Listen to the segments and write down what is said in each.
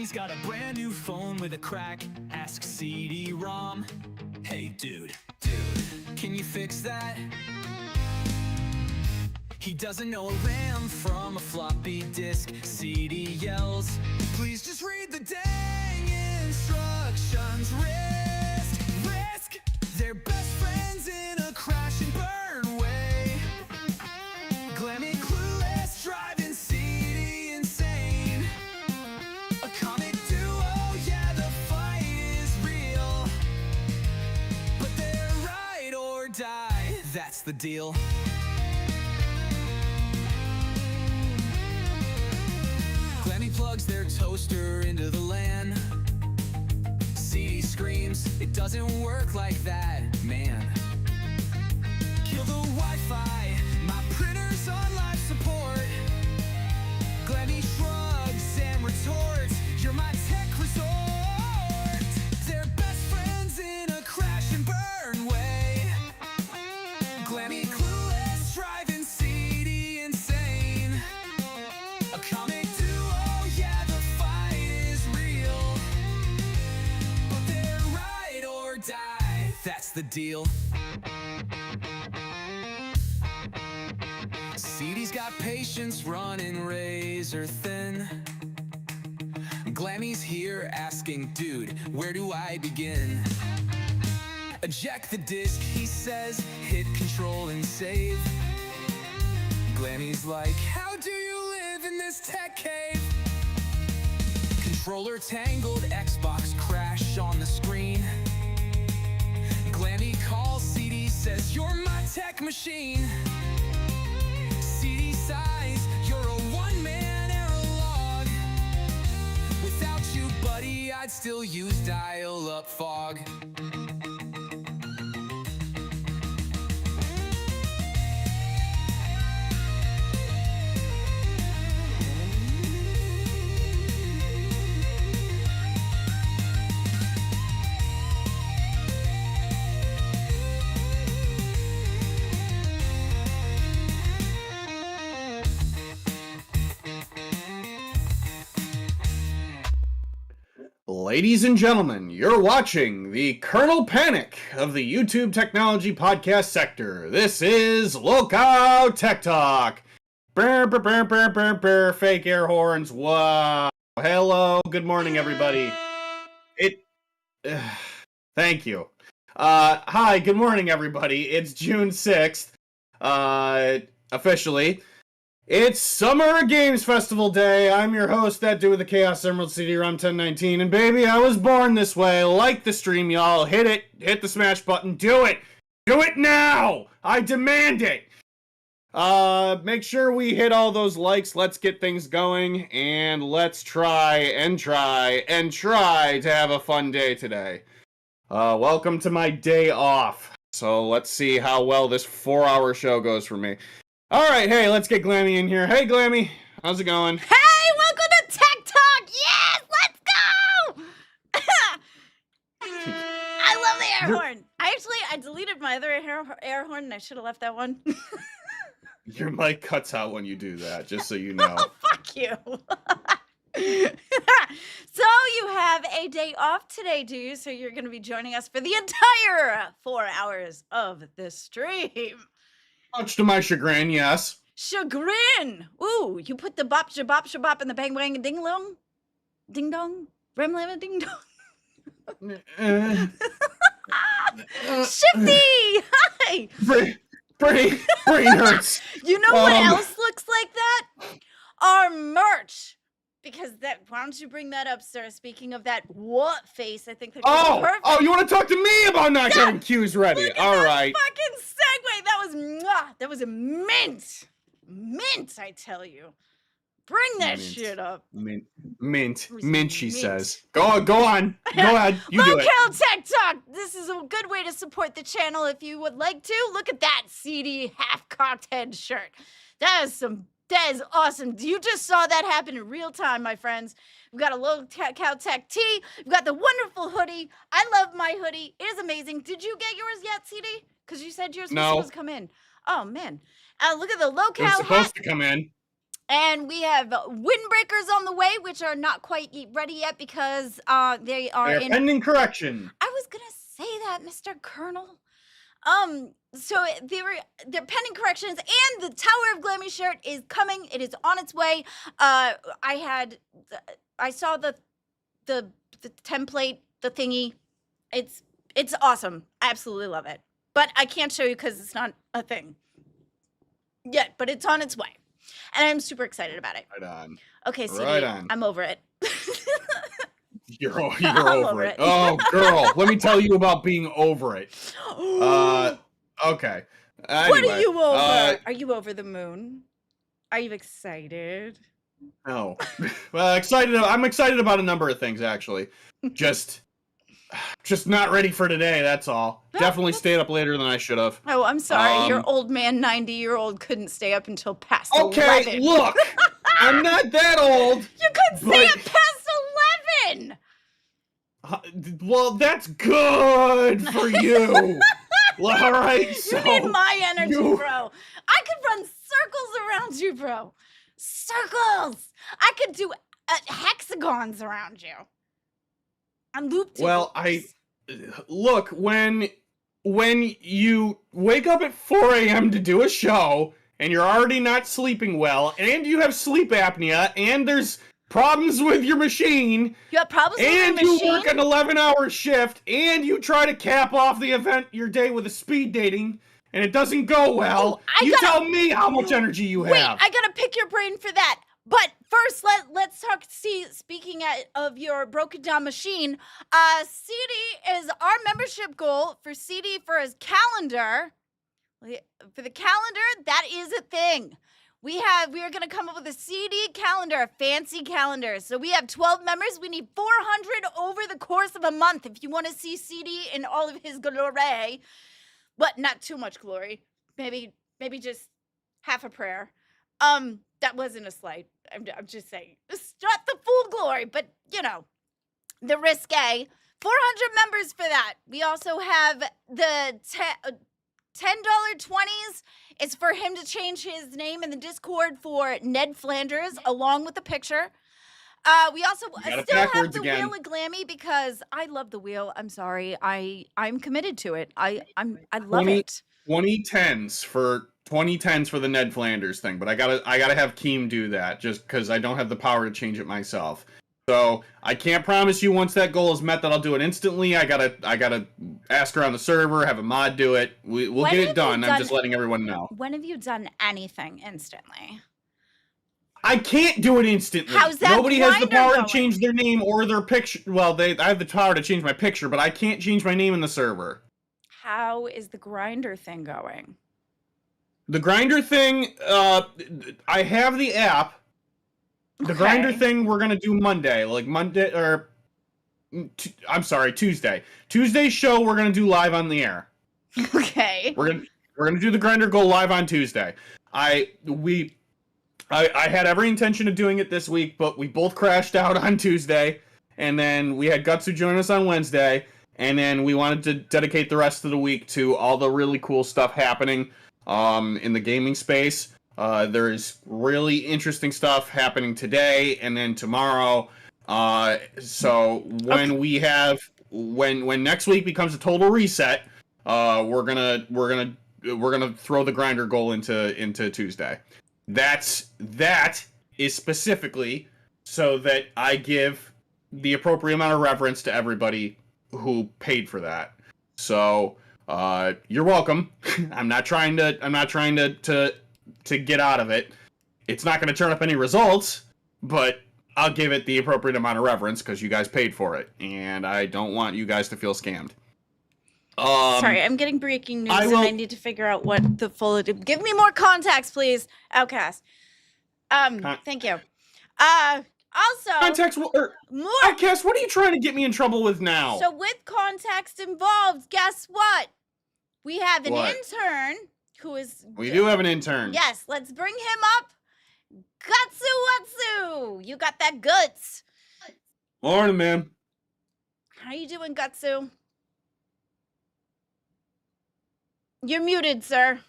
Glamy's got a brand new phone with a crack. Ask CD-ROM. Hey dude, can you fix that? He doesn't know a RAM from a floppy disk. CD yells, please just read the dang instructions. Risk, they're best friends in a crash and burn way. Glammy clueless, driving CD insane. A comic duo, yeah, the fight is real. But they're ride or die, that's the deal. Glammy plugs their toaster into the LAN. CD screams, it doesn't work like that, man. Kill the Wi-Fi, my printer's on life support. Glammy shrugs and retorts, you're my tech resort. They're best friends in a crash and burn way. Glammy clueless, driving CD insane. A comic duo, yeah, the fight is real. But they're ride or die, that's the deal. CD's got patience running razor thin. Glammy's here asking, dude, where do I begin? Eject the disc, he says, hit control and save. Glammy's like, how do you live in this tech cave? Controller tangled, Xbox crash on the screen. Glammy calls CD, says, you're my tech machine. CD sighs, you're a one-man error log. Without you, buddy, I'd still use dial-up fog. Ladies and gentlemen, you're watching the Kernel Panic of the YouTube technology podcast sector. This is Lookout Tech Talk. Brr, brr, brr, brr, brr, brr, fake air horns. Wow. Hello, good morning, everybody. Thank you. Hi, good morning, everybody. It's June 6th. Officially. It's Summer Games Festival Day. I'm your host, that dude with the Chaos Emerald CD-ROM 1019. And baby, I was born this way. Like the stream, y'all. Hit it. Hit the smash button. Do it. Do it now. I demand it. Make sure we hit all those likes. Let's get things going. And let's try to have a fun day today. Welcome to my day off. So let's see how well this 4-hour show goes for me. Alright, hey, let's get Glammy in here. Hey, Glammy, how's it going? Hey, welcome to Tech Talk! Yes, let's go! I love the air horn. I deleted my other air horn, and I should have left that one. Your mic cuts out when you do that, just so you know. Oh, fuck you. So you have a day off today, do you? So you're going to be joining us for the entire 4 hours of the stream. Much to my chagrin, yes. Chagrin! Ooh, you put the bop, shabop, shabop, and the bang, bang, ding, long, ding, dong, ram, lam, ding, dong. Shifty! Hi! Brain hurts. You know what else looks like that? Our merch. Because that, why don't you bring that up, sir? Speaking of that what face, I think that's perfect. Oh, you want to talk to me about not having cues ready? All right. Fucking segue. That was a mint, I tell you. Bring that shit up. Mint. She says. Go on. Go ahead. You do it. Locale Tech Talk. This is a good way to support the channel if you would like to. Look at that CD half-cocked head shirt. That is awesome. You just saw that happen in real time, my friends. We've got a Locale Tech tee. We've got the wonderful hoodie. I love my hoodie. It is amazing. Did you get yours yet, CD? Because you said yours was supposed to come in. Oh, man. Look at the Locale It's supposed to come in. And we have windbreakers on the way, which are not quite ready yet because they are They're in pending correction. I was gonna say that, Mr. Colonel. So they're pending corrections, and the Tower of Glammy shirt is coming. It is on its way. I saw the template, the thingy. It's awesome. I absolutely love it. But I can't show you because it's not a thing yet. But it's on its way, and I'm super excited about it. Right on. Okay, CD, Right on. I'm over it. You're I'm over it. Oh, girl, let me tell you about being over it. Okay. Anyway, What are you over? Are you over the moon? Are you excited? No. Well, I'm excited about a number of things, actually. Just not ready for today, that's all. Definitely stayed up later than I should have. Oh, I'm sorry. Your old man, 90-year-old, couldn't stay up until past 11. Okay, look. I'm not that old. You couldn't stay up past 11. Well, that's good for you. All right, so you need my energy, bro. I could run circles around you, bro. Circles. I could do hexagons around you. On loop. Well, look, when you wake up at 4 a.m. to do a show and you're already not sleeping well and you have sleep apnea and there's problems with your machine. You have problems with your machine? And you work an 11-hour shift, and you try to cap off your day with a speed dating, and it doesn't go well. Tell me how much energy you have. Wait, I gotta pick your brain for that. But first, let's talk. Speaking of your broken down machine, CD is our membership goal for CD for his calendar. For the calendar, that is a thing. We are going to come up with a CD calendar, a fancy calendar. So we have 12 members. We need 400 over the course of a month if you want to see CD in all of his glory. But not too much glory. Maybe just half a prayer. That wasn't a slight. I'm just saying. Not the full glory, but, the risque. 400 members for that. We also have the $10.20s. It's for him to change his name in the Discord for Ned Flanders, along with the picture. We also still have the Wheel of Glammy because I love the wheel. I'm sorry. I'm committed to it. I love it. 2010s for the Ned Flanders thing, but I gotta have Keem do that just because I don't have the power to change it myself. So I can't promise you once that goal is met that I'll do it instantly. I gotta ask around the server, have a mod do it. We'll get it done. I'm just letting everyone know. When have you done anything instantly? I can't do it instantly. How's that? Nobody has the power to change their name or their picture. Well, I have the power to change my picture, but I can't change my name in the server. How is the grinder thing going? The grinder thing, I have the app. The grinder thing we're gonna do Monday, Tuesday. Tuesday's show we're gonna do live on the air. Okay. We're gonna do the grinder goal live on Tuesday. I had every intention of doing it this week, but we both crashed out on Tuesday, and then we had Gutsu join us on Wednesday, and then we wanted to dedicate the rest of the week to all the really cool stuff happening in the gaming space. There's really interesting stuff happening today and then tomorrow. So when when next week becomes a total reset, we're gonna throw the grinder goal into Tuesday. That is specifically so that I give the appropriate amount of reverence to everybody who paid for that. So you're welcome. I'm not trying to get out of it. It's not going to turn up any results, but I'll give it the appropriate amount of reverence because you guys paid for it, and I don't want you guys to feel scammed. Sorry, I'm getting breaking news, and I need to figure out what the full. Give me more contacts, please, Outcast. Thank you. Also, context or more. Outcast, what are you trying to get me in trouble with now? So with context involved, guess what? We have an intern who is. We do have an intern. Yes, let's bring him up. Gutsu Watsu, you got that guts. Morning, man. How you doing, Gutsu? You're muted, sir.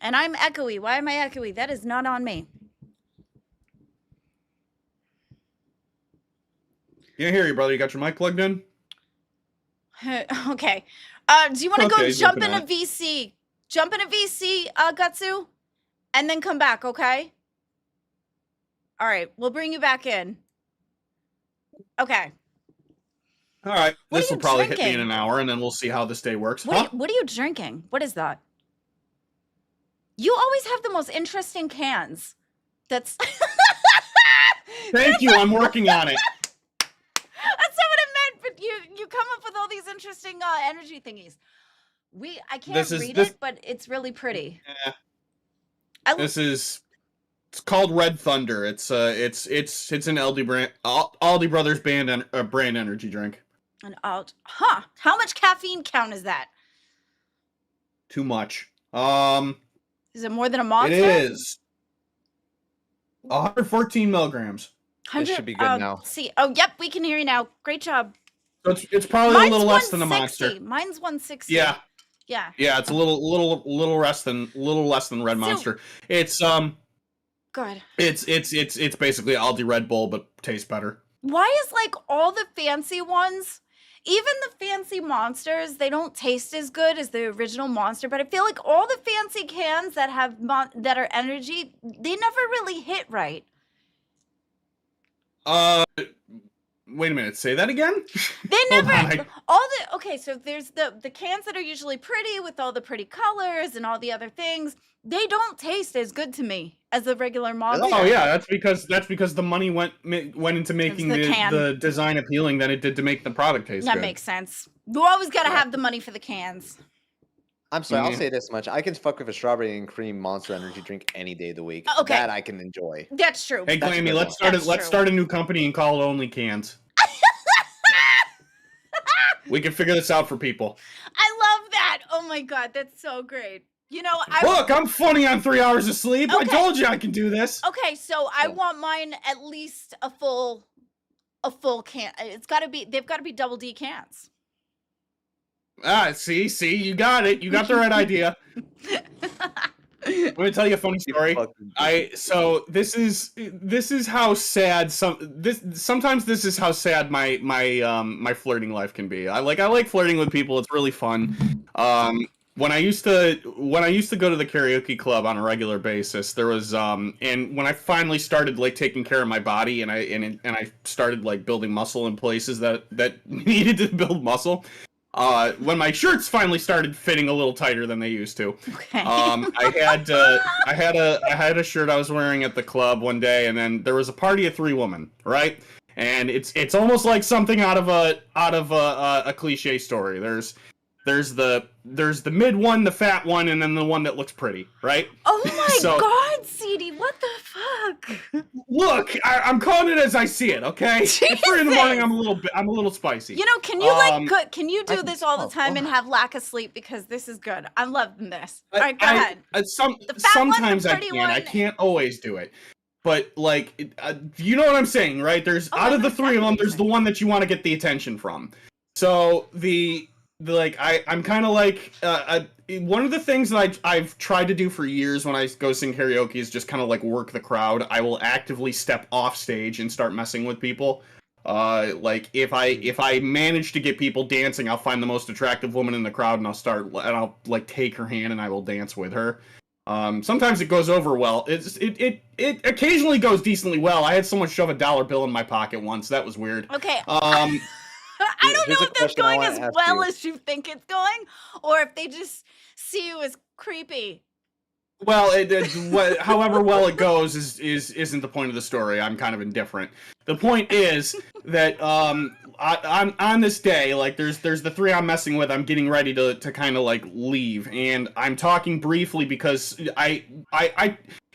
And I'm echoey. Why am I echoey? That is not on me. Can't hear you, brother. You got your mic plugged in? Okay. Do you want to Okay, go jump in jumping a VC? Jump in a VC, Gutsu, and then come back, okay? All right, we'll bring you back in. Okay. All right. What are This will you probably hit me in drinking? an hour, and then we'll see how this day works. What are you drinking? What is that? You always have the most interesting cans. That's Thank you. I'm working on it. That's not what I meant, but you come up with all these interesting energy thingies. I can't read it, but it's really pretty. Yeah. It's called Red Thunder. It's an Aldi Brothers brand energy drink. How much caffeine count is that? Too much. Is it more than a Monster? It is 114 milligrams. This should be good now. See, yep, we can hear you now. Great job. So it's probably Mine's a little less than a 160. Monster. Mine's 160. Yeah. Yeah. Yeah, it's a little less than Red Monster. It's Good. It's basically Aldi Red Bull, but tastes better. Why is like all the fancy ones, even the fancy Monsters, they don't taste as good as the original Monster, but I feel like all the fancy cans that have that are energy, they never really hit right. Wait a minute, say that again? They never okay, so there's the cans that are usually pretty with all the pretty colors and all the other things. They don't taste as good to me as the regular Monster. Oh yeah, that's because the money went into making the design appealing than it did to make the product taste good. That makes sense. You always got to have the money for the cans. I'm sorry, I'll say this much. I can fuck with a strawberry and cream Monster energy drink any day of the week. Okay. That I can enjoy. That's true. Hey, Glammy, let's start a new company and call it Only Cans. We can figure this out for people. I love that. Oh my god, that's so great. You know, Look, I'm funny on 3 hours of sleep. Okay. I told you I can do this. Okay, so I want mine at least a full can. They've got to be double D cans. See, you got it. You got the right idea. Let me tell you a funny story. This is how sad sometimes this is how sad my flirting life can be. I like flirting with people. It's really fun. When I used to go to the karaoke club on a regular basis, there was and when I finally started like taking care of my body and I started like building muscle in places that needed to build muscle. When my shirts finally started fitting a little tighter than they used to, Okay. I had a shirt I was wearing at the club one day, and then there was a party of 3 women, right? And it's almost like something out of a cliche story. There's the mid one, the fat one, and then the one that looks pretty, right? Oh my god, CD, what the fuck? Look, I'm calling it as I see it, okay? Jesus. At 3 in the morning, I'm a little spicy. You know, can you can you do this all the time and have lack of sleep, because this is good. I'm loving this. All right, go ahead. Sometimes I can. I can't always do it. But like, you know what I'm saying, right? There's out of the 3 of them, there's the one that you want to get the attention from. So I'm kind of like one of the things that I've tried to do for years when I go sing karaoke is just kind of like work the crowd. I will actively step off stage and start messing with people. Like if I manage to get people dancing, I'll find the most attractive woman in the crowd and I'll like take her hand and I will dance with her. Sometimes it goes over well. It occasionally goes decently well. I had someone shove a $1 bill in my pocket once. That was weird. Okay. I don't know if that's going as well as you think it's going, or if they just see you as creepy. Well, however well it goes isn't the point of the story. I'm kind of indifferent. The point is that on this day, like there's the 3 I'm messing with. I'm getting ready to kind of like leave, and I'm talking briefly because I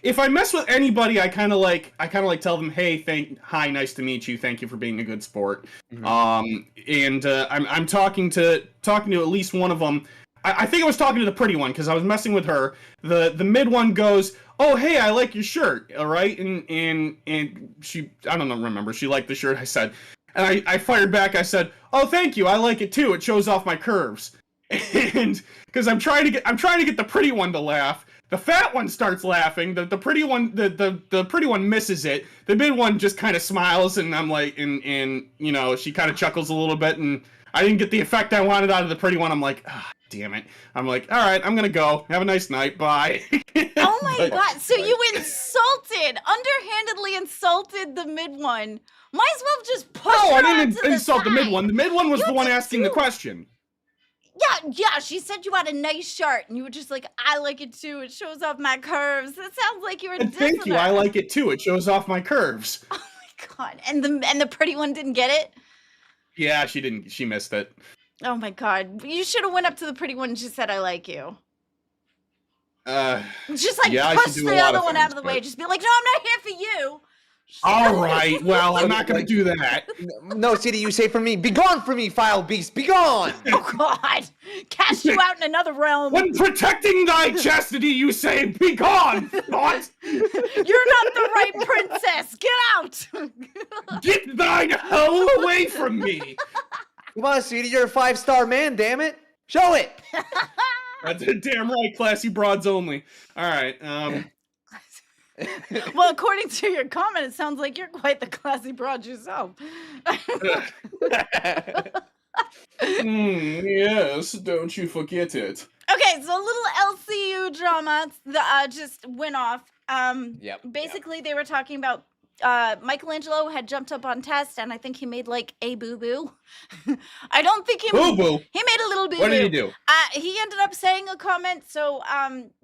if I mess with anybody, I kind of like tell them, hey, hi, nice to meet you, thank you for being a good sport. Mm-hmm. I'm talking to at least one of them. I think I was talking to the pretty one because I was messing with her. The mid one goes, oh hey, I like your shirt, all right, and she, I don't remember, she liked the shirt I said, and I fired back. I said, oh thank you, I like it too. It shows off my curves, and because I'm trying to get the pretty one to laugh. The fat one starts laughing. The pretty one, the pretty one misses it. The mid one just kind of smiles, and I'm like, and you know, she kind of chuckles a little bit, and I didn't get the effect I wanted out of the pretty one. I'm like, ah, damn it. I'm like, all right, I'm gonna go. Have a nice night. Bye. Oh my god! So you underhandedly insulted the mid one. Might as well just push No, her I onto didn't insult the mid side. one. The mid one was You the one did asking the too. question. Yeah, she said you had a nice shirt, and you were just like, I like it too. It shows off my curves. That sounds like you were And dissing thank you. her. I like it too. It shows off my curves. Oh my god! And the pretty one didn't get it. Yeah, she didn't. She missed it. Oh my god! You should have went up to the pretty one and just said, I like you. Just like yeah, I push should do a the lot other of one things, out of the but- way. Just be like, no, I'm not here for you. All right. Well, I'm not gonna do that. No, CD, you say for me, be gone from me, foul beast, be gone! Oh god! Cast you out in another realm. When protecting thy chastity, you say, "Be gone!" What? You're not the right princess. Get out. Get thine hell away from me! Come on, CD, you're a 5-star man, damn it! Show it! That's a damn right, classy broads only. All right. Well, according to your comment, it sounds like you're quite the classy broad yourself. Yes, don't you forget it. Okay, so a little LCU drama just went off. Basically, they were talking about Michelangelo had jumped up on test, and I think he made like a boo-boo. I don't think he Boo-boo? He made a little boo-boo. What did he do? He ended up saying a comment. So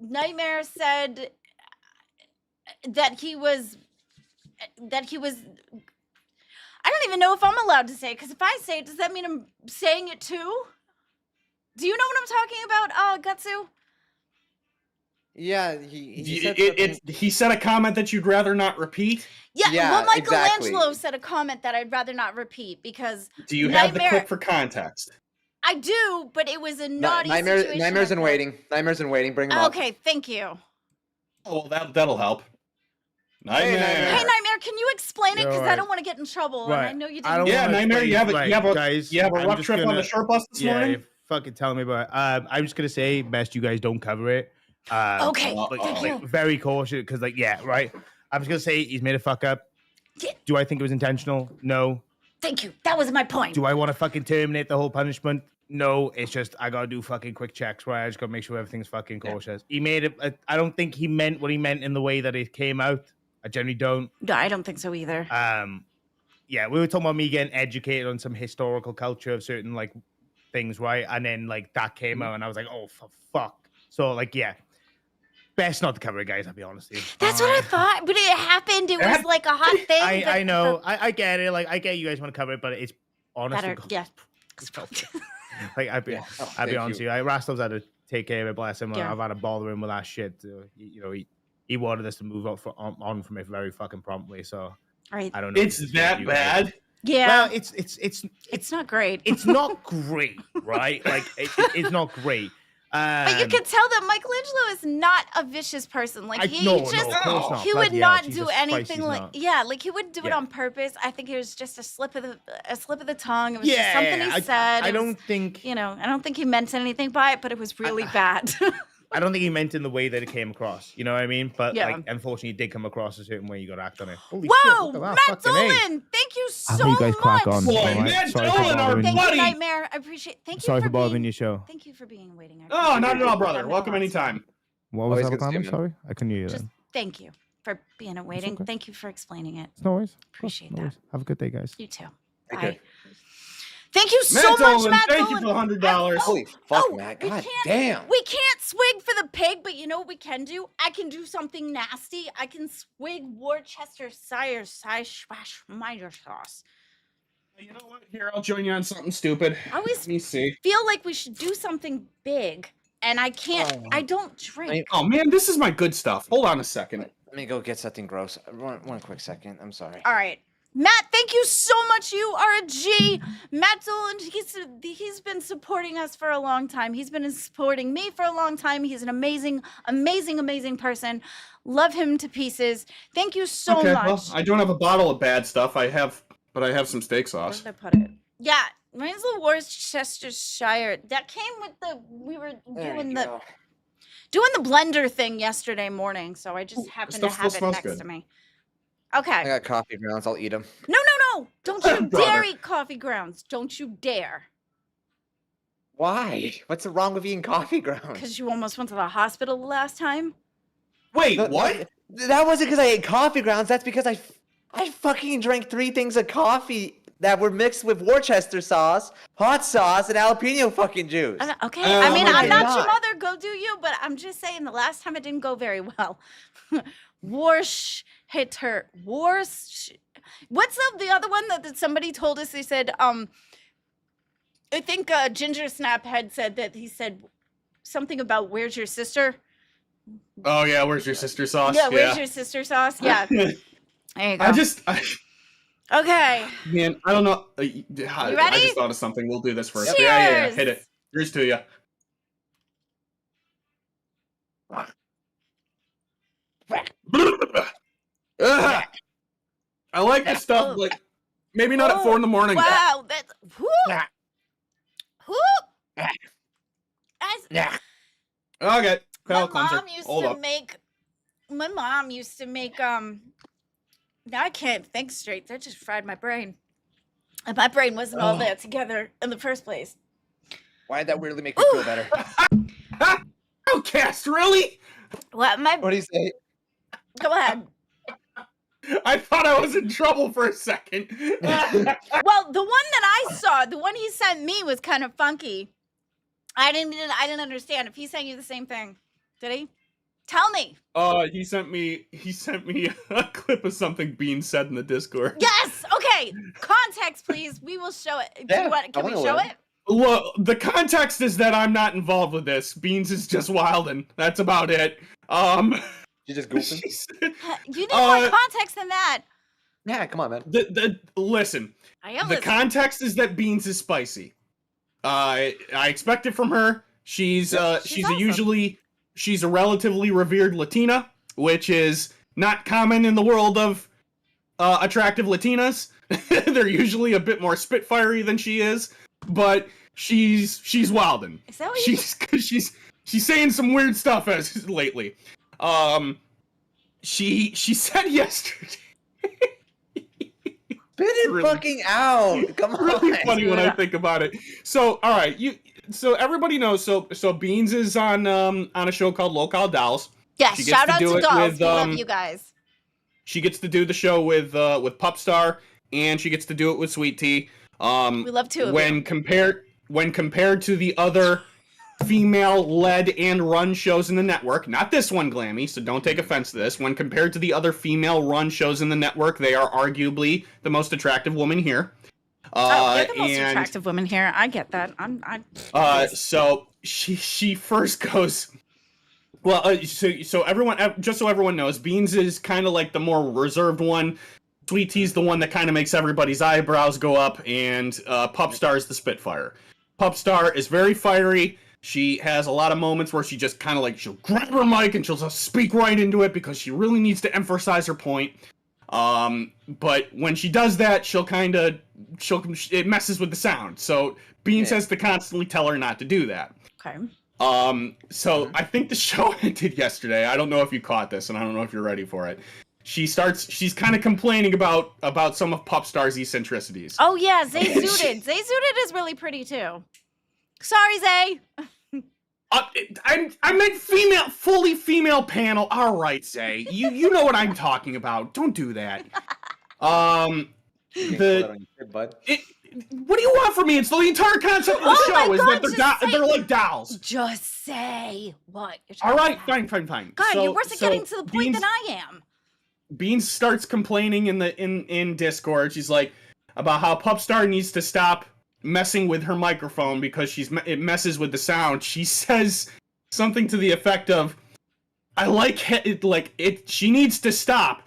Nightmare said that he was I don't even know if I'm allowed to say it, because if I say it, does that mean I'm saying it too? Do you know what I'm talking about, Gutsu? Yeah, he He said a comment that you'd rather not repeat. Yeah, well, Michelangelo exactly. said a comment that I'd rather not repeat because Do you have the Nightmare- clip for context? I do, but it was a naughty Nightmares situation. in I felt. waiting. Nightmares in waiting. Bring them up. Okay, thank you. Oh, well, that'll help. Nightmare. Nightmare. Hey, Nightmare, can you explain it? Because I Alright. don't want to get in trouble. Right. And I know you I don't didn't. Yeah, wanna Nightmare, you have a explain- you have a guys, you have a I'm rough just trip on gonna- the short bus this Yeah, morning. you're fucking telling me about it. I'm just gonna say, best you guys don't cover it. Okay, thank you. Very cautious, because right. I'm just gonna say he's made a fuck up. Yeah. Do I think it was intentional? No. Thank you. That was my point. Do I want to fucking terminate the whole punishment? No. It's just I gotta do fucking quick checks, right? I just gotta make sure everything's fucking cautious. He made it. I don't think he meant what he meant in the way that it came out. I generally don't. No, I don't think so either. Yeah, we were talking about me getting educated on some historical culture of certain like things, right? And then like that came out, and I was like, oh for fuck. So like, yeah, best not to cover it, guys. I'll be honest with you. That's what I thought, but it happened. It was like a hot thing. I know. I get it. Like I get you guys want to cover it, but it's honestly Better, yeah. like I'll be thank honest with you. you. Rastov's had to take care of it, bless him. Yeah. I've had to bother him with that shit. He wanted us to move on from it very fucking promptly. So Right. I don't know. if It's it's that you guys. bad. Yeah. Well, it's it's not great. it's not great, right? Like it's not great. But you can tell that Michelangelo is not a vicious person. Like no, just of course not. he would Bloody hell, not Jesus do Christ, anything he's like not. like he wouldn't do it Yeah. on purpose. I think it was just a slip of the tongue. It was just something he said. I It was, don't think I don't think he meant anything by it, but it was really bad. I don't think he meant in the way that it came across. You know what I mean? But Yeah. like, unfortunately, it did come across a certain way. You got to act on it. Holy Whoa, shit, look at that, Matt fucking A. Dolan, thank you so I'll let you guys much. crack on. Boy, Alright, Matt sorry for Dolan, our bothering Thank you. buddy. you, Nightmare. I appreciate. Thank you Sorry for being, bothering your show. Thank you for being waiting. I Oh, appreciate not at it. all, brother. That meant Welcome a lot. anytime. What was Always that good to see comment? you, Sorry, I couldn't hear you. Just Then. thank you for being and waiting. okay. Thank you for explaining it. No worries. Appreciate No that. worries. Have a good day, guys. You too. Take Bye. care. Thank you so Matt much, Dolan, Matt thank Dolan. you for the $100. Holy fuck, Matt. we God can't- damn. We can't swig for the pig, but you know what we can do? I can do something nasty. I can swig Worcestershire sauce. You know what? Here, I'll join you on something stupid. I always Let me see. feel like we should do something big, and I can't. I don't drink. Oh man, this is my good stuff. Hold on a second. Let me go get something gross. One quick second. I'm sorry. All right. Matt, thank you so much. You are a G. Matt Dolan, he's been supporting us for a long time. He's been supporting me for a long time. He's an amazing, amazing, amazing person. Love him to pieces. Thank you so Okay, much. well, I don't have a bottle of bad stuff. But I have some steak Where sauce. did I put it? Yeah, mine's the Worcestershire. That came with we were There doing you the. go. doing the blender thing yesterday morning, so I just happened to stuff have still it smells next good. to me. I Okay. got coffee grounds. I'll eat them. No. Don't you Brother. dare eat coffee grounds. Don't you dare. Why? What's wrong with eating coffee grounds? Because you almost went to the hospital the last time. Wait, No, what? That wasn't because I ate coffee grounds. That's because I fucking drank 3 things of coffee that were mixed with Worcester sauce, hot sauce, and jalapeno fucking juice. Okay. I mean, my I'm not your God. mother. Go do you. But I'm just saying the last time it didn't go very well. What's the other one that somebody told us? They said, I think Ginger Snap had said that he said something about where's your sister? Oh yeah, where's your sister sauce? Yeah, where's your sister sauce? Yeah. There you go. Okay. Man, I don't know. You I ready? just thought of something. We'll do this first. Cheers! Yeah. Hit it. Here's to you. I like this stuff, like maybe not at 4 in the morning. Wow, that's whoop. Whoop. That's, Okay, my palate cleanser. mom used Hold to up. make. My mom used to make. Now I can't think straight. That just fried my brain. And my brain wasn't all that together in the first place. Why did that weirdly make me feel better? Outcast, really? What? What do you say? Go ahead. I thought I was in trouble for a second. Well, the one that I saw, the one he sent me was kind of funky. I didn't understand if he sent you the same thing. Did he? Tell me. He sent me a clip of something Bean said in the Discord. Yes. Okay. Context, please. We will show it. Yeah, Can we I wanna show learn. it? Well, the context is that I'm not involved with this. Beans is just wildin'. That's about it. You just goofing? You need more context than that. Yeah, come on, man. Listen. I am The listening. context is that Beans is spicy. I expect it from her. She's awesome. she's a relatively revered Latina, which is not common in the world of attractive Latinas. They're usually a bit more spitfirey than she is, but she's wildin'. Is that what you She's saying some weird stuff as lately. She said yesterday. Spit it really- fucking out. Come on. Really funny when I think about it. So, all right, so everybody knows. So Beans is on a show called Local Dolls. Yes, She gets shout to out do to it Dolls. with, We love you guys. She gets to do the show with Pupstar, and she gets to do it with Sweet Tea. We love two of when you. compared to the other female-led and run shows in the network, not this one, Glammy, so don't take offense to this. When compared to the other female-run shows in the network, they are arguably the most attractive woman here. You're the most attractive woman here. I get that. So she first goes. Well, so everyone, just so everyone knows, Beans is kind of like the more reserved one. Sweet Tea's the one that kind of makes everybody's eyebrows go up, and Pupstar is the Spitfire. Pupstar is very fiery. She has a lot of moments where she just kind of like, she'll grab her mic and she'll just speak right into it because she really needs to emphasize her point. But when she does that, it messes with the sound. So Beans has to constantly tell her not to do that. Okay. So I think the show ended yesterday. I don't know if you caught this, and I don't know if you're ready for it. She's kind of complaining about some of Pupstar's eccentricities. Oh yeah, Zay Zooted. Zay Zooted is really pretty too. Sorry, Zay. I meant fully female panel. All right, Zay, you know what I'm talking about. Don't do that. You can't pull that on your kid, bud. What do you want from me? It's the entire concept of the Oh my show is God, that just they're like dolls. Just say what you're All talking right, about. fine. God, So- you're worse at so getting to the point Beans- than I am. Beans starts complaining in Discord. She's like about how Pupstar needs to stop messing with her microphone because it messes with the sound. She says something to the effect of, "I like it. She needs to stop.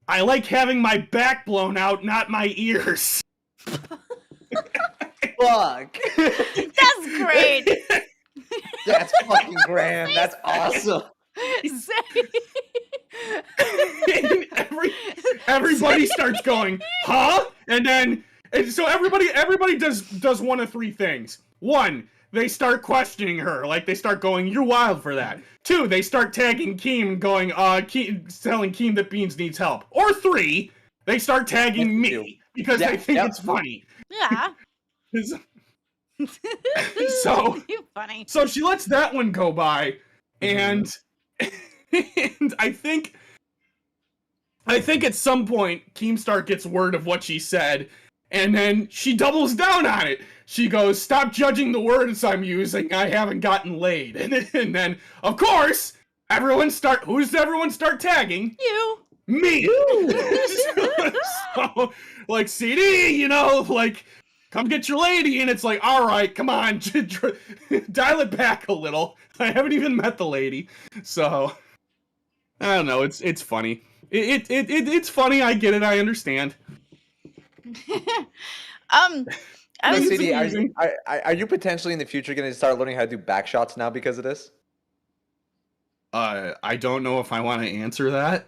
I like having my back blown out, not my ears." Fuck. That's great. That's fucking grand. That's awesome. Zay. Everybody starts going, "Huh?" And so everybody does one of three things. One, they start questioning her. Like, they start going, "You're wild for that." 2, they start tagging Keem, going, telling Keem that Beans needs help. Or 3, they start tagging me because they think it's funny. Yeah. So, You're funny. so she lets that one go by, and and I think at some point Keemstar gets word of what she said, and then she doubles down on it. She goes, "Stop judging the words I'm using. I haven't gotten laid." And then, of course, who's everyone start tagging? You. Me. So, like, CD, you know, like, come get your lady, and it's like, all right, come on, dial it back a little. I haven't even met the lady, so I don't know. It's funny. It's funny. I get it. I understand. I was CD, are you potentially in the future going to start learning how to do back shots now because of this? I don't know if I want to answer that.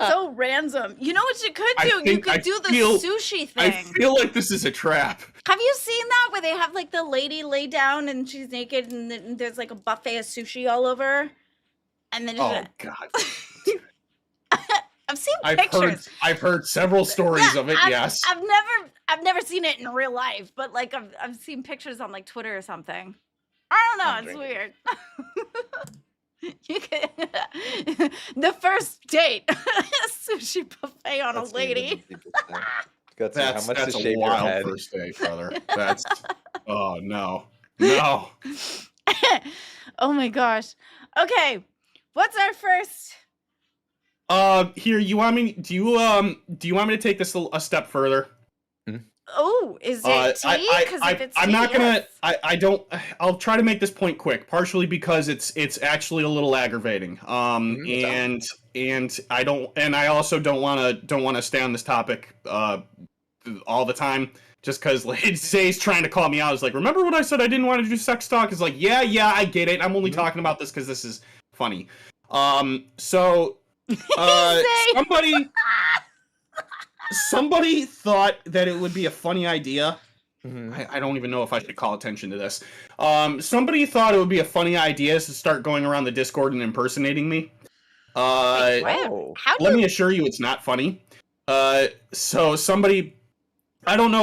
so random. You know what you could do? You could do the sushi thing. I feel like this is a trap. Have you seen that where they have like the lady lay down and she's naked and there's like a buffet of sushi all over her? And then God. I've seen pictures. I've heard several stories of it. Yes. I've never seen it in real life, but like I've seen pictures on like Twitter or something. I don't know. It's weird. You could the first date sushi buffet on a lady. That's a shave wild your head. First date, brother. That's oh no. Oh my gosh. Okay, what's our first? Here, you want me? Do you want me to take this a step further? Oh, is it tea? Because if it's I'm tea, not gonna. yes. I don't. I'll try to make this point quick. Partially because it's actually a little aggravating. And I don't. And I also don't want to stay on this topic all the time. Just because Zay's trying to call me out. It's like, remember when I said I didn't want to do sex talk? It's like, yeah, I get it. I'm only talking about this because this is funny. So somebody thought that it would be a funny idea. I don't even know if I should call attention to this. Somebody thought it would be a funny idea to start going around the Discord and impersonating me. Let me assure you, it's not funny. So somebody, I don't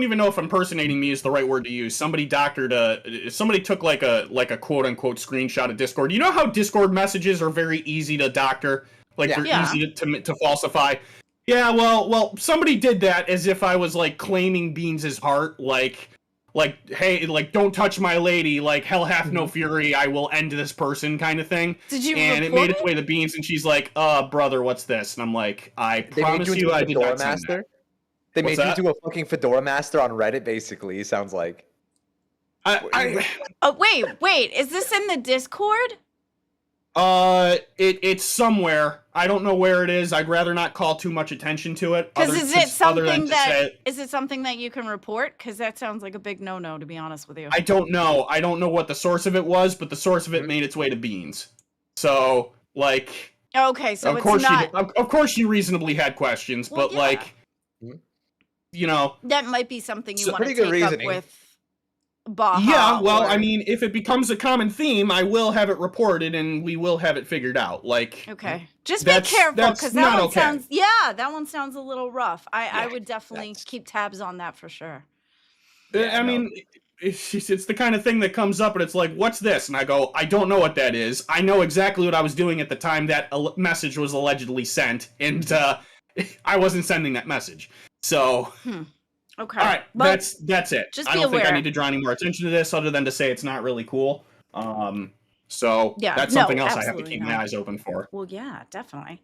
even know if impersonating me is the right word to use. Somebody took like a quote unquote screenshot of Discord. You know how Discord messages are very easy to doctor, they're easy to falsify. Yeah, well, somebody did that as if I was like claiming Beans' heart, like, hey, like, don't touch my lady, like, hell hath no fury, I will end this person, kind of thing. Did you? And it made its way to Beans, and she's like, brother, what's this? And I'm like, I promise you, I did not send that. They made you do a fucking Fedora Master on Reddit, basically. Sounds like. Oh wait, is this in the Discord? It's somewhere. I don't know where it is. I'd rather not call too much attention to it. Because is it something that you can report? Because that sounds like a big no-no, to be honest with you. I don't know. I don't know what the source of it was, but the source of it made its way to Beans. So, like. Okay, so of course she reasonably had questions, well, but like, you know. That might be something you want to take up with. Baja, yeah, well, I mean, if it becomes a common theme, I will have it reported and we will have it figured out. Like, okay, just be careful because that one sounds. Yeah, that one sounds a little rough. I would definitely keep tabs on that for sure. I mean, it's the kind of thing that comes up and it's like, what's this? And I go, I don't know what that is. I know exactly what I was doing at the time that message was allegedly sent, and I wasn't sending that message. So. Okay. All right, well, that's it. Just I don't think I need to draw any more attention to this other than to say it's not really cool. So that's something else I have to keep my eyes open for. Well, yeah, definitely.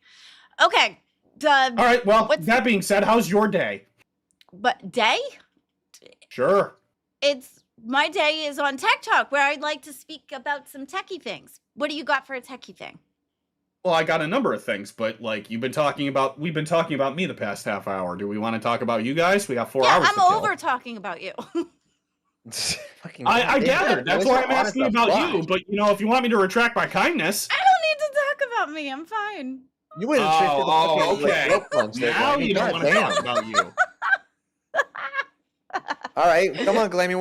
Okay. All right, well, that being said, how's your day? But day? Sure. My day is on Tech Talk, where I'd like to speak about some techie things. What do you got for a techie thing? Well, I got a number of things, but like we've been talking about me the past half hour. Do we want to talk about you guys? We got 4 hours. I'm over talking about you. I gathered. That's why I'm asking about you. But you know, if you want me to retract my kindness, I don't need to talk about me. I'm fine. You went okay. Now you don't want to talk about you. All right, come on, Glammy.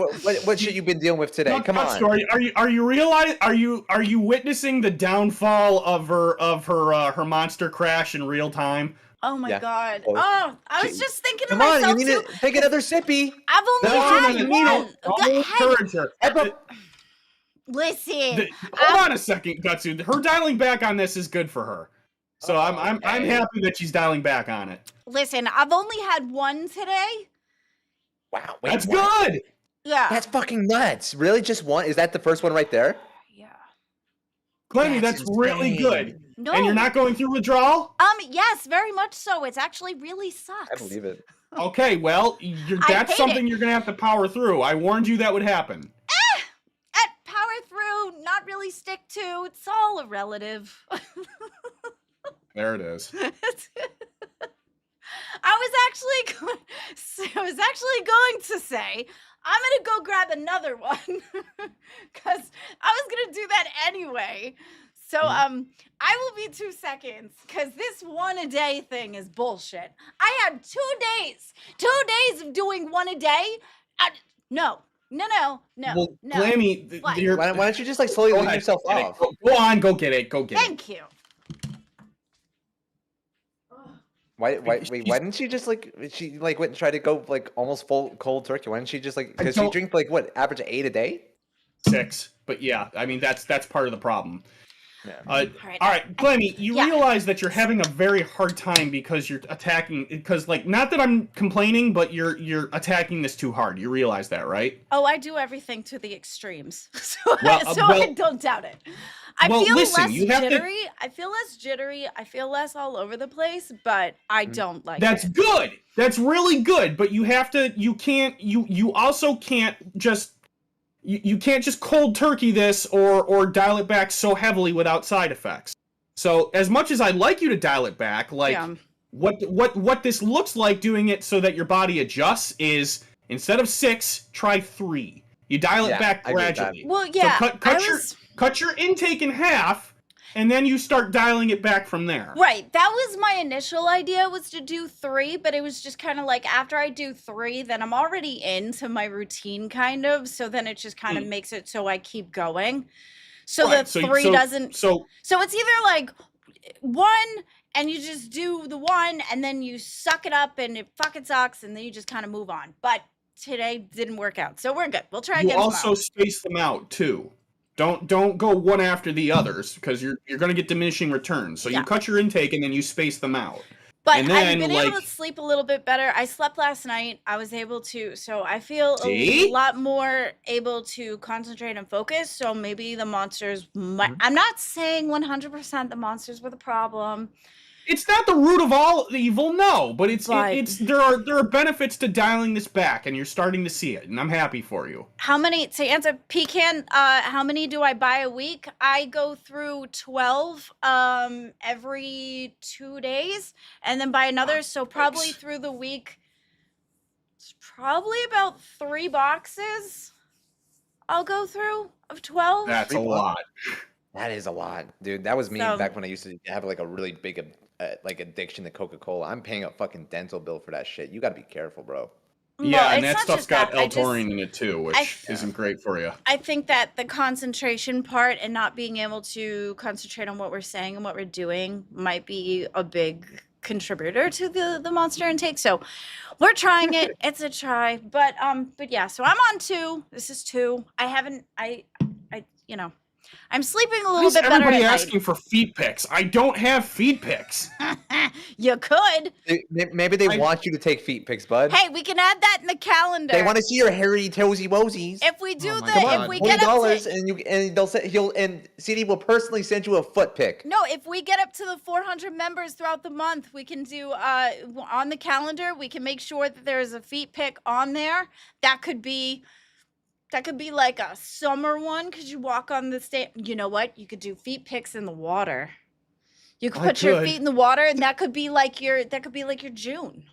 What shit you been dealing with today? Come on. Story. Are you witnessing the downfall of her monster crash in real time? Oh my Yeah. God. Oh. Oh, I was just thinking to Come on, myself you need too. to take another sippy. I've only had you one. don't encourage her. Listen, Hold on a second, Gutsu. Her dialing back on this is good for her. So I'm happy that she's dialing back on it. listen, I've only had one today. Wow, wait, That's what? good. Yeah. That's fucking nuts. Really, just one? Is that the first one right there? Yeah. Glenny, That's that's really insane. good. No. And you're not going through withdrawal? Yes, very much so. It's actually really sucks. I believe it. Okay, well, I that's hate something it. you're going to have to power through. I warned you that would happen. Power through, not really stick to. It's all a relative. There it is. I was actually going to say I'm gonna go grab another one because I was gonna do that anyway. So I will be 2 seconds because this one a day thing is bullshit. I had 2 days, 2 days of doing one a day. No. Well, no. Glammy, What? Why don't you just like slowly Go wean ahead, yourself get it. off? Go on, go get it. Go get it. Thank you. Why didn't she just like went and tried to go like almost full cold turkey? Why didn't she just like because she don't- drink like what average 8 a day? 6. But yeah, I mean that's part of the problem. Yeah. All right, Glenny, you Yeah. realize that you're having a very hard time because you're attacking. Because like, not that I'm complaining, but you're attacking this too hard. You realize that, right? Oh, I do everything to the extremes, so Well, I don't doubt it. I feel listen, less you have to- jittery. I feel less jittery. I feel less all over the place, but I don't like That's it. good. That's really good. But you have to. You can't. You also can't just. You can't just cold turkey this or dial it back so heavily without side effects. So as much as I'd like you to dial it back, like Yeah. what this looks like doing it so that your body adjusts is instead of 6, try 3. You dial it Yeah, back I agree with that. gradually. Well, yeah, So cut your intake in half, and then you start dialing it back from there. Right. That was my initial idea, was to do 3, but it was just kind of like after I do 3, then I'm already into my routine kind of. So then it just kind of makes it so I keep going. So Right, that so- 3 so- doesn't. So So it's either like 1 and you just do the 1 and then you suck it up and it fucking sucks and then you just kind of move on. But today didn't work out. So we're good. We'll try you again also tomorrow. space them out too. Don't go one after the others because you're going to get diminishing returns. So Yeah. you cut your intake and then you space them out. But and I've then, been able like- to sleep a little bit better. I slept last night. I was able to, so I feel See? a lot more able to concentrate and focus. So maybe the monsters might, Mm-hmm. I'm not saying 100% the monsters were the problem. It's not the root of all evil, no, but it's But- there are benefits to dialing this back, and you're starting to see it, and I'm happy for you. How many, to answer Pecan, how many do I buy a week? I go through 12 every 2 days and then buy another. So probably Nice. through the week, it's probably about 3 boxes I'll go through of 12. That's a 3 lot. That is a lot, dude. That was me So- back when I used to have like a really big like addiction to Coca-Cola. I'm paying a fucking dental bill for that shit. You got to be careful, bro. Yeah, and it's that not stuff's just got that. I just- L-taurine in it too, which I- isn't great for you. I think that the concentration part and not being able to concentrate on what we're saying and what we're doing might be a big contributor to the monster intake. So we're trying it. It's a try. But yeah, so I'm on 2. This is 2. I haven't you know, I'm sleeping a Why little is bit better everybody at asking for feed pics? I don't have feed pics. night. You could. Maybe they want you to take feet pics, bud. Hey, we can add that in the calendar. They want to see your hairy toesy woesies. if we do Oh my the God. if we $20 get up to and they'll say and CD will personally send you a foot pic. No, if we get up to the 400 members throughout the month, we can do on the calendar. We can make sure that there is a feet pic on there. That could be like a summer one because you walk on the stage. You know what? You could do feet pics in the water. You could I put your could. feet in the water, and that could be like your June.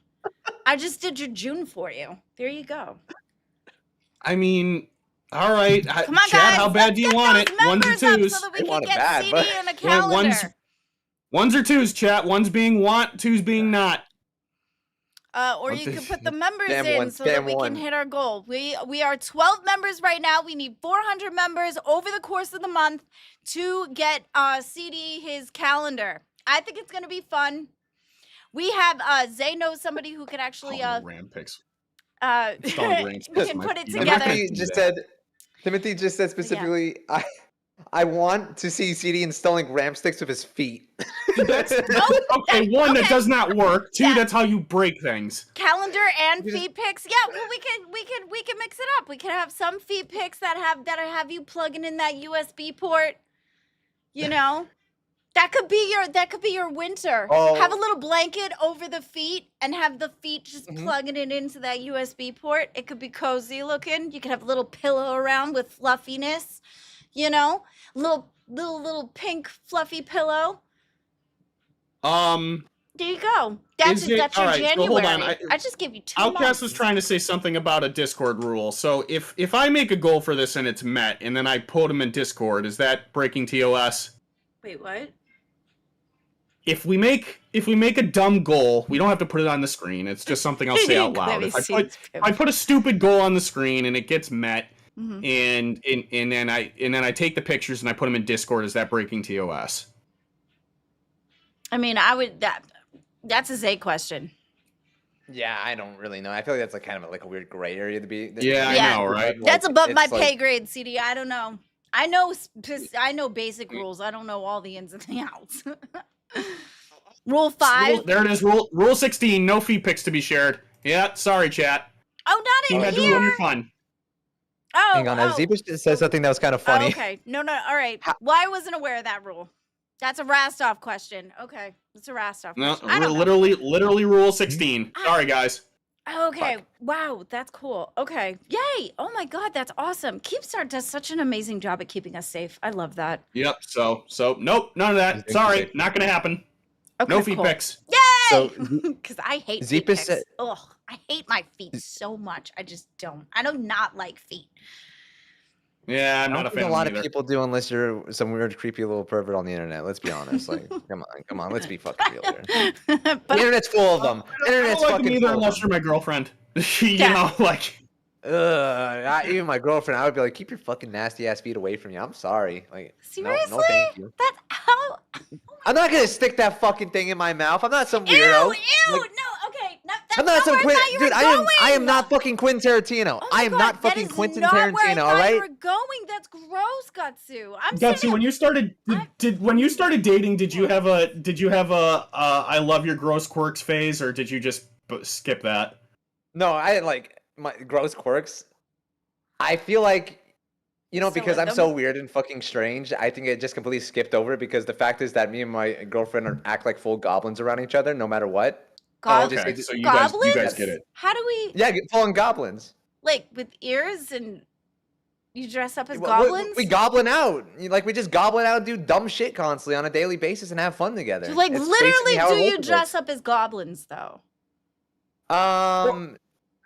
I just did your June for you. There you go. I mean, all right. Come on, Chad, guys. how bad let's do you get want those it? Ones or members up twos? so that we They can want it get bad, CD but- in a Well, calendar. ones or twos, chat. One's being want, two's being not. Or you could put the members Spam in one, so that spam we one. can hit our goal. We are 12 members right now. We need 400 members over the course of the month to get CD his calendar. I think it's gonna be fun. We have Zay knows somebody who can actually Ram picks. we can put it together. Timothy just said specifically, I want to see CD installing RAM sticks with his feet. Okay, one, that does not work. Two, that's how you break things. Calendar and feed picks. Yeah, well, we can mix it up. We can have some feed picks that have you plugging in that USB port. You know, that could be your winter. Oh. Have a little blanket over the feet and have the feet just plugging it into that USB port. It could be cozy looking. You could have a little pillow around with fluffiness. You know, little pink fluffy pillow. There you go. That's your January. So hold on. I just gave you 2 months. Outcast was trying to say something about a Discord rule. So if I make a goal for this and it's met, and then I put them in Discord, is that breaking TOS? Wait, what? If we make a dumb goal, we don't have to put it on the screen. It's just something I'll say out loud. If I put a stupid goal on the screen and it gets met, and then I take the pictures and I put them in Discord, is that breaking TOS? I mean, that's a Zay question. Yeah, I don't really know. I feel like that's like kind of like a weird gray area to be. I know, right? That's above my pay grade, CD. I don't know. I know basic rules. I don't know all the ins and the outs. Rule 5. There it is. Rule 16. No feed pics to be shared. Yeah, sorry, chat. Oh, not in had to here. ruin your fun. Oh, hang on. Zebra said something that was kind of funny. Oh, okay. No. All right. Well, I wasn't aware of that rule. That's a Rastov question. Okay. It's a Rastov question. I don't know. Literally rule 16. Sorry, guys. Okay. Fuck. Wow. That's cool. Okay. Yay. Oh my God. That's awesome. KEEMSTAR does such an amazing job at keeping us safe. I love that. Yep. So nope. None of that. Sorry. Not going to happen. Okay, no feed pics. Yay! Because I hate feet pics. Ugh. I hate my feet so much. I just don't. I do not like feet. Yeah, I'm not a fan. A lot of people do, unless you're some weird, creepy little pervert on the internet. Let's be honest. Like, come on. Let's be fucking real here. The internet's full of them. Internet's fucking full of them. Unless you're my girlfriend. You know, like. Even my girlfriend, I would be like, keep your fucking nasty ass feet away from me. I'm sorry. Like, seriously? No, thank you. That's how. I'm not gonna stick that fucking thing in my mouth. I'm not some weirdo. Ew, like, no, okay. No, that's I'm not some dude. I am not fucking Quentin Tarantino. Oh I am not fucking Quentin Tarantino. All right. You were going. That's gross, Gatsu. Gatsu, when you started dating, did you have a I love your gross quirks phase, or did you just skip that? No, I had like my gross quirks. I feel like, you know, because I'm so weird and fucking strange, I think it just completely skipped over it, because the fact is that me and my girlfriend act like full goblins around each other no matter what. Okay, so you guys get it. How do we? Yeah, full on goblins. Like with ears, and you dress up as goblins? We goblin out. Like, we just goblin out and do dumb shit constantly on a daily basis and have fun together. So, like, literally, do you dress up as goblins, though?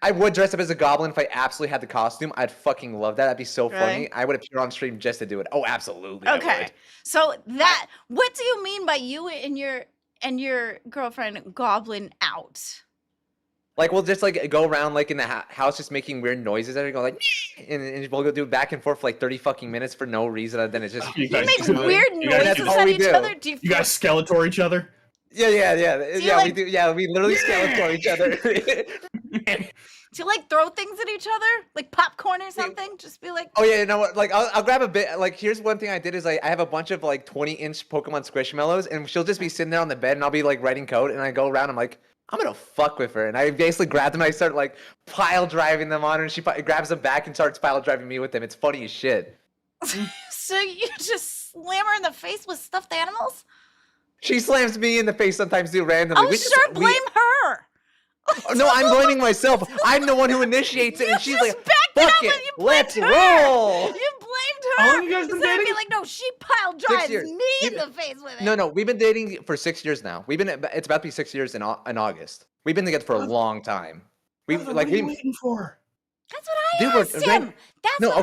I would dress up as a goblin if I absolutely had the costume. I'd fucking love that. That'd be so funny. I would appear on stream just to do it. Oh, absolutely. Okay. So what do you mean by you and your girlfriend goblin out? Like, we'll just like go around like in the house just making weird noises and go like, and we'll go do back and forth for like 30 fucking minutes for no reason. And then it's just you make weird noises at each other. You guys Skeletor each other? Yeah, we do. Yeah, we literally Skeletor each other. Do you like throw things at each other, like popcorn or something? Just be like, oh yeah, you know what? Like, I'll grab a bit. Like, here's one thing I did is I have a bunch of like 20-inch Pokemon Squishmallows, and she'll just be sitting there on the bed, and I'll be like writing code, and I go around. I'm like, I'm gonna fuck with her, and I basically grab them. And I start like pile driving them on her, and she grabs them back and starts pile driving me with them. It's funny as shit. So you just slam her in the face with stuffed animals? She slams me in the face sometimes too, randomly. Oh, blame her. Oh, no, I'm blaming myself. I'm the one who initiates it, and she's like, "Fuck it, let's roll." You blamed her. How long you guys been dating? Be like, no, she pile drives me in the face with it. No, we've been dating for 6 years now. It's about to be 6 years in August. We've been together for a long time. What are you waiting for? That's what I asked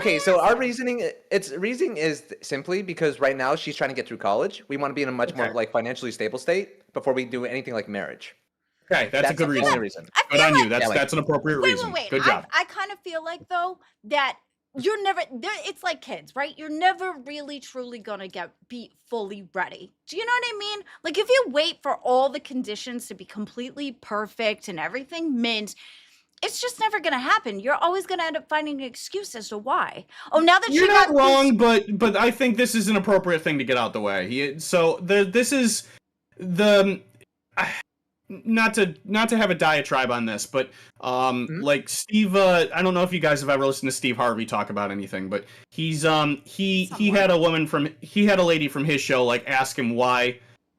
him. So our reasoning is simply because right now she's trying to get through college. We want to be in a much more like financially stable state before we do anything like marriage. Okay, that's a good the reason. only reason. I Good feel on like, you. That's like- that's an appropriate wait, reason. wait, wait. Good job. I kind of feel like though that you're never there. It's like kids, right? You're never really truly gonna be fully ready. Do you know what I mean? Like if you wait for all the conditions to be completely perfect and everything mint, it's just never gonna happen. You're always gonna end up finding an excuse as to why. Oh, now that You're she not got wrong, but I think this is an appropriate thing to get out the way. This is the not to have a diatribe on this, but like Steve, I don't know if you guys have ever listened to Steve Harvey talk about anything, but he had a lady from his show like ask him why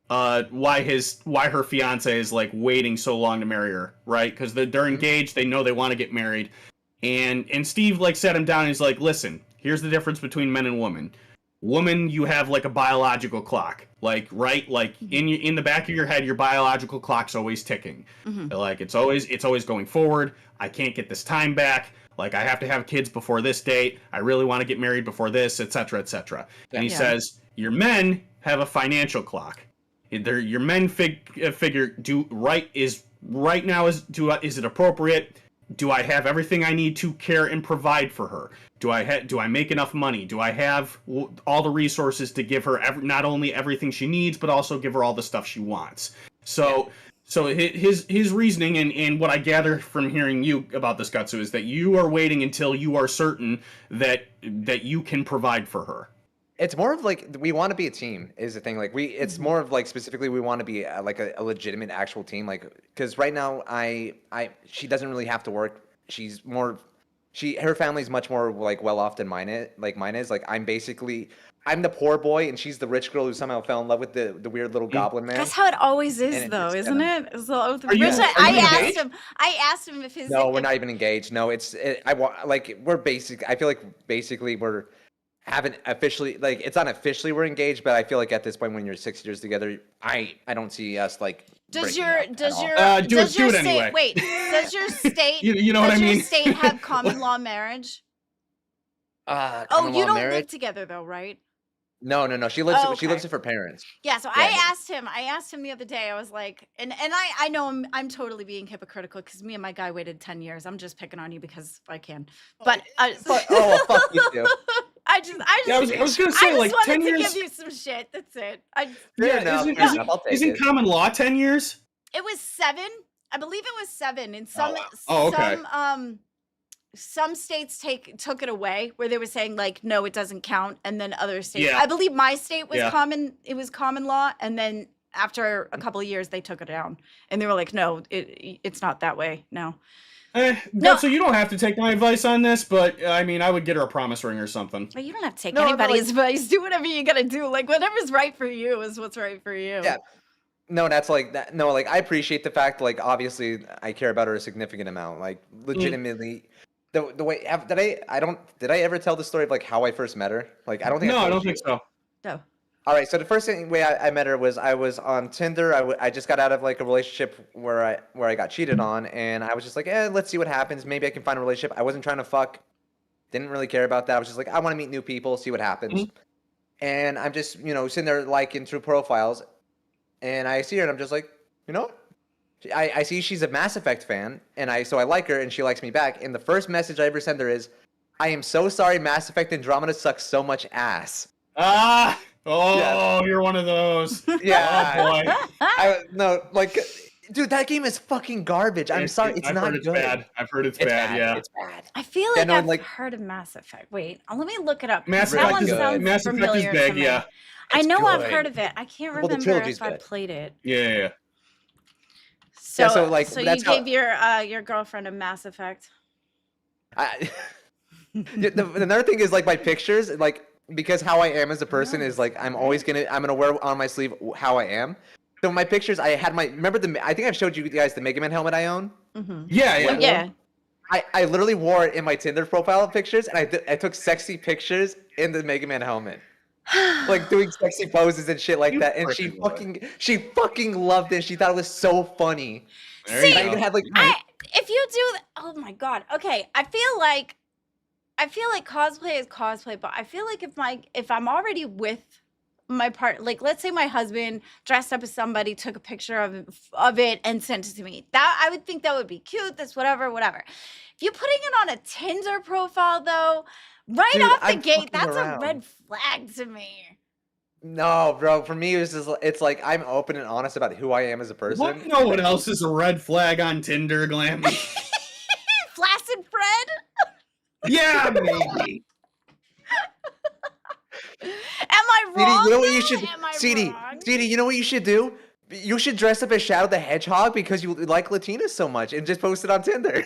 her fiance is like waiting so long to marry her, right? Because they're engaged, they know they want to get married, and Steve like sat him down and he's like, listen, here's the difference between men and women. Woman, you have like a biological clock, like right, like in the back of your head, your biological clock's always ticking. Like it's always going forward. I can't get this time back. Like I have to have kids before this date. I really want to get married before this, etc., etc. And he says your men have a financial clock. Your men figure is it appropriate? Do I have everything I need to care and provide for her? Do I make enough money? Do I have all the resources to give her not only everything she needs, but also give her all the stuff she wants? So his reasoning and what I gather from hearing you about this, Gutsu, is that you are waiting until you are certain that you can provide for her. It's more of like we want to be a team is the thing. Like it's more of like specifically we want to be like a legitimate actual team. Like because right now she doesn't really have to work. She's more her family's much more like well off than mine is. Like I'm the poor boy and she's the rich girl who somehow fell in love with the weird little goblin man. That's how it always is, And though, it's isn't kinda- it? So, Are you engaged? I asked him if his. No, we're not even engaged. No, we're basic. I feel like basically we're haven't officially like it's unofficially we're engaged, but I feel like at this point when you're 6 years together, I don't see us like. Does breaking your up does at all. your Do does it your state anyway. wait? Does your state You know what I does your mean? state have common law marriage? Oh, common you law don't marriage? live together though, right? No. She lives. Oh, She okay. lives with her parents. Yeah, so Yeah, I asked him the other day. I was like, and I know I'm totally being hypocritical because me and my guy waited 10 years. I'm just picking on you because I can. But Oh, fuck you too. I just Yeah, I was gonna say like wanted 10 to years. give you some shit. That's it. Fair enough, fair enough, I'll take Isn't it. common law 10 years? It was 7. I believe it was 7. In some wow. Oh, okay. some states took it away where they were saying like no, it doesn't count, and then other states. Yeah. I believe my state was Yeah. common. It was common law, and then after a couple of years they took it down, and they were like, no, it's not that way. No. No, so you don't have to take my advice on this, but I mean, I would get her a promise ring or something. Well, you don't have to take No, but, anybody's advice. Do whatever you gotta do. Like whatever's right for you is what's right for you. Yeah. No, that's like that. No, like I appreciate the fact. Like obviously, I care about her a significant amount. Like legitimately, the way did I ever tell the story of like how I first met her? Like I don't think. No, I told don't you. think so. No. All right, so the first way I met her was I was on Tinder. I just got out of like a relationship where I got cheated on, and I was just like, let's see what happens. Maybe I can find a relationship. I wasn't trying to fuck. Didn't really care about that. I was just like, I want to meet new people, see what happens. And I'm just sitting there liking through profiles, and I see her, and I'm just like, I see she's a Mass Effect fan, and so I like her, and she likes me back. And the first message I ever send her is, I am so sorry, Mass Effect Andromeda sucks so much ass. You're one of those. Yeah. Oh boy. Dude, that game is fucking garbage. I'm sorry, it's I've not heard it's good. bad. I've heard it's bad. Yeah. It's bad. I feel Yeah, like no, I've like- heard of Mass Effect. Wait, let me look it up. Mass That Effect one is sounds Mass Effect is familiar to big. me. Yeah. I It's know I've good. heard of it. I can't Well, the remember trilogy's if I good. played it. Yeah. So, so, like, so you that's how- gave your girlfriend a Mass Effect. Another thing is like my pictures, like because how I am as a person is like I'm gonna wear on my sleeve how I am. So my pictures, I think I've showed you guys the Mega Man helmet I own. Yeah. Yeah. I literally wore it in my Tinder profile pictures, and I took sexy pictures in the Mega Man helmet, like doing sexy poses and shit like that. And she fucking loved it. She thought it was so funny. There you I go. even had like If you do, oh my god. Okay, I feel like cosplay is cosplay, but I feel like if I'm already with my part, like let's say my husband dressed up as somebody, took a picture of it and sent it to me. That I would think that would be cute. That's whatever. If you're putting it on a Tinder profile though, right Dude, off the I'm gate, fucking that's around. a red flag to me. No, bro. For me, it's like I'm open and honest about who I am as a person. What? You know what else is a red flag on Tinder, Glammy? Flaccid Fred? Yeah, maybe. Am I wrong? CD, you know what though? you should Am I CD, wrong? CD, you know what you should do? You should dress up as Shadow the Hedgehog because you like Latinas so much and just post it on Tinder.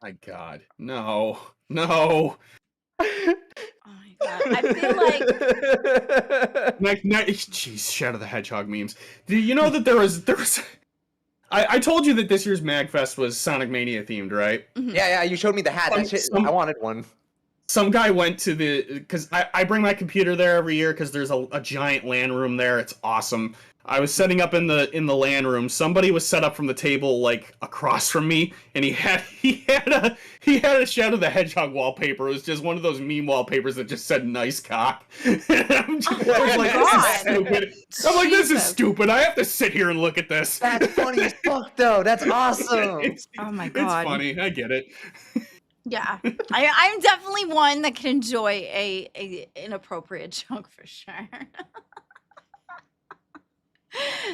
My God, no. Oh my god. I feel like Jeez, Shadow the Hedgehog memes. Do you know that there was I told you that this year's MagFest was Sonic Mania themed, right? Yeah, you showed me the hat. That shit, I wanted one. Some guy went to because I bring my computer there every year because there's a giant LAN room there. It's awesome. I was setting up in the LAN room. Somebody was set up from the table like across from me, and he had a Shadow the Hedgehog wallpaper. It was just one of those meme wallpapers that just said "nice cock." And I was like, "This is stupid." I'm like, "This is Jesus. stupid. I have to sit here and look at this." That's funny as fuck, though. That's awesome. Oh my It's god. funny. I get it. Yeah. I'm definitely one that can enjoy a inappropriate joke for sure.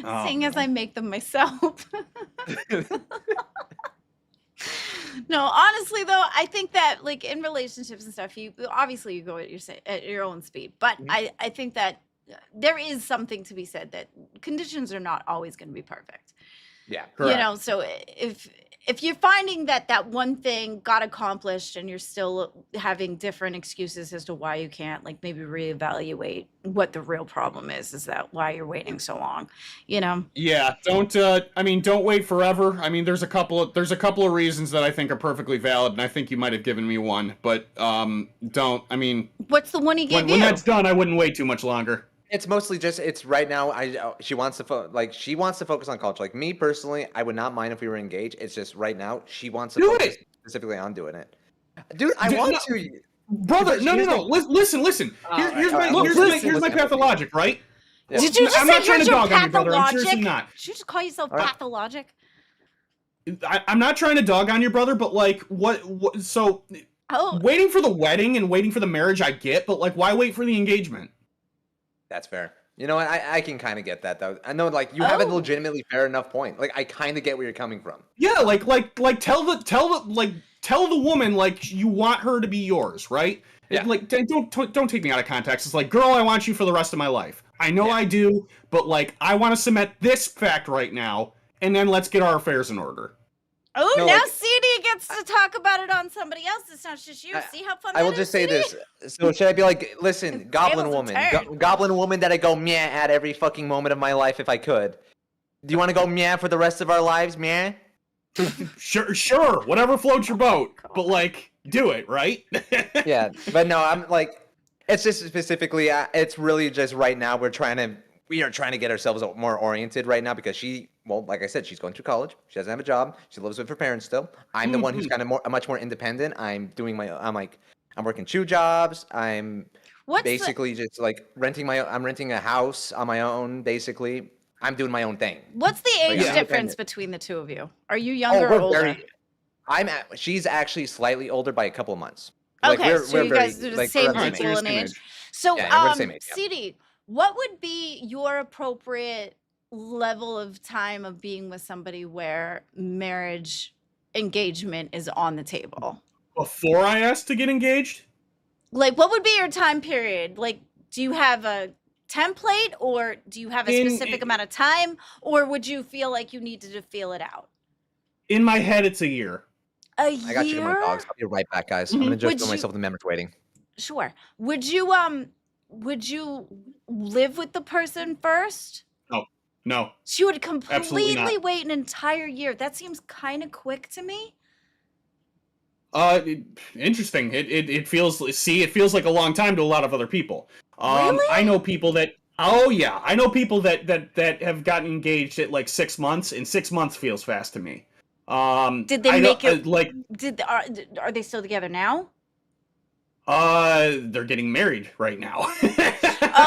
Oh, Seeing as I man. make them myself. No, honestly though, I think that like in relationships and stuff, you obviously you go at your own speed, but I think that there is something to be said that conditions are not always going to be perfect. Yeah. You know, so if you're finding that one thing got accomplished and you're still having different excuses as to why you can't, like maybe reevaluate what the real problem is that why you're waiting so long, you know? Yeah, don't wait forever. I mean, there's a couple of reasons that I think are perfectly valid, and I think you might have given me one, but don't. I mean, What's the one he gave when you? that's done, I wouldn't wait too much longer. It's mostly just it's right now. She wants to focus on college. Like me personally, I would not mind if we were engaged. It's just right now she wants to Do focus it! specifically on doing it. Dude, I Dude, want no. to. Brother, But no. here's the- Listen. Alright, Here's alright, my listen. path of logic, right? Yeah. Did you just I'm say not trying to you're dog on you, brother. I'm pathologic? seriously not. Did you just call yourself Alright. pathologic? I'm not trying to dog on your brother, but like, what? So, Oh, waiting for the wedding and waiting for the marriage, I get, but like, why wait for the engagement? That's fair. You know what? I can kind of get that though. I know like you have a Oh. legitimately fair enough point. Like I kind of get where you're coming from. Yeah, like tell the woman like you want her to be yours, right? Yeah. Like don't take me out of context. It's like, girl, I want you for the rest of my life. I know Yeah. I do, but like I want to cement this fact right now, and then let's get our affairs in order. oh! No, now like- CD gets to talk about it on somebody else. It's not just you. See how fun I will that just is, say CD? this. So should I be like, listen, Goblin tables Woman, have turned. Goblin Woman that I go meh at every fucking moment of my life if I could. Do you want to go meh for the rest of our lives, meh? Sure, whatever floats your boat, but like do it, right? Yeah, but no, I'm like, it's just specifically, it's really just right now we are trying to get ourselves more oriented right now because like I said, she's going through college. She doesn't have a job. She lives with her parents still. I'm the one who's kind of much more independent. I'm working 2 jobs. I'm What's the- basically just like I'm renting a house on my own. Basically, I'm doing my own thing. What's the age yeah. difference between the two of you? Are you younger or we're older? she's actually slightly older by a couple of months. Okay, so you guys are the like, same we're around the people same in age. age. So, Yeah, we're the same age, yeah. CD, what would be your appropriate level of time of being with somebody where marriage engagement is on the table? Before I asked to get engaged, Like, what would be your time period? Like, do you have a template or do you have a specific amount of time, or would you feel like you needed to feel it out? in my head, it's a year. A year? I got you, my dogs. I'll be right back, guys. I'm gonna just throw myself in members waiting. Sure. Would you live with the person first? No. She would Absolutely completely not. wait an entire year. That seems kind of quick to me. Interesting. It feels like a long time to a lot of other people. Really? I know people that. Oh yeah, I know people that have gotten engaged at like 6 months, and 6 months feels fast to me. Did they I make don't- it? like? Are they still together now? They're getting married right now.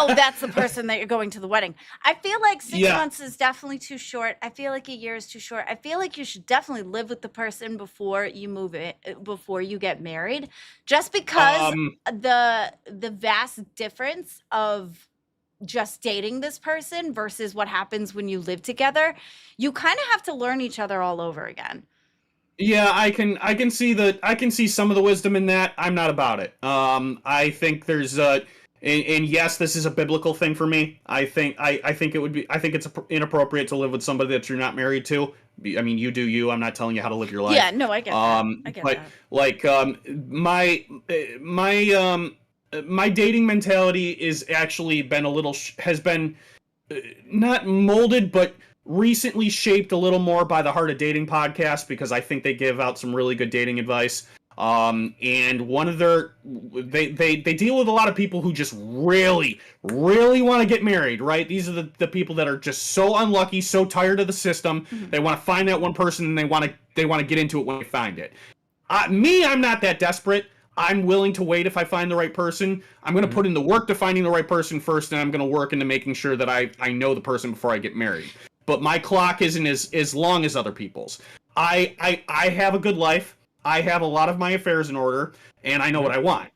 Oh, that's the person that you're going to the wedding. I feel like 6 Yeah. months is definitely too short. I feel like a year is too short. I feel like you should definitely live with the person before you before you get married, just because the vast difference of just dating this person versus what happens when you live together. You kind of have to learn each other all over again. Yeah, I can see some of the wisdom in that. I'm not about it. I think there's and yes, this is a biblical thing for me. I think it's inappropriate to live with somebody that you're not married to. I mean, you do you. I'm not telling you how to live your life. Yeah, no, I get that. I get but that. like my dating mentality is actually been has been not molded, but recently shaped a little more by the Heart of Dating podcast, because I think they give out some really good dating advice. And one of they deal with a lot of people who just really want to get married, right? These are the people that are just so unlucky, so tired of the system. Mm-hmm. They want to find that one person, and they want to get into it when they find it. I'm not that desperate. I'm willing to wait if I find the right person. I'm going to put in the work to finding the right person first, and I'm going to work into making sure that I know the person before I get married. But my clock isn't as long as other people's. I have a good life. I have a lot of my affairs in order, and I know what I want.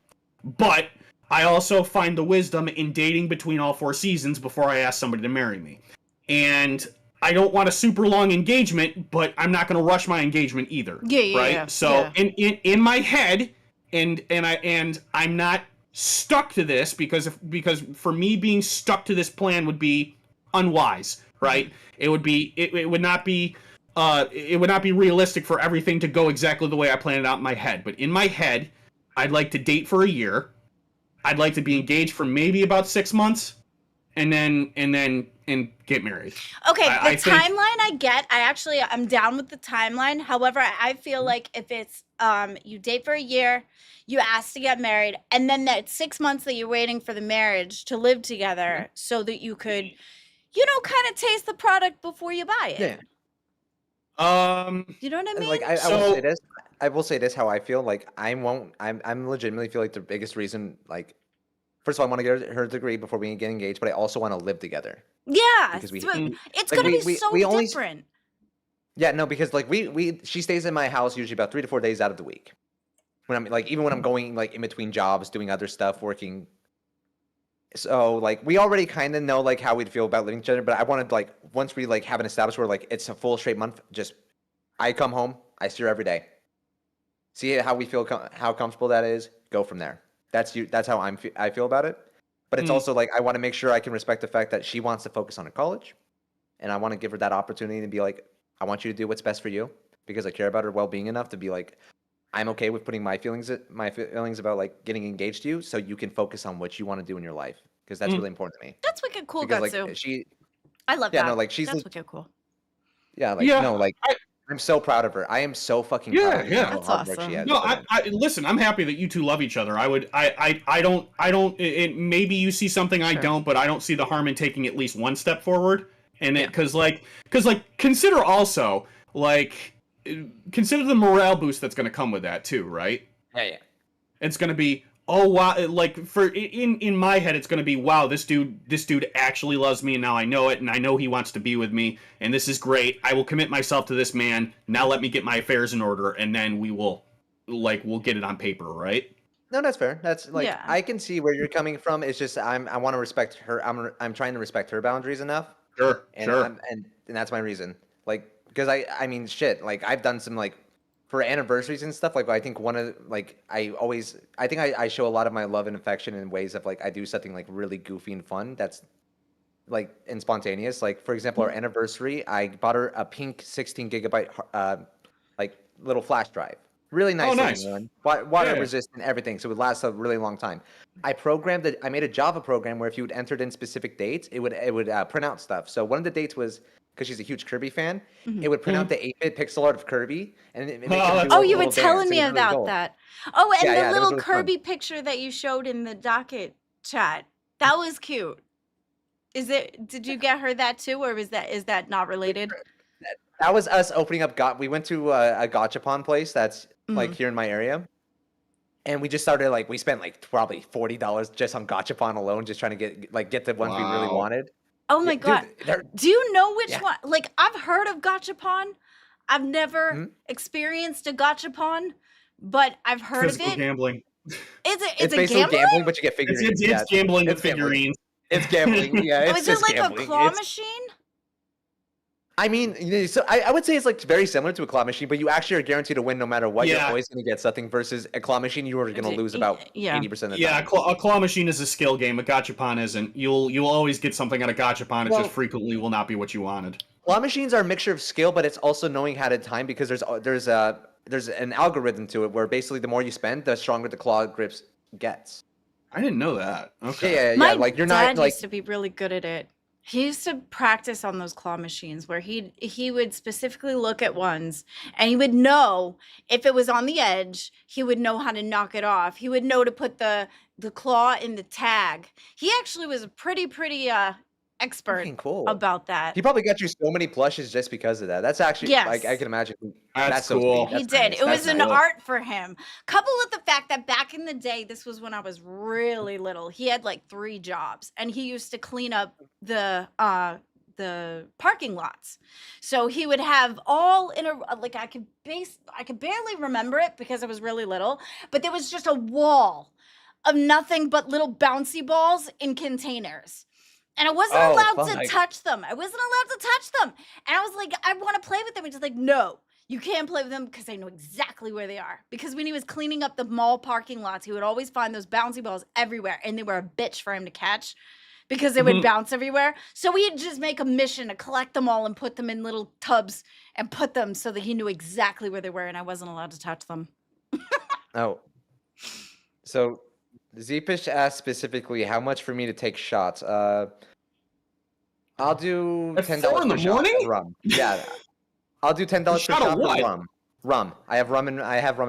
But I also find the wisdom in dating between all 4 seasons before I ask somebody to marry me. And I don't want a super long engagement, but I'm not going to rush my engagement either. Yeah, right? yeah. So yeah. in my head, and I'm not stuck to this, because for me being stuck to this plan would be unwise, right? It would not be realistic for everything to go exactly the way I planned it out in my head. But in my head, I'd like to date for a year. I'd like to be engaged for maybe about 6 months, and get married. Okay, I think timeline I get. I'm down with the timeline. However, I feel like if it's you date for a year, you ask to get married, and then that 6 months that you're waiting for the marriage to live together, so that you could, kind of taste the product before you buy it. Yeah. You know what I mean? Like I will say this how I feel. Like I'm legitimately feel like the biggest reason, like, first of all, I want to get her degree before we get engaged, but I also want to live together. Yeah, Because it's like, gonna be so we only different. Yeah, no, because like she stays in my house usually about 3 to 4 days out of the week. When I'm like, even when I'm going like in between jobs, doing other stuff, working. So like we already kind of know like how we'd feel about living together, but I wanted, like, once we like have an established where like it's a full straight month, just I come home, I see her every day, see how we feel, how comfortable that is, go from there. That's how I feel about it. But it's also like I want to make sure I can respect the fact that she wants to focus on her college, and I want to give her that opportunity to be like, I want you to do what's best for you, because I care about her well-being enough to be like, I'm okay with putting my feelings about like getting engaged to you, so you can focus on what you want to do in your life, because that's really important to me. That's wicked cool, Because Gutsu. like I love yeah, that. no, like she's That's wicked cool. yeah, like Yeah, no, like I'm so proud of her. I am so fucking proud of her. Yeah. How That's hard work she awesome. has No, put in. listen, I'm happy that you two love each other. I don't, maybe you see something I Sure. don't, but I don't see the harm in taking at least one step forward. And Yeah. cause consider also, like, consider the morale boost that's going to come with that too, right? Yeah. It's going to be, oh wow, like in my head, it's going to be, wow, this dude actually loves me, and now I know it, and I know he wants to be with me, and this is great. I will commit myself to this man. Now let me get my affairs in order, and then we'll get it on paper, right? No, that's fair. That's like Yeah. I can see where you're coming from. It's just I want to respect her. I'm trying to respect her boundaries enough, Sure, and and that's my reason. Like, because I mean shit. Like I've done some like for anniversaries and stuff. Like I think one of like I think I show a lot of my love and affection in ways of like I do something like really goofy and fun. That's like and spontaneous. Like for example, our anniversary, I bought her a pink 16 gigabyte like little flash drive. Really nice. Nice. One. Water Yeah. resistant, everything, so it would last a really long time. I made a Java program where if you had entered in specific dates, it would print out stuff. So one of the dates was, because she's a huge Kirby fan, it would print out the 8-bit pixel art of Kirby, and it make him do Oh, a you were little telling dance. me It was really about cool. that. Oh, and Yeah, the that was little really fun. Kirby picture that you showed in the docket chat. That was cute. Did you get her that too, or is that not related? That was us opening up. We went to a gachapon place that's like here in my area, and we just started like we spent like probably $40 just on Gachapon alone, just trying to get the ones we really Wow. wanted. Oh my Yeah, god. dude, they're- Do you know which Yeah. one? Like, I've heard of Gachapon. I've never Mhm. experienced a Gachapon, but I've heard of Physical it. gambling. It's it's a basically gambling? gambling, but you get figurines. It's gambling with it's gambling. figurines. It's gambling. Yeah, Oh, it's is it just like gambling. a claw It's- machine? I mean, so I would say it's like very similar to a claw machine, but you actually are guaranteed to win no matter what. You're Yeah. always going to get something versus a claw machine. You are going to lose about Yeah. 80% of the Yeah, time. a claw machine is a skill game. A gachapon isn't. You'll always get something out of gachapon. It Well- just frequently will not be what you wanted. Claw machines are a mixture of skill, but it's also knowing how to time because there's an algorithm to it where basically the more you spend, the stronger the claw grips gets. I didn't know that. Okay. Yeah. My Like you're dad not like used to be really good at it. He used to practice on those claw machines where he would specifically look at ones and he would know if it was on the edge, he would know how to knock it off. He would know to put the claw in the tag. He actually was a pretty expert fucking cool. about that. He probably got you so many plushes just because of that. That's actually like I Yes. can imagine. That's so cool. sweet. He That's did. nice. It was That's an nice. art for him. Coupled with the fact that back in the day, this was when I was really little. He had like 3 jobs, and he used to clean up the parking lots. So he would have all in a like I could barely remember it because I was really little, but there was just a wall of nothing but little bouncy balls in containers. And I wasn't Oh, allowed fun. to touch them. I wasn't allowed to touch them. And I was like, I want to play with them. And he's like, no, you can't play with them because I know exactly where they are. Because when he was cleaning up the mall parking lots, he would always find those bouncy balls everywhere. And they were a bitch for him to catch because they would bounce everywhere. So he'd just make a mission to collect them all and put them in little tubs and put them so that he knew exactly where they were. And I wasn't allowed to touch them. Oh. So Zeepish asked specifically how much for me to take shots. I'll do At $10 4 in per the shot morning? for rum. Yeah. I'll do $10 per shot of shot what? for rum. Rum. I have rum in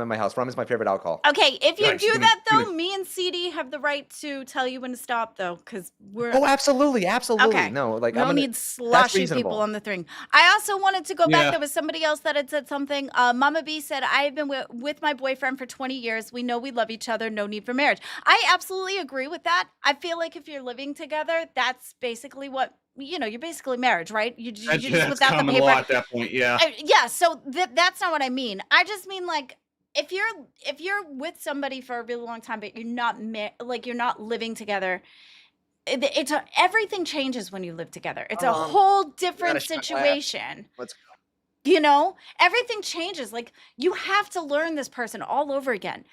my house. Rum is my favorite alcohol. Okay, if you Nice. do Give me- that, give me- though, me and CD have the right to tell you when to stop, though, because we're... Oh, absolutely. Absolutely. Okay. No, like We I'm don't gonna, need sloshy people reasonable. on the thing. I also wanted to go back. Yeah. There was somebody else that had said something. Mama B said, I have been with my boyfriend for 20 years. We know we love each other. No need for marriage. I absolutely agree with that. I feel like if you're living together, that's basically what, you're basically marriage, right? You're That's, just that's without the common paper. law at that point. Yeah. Yeah, so that's not what I mean. I just mean like if you're with somebody for a really long time, but you're not you're not living together. It's everything changes when you live together. It's a whole different shut my ass. situation. Let's go. Everything changes. Like you have to learn this person all over again.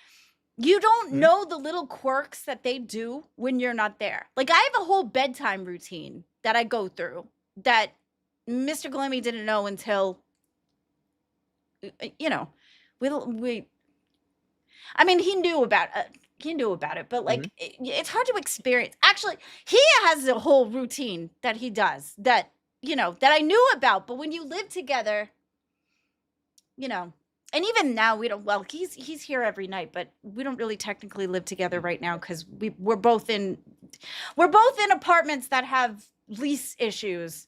You don't Mm-hmm. know the little quirks that they do when you're not there. Like I have a whole bedtime routine that I go through that Mr. Glammy didn't know until we I mean he knew about it, but like it's hard to experience. Actually, he has a whole routine that he does that that I knew about, but when you live together, and even now we don't. Well, he's here every night, but we don't really technically live together right now because we're both in apartments that have lease issues.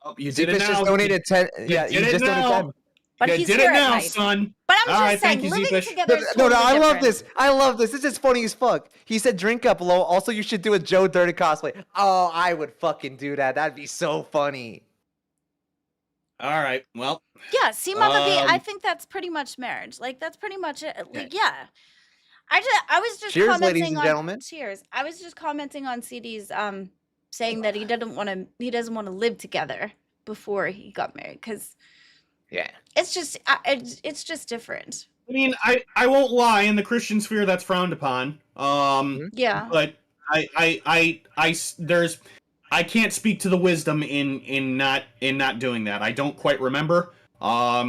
Oh, you did it Zeepish now. just donated 10. Yeah, did you it just donated now. 10. But You he's did here it at now, night. son. But I'm All just right, saying, thank you, living Zeepish. together is No, totally I love different. this. I love this. This is funny as fuck. He said drink up low. Also, you should do a Joe Dirty cosplay. Oh, I would fucking do that. That'd be so funny. All right. Well, Yeah, see, Mama B, I Um, think that's pretty much marriage. Like that's pretty much it. Like, yeah. I was just Cheers, commenting ladies and on gentlemen. cheers. I was just commenting on CD's saying that he doesn't want to live together before he got married because Yeah. it's just different. I mean, I won't lie. In the Christian sphere, that's frowned upon. Yeah. But I can't speak to the wisdom in not doing that. I don't quite remember. I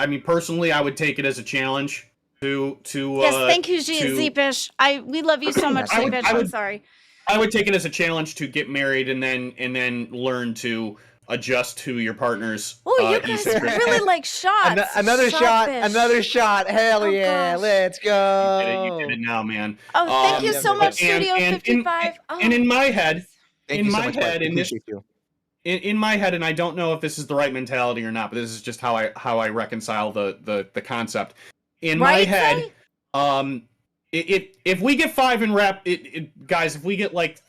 mean, personally, I would take it as a challenge to Yes, thank you, to- Zeepish. We love you so much, I would- Zeepish. I I'm would- sorry. I would take it as a challenge to get married and then learn to adjust to your partner's. Oh, you guys Easter. really like shots. Another shot. Shotfish. Another shot. Hell Oh, yeah. gosh. Let's go. You did it now, man. Oh, thank you yeah, so yeah, much, yeah. Studio And- 55. and in my head, Thank in you so my much, Mike. head, in this Appreciate you. in my head, and I don't know if this is the right mentality or not, but this is just how I reconcile the concept. in Right, my head, Faye? if we get 5 in guys, if we get like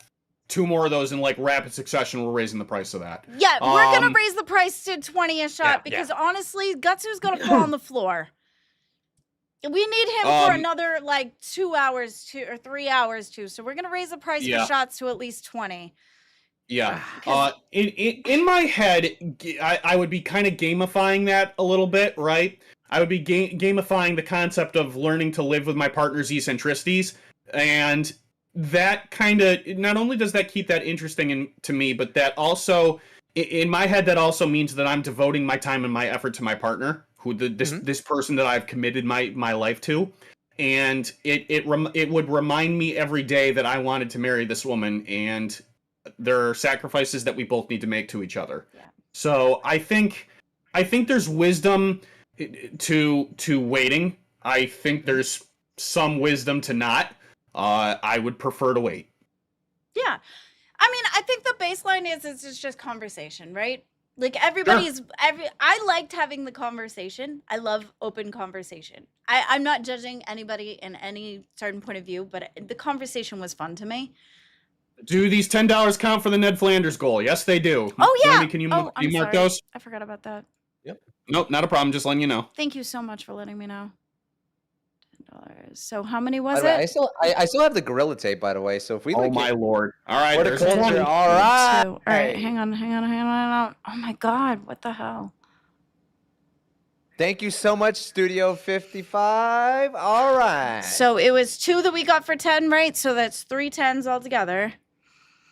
2 more of those in like rapid succession, we're raising the price of that. Yeah, we're gonna raise the price to 20 a shot because honestly, Gutsu's gonna fall on the floor. We need him for another like 2 hours or 3 hours too. So we're gonna raise the price for shots to at least 20. Yeah. In my head, I would be kind of gamifying that a little bit, right? I would be gamifying the concept of learning to live with my partner's eccentricities, and that kind of, not only does that keep that interesting to me, but that also, in my head, that also means that I'm devoting my time and my effort to my partner, who this person that I've committed my life to, and it would remind me every day that I wanted to marry this woman, and there are sacrifices that we both need to make to each other. Yeah. So I think there's wisdom to waiting. I think there's some wisdom to not. I would prefer to wait. Yeah. I mean, I think the baseline is it's just conversation, right? Like I liked having the conversation. I love open conversation. I'm not judging anybody in any certain point of view, but the conversation was fun to me. Do these $10 count for the Ned Flanders goal? Yes, they do. Oh, yeah. Jamie, can you mark those? I forgot about that. Yep. Nope, not a problem. Just letting you know. Thank you so much for letting me know. $10. So how many was it? I still have the gorilla tape, by the way. So if we my lord! All right, there's 20. All right. All right, hang on. Oh my God, what the hell? Thank you so much, Studio 55. All right. So it was 2 that we got for 10, right? So that's 3 10s altogether.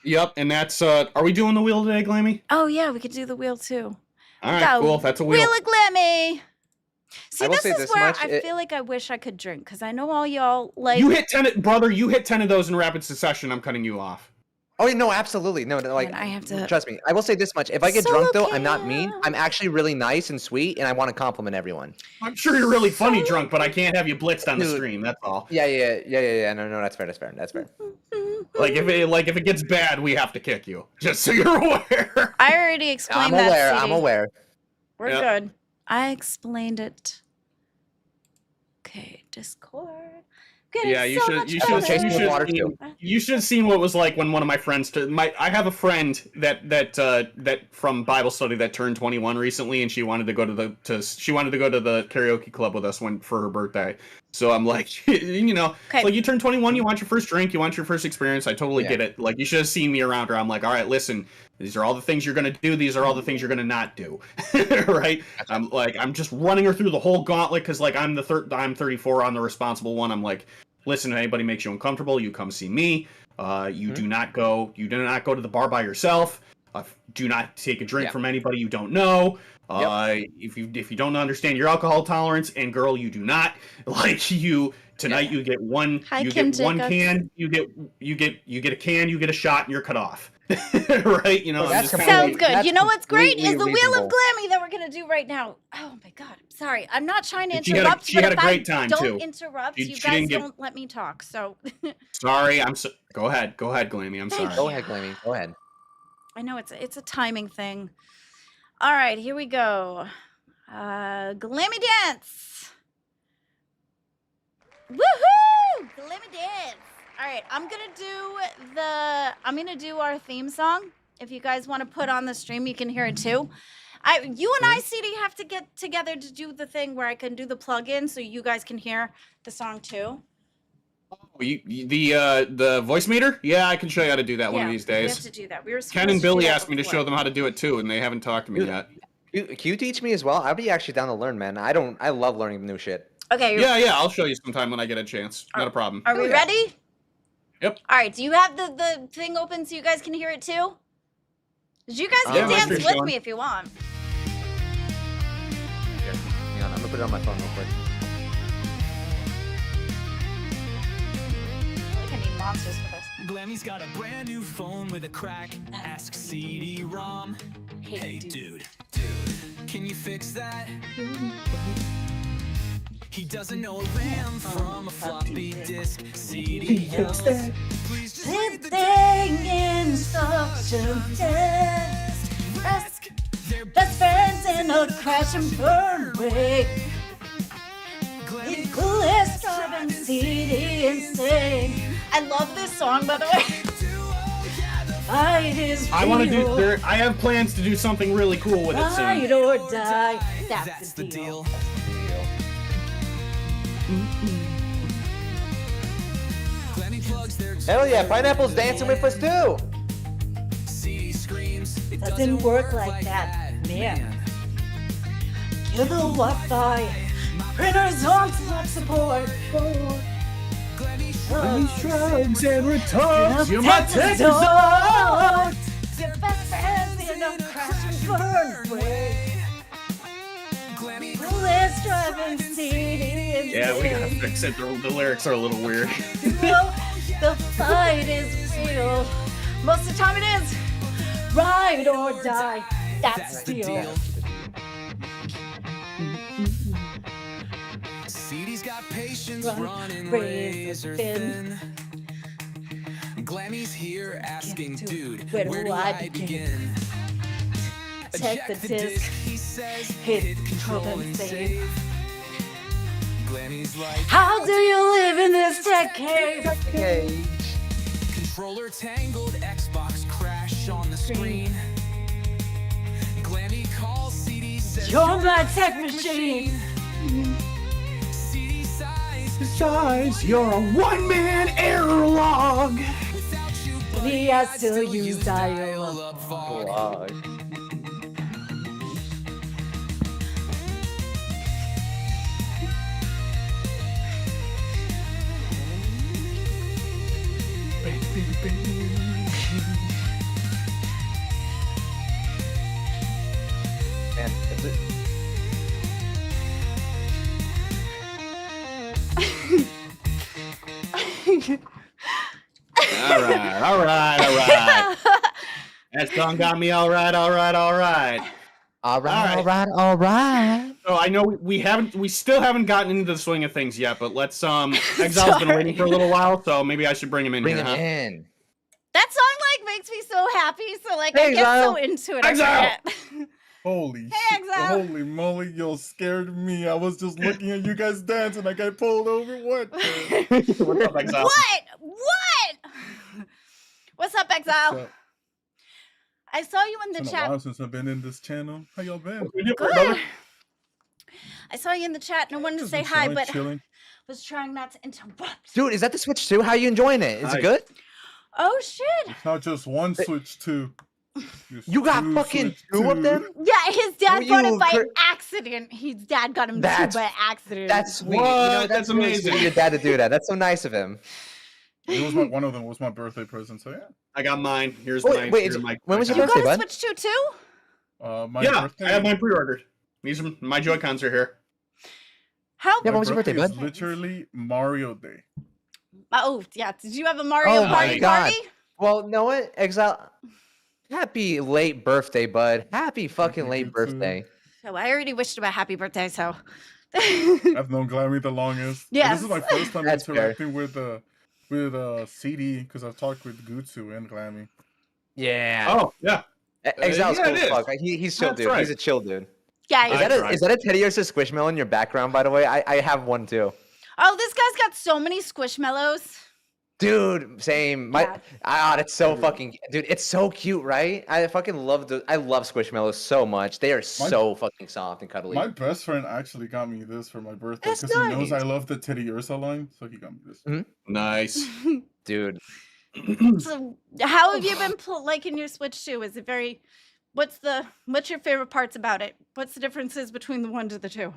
Yep, and that's are we doing the wheel today, Glammy? Oh yeah, we could do the wheel too. All right, cool. That's a wheel. Wheel of Glammy. See, this is where much, I feel like I wish I could drink because I know all y'all like. You hit 10, brother. You hit 10 of those in rapid succession. I'm cutting you off. Oh no, absolutely no. Like, I have to trust me. I will say this much: if I get drunk, though, I'm not mean. I'm actually really nice and sweet, and I want to compliment everyone. I'm sure you're really funny drunk, but I can't have you blitzed on the stream. That's all. Yeah. No, that's fair. Like if it gets bad, we have to kick you. Just so you're aware. I already explained that. I'm aware. We're good. I explained it. Okay, Discord. You should have seen what it was like when one of my friends I have a friend that from Bible study that turned 21 recently, and she wanted to go to the karaoke club with us for her birthday. So I'm like, like you turn 21, you want your first drink, you want your first experience. I totally get it. Like, you should have seen me around her. I'm like, all right, listen, these are all the things you're gonna do. These are all the things you're gonna not do. Right? I'm just running her through the whole gauntlet because like I'm 34, I'm the responsible one. I'm like, listen, if anybody makes you uncomfortable, you come see me. You do not go to the bar by yourself. Do not take a drink from anybody you don't know. If you don't understand your alcohol tolerance, and girl, you do not. Like you tonight, you get one. You get one can. You get a can. You get a shot, and you're cut off. Right? That sounds good. You know what's great is the Wheel of Glammy that we're gonna do right now. Oh my God, I'm sorry. I'm not trying to interrupt. She had a great time don't too. Interrupt. You guys don't let me talk. So. Sorry. Go ahead, Glammy. I'm sorry. Go ahead, Glammy. Go ahead. I know it's a timing thing. All right, here we go. Glammy dance. Woohoo! Glammy dance. All right, I'm gonna do our theme song. If you guys want to put on the stream, you can hear it too. You and I, CD, have to get together to do the thing where I can do the plug-in so you guys can hear the song too. The voice meter? Yeah, I can show you how to do that one of these days. We have to do that. We were Ken and Billy asked me to show them how to do it too, and they haven't talked to me yet. Can you teach me as well? I'd be actually down to learn, man. I love learning new shit. Okay. Yeah, I'll show you sometime when I get a chance. Not a problem. Are we ready? Yep. All right. Do you have the thing open so you guys can hear it too? You guys can dance with me if you want. Here, hang on. I'm gonna put it on my phone real quick. Monsters for this. Glammy's got a brand new phone with a crack. Ask CD-ROM. Hey, dude, can you fix that? He doesn't know a RAM from a floppy disk. CD-ROM. Please just read the instruction test. Ask their best friends in a crash and burn way. Let's drive and CD insane. I love this song, by the way. Fight is I want to do. real. I have plans to do something really cool with it soon. Ride or die. That's the deal. Glenny plugs their Hell yeah, Pineapple's dancing with us too. CD screams. It Doesn't work like that, man. Kill the Wi-Fi. Printers on support. Glenny Shrugs and returns. You Take might the take door. Your best friends in a crash and burn away. Glenny Let's drive and CD. Yeah, we gotta fix it. The lyrics are a little weird. The fight is real. Most of the time it is. Ride or die. That's the deal. CD's got patience running razor razor thin. Glammy's here asking, dude, where where do do I I begin? Check the disc. He says, Hit control and save. Glammy's like, How do you live in this decade? Okay. controller tangled, Xbox crash on the screen. Glammy calls, CD says, You're my tech machine. CD size. Besides, you're a one-man error log. Without you, Me, I still use dial-up. up fog. Wow. Man, is it- All right. That song got me all right. All right. All right. So I know we still haven't gotten into the swing of things yet, but let's Exile's been waiting for a little while, so maybe I should bring him in Bring here. him Huh? in. That song like makes me so happy. So like Hey, I get so Exile. into it. I Exile. forget. Holy Hey, shit. Exile. Holy moly, you scared me. I was just looking at you guys dance and I got pulled over. What? What's up, Exile? What? What's up, Exile? What's up? I saw you in It's the been a chat. while since I've been in this channel. How y'all been? Good. I saw you in the chat and I wanted to Just say been hi, chilling, but chilling. was trying not to interrupt. Dude, is that the Switch 2? How you enjoying it? Is Hi. it good? Oh shit! It's not just one Switch 2. There's You got two fucking Switch two of 2. them? Yeah, his dad Were bought you it by cra- accident. His dad got him two That's- by accident. That's sweet. What? that's That's really amazing. sweet of your dad to do that. That's so nice of him. It was one of them was my birthday present. So yeah. I got mine. Here's Oh, mine. wait, Here's is- my, when was my your you card. got birthday, a bud? Switch 2 too? My Yeah, birthday. I have mine pre-ordered. My Joy-Cons are here. How? Yeah, my when was your birthday, is bud? literally Mario Day. Oh yeah. Did you have a Mario Oh my party? God. Party? Well, know what? Exile. Happy late birthday, bud. Happy fucking you late too. birthday. So I already wished him a happy birthday. So. I've known Glammy the longest. And Yes. This is my first time That's fair. interacting with CD because I've talked with Gutsu and Glammy. Yeah. Oh, yeah. Exile's yeah, cool it as is. fuck. He's chill, That's dude. right. He's a chill dude. Yeah. I he's- tried. Is that a Teddy or Squishmallow in your background, by the way? I have one too. Oh, this guy's got so many squishmallows. Dude, same. Yeah. That's so fucking dude. It's so cute, right? I fucking love I love Squishmallows so much. They are so fucking soft and cuddly. My best friend actually got me this for my birthday That's because he knows I nice. love the Titty Ursa line, so he got me this. Nice. Dude, So, how have you been liking your Switch 2? Is it very? What's your favorite parts about it? What's the differences between the 1 to the 2?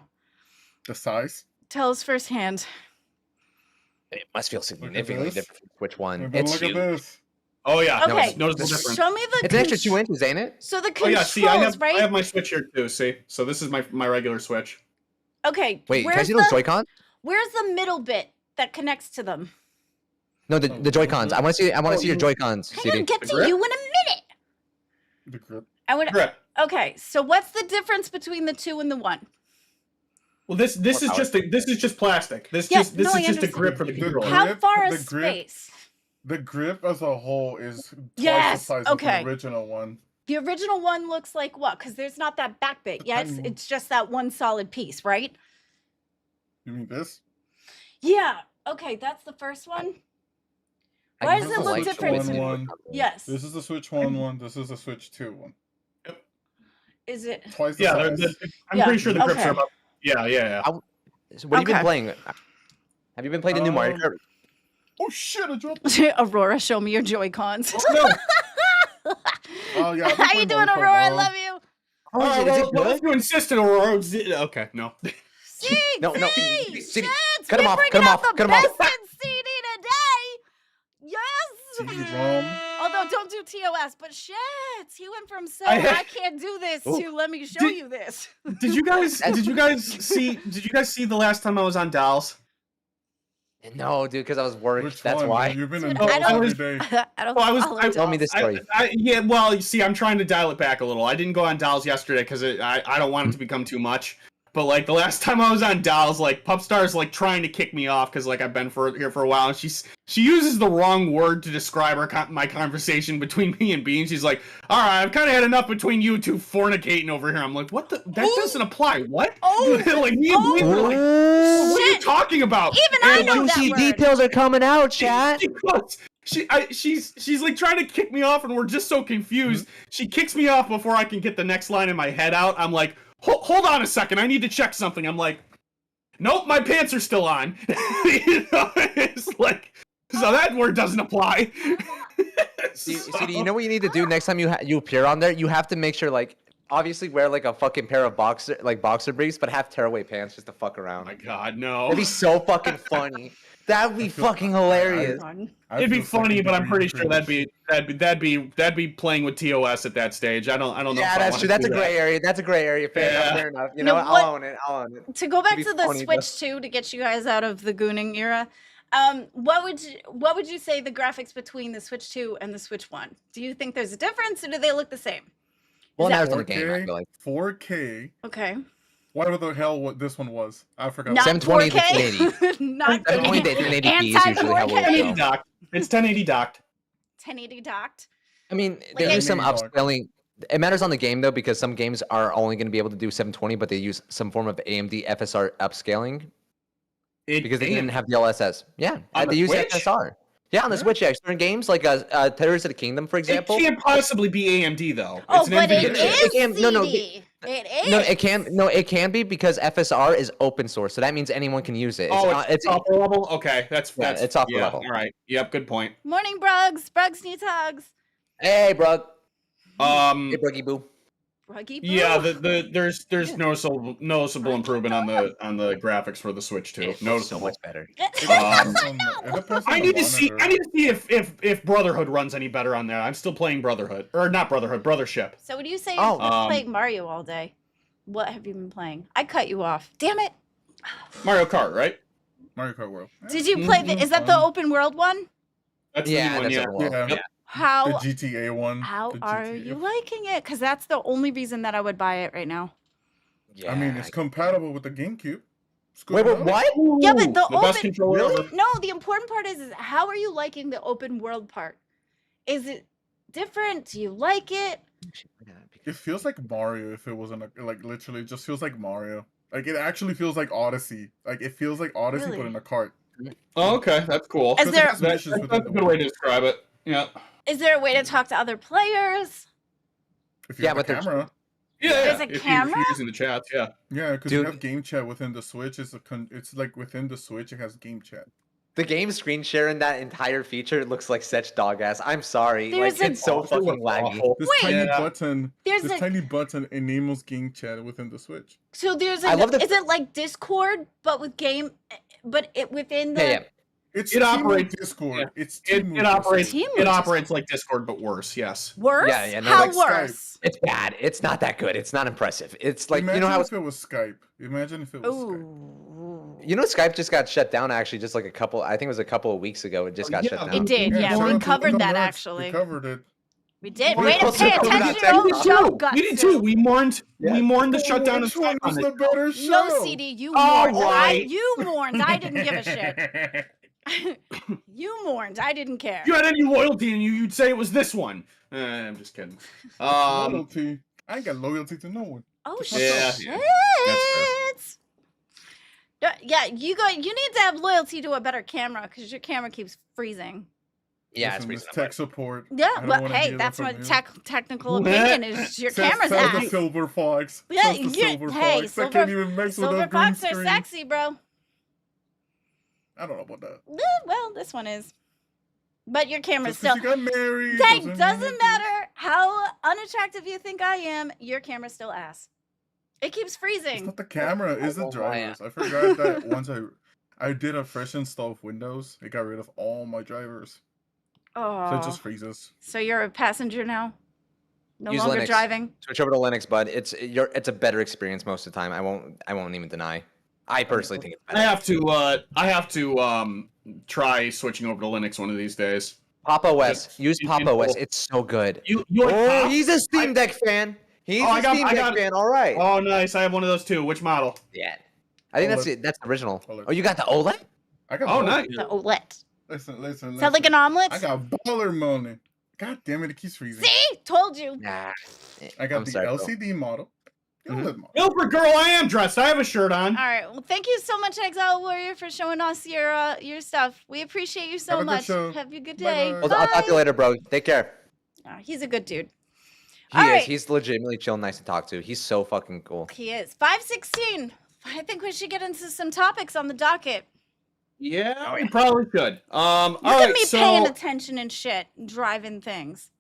The size. Tell us firsthand. it must feel significantly this. different. Which one? And It's look at huge. this. Oh, yeah. Okay, Notice the difference. show me the. It's an extra contr- 2 inches, ain't it? So the Oh, controls, yeah. See, I have right? my Switch here, too. See? So this is my regular Switch. Okay. Wait, can I where's see those the, Joy-Cons? Where's the middle bit that connects to them? No, the Joy-Cons. I want to see. I want to see your Joy-Cons. I'm CD. gonna get The to grip? you in a minute. The grip. I would. Grip. Okay, so what's the difference between the 2 and the 1? Well, this is power. just plastic. This Yeah, is no, I just a understand. grip for the The controller. How grip- far the is grip- space? The grip as a whole is twice Yes, the size okay. of the original one. The original one looks like what? Because there's not that back bit. Yeah, it's just that one solid piece, right? The You mean this? Yeah. Okay, that's the first one. I Why use does it the look Switch different? one. Yes. This is the Switch 1. This is the Switch 2 one. Is it? Twice the Yeah, size. I'm Yeah, pretty sure the grips okay. are about. Yeah. So what have you been Okay. playing? Have you been playing the new Mario Kart? Oh shit! I dropped. Aurora, show me your Joy Cons. No. Oh yeah. I've been How you playing doing, Mario Kart Aurora? I now. love you. Oh, is it well, good? if you insisted, Aurora. Okay, no. See, No, see, CD, Chance, cut him we're off, bringing cut him out off, the cut him off. best in CD today. Yes. CD-ROM. Although don't do TOS, but shit, he went from saying I- I can't do this Ooh. to let me show Did- you this. Did you guys see the last time I was on Dolls? No, dude, because I was worried. Which That's one? why. You've been Dude, in I Dolls don't- every day. I don't Well, I was- follow I- Tell me the dolls. story. Yeah, well, you see, I'm trying to dial it back a little. I didn't go on Dolls yesterday because I don't want it to become too much. But like the last time I was on Dolls, like Pupstar's like trying to kick me off because like I've been here for a while, and she uses the wrong word to describe my conversation between me and Bean. She's like, "All right, I've kind of had enough between you two fornicating over here." I'm like, "What the? That doesn't apply. What? Oh, like me and Bean were like, what are you shit. talking about?" Even I And, know like, that Juicy word. details are coming out, chat. She's like trying to kick me off, and we're just so confused. She kicks me off before I can get the next line in my head out. I'm like, hold on a second, I need to check something. I'm like, nope, my pants are still on. You know, it's like, so that word doesn't apply. See, you know what you need to do next time you appear on there? You have to make sure, like, obviously wear like a fucking pair of boxer briefs, but have tearaway pants just to fuck Oh around. my god, no. That'd be so fucking funny. That'd be fucking hilarious. It'd be funny, but I'm pretty sure that'd be playing with TOS at that stage. I don't know. Yeah, if I that's wanna true. That's a do gray that. area. That's a gray area. Fair enough. Yeah. Fair enough. You You know know what? what? I'll own it. I'll own it. To go back It'd to be the funny, Switch 2 to get you guys out of the gooning era, what would you say the graphics between the Switch 2 and the Switch 1? Do you think there's a difference, or do they look the same? Well, Is now that it's on the game. I 4K, feel like 4K. Okay. Whatever the hell what this one was, I forgot. Not 720 to 4K. Not 720 to 1080p is usually how we'll 4K. go. docked. It's 1080 docked. 1080 docked. I mean, Like there is some any dog. upscaling. It matters on the game though, because some games are only going to be able to do 720, but they use some form of AMD FSR upscaling because they didn't have DLSS. Yeah, On they the use Switch? FSR. Yeah, on the Switch. Yeah, certain games like Tears of the Kingdom, for example. It can't possibly be AMD though. Oh, It's an but NVIDIA it chip. is It can- no, no, CD. It is. No, it can be because FSR is open source, so that means anyone can use it. It's software level. Okay, that's it's software level. All right. Yep. Good point. Morning, Brugs. Brugs needs hugs. Hey, bro. Hey, Um. Bruggy Boo. Bruggy boo. Yeah. There's noticeable improvement on the graphics for the Switch too. So Noticeable. much better. It depends on I the need to see. monitor. I need to see if Brotherhood runs any better on there. I'm still playing Brotherhood, or not Brotherhood, Brothership. So when you say Oh, you've been playing Mario all day, what have you been playing? I cut you off. Damn it. Mario Kart, right? Mario Kart World. Did you play the, is that the open world one? That's Yeah, the new that's one. a Yeah. little. Yeah. How The GTA one. how the are GTA. you liking it? Because that's the only reason that I would buy it right now. Yeah. I mean, it's compatible with the GameCube. It's good Wait, enough. what? Yeah, but the best open- controller Really? ever. No, the important part is how are you liking the open world part? Is it different? Do you like it? It feels like Mario if it wasn't like literally it just feels like Mario. Like it actually feels like Odyssey. Like it feels like Odyssey Really? but in a cart. Oh, okay, that's cool. Is there- That's a good way to describe it. Yeah. Is there a way to talk to other players? If you Yeah, have a but there's- camera. Yeah. There's a if if camera? you're using the chats, yeah. Yeah, because you Dude. have game chat within the Switch. It's like within the Switch it has game chat. The game screen share in that entire feature looks like such dog ass. I'm sorry. There's like a- it's so Oh, it fucking looks laggy. awful. This Wait. tiny Yeah. button. There's This a tiny button enables game chat within the Switch. so there's I a love the- is it like Discord but with game but it within the Yeah, yeah. It's It Team operates- Discord. yeah. It's It, Team it operates. Team It moves. operates like Discord, but worse. Yes. worse? Yeah, no, How like Skype. worse? It's bad. It's not that good. It's not impressive. It's like Imagine you know how if it was Skype. Imagine if it was Skype. Ooh. you know Skype just got shut down actually just like I think it was a couple of weeks ago. It just got shut Yeah. down. It did, yeah. shout We out to covered that Reds. actually. We covered it. We did. We Way to also pay covered attention that to your own too. show, We did Gutsu. too. We mourned. Yeah. We mourned the shutdown of Which one Skype on was this the show. better show? No, CD, you All mourned. right. You mourned. I didn't give a shit. You mourned. I didn't care. If you had any loyalty in you, you'd say it was this one. I'm just kidding. Loyalty. I ain't got loyalty to no one. Oh Yeah, shit! yeah. That's Yeah, you need to have loyalty to a better camera because your camera keeps freezing. Yeah, Listen, it's this freezing. tech support. Yeah, I don't well, wanna hey, hear that's that my from you. technical opinion is your camera's Says the ass. silver fox. Yeah, Says the you, silver hey, fox. I can't even mix with silver a green fox are screen. sexy, bro. I don't know about that. Well, this one is. But your camera's Just 'cause still. she got married. Hey, mean doesn't it- matter how unattractive you think I am, your camera's still ass. It keeps It's freezing. not the camera, it's the won't lie. drivers. I forgot that once I did a fresh install of Windows, it got rid of all my drivers. So Oh, it just freezes. so you're a passenger now? No Use longer Linux. driving? Switch over to Linux, bud. It's a better experience most of the time. I won't even deny. I personally think it's better. I have to try switching over to Linux one of these days. Pop OS. Just Use in- Pop in OS. full. It's so good. You like Oh, Pop? he's a Steam Deck fan. He's I a got- Steam I Deck got- fan. All right. Oh, nice. I have one of those too. Which model? Yeah. I think that's OLED. it. That's the original. OLED. Oh, you got the OLED? I got Oh, both. nice. The OLED. Listen. Is that like an omelet? I got baller money. God damn it keeps freezing. See? Told you. Nah. I got I'm the sorry, bro. LCD model. The Mm-hmm. OLED model. Milford girl, I am dressed. I have a shirt on. All right. Well, thank you so much, Exile Warrior, for showing us your stuff. We appreciate you so Have a good much. show. Have a good Bye-bye. day. Well, I'll talk to you later, bro. Take care. He's a good dude. He All is. right. He's legitimately chill, nice to talk to. He's so fucking cool. He is. 5:16. I think we should get into some topics on the docket. Yeah, we probably should. All Look right, at me so paying attention and shit, driving things.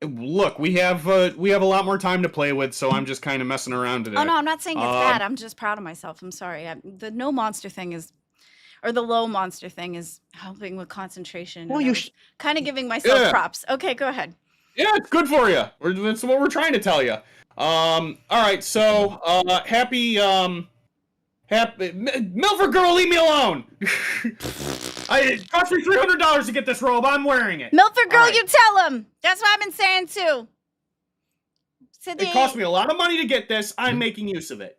look, we have a lot more time to play with, so I'm just kind of messing around today. Oh no, I'm not saying it's Um, bad. I'm just proud of myself. I'm sorry. The no monster thing is, or the low monster thing is helping with concentration. Well, and you I was kind of giving myself Yeah. props. Okay, go ahead. Yeah, it's good for you. That's what we're trying to tell you. All right, so Milford girl, leave me alone. It cost me $300 to get this robe. I'm wearing it. Milford girl, All right. you tell him. That's what I've been saying too. It cost me a lot of money to get this. I'm making use of it.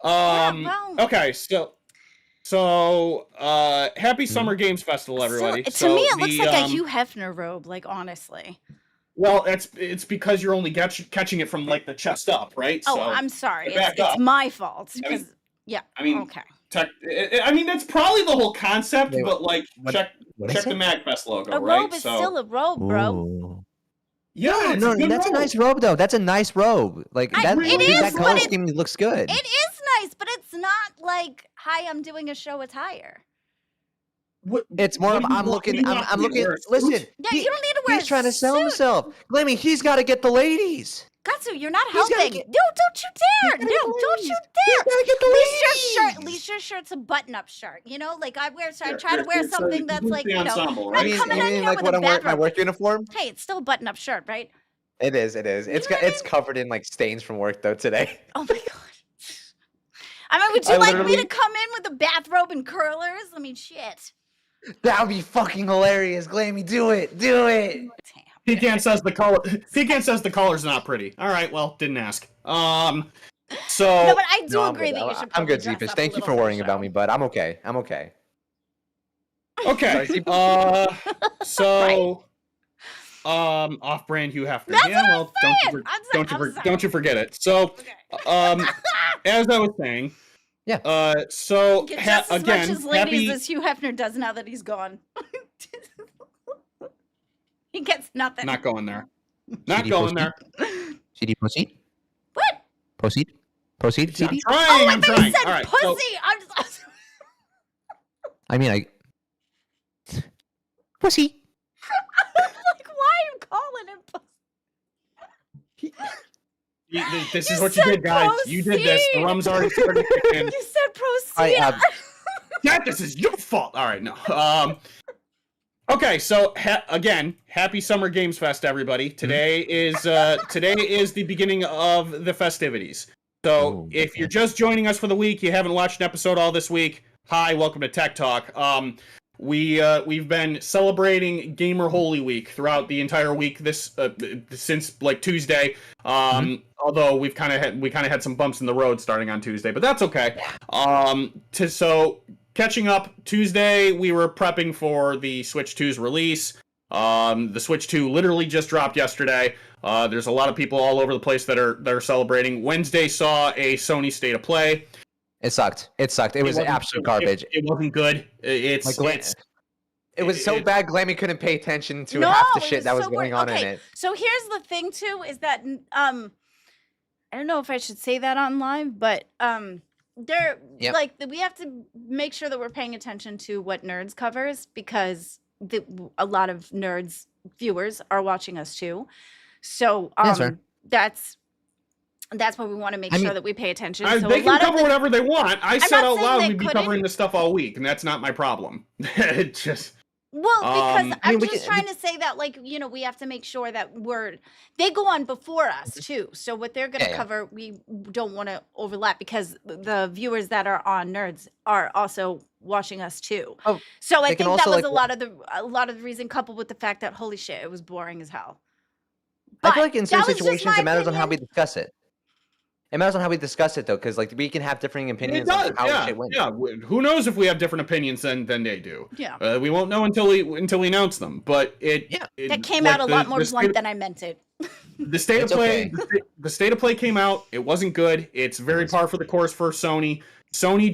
well. Okay, so happy Summer Games Festival, everybody. To me, it looks like a Hugh Hefner robe. Like honestly. Well, it's because you're only catching it from like the chest up, right? Oh, So, I'm sorry. back It's up. my fault. I mean- 'cause- yeah. I mean, Okay. I mean that's probably the whole concept, Wait, but like what- check what is the it? MagFest logo, A right? robe is still a robe, bro. yeah, it's No, a good that's robe. a nice robe though. That's a nice robe. Like that, it is, that but color it- scheme looks good. It is nice, but it's not like, hi, I'm doing a show attire. It's more what of do you I'm want- looking. what do you I'm want me to looking. wear, a suit? Listen, Yeah, you don't need to wear he's trying a to sell suit. himself. Glammy, he's got to get the ladies. Gatsu, you're not He's gotta helping. get- No, don't you dare. gotta No, get the don't you ladies. He's dare. gotta get the At least your shirt, ladies. at least your shirt's a button-up shirt. You know, like I Sure, try to sure, wear it's a- something that's it's like, the you know, ensemble, not right? You coming mean in here like with what a I'm wearing, bad my robe. work uniform? Hey, it's still a button-up shirt, right? It is. It is. You It's know what I it's covered in like stains from work though today. Oh my god. I mean, would you I like me to literally- come in with a bathrobe and curlers? I mean, shit. That would be fucking hilarious, Glammy. Do it. Do it. Damn. Pecan says the color. Pecan says the color's not pretty. All right, well, didn't ask. So No, but I do No, I'm agree good. that you should I'm probably good, dress Zephys. up Thank a you little for worrying the about show. me, bud. I'm okay. I'm okay. okay. So off-brand Hugh Hefner. That's yeah, what well, I'm saying. I'm sorry. don't you forget it. So Okay. as I was saying, Yeah. so Get just as again, much as ladies happy. as Hugh Hefner does now that he's gone. He gets nothing. Not going there. Not CD going proceed. there. CD, proceed. What? Proceed. Proceed, I'm CD. trying. Oh, I I'm thought trying. you said All right, pussy. so- I'm just... I mean, I. Pussy. like, why are you calling him pussy? This You is what you said did, guys. You did this. The proceed. rum's already started kicking. You said proceed. Dad, this is your fault. All right, no. Okay, so again, happy Summer Games Fest, everybody. Today is the beginning of the festivities. So Oh, if you're just joining us for the week, you haven't watched an episode all this week. Hi, welcome to Tech Talk. We've been celebrating Gamer Holy Week throughout the entire week since like Tuesday. Although we kind of had some bumps in the road starting on Tuesday, but that's okay. So catching up, Tuesday we were prepping for the Switch 2's release. The Switch 2 literally just dropped yesterday. There's a lot of people all over the place that are celebrating. Wednesday saw a Sony State of Play. It sucked. It sucked. It was wasn't- absolute garbage. It wasn't good. It was so it- bad, Glammy couldn't pay attention to No, half the it shit that was so going boring. on in Okay, it. so here's the thing too, is that I don't know if I should say that on live, but there Yep. like we have to make sure that we're paying attention to what Nerds covers because a lot of Nerds viewers are watching us too. So Yes, sir. that's what we want to make I sure mean- that we pay attention. So they a can lot cover of whatever they want. I said not out saying loud they we'd be couldn't. covering this stuff all week, and that's not my problem. It just Well, because I I'm mean, we just can- trying to say that, like, we have to make sure that they go on before us too. So what they're going to Yeah, yeah. cover, we don't want to overlap because the viewers that are on Nerds are also watching us too. Oh, So I they can think that also, was like, a lot of the reason, coupled with the fact that holy shit, it was boring as hell. I But feel like in that certain was just situations, my it matters on how we opinion. discuss it. It matters on how we discuss it, though, because like we can have differing it opinions does. on how Yeah, shit went. yeah. Who knows if we have different opinions than they do? Yeah. We won't know until we announce them. But Yeah. That came out a lot more blunt than I meant it. The state of It's play, okay. the state of play came out. It wasn't good. It's very par for the course for Sony. Sony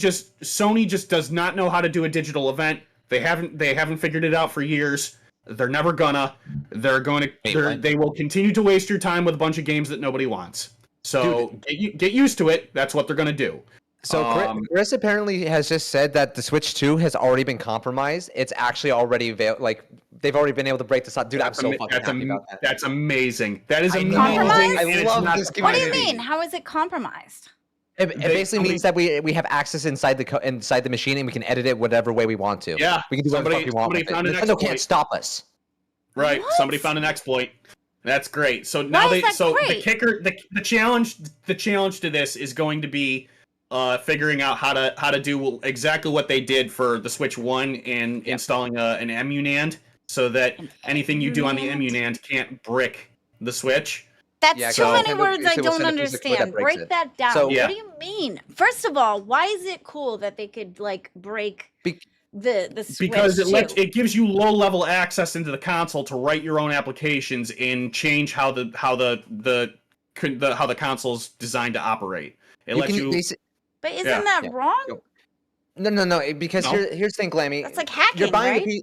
just does not know how to do a digital event. They haven't figured it out for years. They're never gonna. They will continue to waste your time with a bunch of games that nobody wants. So get used to it. That's what they're gonna do. So Chris apparently has just said that the Switch 2 has already been compromised. It's actually already they've already been able to break this up. Dude, I'm so fucking happy about that. That's amazing. That is I amazing. know. Compromised? I and it's love not this the What do you final. mean? How is it compromised? It basically means that we have access inside the machine and we can edit it whatever way we want to. Yeah, we can do whatever the fuck we want. somebody With it. found an Nintendo exploit. can't stop us. Right. What? Somebody found an exploit. That's great. So now is that the great? kicker, the challenge to this is going to be figuring out how to do exactly what they did for the Switch 1 and installing an emunand so that anything you do on the emunand can't brick the Switch. That's Yeah, too so- many Nintendo words I basically will don't send a piece of code that understand. breaks Break it. that down. So- What Yeah. do you mean? First of all, why is it cool that they could like break Be- the Switch Because too? it gives you low level access into the console to write your own applications and change how the console's designed to operate. It lets you. But isn't yeah, that yeah. wrong? No, because No? here's the thing, Glammy. That's like hacking, You're buying right?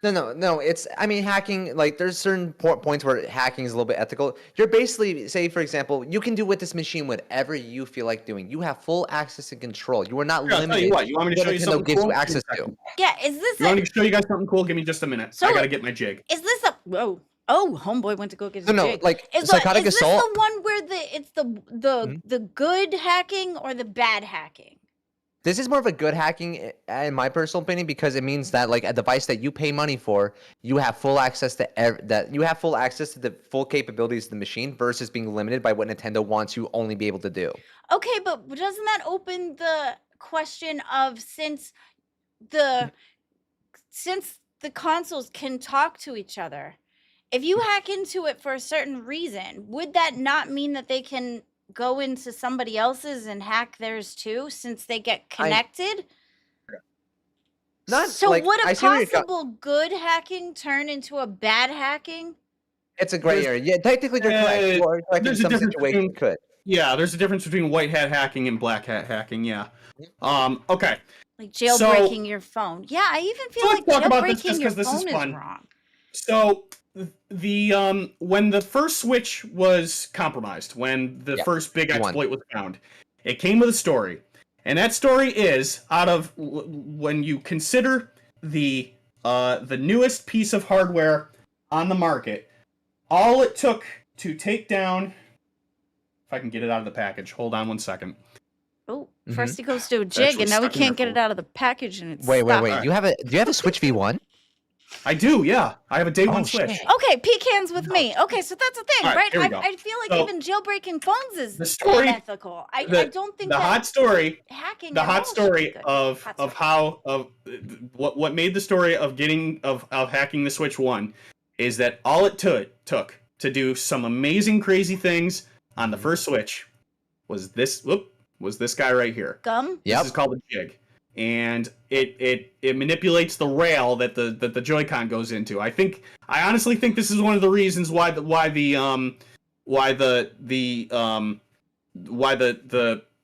the No, it's, I mean, hacking, like, there's certain points where hacking is a little bit ethical. You're basically, say, for example, you can do with this machine whatever you feel like doing. You have full access and control. You are not Here, I'll tell limited you what. You want me to to show what you Nintendo something gives cool? you access to. Yeah, is this You want me to show you guys something cool? Give me just a minute. So- I gotta get my jig. is this a whoa? Oh, homeboy went to go get his No, jig. like, Is psychotic is assault. this the one where it's the good hacking or the bad hacking? This is more of a good hacking, in my personal opinion, because it means that, like, a device that you pay money for, you have full access to the full capabilities of the machine versus being limited by what Nintendo wants you only be able to do. Okay, but doesn't that open the question of since the consoles can talk to each other, if you hack into it for a certain reason, would that not mean that they can go into somebody else's and hack theirs too, since they get connected? So like, would I a see where you're possible good hacking turn into a bad hacking? It's a gray area. Yeah, technically you're correct. You are correct in there's a some difference situations. between- You could. Yeah, there's a difference between white hat hacking and black hat hacking. Yeah. Okay. Like jailbreaking your phone. Yeah, I even feel let's like talk about this jailbreaking just your 'cause this is phone is fun. wrong. So the when the first Switch was compromised, when the first big the one. exploit was found, it came with a story, and that story is out of when you consider the newest piece of hardware on the market, all it took to take down. If I can get it out of the package, hold on 1 second. Oh, Mhm. first he goes to a jig, actually and now he stuck in can't there get for- it out of the package, and it's Wait. stuck. Alright. Do you have a Switch V1? I do, yeah. I have a day one Oh, Switch. shit. Okay, pecans with me. Okay, so that's the thing, All right, right? here we go. I feel like So, even jailbreaking phones is the story- unethical. I the- don't think The that hot story hacking. the at all hot should story be good. of Hot of story. how of what made the story of getting of hacking the Switch 1 is that all it took to do some amazing crazy things on the first Switch was this guy right here. Gum. Yep. This is called a jig, and it manipulates the rail that the Joy-Con goes into. I honestly think this is one of the reasons why the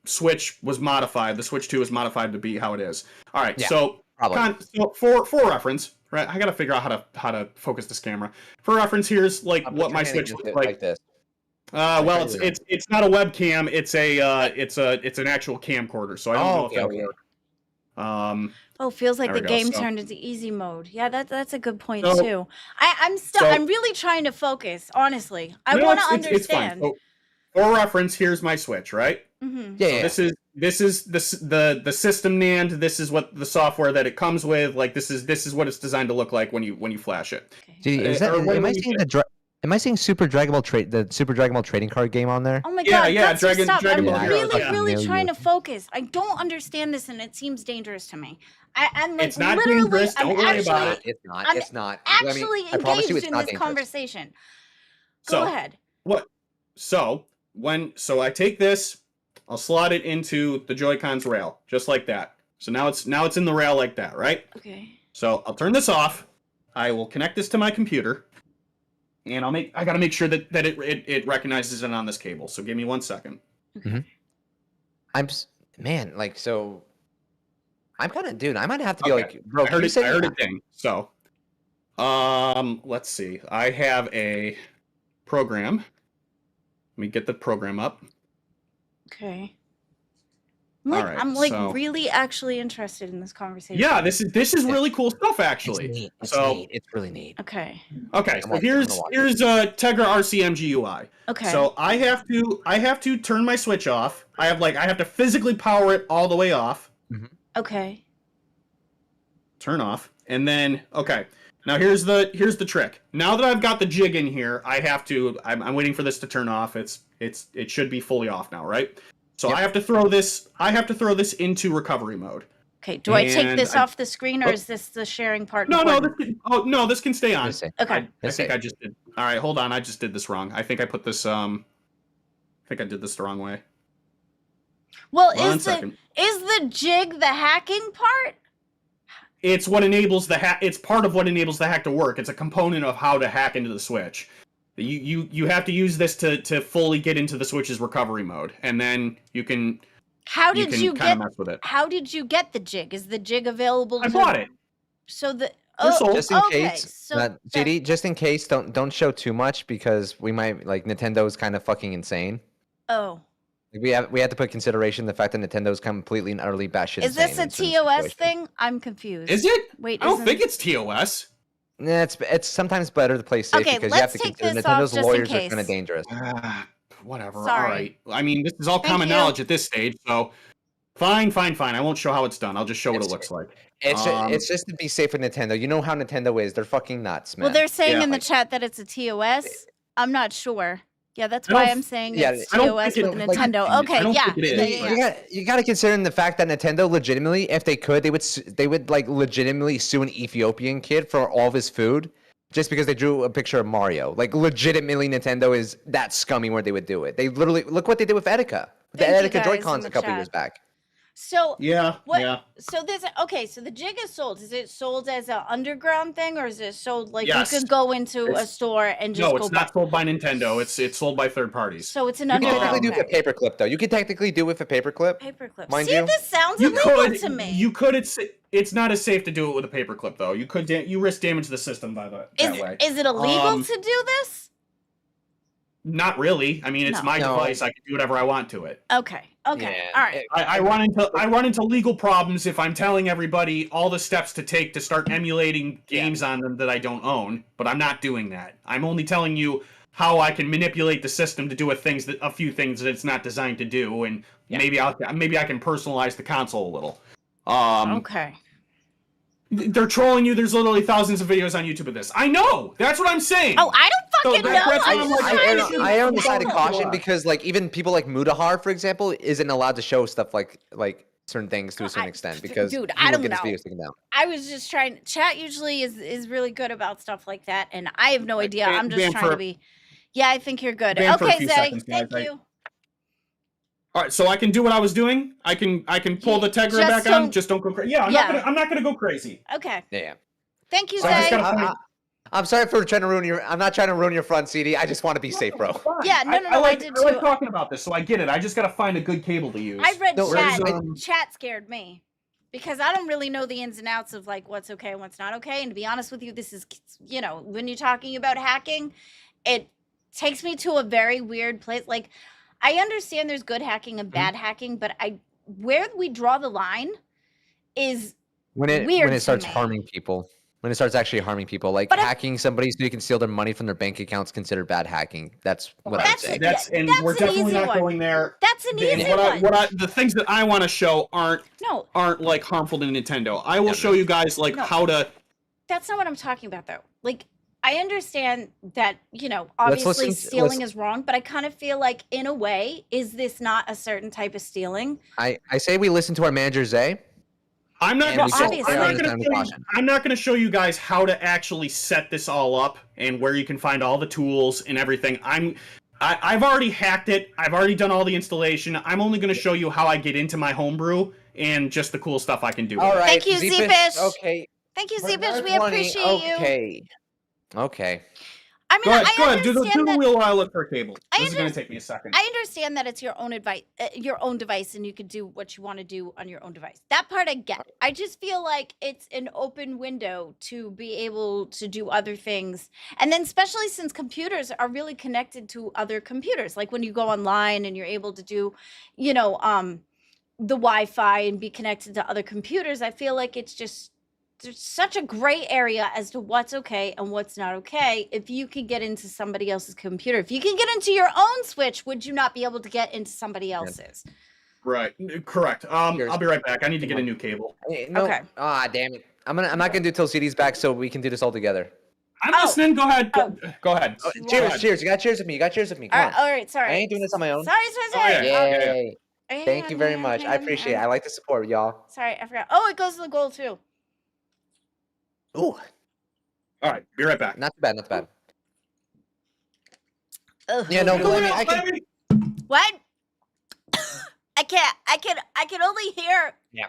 Switch was modified. The Switch 2 was modified to be how it is. All right, Yeah, so, probably. for reference, right? I gotta figure out how to focus this camera. For reference, here's like Put what your my hand Switch against looks it like. this. Well, it's not a webcam. It's an actual camcorder. So I don't know if that'll work. Oh, feels like There the we go, game so- turned into easy mode. Yeah, that's a good point So- too. I'm really trying to focus. Honestly, I No, want to it's fine. understand. So, for reference, here's my Switch, right? Mhm. Yeah, So this is the system NAND. This is what the software that it comes with. Like this is what it's designed to look like when you flash it. Okay. Gee, is that? Or when Am I you seeing get- Am I seeing the Super Dragon Ball trading card game on there? Oh my Yeah, god, yeah, Gutsy, stop. Dragon I'm Ball Heroes, really, yeah. really Nail trying you. to focus. I don't understand this and it seems dangerous to me. I'm like It's not literally dangerous, I'm don't worry actually, about it. It's not. I'm It's not. actually I promise you, engaged it's in not this dangerous. conversation. So Go ahead. what? So I take this, I'll slot it into the Joy-Con's rail, just like that. So now it's in the rail like that, right? Okay. So I'll turn this off. I will connect this to my computer, and I gotta make sure that it recognizes it on this cable. So give me 1 second. Man, like, so I'm kind of, dude, I might have to be Okay. like, bro, I heard you it. said I heard it ding. So, let's see. I have a program. Let me get the program up. Okay. Alright, I'm like so- really actually interested in this conversation. Yeah, this is really cool stuff, actually. It's neat. It's So- neat. It's really neat. Okay. Okay, I'm so watching, here's I'm watching. here's Tegra RCM GUI. Okay. So I have to turn my Switch off. I have to physically power it all the way off. Okay. Turn off, and then okay. Now here's the trick. Now that I've got the jig in here, I'm waiting for this to turn off. It should be fully off now, right? So Yep. I have to throw this into recovery mode. Okay. Do I take And this I- off the screen or Oh. is this the sharing part? No, important? this can stay on. Let's see. Okay. I think I just did. All right, hold on. I just did this wrong. I think I put this. I think I did this the wrong way. Well, 1 is second. the jig the hacking part? It's what enables the hack. It's part of what enables the hack to work. It's a component of how to hack into the Switch. You have to use this to fully get into the Switch's recovery mode, and then you can How you did can you kind of get? mess with it. How did you get the jig? Is the jig available? I bought it. So the They're sold. Just in okay, case, so that- JD, just in case, don't show too much because we might like Nintendo's kind of fucking insane. Oh, Like, we have to put consideration the fact that Nintendo's completely and utterly batshit. is this insane a in certain TOS situations. thing? I'm confused. Is it? Wait, I don't isn't- think it's TOS. Yeah, it's sometimes better to play safe Okay, because you have let's to take consider this off Nintendo's just in lawyers are case. kind of dangerous. Whatever. All Sorry. right. I mean, this is all common you. knowledge at this stage, so fine. I won't show how it's done. I'll just show what it It's- looks like. It's just to be safe with Nintendo. You know how Nintendo is. They're fucking nuts, man. Well, they're saying Yeah, in the like- chat that it's a TOS. I'm not sure. Yeah, that's I why don't- I'm saying yeah, it's I don't TOS think with it- like, Nintendo. I Okay, don't yeah. think it yeah, is, yeah, like- yeah. You got to consider the fact that Nintendo legitimately, if they could, they would like legitimately sue an Ethiopian kid for all of his food just because they drew a picture of Mario. Like legitimately, Nintendo is that scummy where they would do it. They literally look what they did with Etika. The Thank you Etika guys Joy-Cons in a the couple chat. years back. So Yeah. what? Yeah. So there's okay. So the jig is sold. Is it sold as an underground thing, or is it sold like Yes. you could go into a It's- store and just No, go it's buy? not sold by Nintendo. It's sold by third parties. So it's an You can technically underground do it with a thing. paperclip though. You can technically do it with a paperclip. Paperclip. Mind See, you, this sounds You illegal could. to me. You could. It's not as safe to do it with a paperclip though. You could. You risk damage to the system by that way. Is it illegal Um, to do this? Not really. I mean, it's No. my No. device. I can do whatever I want to it. Okay. Okay. Yeah, All right. I run into legal problems if I'm telling everybody all the steps to take to start emulating games on them that I don't own, but I'm not doing that. I'm only telling you how I can manipulate the system to do a few things that it's not designed to do, and maybe I can personalize the console a little. Okay. They're trolling you. There's literally thousands of videos on YouTube of this. I know. That's what I'm saying. Oh, I don't fucking know. that's I'm what I'm just like, trying I to. I on the side of Yeah. caution because like even people like Mudahar, for example, isn't allowed to show stuff like certain things to a certain extent because dude, he I will don't get his know. videos taken down. I was just trying. Chat usually is really good about stuff like that, and I have no idea. I'm just ban trying to for- be. Yeah, I think you're good. ban for a Okay, few Zay. seconds, guys. Thank you. All right, so I can do what I was doing. I can pull the Tegra Just back don't- on. Just don't go crazy. Yeah, Yeah. I'm not gonna go crazy. Okay. Yeah. Thank you, So I just Zay. gotta point- I'm sorry for trying to ruin your. I'm not trying to ruin your front, CD. I just want to be safe, bro. Yeah, no, I like, did I like too. talking about this, so I get it. I just gotta find a good cable to use. I read No, chat. whereas, Chat scared me because I don't really know the ins and outs of like what's okay and what's not okay. And to be honest with you, this is, you know, when you're talking about hacking, it takes me to a very weird place. Like, I understand there's good hacking and bad hacking, but where we draw the line is When weird it to starts me. harming people. When it starts actually harming people, like But hacking somebody so you can steal their money from their bank accounts, considered bad hacking. That's what I would say. That's And an we're definitely easy not one. going there. That's an And easy what the things that I want to show aren't No, like harmful to Nintendo. I will Yeah, show you guys like No. how to. that's not what I'm talking about though. Like, I understand that, you know, Let's obviously listen to- stealing let's- is wrong, but I kind of feel like in a way, is this not a certain type of stealing? I say we listen to our manager Zay. I'm not And gonna. we So obviously- I'm not this gonna time with show you, caution. I'm not gonna show you guys how to actually set this all up and where you can find all the tools and everything. I've already hacked it. I've already done all the installation. I'm only gonna show you how I get into my homebrew and just the cool stuff I can do. All with it. right, Thank you, Z-Fish. Z-Fish. Okay. Thank you, For Z-Fish. We 20, appreciate you. Okay. Okay. I mean, Go ahead. I Go ahead. Do the understand that. wheel while I look for a cable. I This is gonna underst- take me a second. I understand that it's your own your own device, and you could do what you want to do on your own device. That part I get. I just feel like it's an open window to be able to do other things, and then especially since computers are really connected to other computers, like when you go online and you're able to do, you know, the Wi-Fi and be connected to other computers. I feel like it's just there's such a gray area as to what's okay and what's not okay. If you can get into somebody else's computer, if you can get into your own Switch, would you not be able to get into somebody else's? Right. Correct. Here's- I'll be right back. I need to get a new cable. No. Okay. Ah, damn it. I'm not gonna do till CD's back, so we can do this all together. I'm Oh. listening. Go ahead. Oh. Go ahead. Oh, Go cheers, ahead. cheers. You got cheers with me. You got cheers with me. All Come right, on. all right, sorry. I ain't doing this on my own. Sorry. Oh, yeah. Yay. Hang Thank on, you very hang on, much. hang I on, appreciate it. hang I on. like the support, y'all. Sorry, I forgot. Oh, it goes to the goal too. Ooh, All right. Be right back. not too bad, not too bad. Ugh. Yeah, no, Wheel, Glenn, I can. baby! What? I can't. I can only hear. Yeah.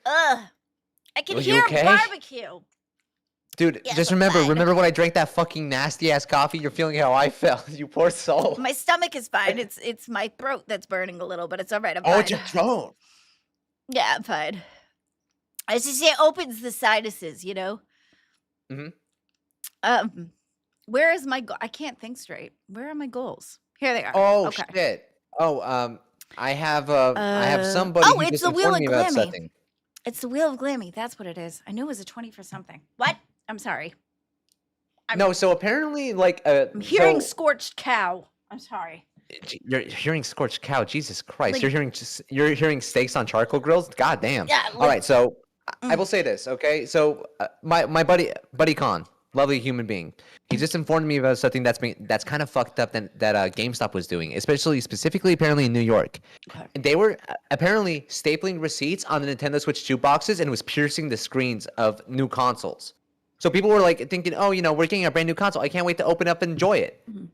I can Are you hear okay? barbecue. Dude, Yes, just I'm remember fine. when I drank that fucking nasty ass coffee, you're feeling how I felt. You poor soul. My stomach is fine. It's my throat that's burning a little, but it's all right. I'm Oh, fine. it's your throat. Yeah, I'm fine. I just say it opens the sinuses, you know. Mhm. Where is my goal? I can't think straight. Where are my goals? Here they are. Oh okay. shit. Oh, I have somebody oh, who it's just the Wheel informed of me about Glammy. something. It's the Wheel of Glammy. That's what it is. I knew it was a 20 for something. What? I'm sorry. No, so apparently, like, I'm hearing so- scorched cow. I'm sorry. You're hearing scorched cow. Jesus Christ! Like- you're hearing steaks on charcoal grills. God damn. Yeah. All right, so I Mm. will say this, okay? So my buddy Khan, lovely human being, he just informed me about something that's kind of fucked up that GameStop was doing, specifically apparently in New York. Okay. And they were apparently stapling receipts on the Nintendo Switch jukeboxes and it was piercing the screens of new consoles. So people were like thinking, oh, you know, we're getting a brand new console. I can't wait to open up and enjoy it. Mhm.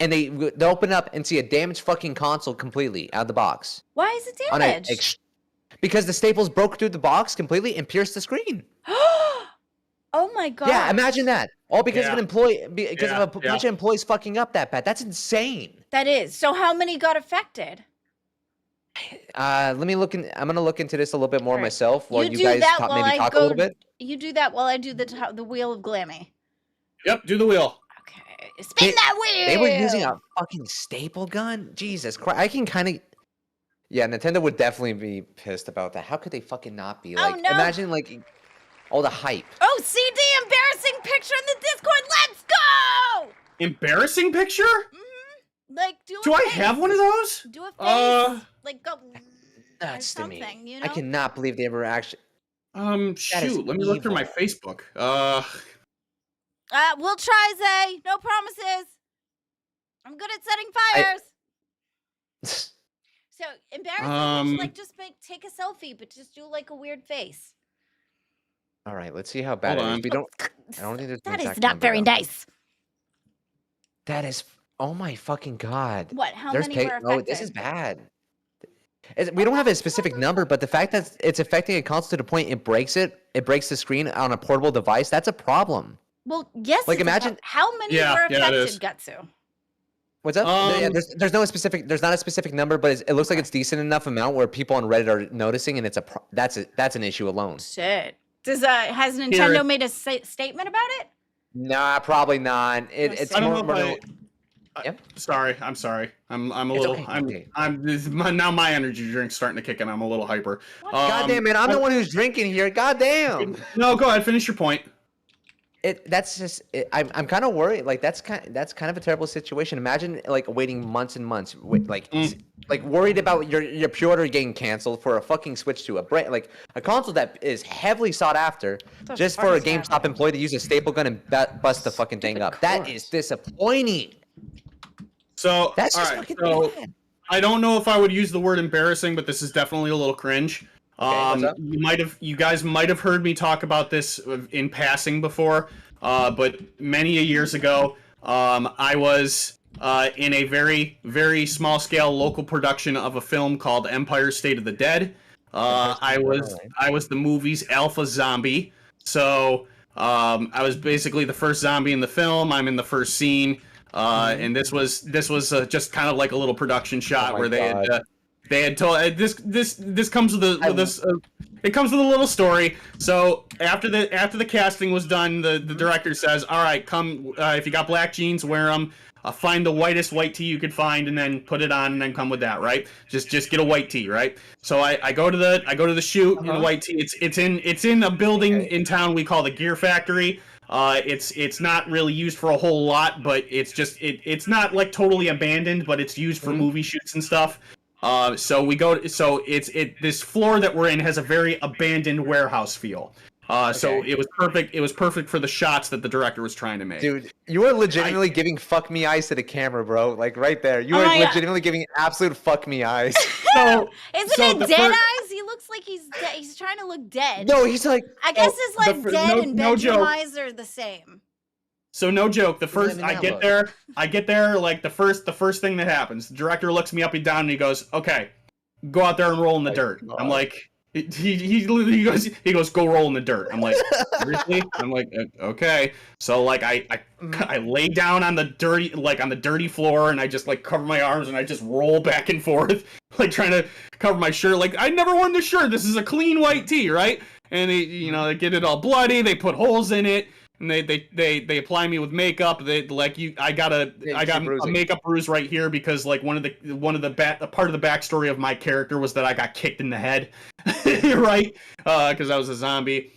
And they open up and see a damaged fucking console completely out of the box. Why is it On a damaged? because the staples broke through the box completely and pierced the screen. Oh my god. Yeah, imagine that. All because of an Yeah. employee, because Yeah, of a bunch of employees fucking up that bad. That's insane. That is. So how many got affected? Let me look in. I'm gonna look into this a little bit more Alright. myself while you do guys that while maybe I talk go. a little bit. You do that while I do the Wheel of Glammy. Yep. Do the wheel. Okay. Spin that wheel. They were using a fucking staple gun. Jesus Christ! I can kind of. Yeah, Nintendo would definitely be pissed about that. How could they fucking not be? Oh, Like, no. imagine like all the hype. Oh, CD embarrassing picture in the Discord. Let's go. Embarrassing picture? Like do. Do a I face. have one of those? Do a face. Uh, like go. Nuts to me. something, you know? I cannot believe they ever actually. is Shoot. Let me look through my evil. Facebook. We'll try, Zay. No promises. I'm good at setting fires. So embarrassing. Like just take a selfie, but just do like a weird face. All right, let's see how bad Hold it on. is. We don't. I don't think there's. an That is exact not number, very though. nice. That is. Oh my fucking god. What? How There's many were affected? Oh, this is bad. We don't have a specific number, but the fact that it's affecting a console to the point it breaks the screen on a portable device, that's a problem. Well, yes. Like, it's a imagine- how many Yeah, were yeah, it is. affected, Gutsu? What's up? Yeah, there's not a specific number, but it looks like it's decent enough amount where people on Reddit are noticing, and that's an issue alone. Shit. Has Nintendo made a statement about it? Nah, probably not. It's I don't more. know if Yep. Sorry, I'm sorry. I'm a It's little. okay, Now my energy drink's starting to kick in. I'm a little hyper. Goddamn, man, I'm the one who's drinking here. Goddamn. No, go ahead. Finish your point. I'm kind of worried. Like that's kind of a terrible situation. Imagine like waiting months and months, like worried about your pre-order getting canceled for a fucking Switch 2, a console that is heavily sought after, just for a GameStop employee to use a staple gun and bust the fucking thing up. That is disappointing. So That's all just right, fucking so bad. I don't know if I would use the word embarrassing, but this is definitely a little cringe. what's up? You guys might have heard me talk about this in passing before, but many a years ago, I was in a very, very small scale local production of a film called Empire State of the Dead. I was the movie's alpha zombie. So I was basically the first zombie in the film. I'm in the first scene. And this was just kind of like a little production shot where they had told this comes with it comes with a little story. So after the casting was done, the director says, "All right, come if you got black jeans, wear them. Find the whitest white tee you could find, and then put it on, and then come with that. Right? Just get a white tee, right? So I go to the shoot in a white tee. It's in a building in town we call the Gear Factory. It's not really used for a whole lot, but it's not like totally abandoned, but it's used for movie shoots and stuff. So this floor that we're in has a very abandoned warehouse feel. So it was perfect. It was perfect for the shots that the director was trying to make. Dude, you are legitimately giving fuck me eyes to the camera, bro. Like right there. You are legitimately giving absolute fuck me eyes. Isn't it dead eyes? He looks like he's trying to look dead. No, he's like. I guess it's like dead and bedroom eyes are the same. So no joke. The first I get there. Like the first thing that happens, the director looks me up and down and he goes, "Okay, go out there and roll in the dirt." I'm like, he goes, "Go roll in the dirt." I'm like, seriously? I'm like, okay. So like I lay down on the dirty floor and I just like cover my arms and I just roll back and forth, like trying to cover my shirt. Like I never worn this shirt. This is a clean white tee, right? And they get it all bloody. They put holes in it. And they apply me with makeup. I got a makeup bruise right here because like part of the backstory of my character was that I got kicked in the head, right? Because I was a zombie.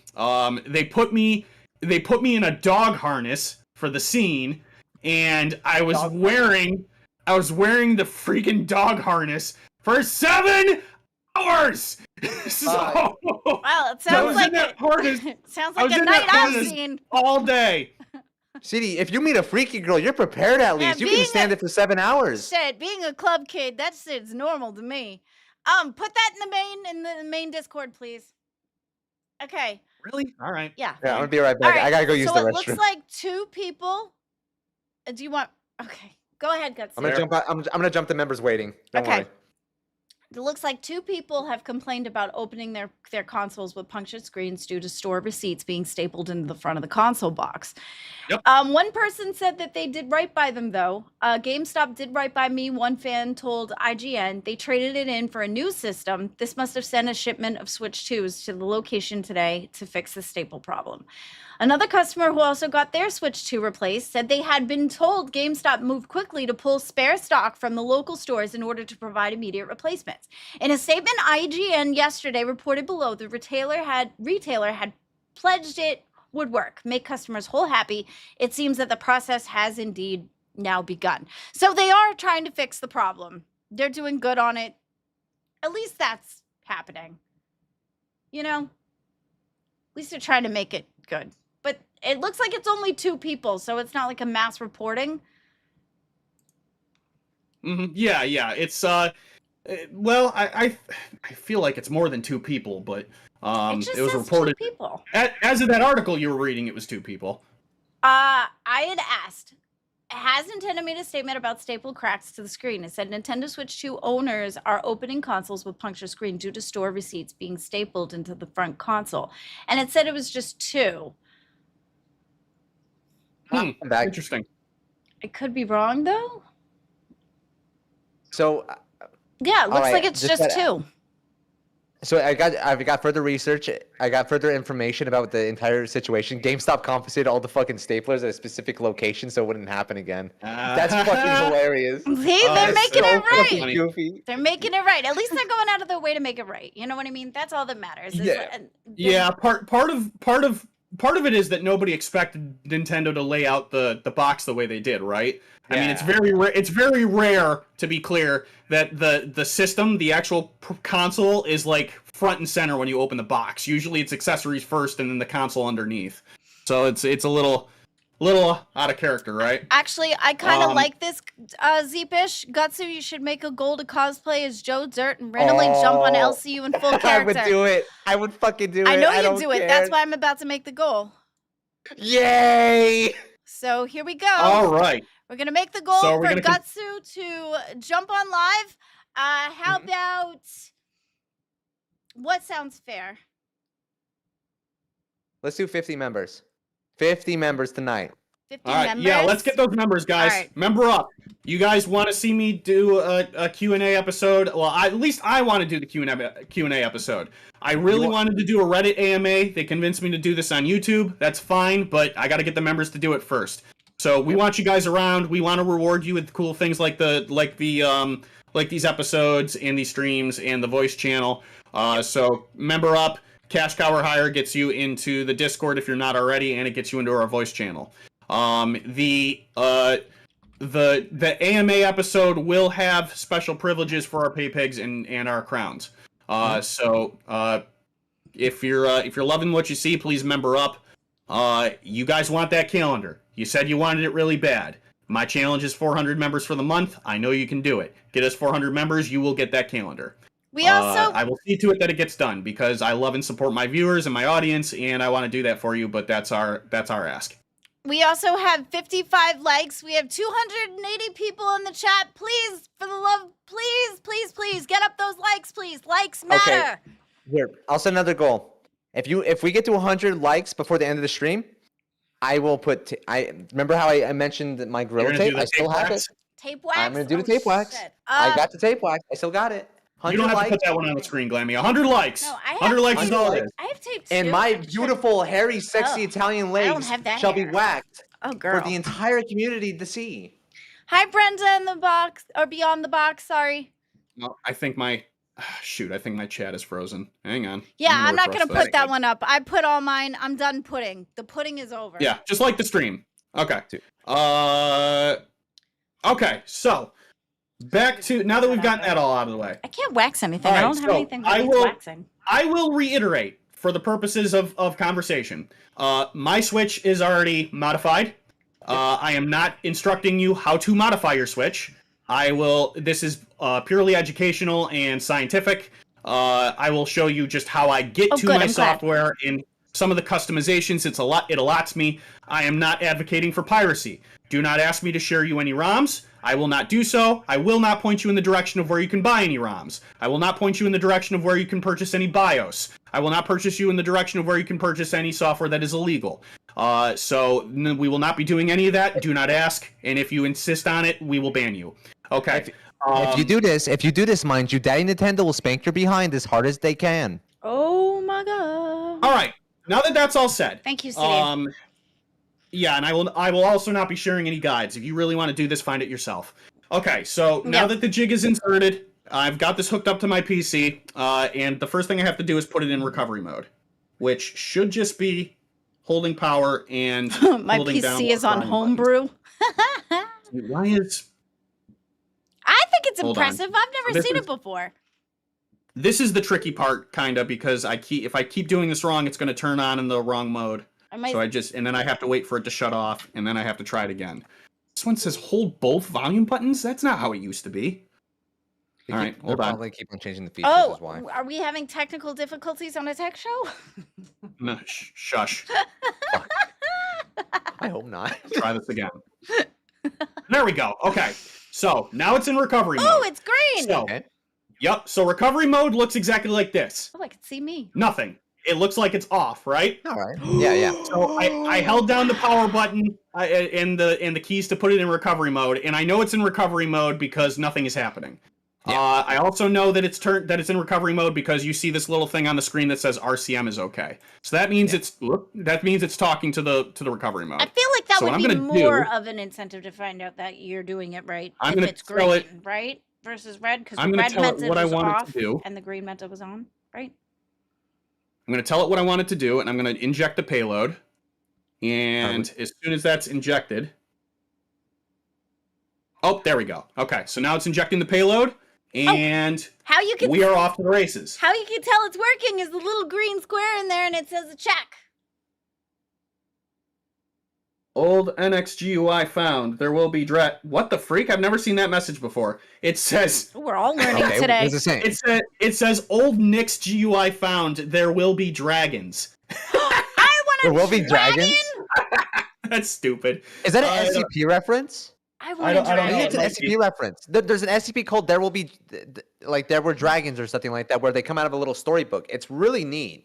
They put me in a dog harness for the scene, and I was wearing the freaking dog harness for 7 hours. Wow, it sounds like a night I've seen all day. CD, if you meet a freaky girl, you're prepared at least. You can stand it for 7 hours. Shit, being a club kid, that shit's normal to me. Put that in the main Discord, please. Okay. Really? All right. Yeah. Yeah, I'm gonna be right back. Right. I gotta go use the restroom. So it looks like 2 people. Do you want? Okay, go ahead, Guts. I'm gonna jump out. I'm gonna jump the members waiting. Don't worry. It looks like 2 people have complained about opening their consoles with punctured screens due to store receipts being stapled into the front of the console box. Yep. One person said that they did right by them, though. GameStop did right by me. One fan told IGN they traded it in for a new system. This must have sent a shipment of Switch 2s to the location today to fix the staple problem. Another customer who also got their Switch 2 replaced said they had been told GameStop moved quickly to pull spare stock from the local stores in order to provide immediate replacements. In a statement, IGN yesterday reported below the retailer had pledged it would work, make customers whole happy. It seems that the process has indeed now begun. So they are trying to fix the problem. They're doing good on it. At least that's happening. At least they're trying to make it good. But it looks like it's only 2 people, so it's not like a mass reporting. Yeah. It's well, I feel like it's more than 2 people, but it was reported 2 people. As of that article you were reading, it was 2 people. I had asked has Nintendo made a statement about staple cracks to the screen? It said Nintendo Switch 2 owners are opening consoles with puncture screen due to store receipts being stapled into the front console. And it said it was just 2. Back. Interesting. It could be wrong though. So Yeah, it looks right, like it's just 2. So I've got further research. I got further information about the entire situation. GameStop confiscated all the fucking staplers at a specific location so it wouldn't happen again. That's fucking hilarious. See, they're making so it right. funny. Goofy. They're making it right. At least they're going out of their way to make it right. You know what I mean? That's all that matters. Yeah, part of it is that nobody expected Nintendo to lay out the box the way they did, right? I mean, it's very rare, to be clear, that the system, the actual console, is like front and center when you open the box. Usually it's accessories first and then the console underneath. So it's a little out of character, right? Actually, I kind of like this, Zeepish. Gutsu, you should make a goal to cosplay as Joe Dirt and randomly jump on LCU in full character. I would do it. I would fucking do it. I know don't you do it. care. That's why I'm about to make the goal. Yay! So here we go. All right. We're going to make the goal So for we're gonna Gutsu to jump on live. How about... What sounds fair? Let's do 50 members. 50 members tonight. 50 All right. members? Yeah, let's get those members, guys. All right. Member up. You guys want to see me do a Q&A episode? Well, at least I want to do the Q&A episode. I really wanted to do a Reddit AMA. They convinced me to do this on YouTube. That's fine, but I got to get the members to do it first. So we want you guys around. We want to reward you with cool things like these episodes and these streams and the voice channel. So member up. Cash Cow or Higher gets you into the Discord if you're not already, and it gets you into our voice channel. The AMA episode will have special privileges for our pay pigs and our crowns. So if you're loving what you see, please member up. You guys want that calendar. You said you wanted it really bad. My challenge is 400 members for the month. I know you can do it. Get us 400 members, you will get that calendar. We also... I will see to it that it gets done because I love and support my viewers and my audience, and I want to do that for you. But that's our ask. We also have 55 likes. We have 280 people in the chat. Please, for the love, please, get up those likes, please. Likes matter. Okay. Here, I'll set another goal. If we get to 100 likes before the end of the stream, I will put. Remember how I mentioned my Gorilla Tape? I still have it. Tape wax. I'm gonna do the tape wax. Shit. I got the tape wax. I still got it. You don't have to put that one on the screen, Glammy. 100 likes. No, I have 100 likes is 100 all it is. I have tape too. And my beautiful, hairy, sexy Italian legs have that shall be hair. whacked Oh, girl. for the entire community to see. Hi, Brenda in the box, or beyond the box, sorry. No, I think my chat is frozen. Hang on. Yeah, I'm not refresh going to put that one up. I put all mine. I'm done pudding. The pudding is over. Yeah, just like the stream. Okay. Okay, so back to now that we've gotten that all out of the way. I can't wax anything. All I right, don't have so anything that needs waxing. I will reiterate for the purposes of conversation. My Switch is already modified. I am not instructing you how to modify your Switch. This is purely educational and scientific. I will show you just how I get to my software and some of the customizations. It allots me. I am not advocating for piracy. Do not ask me to share you any ROMs. I will not do so. I will not point you in the direction of where you can buy any ROMs. I will not point you in the direction of where you can purchase any BIOS. I will not purchase you in the direction of where you can purchase any software that is illegal. So we will not be doing any of that. Do not ask. And if you insist on it, we will ban you. Okay. If you do this, mind you, Daddy Nintendo will spank your behind as hard as they can. Oh my god. All right. Now that that's all said. Thank you, Steve. Yeah, and I will also not be sharing any guides. If you really want to do this, find it yourself. Okay, so now that the jig is inserted, I've got this hooked up to my PC, and the first thing I have to do is put it in recovery mode, which should just be holding power and my holding down PC is on homebrew. Why is... I think it's Hold on. impressive. I've never seen it before. This is the tricky part, kind of, because if I keep doing this wrong, it's going to turn on in the wrong mode. So and then I have to wait for it to shut off, and then I have to try it again. This one says hold both volume buttons? That's not how it used to be. All right, hold on. Probably keep on changing the features is why. Are we having technical difficulties on a tech show? No, shush. I hope not. Try this again. There we go. Okay. So now it's in recovery mode. Oh, it's green. So, Okay. yep. So recovery mode looks exactly like this. Oh, I can see me. Nothing. It looks like it's off, right? All right. Yeah, yeah. So I held down the power button and the keys to put it in recovery mode, and I know it's in recovery mode because nothing is happening. Yeah. I also know that it's in recovery mode because you see this little thing on the screen that says RCM is okay. So that means it's talking to the recovery mode. I feel like that So what would I'm be gonna more do- of an incentive to find out that you're doing it right I'm if gonna it's tell green, it- right? Versus red, because I'm the gonna red tell it meant it what I was want it to off do. and the green meant it was on, right? I'm going to tell it what I want it to do, and I'm going to inject the payload. And as soon as that's injected... Oh, there we go. Okay, so now it's injecting the payload, and How you can we are off to the races. how you can tell it's working is the little green square in there and it says a check. Old NXGUI found. There will be What the freak? I've never seen that message before. It says... We're all learning Okay, today. what does it say? It says old Nix GUI found. There will be dragons. I want There a will be dragon. dragons? That's stupid. Is that I an don't- SCP reference? I want don't- a I don't I know. think dragon. it's an SCP reference. There's an SCP called There Will Be, like, There Were Dragons or something like that, where they come out of a little storybook. It's really neat.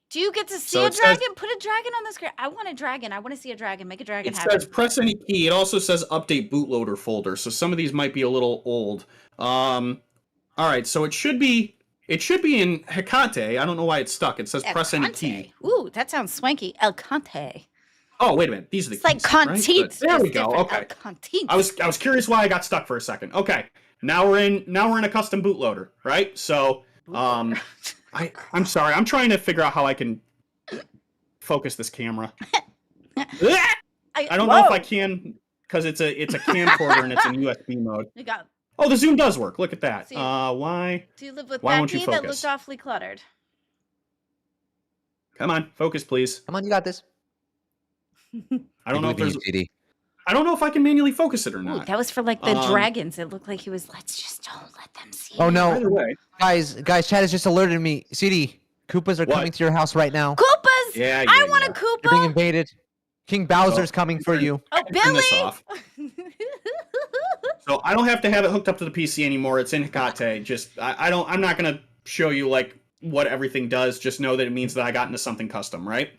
Do you get to see So a it says- dragon? Put a dragon on the screen. I want a dragon. I want to see a dragon. Make a dragon It happen. says press any key. It also says update bootloader folder. So some of these might be a little old. All right, so it should be in Hecate. I don't know why it's stuck. It says El press any Conte. key. Ooh, that sounds swanky. El Conte. Oh, wait a minute. These are the It's like keys, right? Conte. Good. There we go. Okay. El Conte. I was curious why I got stuck for a second. Okay. Now we're in a custom bootloader, right? So I'm sorry. I'm trying to figure out how I can focus this camera. I don't know if I can because it's a camcorder and it's in USB mode. You got. Oh, the zoom does work. Look at that. See. Why? Do you live with Why won't you Becky? That focus? looked awfully cluttered. Come on, focus, please. Come on, you got this. I don't know if believe there's. in you, CD. I don't know if I can manually focus it or Ooh, not. that was for like the Um, dragons. It looked like he was. Let's just don't let them see. Oh it." no, Either way. guys, Chad has just alerted me. CD, Koopas are What? coming to your house right now. Koopas. Yeah, I yeah, want yeah. a You're being Koopa. invaded. King Bowser's coming for you. Oh, Turn Billy. this off. So I don't have to have it hooked up to the PC anymore. It's in Hecate. Just I'm not gonna show you like what everything does. Just know that it means that I got into something custom, right?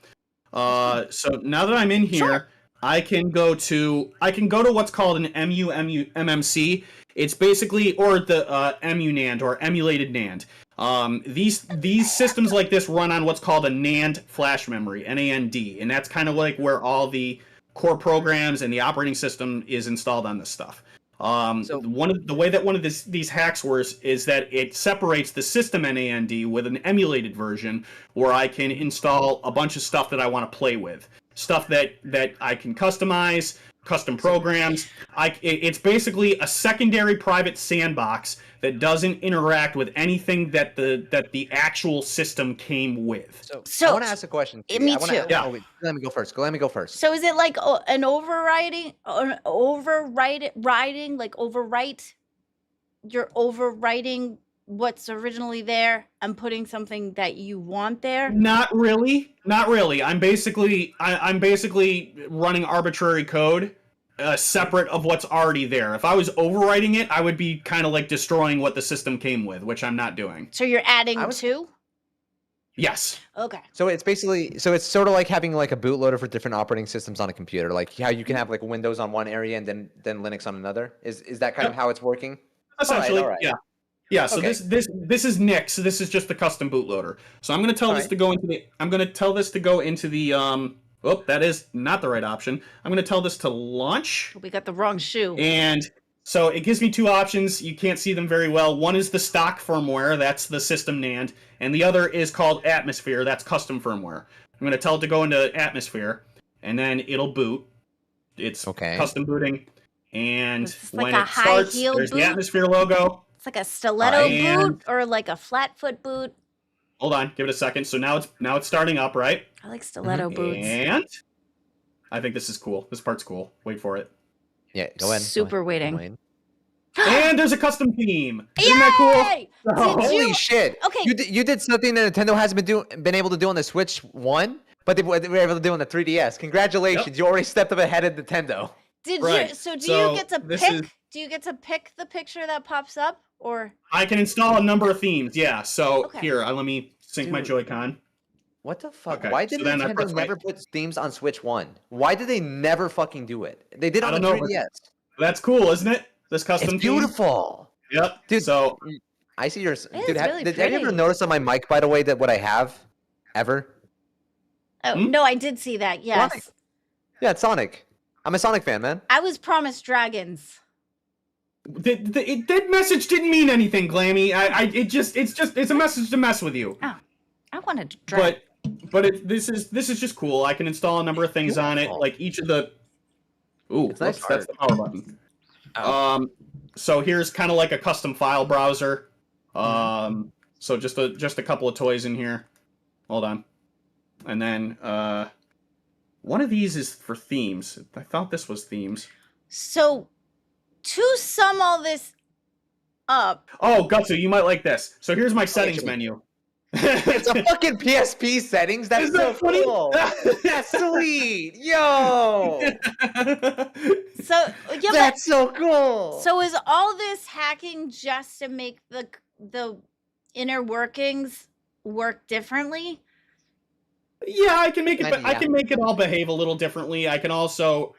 So now that I'm in here, Sure. I can go to what's called an MMC. It's basically or the EmuNAND or emulated NAND. These systems like this run on what's called a NAND flash memory, NAND, and that's kind of like where all the core programs and the operating system is installed on this stuff. The way that one of these hacks works is that it separates the system NAND with an emulated version where I can install a bunch of stuff that I want to play with, stuff that I can customize, custom programs. It's basically a secondary private sandbox that doesn't interact with anything that the actual system came with. So- I want to ask a question. me CD. I wanna- too. Yeah. oh, wait, let me go first. Let me go first. So is it like an overwriting, like overwrite? You're overwriting what's originally there and putting something that you want there. Not really. I'm basically running arbitrary code separate of what's already there. If I was overwriting it, I would be kind of like destroying what the system came with, which I'm not doing. So you're adding I was- two. Yes. Okay. So it's basically, it's sort of like having like a bootloader for different operating systems on a computer, like how you can have like Windows on one area and then Linux on another. Is that kind of how it's working? Essentially, all right. yeah. Yeah, so Okay. this is Nix. This is just the custom bootloader. So I'm going to tell this Alright. to go into the oh, that is not the right option. I'm going to tell this to launch. We got the wrong shoe. And so it gives me two options. You can't see them very well. One is the stock firmware, that's the system NAND, and the other is called Atmosphere, that's custom firmware. I'm going to tell it to go into Atmosphere, and then it'll boot. It's Okay. custom booting, and Is this like when a it starts, high-heel there's boot? the Atmosphere logo. It's like a stiletto And- boot or like a flat foot boot. Hold on, give it a second. So now it's starting up, right? I like stiletto boots. And I think this is cool. This part's cool. Wait for it. Yeah, go ahead. Super waiting. And there's a custom theme. Isn't that cool? Yay! Oh, Did Holy you- shit! Okay. You did something that Nintendo hasn't been able to do on the Switch 1, but they were able to do on the 3DS. Congratulations! You already stepped up ahead of Nintendo. Did Right. you? So do So you get to this pick? is- Do you get to pick the picture that pops up, or? I can install a number of themes. Yeah. So Okay. here, let me sync my Dude. Joy-Con. What the fuck? Okay, Why did so then I Nintendo press never put themes on Switch 1? Why did they never fucking do it? They did I on the don't know, but 3DS. That's cool, isn't it? This custom It's theme? beautiful. Yep. Dude, So I see your. is Dude, really have you ever pretty. noticed on my mic, by the way, that what I have ever? Oh Hmm? no, I did see that. Yes, Sonic. Yeah, it's Sonic. I'm a Sonic fan, man. I was promised dragons. that message didn't mean anything, Glammy. It's a message to mess with you. I wanted dragons. But this is just cool. I can install a number of things on it, Beautiful. like each of the. Ooh, It's nice that's the power button. Oh. So here's kind of like a custom file browser. So just a couple of toys in here. Hold on, and then one of these is for themes. I thought this was themes. So, to sum all this up, Oh, Gutsu, you might like this. So here's my settings actually- menu. It's a fucking PSP settings. That's Isn't so that funny? cool. That's sweet. Yo. so yeah, That's so cool. so is all this hacking just to make the inner workings work differently? Yeah, I can make it. Kinda, I yeah. can make it all behave a little differently. I can also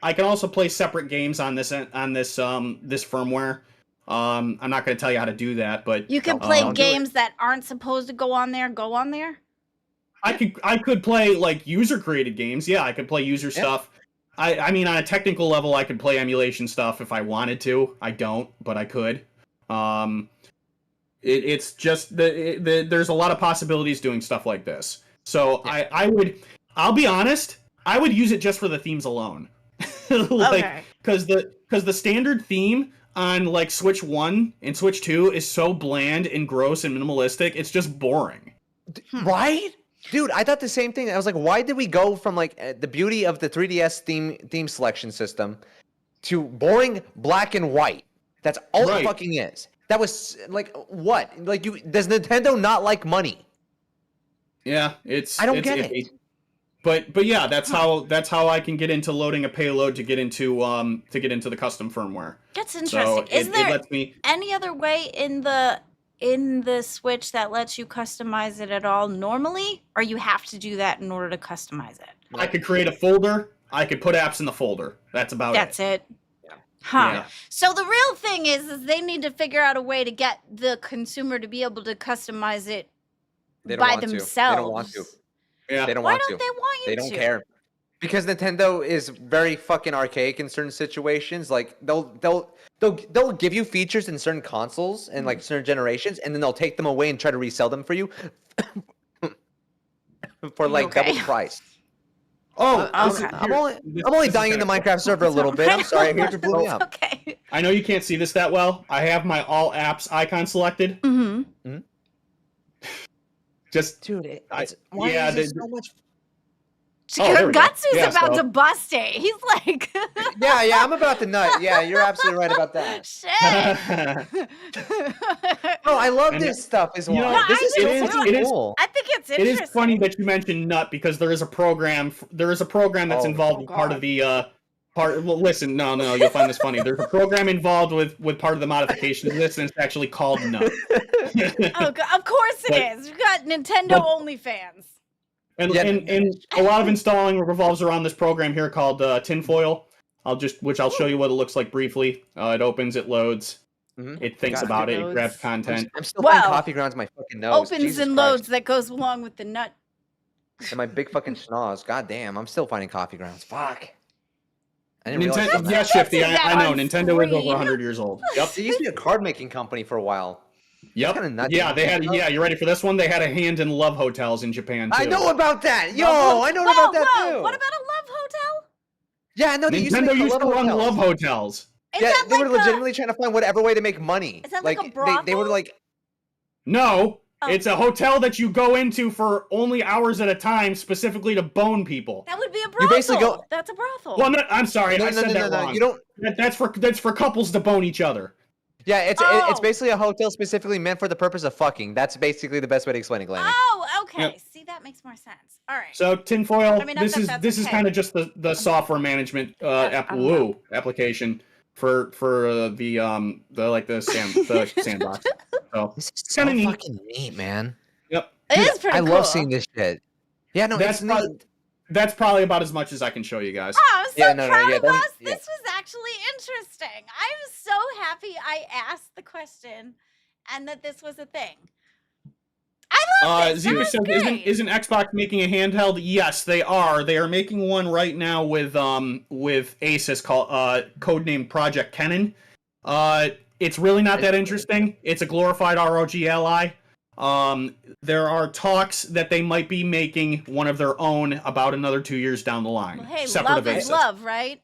play separate games on this firmware. I'm not going to tell you how to do that, but You can No, play don't do it. games that aren't supposed to go on there. I could play like user created games. Yeah, I could play user stuff. I mean, on a technical level, I could play emulation stuff if I wanted to. I don't, but I could. It's just there's a lot of possibilities doing stuff like this. So I'll be honest, I would use it just for the themes alone. Okay. Because the standard theme on like Switch 1 and Switch 2 is so bland and gross and minimalistic, it's just boring. Right? Dude, I thought the same thing. I was like, why did we go from like the beauty of the 3DS theme selection system to boring black and white? That's all Right. it fucking is. That was like what? Like does Nintendo not like money? Yeah, I don't get it. But yeah, that's how I can get into loading a payload to get into the custom firmware. That's So interesting. Is it there lets me. any other way in the Switch that lets you customize it at all normally, or you have to do that in order to customize it? I could create a folder. I could put apps in the folder. That's about That's it. it. Huh. Yeah. So the real thing is they need to figure out a way to get the consumer to be able to customize it They don't by want to. They themselves. don't want to. Yeah. They don't Why want don't to. they want you They don't to? care. Because Nintendo is very fucking archaic in certain situations. Like they'll give you features in certain consoles and like certain generations, and then they'll take them away and try to resell them for you for like okay? double price. Oh, Okay. I'm only dying in the Minecraft server a little bit. I'm sorry, I hear you blew me up. Okay. I know you can't see this that well. I have my all apps icon selected. Mm-hmm. Just Dude, it's- why yeah, is there the- so much? Oh, there we go. Gutsu's Yeah, about so- to bust it. He's like, Yeah, I'm about to nut. Yeah, you're absolutely right about that. shit. No, I love And this stuff as you well. know, This I is do so too. fucking It is- cool. I think it's It interesting. is funny that you mentioned nut because there is a program that's Oh. involved with part of the part. Well, listen, no, you'll find this funny. There's a program involved with part of the modification of this, and it's actually called nut. Oh, of course it is. We've got Nintendo but- OnlyFans. And, Yeah. and a lot of installing revolves around this program here called Tinfoil. I'll show you what it looks like briefly. It opens, it loads, Mhm. it thinks Got it. about it, it Loads. grabs content. I'm still Well, finding coffee grounds in my fucking nose. Opens Jesus and Christ. loads that goes along with the nut. And my big fucking schnoz. God damn, I'm still finding coffee grounds. Fuck. I didn't realize Nintendo, that. yeah, Shifty, Fixing that I know. on Nintendo is over screen. 100 years old. Yep. There used to be a card making company for a while. Yep. kinda nuts. Yeah, they had. Yeah, you ready for this one? They had a hand in love hotels in Japan too. I know about that. Yo, Love I know Whoa, about that whoa, too. What about a love hotel? Yeah, no, they Nintendo used to run hotels. love hotels. Is Yeah, that they like were legitimately trying to find whatever way to make money. Is that like a they were brothel? like, No, Oh. it's a hotel that you go into for only hours at a time, specifically to bone people. that would be a brothel. You basically go- That's a brothel. Well, no, I'm sorry, no, I no, said no, that no, wrong. you don't. That's for couples to bone each other. Yeah, it's Oh. basically a hotel specifically meant for the purpose of fucking. That's basically the best way to explain it, Glammy. Oh, okay. Yep. See, that makes more sense. All right. So tinfoil, I mean, not this that is that's this is okay, kind of but- just the software management application for the sandbox. So This is kinda neat. fucking neat, man. yep, It Dude, is pretty I cool. love seeing this shit. Yeah, no, that's it's neat. that's probably about as much as I can show you guys. Oh, I'm so Yeah, no, proud yeah, of don't- us. yeah. This was actually interesting. I was so happy I asked the question and that this was a thing. I love this. That Ziva was says, great. isn't Xbox making a handheld? Yes, they are. They are making one right now with Asus called codenamed Project Kennen. It's really not that interesting. It's a glorified ROG Ally. There are talks that they might be making one of their own about another 2 years down the line. Well, hey, separate love of is Asus. love, right?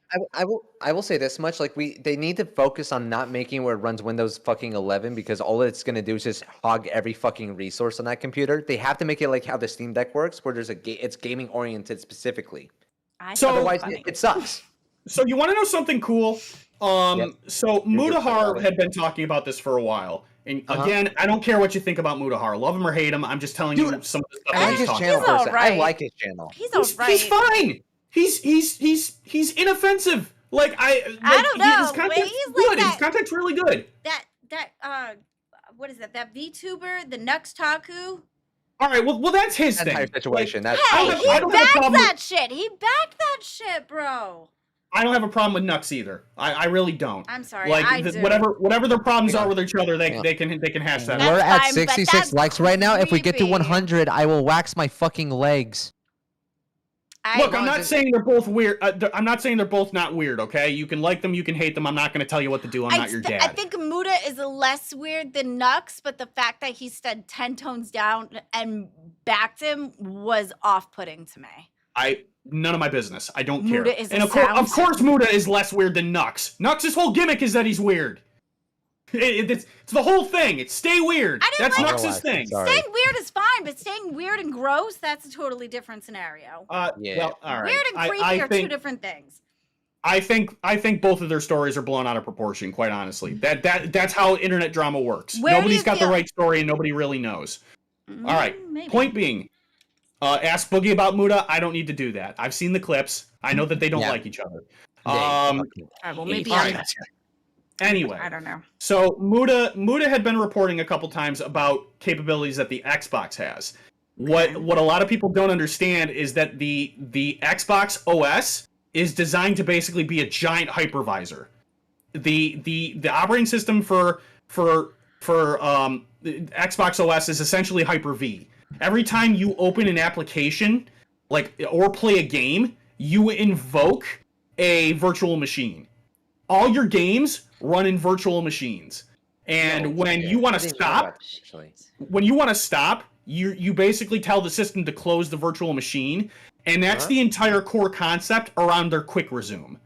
I will say this much: like they need to focus on not making where it runs Windows fucking 11 because all it's gonna do is just hog every fucking resource on that computer. They have to make it like how the Steam Deck works, where there's it's gaming oriented specifically. So- Otherwise, funny. it sucks. So you want to know something cool? Yep. So You're Mudahar good. had been talking about this for a while. And Uh-huh. again, I don't care what you think about Mudahar. Love him or hate him. I'm just telling you Dude, some of the stuff I that like he's his talking channel. about. He's Personally. I alright. like his channel. He's all right. He's fine. He's inoffensive. Like I don't know. His content's He's like good. His that- content's really good. What is that? That VTuber, the Nux Taku? All right. Well, that's his That thing. entire situation. That's I Hey, don't have- he I don't have a backed problem with- that shit. He backed that shit, bro. I don't have a problem with Nux either. I really don't. I'm sorry. Like I do. whatever their problems Yeah. are with each other, they Yeah. can hash that That's out. We're at fine, but 66 that's likes right now. If we get to creepy. 100, I will wax my fucking legs. Look, I'm Well, not just- saying they're both weird. I'm not saying they're both not weird. Okay, you can like them, you can hate them. I'm not going to tell you what to do. I'm not your dad. I think Muda is less weird than Nux, but the fact that he stood 10 tones down and backed him was off-putting to me. None of my business. I don't care. Muda is And a of course, sound. Muda is less weird than Nux. Nux's whole gimmick is that he's weird. It's the whole thing. It's stay weird. I didn't That's like- Nux's thing. Sorry. Staying weird is fine, but staying weird and gross, that's a totally different scenario. Yeah. Well, all right. Weird and creepy I are two think different things. I think both of their stories are blown out of proportion. Quite honestly, that's how internet drama works. Where do Nobody's you got the feel- right story, and nobody really knows. All right. Maybe. Point being, ask Boogie about Muda. I don't need to do that. I've seen the clips. I know that they don't Yeah. like each other. They All right, well, maybe Alright. Anyway, I don't know. so Muda had been reporting a couple times about capabilities that the Xbox has. What a lot of people don't understand is that the Xbox OS is designed to basically be a giant hypervisor. The operating system for the Xbox OS is essentially Hyper-V. Every time you open an application, or play a game, you invoke a virtual machine. All your games run in virtual machines. And when you want to stop, you basically tell the system to close the virtual machine, and that's the entire core concept around their quick resume.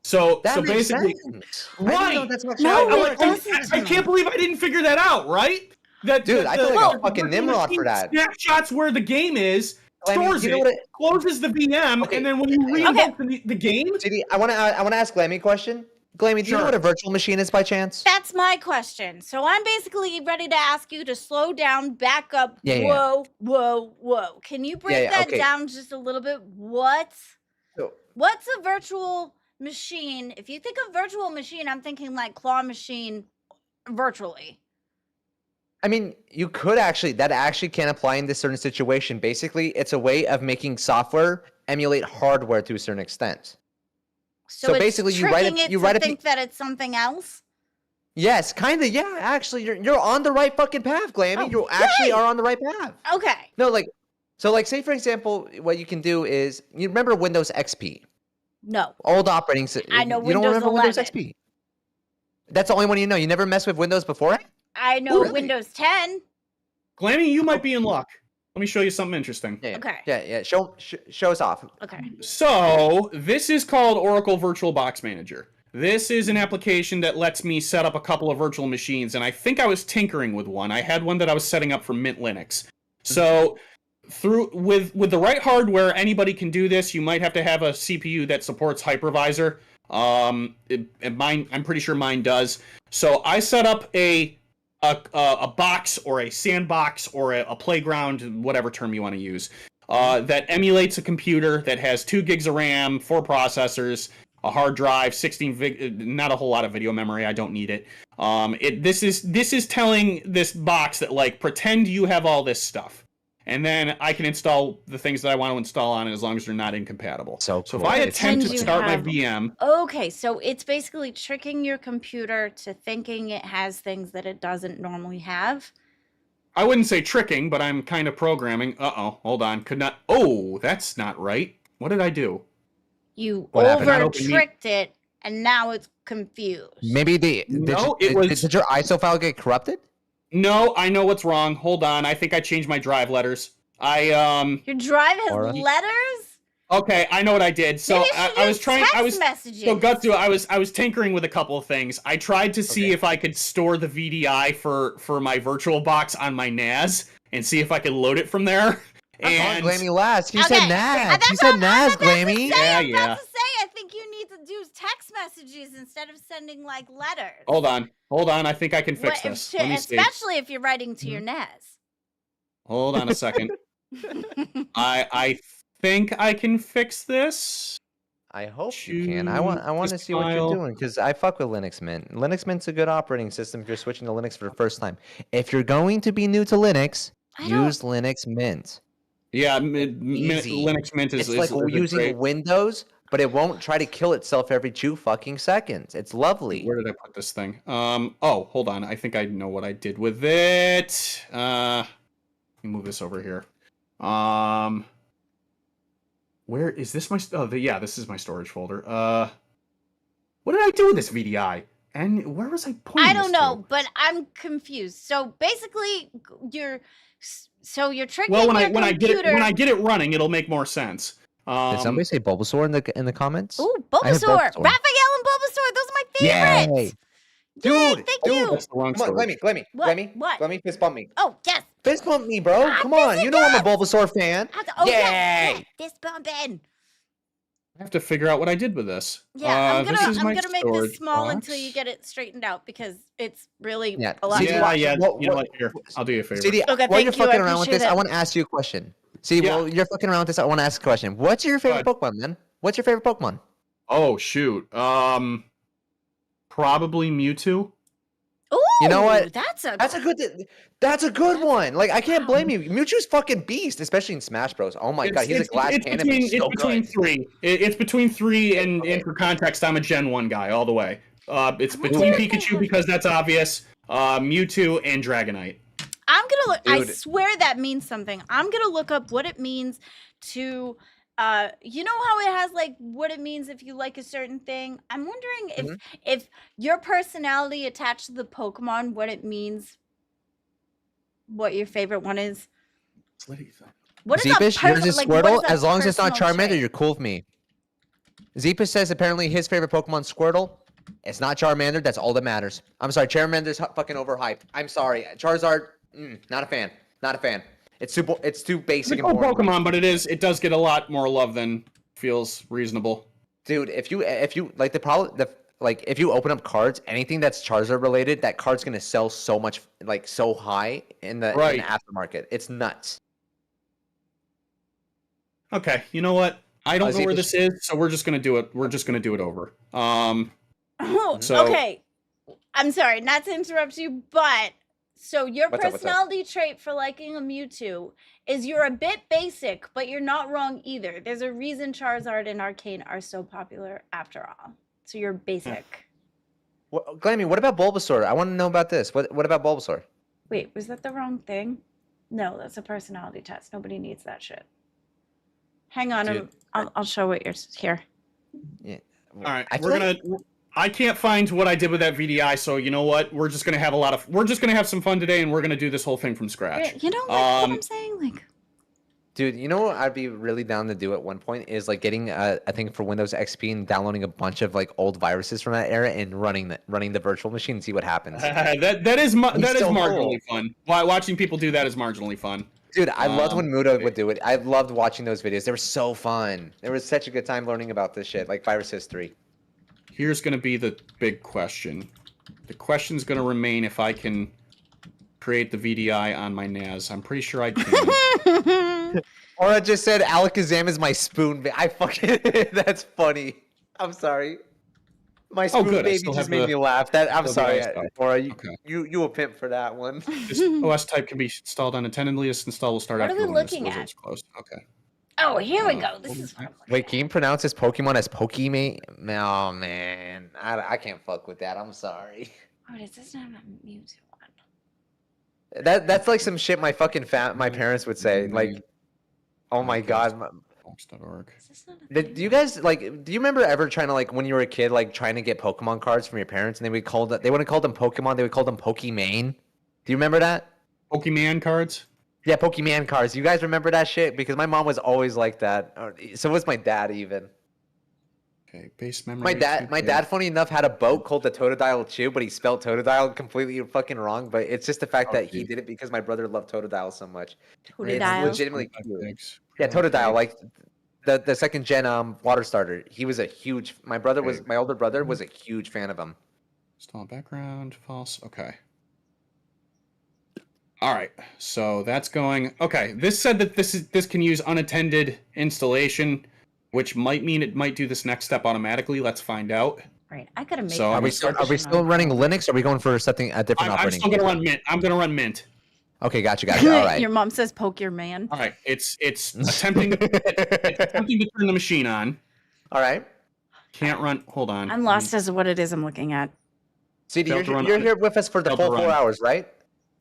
So basically, right? No, it doesn't to I me. can't believe I didn't figure that out. Right? Dude, I feel like a fucking virtual Nimrod machine for that. Snapshots where the game is, I mean, stores you know it, what closes the VM, Okay. and then when you reinvoke the game, JD, I want to ask Glammy a question. Glammy, do you know Sure. what a virtual machine is by chance? That's my question. So I'm basically ready to ask you to slow down, back up. Yeah, yeah. Whoa, whoa, whoa. Can you break Yeah, that okay. down just a little bit? So- What's a virtual machine? If you think of virtual machine, I'm thinking like claw machine virtually. I mean, you could that actually can apply in this certain situation. Basically, it's a way of making software emulate hardware to a certain extent. So, So it's basically, you write a- tricking it you to write a think that it's something else. Yes, kind of. Yeah, actually, you're on the right fucking path, Glammy. Oh, You actually yay! are on the right path. Okay. No, say for example, what you can do is you remember Windows XP, No. old operating system. I know You don't Windows remember Windows 11. XP? That's the only one you know. You never messed with Windows before? I know Really? Windows 10. Glammy, you might be in luck. Let me show you something interesting. Yeah. Okay. Yeah. Show us off. Okay. So, this is called Oracle Virtual Box Manager. This is an application that lets me set up a couple of virtual machines, and I think I was tinkering with one. I had one that I was setting up for Mint Linux. So, with the right hardware, anybody can do this. You might have to have a CPU that supports hypervisor. Mine, I'm pretty sure mine does. So I set up a box or a sandbox or a playground, whatever term you want to use, that emulates a computer that has 2 gigs of RAM, 4 processors, a hard drive, 16 not a whole lot of video memory. I don't need it. This is telling this box that, like, pretend you have all this stuff, and then I can install the things that I want to install on it as long as they're not incompatible. So if cool. I It's- attempt to And you start my have- VM, Okay, so it's basically tricking your computer to thinking it has things that it doesn't normally have. I wouldn't say tricking, but I'm kind of programming. Uh-oh, hold on. Could not. Oh, that's not right. What did I do? You What happened? Not open me- over-tricked it, and now it's confused. Maybe No, it was- did your ISO file get corrupted? No, I know what's wrong. Hold on. I think I changed my drive letters. Your drive has Aura? letters? Okay, I know what I did. So Maybe you I should was use trying. text I was messages. so Gutsu. I was tinkering with a couple of things. I tried to see if I could store the VDI for my virtual box on my NAS and see if I could load it from there. And And Glammy last. You Okay, said NAS. that's You said what NAS, I'm about to Glammy. say. Yeah, I'm yeah. about to say, I think you need to do text messages instead of sending like letters. hold on. I think I can fix What- this. Let me see. especially if you're writing to your NAS. Hold on a second. I think I can fix this. I hope you can. I want to Just see what file. you're doing because I fuck with Linux Mint. Linux Mint's a good operating system if you're switching to Linux for the first time. If you're going to be new to Linux, I don't- use Linux Mint. Yeah, Easy. Linux Mint is It's like is using great. Windows, but it won't try to kill itself every 2 fucking seconds. It's lovely. Where did I put this thing? Oh, hold on. I think I know what I did with it. Let me move this over here. Where is this? Yeah, this is my storage folder. What did I do with this VDI? And where was I pointing? I this don't know, to? but I'm confused. So basically, you're tricking Well, when your I computer. when I get it running, it'll make more sense. Did somebody say Bulbasaur in the comments? Ooh, I heard Bulbasaur, Bulbasaur. Raphael and Bulbasaur. Those are my Yay! favorites. Dude, Yay, thank dude. you. That's the wrong Come on, storage. Glammy, What? fist bump me. Oh yes. Fist bump me, bro. Ah, Come on, fist you know I'm a bump. Bulbasaur fan. Oh Yay! yes, fist bumping. I have to figure out what I did with this. Yeah, I'm this gonna is my make this storage small box. until you get it straightened out because it's really Yeah, a lot. see, to Yeah, watch. yeah. What- You know what- what? Here, I'll do you a favor. CD, Okay, while thank you're you, I fucking around with appreciate this, I it. want to ask you a question. See, Yeah. while you're fucking around with this, I want to ask a question. What's your favorite Pokemon, man? What's your favorite Pokemon? Oh shoot. Probably Mewtwo. Ooh, You know what? That's a That's a good one. Like I can't blame you. Mewtwo's fucking beast, especially in Smash Bros. Oh my god, he's a glass cannon. But he's so between good. 3. It's between 3, and Okay. for context, I'm a Gen 1 guy all the way. It's between Pikachu because that's obvious, Mewtwo, and Dragonite. I'm gonna look. I Dude. swear that means something. I'm gonna look up what it means to. You know how it has like what it means if you like a certain thing. I'm wondering if your personality attached to the Pokemon, what it means, what your favorite one is. What is Zeepish, yours is like, what Squirtle. that As long as it's not personal Charmander, trait? you're cool with me. Zeepish says apparently his favorite Pokemon Squirtle. It's not Charmander. That's all that matters. I'm sorry, Charmander's fucking overhyped. I'm sorry, Charizard. Not a fan. Not a fan. It's too basic It's and a boring. Pokemon, but it does get a lot more love than feels reasonable. Dude, if you like if you open up cards, anything that's Charizard related, that card's gonna sell so much, like so high in the Right. aftermarket. It's nuts. Okay, you know what? I don't know where Zeepish- this is, so we're just gonna do it. We're just gonna do it over. Oh, So- okay. I'm sorry, not to interrupt you, but so your What's up, what's up? personality trait for liking a Mewtwo is you're a bit basic, but you're not wrong either. There's a reason Charizard and Arcane are so popular after all. So you're basic. Glammy, what about Bulbasaur? I want to know about this. What about Bulbasaur? Wait, was that the wrong thing? No, that's a personality test. Nobody needs that shit. Hang on, Dude. I'll show what you're here. Yeah. All right, I feel we're like- gonna. I can't find what I did with that VDI, so you know what? We're just gonna have some fun today, and we're gonna do this whole thing from scratch. You know like, what I'm saying? Like, Dude, you know what I'd be really down to do at one point is like getting a thing for Windows XP and downloading a bunch of like old viruses from that era and running the virtual machine and see what happens. that is so marginally fun. Watching people do that is marginally fun. Dude, I loved when Muda okay. would do it. I loved watching those videos. They were so fun. There was such a good time learning about this shit, like virus history. here's going to be the big question. The question's going to remain if I can create the VDI on my NAS. I'm pretty sure I can. Or I just said Alakazam is my spoon. I fucking that's funny. I'm sorry. My spoon good, I baby still just have made the- me laugh. That I'm still have the sorry. ice Or Okay. you a pimp for that one. This OS type can be installed unintendedly. This install will start What are after we the Linux looking at? wizard's closed. Okay. Oh, here we Uh, go. This what is was what I'm that? looking Wait, can you pronounce this Pokemon as Pokemon? Oh man, I can't fuck with that. I'm sorry. at. Oh, this doesn't have a music one. That's like some shit my fucking my parents would say. Like, oh my god. Fox.org. Is this not a thing? Do you guys like? Do you remember ever trying to like when you were a kid, like trying to get Pokemon cards from your parents, and they would call they wouldn't call them Pokemon, they would call them Pokemon. Do you remember that? Pokemon cards? Yeah, Pokemon cards. You guys remember that shit? Because my mom was always like that. So was my dad even. Okay, base memory. My dad, funny enough, had a boat called the Totodile Chew, but he spelled Totodile completely fucking wrong. But it's just the fact that he did it because my brother loved Totodile so much. It's Totodile? legitimately cute. Yeah, Totodile, like the second gen water starter. He was a huge. My older brother was a huge fan of him. Install background, false. Okay. All right, so that's going. Okay, this said that this can use unattended installation, which might mean it might do this next step automatically. Let's find out. Right, I gotta make. So, that Are Are we still running Linux? Or are we going for something a different I'm operating? still gonna run Mint. I'm gonna run Mint. Okay, gotcha. All right. Your mom says poke your man. All right, it's attempting to turn the machine on. All right. Can't run. Hold on. I'm lost as to what it is I'm looking at. CD, Failed to run you're on- here with us for the failed to full 4 run. hours, right?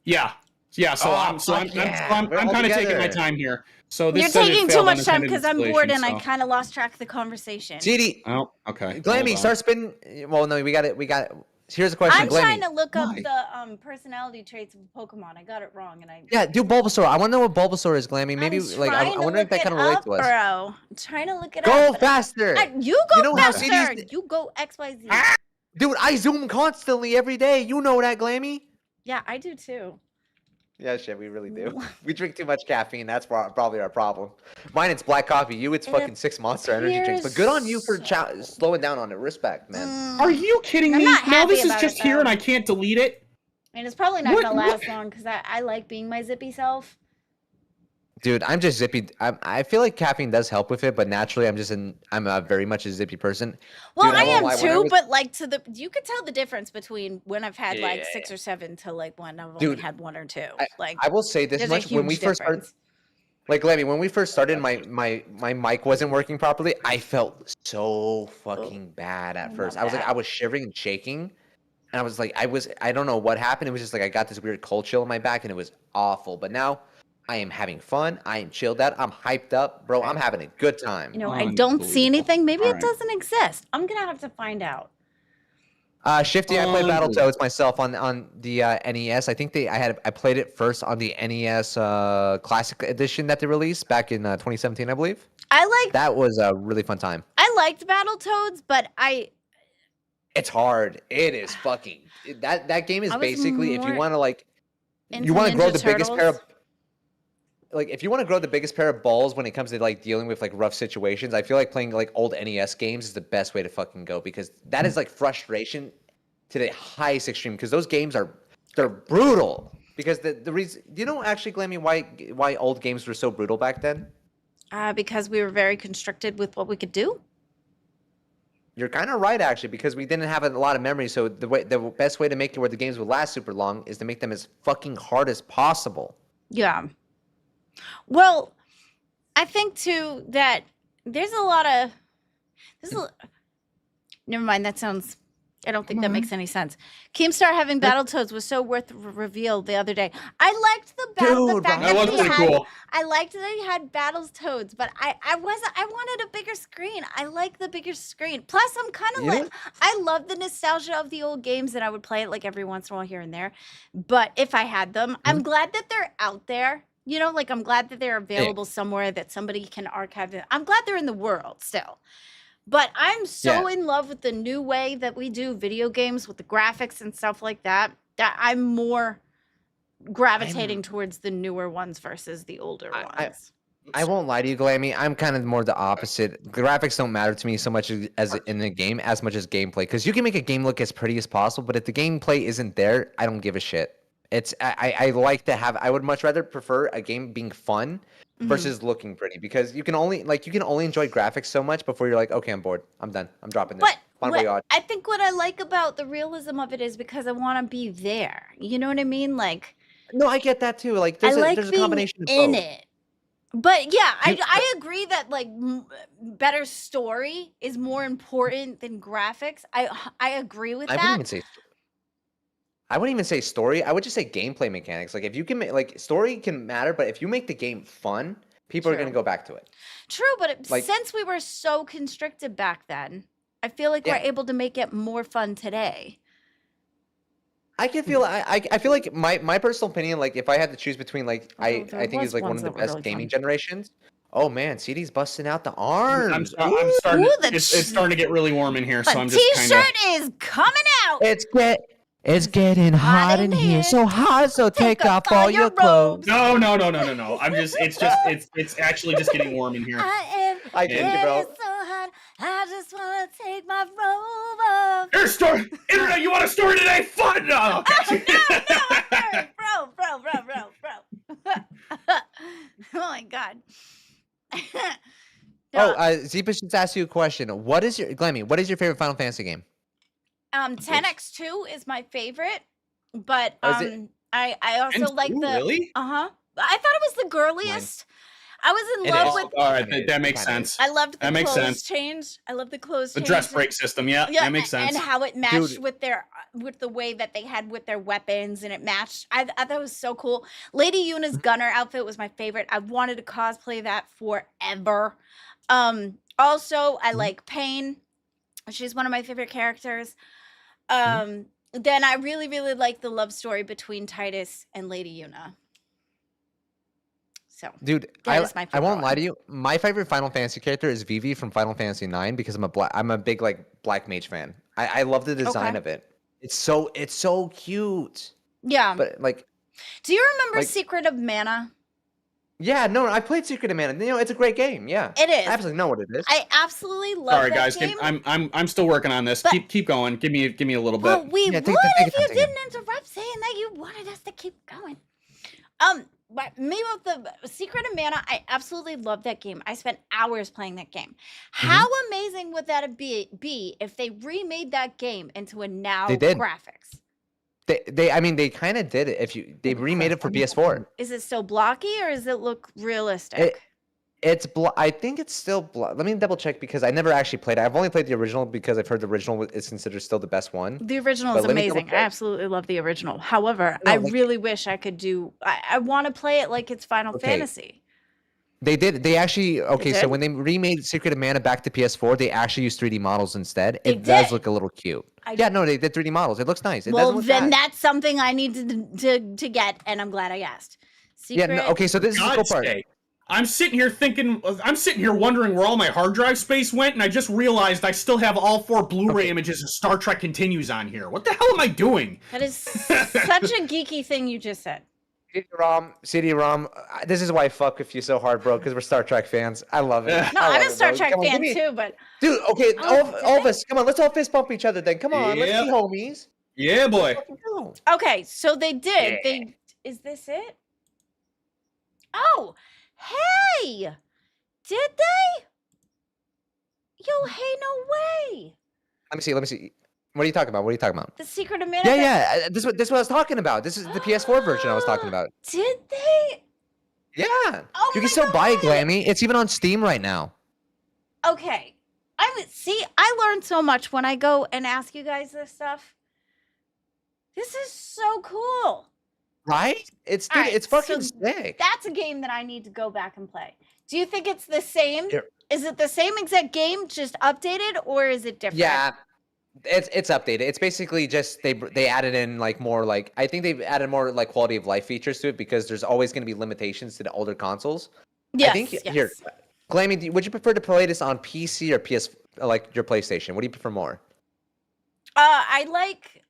Yeah. Yeah. So Oh, I'm fuck yeah. We're all kind of taking my together. time here. So this You're said it taking too failed much time unattended because I'm bored and installation, I so- kind of lost track of the conversation. CD, Oh, okay. Glammy, hold on. start spinning. Well, no, we got it. Here's a question, I'm Glammy. trying to look up Why? the personality traits of Pokemon. I got it wrong, and I. Yeah, do Bulbasaur. I want to know what Bulbasaur is, Glammy. Maybe I'm like I trying to wonder if look that it kind of relates up, to us. Bro, I'm trying to look it Go up. but faster, you go You know how faster. CDs You go XYZ. dude. I zoom constantly every day. You know that, Glammy. Yeah, I do too. Yeah, shit, we really do. We drink too much caffeine. That's probably our problem. Mine, it's black coffee. You, it's fucking 6 Monster energy drinks. But good on you for slowing down on it. Respect, man. Are you kidding I'm me? not Now happy this is about just it, here though. and I can't delete it. And it's probably not What- gonna what- last long because I like being my zippy self. Dude, I'm just zippy. I feel like caffeine does help with it, but naturally, I'm a very much a zippy person. Well, Dude, I I won't am lie, when I too, was- but like you could tell the difference between when I've had like 6 or 7 to like when I've only Dude, had 1 or 2. Like I will say this there's a much: when we huge first started, difference. like Lemmy, when we first started, my mic wasn't working properly. I felt so fucking bad at first. I was like, I was shivering and shaking, and I was like, I don't know what happened. It was just like I got this weird cold chill in my back, and it was awful. But now I am having fun. I am chilled out. I'm hyped up, bro. I'm having a good time. You know, I don't see Unbelievable. anything. Maybe it Alright. doesn't exist. I'm gonna have to find out. Shifty, I play Unbelievable. Battletoads myself on the NES. I think I played it first on the NES Classic Edition that they released back in 2017, I believe. That was a really fun time. I liked Battletoads, but It's hard. It is fucking that game is I was basically if you more want to like into you want to grow Ninja the biggest pair of Turtles. like if you want to grow the biggest pair of balls when it comes to like dealing with like rough situations, I feel like playing like old NES games is the best way to fucking go because that is like frustration to the highest extreme because those games they're brutal. Because the reason you know actually Glammy why old games were so brutal back then? Because we were very constricted with what we could do. You're kind of right, actually, because we didn't have a lot of memory. So the best way to make it where the games would last super long is to make them as fucking hard as possible. Yeah. Well, I think too that there's a lot of never mind. That sounds. I don't think that makes any sense. Keemstar having Battletoads was so worth reveal the other day. I liked the Dude, fact That was he pretty had. cool. I liked that he had Battletoads, but I wanted a bigger screen. I like the bigger screen. Plus, I'm kind of Yeah. like I love the nostalgia of the old games, and I would play it like every once in a while here and there. But if I had them, I'm glad that they're out there. You know, like I'm glad that they're available somewhere that somebody can archive them. I'm glad they're in the world still. But I'm so in love with the new way that we do video games with the graphics and stuff like that, that I'm more gravitating towards the newer ones versus the older ones. I won't lie to you, Glammy. I'm kind of more the opposite. Graphics don't matter to me so much as in the game as much as gameplay. Because you can make a game look as pretty as possible, but if the gameplay isn't there, I don't give a shit. I like to have. I would much rather prefer a game being fun versus looking pretty, because you can only enjoy graphics so much before you're like, okay, I'm bored. I'm done. I'm dropping this. But Bon voyage. I think what I like about the realism of it is because I want to be there. You know what I mean? Like, No, I get that too. Like I like there's a being combination of in both. it. But yeah, You- I agree that like better story is more important than graphics. I agree with I that. wouldn't even say story. I would just say gameplay mechanics. Like if you can make like story can matter, but if you make the game fun, people are True. gonna go back to it. True, but Like- since we were so constricted back then, I feel like we're Yeah. able to make it more fun today. I can feel I feel like my personal opinion, like if I had to choose between like Although there I think was it's like one ones of the that were best really gaming fun. generations. Oh man, CD's busting out the I'm, arms. I'm starting. Ooh, the It's starting to get really warm in here, so The I'm just kind of. T-shirt is coming out. It's getting hot in here, so hot, so take off all your clothes. No. It's actually just getting warm in here. I get you, bro. It's so hot. I just want to take my robe off. Your story, internet. You want a story today? Fun. No, okay. Bro. Oh my god. Oh, Zeepa should ask you a question. What is your favorite Final Fantasy game? 10x2 is my favorite, but Oh, is it- I also like the really? I thought it was the girliest. I was in It love is. with. All right, that makes sense. I loved the That makes clothes sense. change. I love the clothes The change. dress break system, yeah, that makes sense. And how it matched Dude. with the way that they had with their weapons, and it matched. I thought it was so cool. Lady Yuna's gunner outfit was my favorite. I wanted to cosplay that forever. Also, I like Pain. She's one of my favorite characters. Then I really, really like the love story between Titus and Lady Yuna. So Dude, That is my I won't favorite lie one. to you. My favorite Final Fantasy character is Vivi from Final Fantasy IX because I'm a big like Black Mage fan. I love the design Okay. of it. It's so cute. yeah. But like, Do you remember like- Secret of Mana? yeah, no, I played Secret of Mana. You know, it's a great game. Yeah, It is. I absolutely know what it is. I absolutely love Sorry, that guys. game. I'm still working on this. But- Keep going. Give me a little bit. Well, we Yeah, would take if your you time, take your didn't interrupt saying that you wanted us to keep going. But me with the Secret of Mana, I absolutely love that game. I spent hours playing that game. Mm-hmm. How amazing would that be if they remade that game into a now They did. graphics? They kind of did it. They remade it for PS4. Is it still blocky or does it look realistic? I think it's still. Let me double check because I never actually played it. I've only played the original because I've heard the original is considered still the best one. The original But is let me double amazing. I check. absolutely love the original. However, No, I like- really wish I could do. I want to play it like it's Final Okay. Fantasy. They did. They actually. Okay, so did? when they remade Secret of Mana back to PS4, they actually used 3D models instead. They It does did? look a little cute. I- Yeah, no, they did 3D models. It looks nice. It Well, doesn't look then bad. that's something I need to get, and I'm glad I asked. Yeah. Secret. No, okay. So this is the cool God's part. sake. I'm sitting here wondering where all my hard drive space went, and I just realized I still have all 4 Blu-ray images of Star Trek Continues on here. What the hell am I doing? That is such a geeky thing you just said. CD-ROM. This is why I fuck with you so hard, bro. Because we're Star Trek fans. I love it. No, I I'm love a it, Star bro. Trek Come on, give fan me- too, but Dude, okay, Oh, all of us, come on, let's all fist bump each other then. Come on, let's Yep. be homies. Yeah, boy. Fucking go. okay. So they did. Is this it? Oh, hey! Did they? Yo, hey, no way! Let me see. What are you talking about? The Secret of Mana. Yeah. This is what I was talking about. This is the PS4 version I was talking about. Did they? Yeah. Oh You my can still buy it, God. Glammy. It's even on Steam right now. Okay. I learned so much when I go and ask you guys this stuff. This is so cool. Right? It's All right, it's fucking so sick. That's a game that I need to go back and play. Do you think it's the same? Yeah. Is it the same exact game, just updated, or is it different? Yeah. It's updated. It's basically just they added in like more like I think they've added more like quality of life features to it because there's always going to be limitations to the older consoles. Yes. I think here, Glammy, would you prefer to play this on PC or PS like your PlayStation? What do you prefer more? I like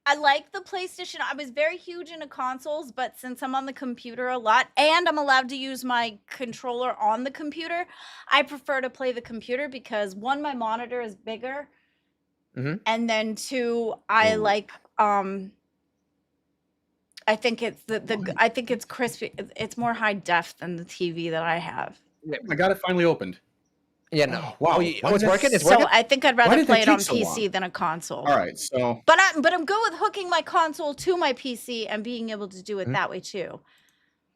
the PlayStation. I was very huge into consoles, but since I'm on the computer a lot and I'm allowed to use my controller on the computer, I prefer to play the computer because one, my monitor is bigger, and then two, I like I think it's I think it's crispy. It's more high def than the TV that I have. I got it finally opened. Yeah, no. Oh, wow. It's working. It's So working. I think I'd Why rather did play that it on take so PC long? than a console. All right, so But I'm good with hooking my console to my PC and being able to do it that way too.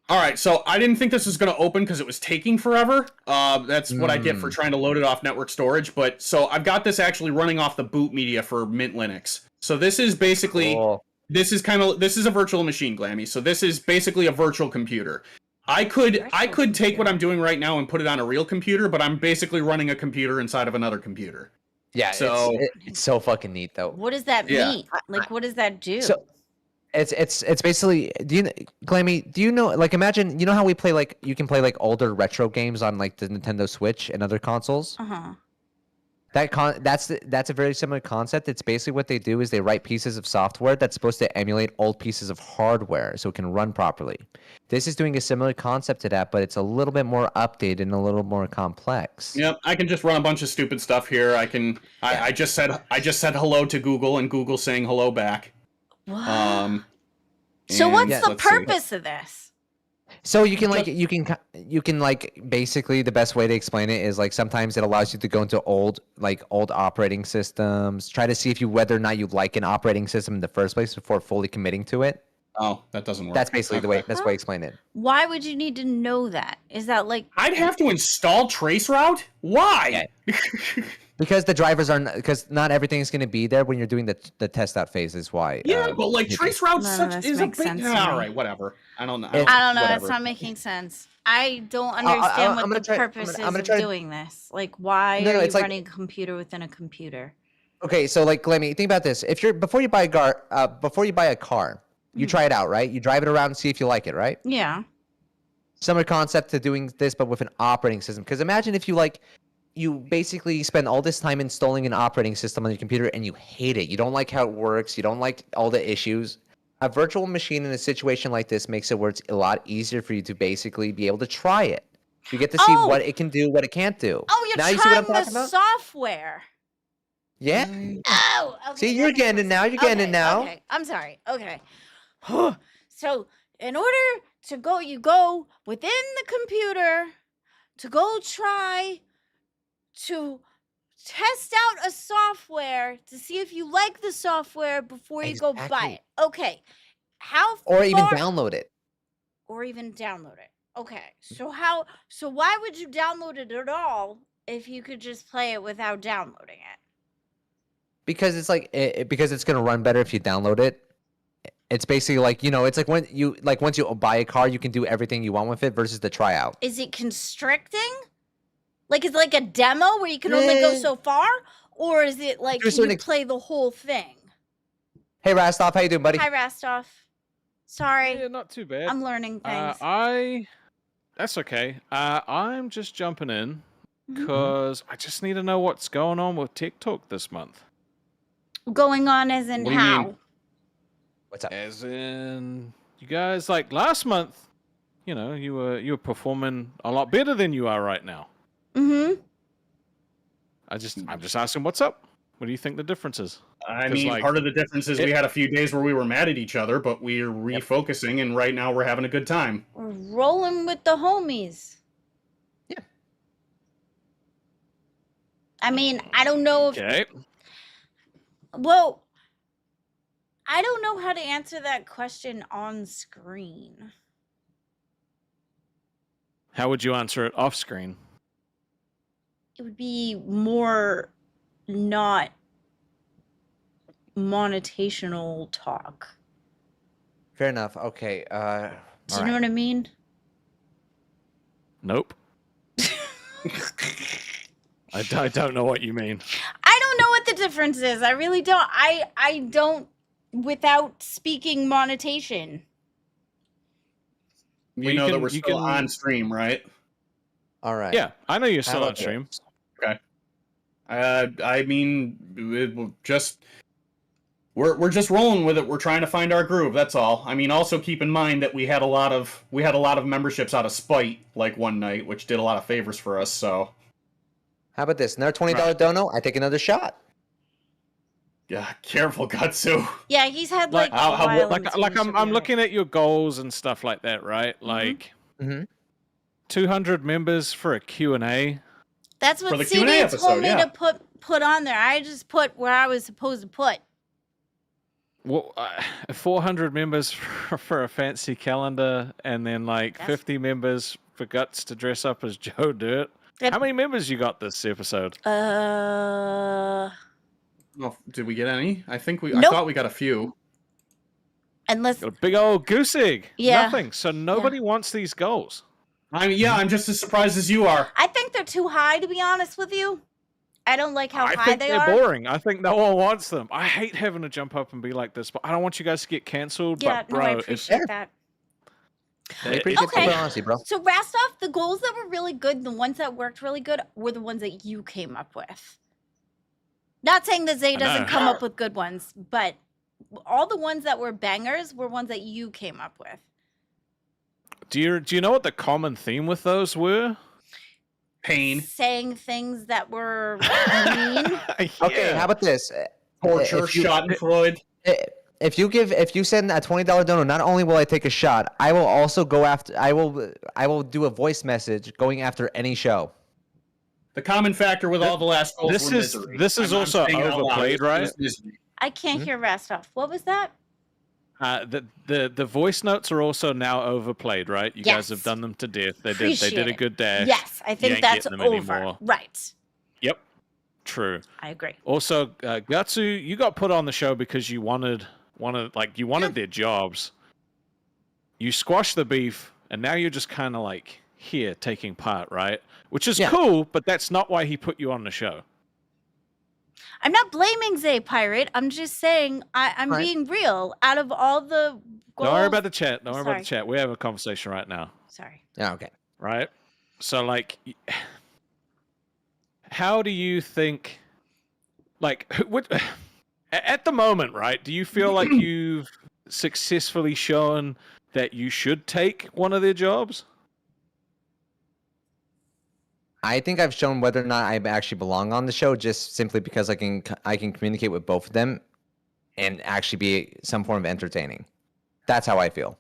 all right, so I didn't think this was going to open because it was taking forever. That's what I get for trying to load it off network storage. But so I've got this actually running off the boot media for Mint Linux. So this is basically this is a virtual machine, Glammy. So this is basically a virtual computer. I could take what I'm doing right now and put it on a real computer, but I'm basically running a computer inside of another computer. Yeah, So it's so fucking neat though. What does that mean? Like, what does that do? So it's basically, Glammy, do you know, like, imagine, you know how we play, like, you can play like older retro games on like the Nintendo Switch and other consoles? That's a very similar concept. It's basically what they do is they write pieces of software that's supposed to emulate old pieces of hardware so it can run properly. This is doing a similar concept to that, but it's a little bit more updated and a little more complex. Yep, I can just run a bunch of stupid stuff here. I just said hello to Google and Google's saying hello back. What? So what's the purpose of this? So you can basically, the best way to explain it is like sometimes it allows you to go into old operating systems, try to see whether or not you like an operating system in the first place before fully committing to it. Oh, that doesn't work. That's basically the way I explain it. Why would you need to know that? Is that like I'd have to install Traceroute? Why? Because because not everything is going to be there when you're doing the test out phase is why. Yeah, but like Traceroute is a big. All right, whatever. I don't know. I don't know. It's not making sense. I don't understand what the purpose is of doing this. Like, why are you running a computer within a computer? Okay, so like, Glammy, think about this. Before you buy a car, you try it out, right? You drive it around and see if you like it, right? Yeah. Similar concept to doing this, but with an operating system. Because imagine if you basically spend all this time installing an operating system on your computer and you hate it. You don't like how it works. You don't like all the issues. A virtual machine in a situation like this makes it where it's a lot easier for you to basically be able to try it. You get to see what it can do, what it can't do. Oh, you're now trying you see what I'm talking the about? software. Yeah. Oh, okay. See, you're getting it now. You're getting it now. Okay, I'm sorry. Okay. So, in order to go, you go within the computer to go try to test out a software to see if you like the software before you go buy it. Okay. Even download it. Or even download it. Okay. So why would you download it at all if you could just play it without downloading it? Because it's because it's going to run better if you download it. It's basically like, it's like when once you buy a car, you can do everything you want with it versus the tryout. Is it constricting? Like, is it like a demo where you can only go so far? Or is it like, can you play the whole thing? Hey, Rastov, how you doing, buddy? Hi, Rastov. Sorry. Yeah, not too bad. I'm learning things. That's okay. I'm just jumping in because I just need to know what's going on with TikTok this month. Going on as in What do you how? mean? What's up? As in, you guys, like last month, you were performing a lot better than you are right now. Mm-hmm. I'm just asking what's up. What do you think the difference is? I mean, part of the difference is we had a few days where we were mad at each other, but we're refocusing, and right now we're having a good time. We're rolling with the homies. Yeah. I mean, I don't know if... Okay. Well, I don't know how to answer that question on screen. How would you answer it off screen? It would be more not monetational talk. Fair enough. Okay. Do you know what I mean? Nope. I don't know what you mean. I don't know what the difference is. I really don't. I don't without speaking monetation. You know that we're still on stream, right? All right. Yeah, I know you're still on stream. Okay. I mean, just we're just rolling with it. We're trying to find our groove. That's all. I mean, also keep in mind that we had a lot of memberships out of spite, like one night, which did a lot of favors for us. So, How about this? Another $20 dono. I take another shot. yeah, careful, Gutsu. Yeah, he's had Like, like how- a while Like until he should I'm be alright. looking at your goals and stuff like that, right? Like Mm-hmm. 200 members for a Q&A. That's For what the CD Q&A told episode, me yeah. to put on there. I just put where I was supposed to put. Well, 400 members for a fancy calendar, and then like That's- 50 members for Guts to dress up as Joe Dirt. Yep. How many members you got this episode? Oh, did we get any? I think I Nope. thought we got a few. Unless Got a big old goose egg. Yeah. Nothing. So nobody wants these goals. I mean, yeah, I'm just as surprised as you are. I think they're too high, to be honest with you. I don't like how I high think they they're are. boring. I think no one wants them. I hate having to jump up and be like this, but I don't want you guys to get cancelled. Yeah, but no, I bro, if appreciate that. I appreciate Okay. the honesty, bro. So Rastov, the goals that were really good, the ones that worked really good, were the ones that you came up with. Not saying that Zay I doesn't know. come up with good ones, but all the ones that were bangers were ones that you came up with. do you know what the common theme with those were? Pain, Saying things that were mean. Okay, Yeah. how about this? torture, If you- Schadenfreude. If you send a $20 dono, not only will I take a shot, I will also go after. I will do a voice message going after any show. The common factor with all the last goals This were is- misery. this is also saying it out loud. overplayed, It's right? just misery. I can't hear Rastov. What was that? The voice notes are also now overplayed, right? You guys have Yes. done them to death. They Appreciate did a it. good dash. Yes, I think ain't that's getting them over. anymore. Right. Yep. True. I agree. Also, Gatsu, you got put on the show because you wanted their jobs. You squashed the beef, and now you're just kind of like here taking part, right? Which is Yeah. cool, but that's not why he put you on the show. I'm not blaming Zay Pirate. I'm just saying I'm Right. being real. Out of all the goals, Don't worry about the chat. Don't worry about Sorry. the chat. We have a conversation right now, Sorry. Yeah, okay. right? So, like, how do you think, like, at the moment, right? Do you feel like you've successfully shown that you should take one of their jobs? I think I've shown whether or not I actually belong on the show, just simply because I can communicate with both of them, and actually be some form of entertaining. That's how I feel.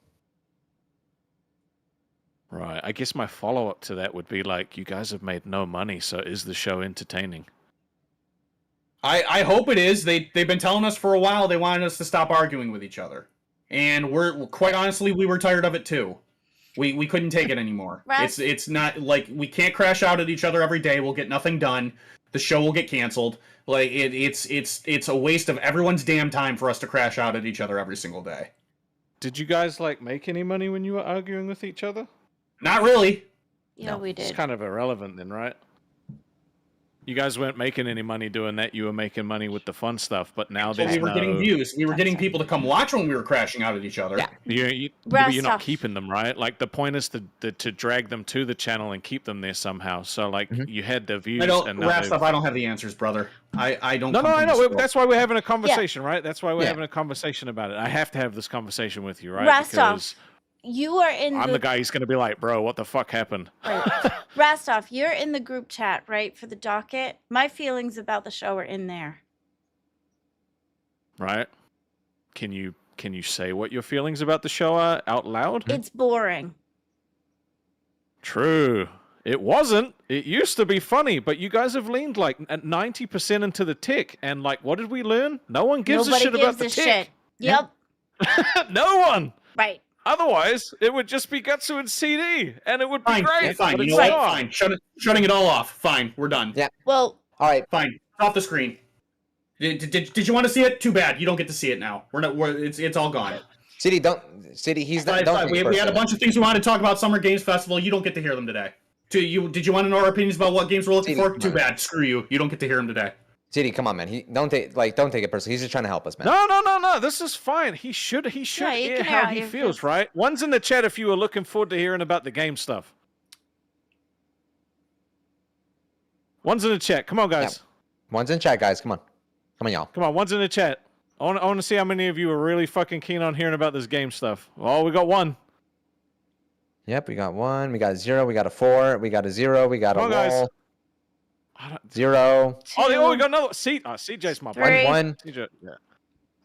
Right. I guess my follow-up to that would be like, you guys have made no money, so is the show entertaining? I hope it is. They've been telling us for a while they wanted us to stop arguing with each other, and we're quite honestly we were tired of it too. We couldn't take it anymore. Ras- It's not like we can't crash out at each other every day. We'll get nothing done. The show will get canceled. Like it's a waste of everyone's damn time for us to crash out at each other every single day. Did you guys, like, make any money when you were arguing with each other? Not really. Yeah, No, we It's did. kind of irrelevant then, right? You guys weren't making any money doing that. You were making money with the fun stuff, but now So there's we were getting no... views. We were That's getting right. people to come watch when we were crashing out at each other. Yeah. But you're not Rastov. keeping them, right? Like, the point is to drag them to the channel and keep them there somehow. So, like, you had the views I don't, and now they've- Rastov, I don't have the answers, brother. I don't. No, come I from know. this world. That's why we're having a conversation, right? That's why we're Yeah. having a conversation about it. I have to have this conversation with you, right? Rastov, Because You are in I'm the guy who's going to be like, bro, what the fuck happened? Right. Rastov, you're in the group chat, right, for the docket. My feelings about the show are in there. Right? Can you say what your feelings about the show are out loud? It's boring. True. It wasn't. It used to be funny, but you guys have leaned like at 90% into the tick. And like, what did we learn? No one gives Nobody a shit gives about the a tick. shit. Yep. No one. Right. Otherwise, it would just be Gutsu and CD, and it would be Fine, great. fine. but You it's know what? not. Fine. Shutting it all off. Fine. We're done. Yeah. Well, All right. Fine. Off the screen. Did you want to see it? Too bad. You don't get to see it now. It's all gone. City, he's not. Fine, Don't fine. take it We had a personally. bunch of things we wanted to talk about Summer Games Festival. You don't get to hear them today. Did you want to know our opinions about what games we're looking for? Too bad. Screw you. You don't get to hear them today. City, come on, man. Don't take it personally. He's just trying to help us, man. No. This is fine. He should Yeah, you hear can how hear he your feels, feels. right? One's in the chat if you were looking forward to hearing about the game stuff. One's in the chat. Come on, guys. One's in chat, guys. Come on, y'all. Come on, one's in the chat. I want to see how many of you are really fucking keen on hearing about this game stuff. Oh, we got one. Yep, we got 1. We got a 0. We got a 4. We got a 0. We got Come a on, guys. wall. 0. Oh, we Two, got another. CJ's my Three. buddy. 1. CJ, yeah.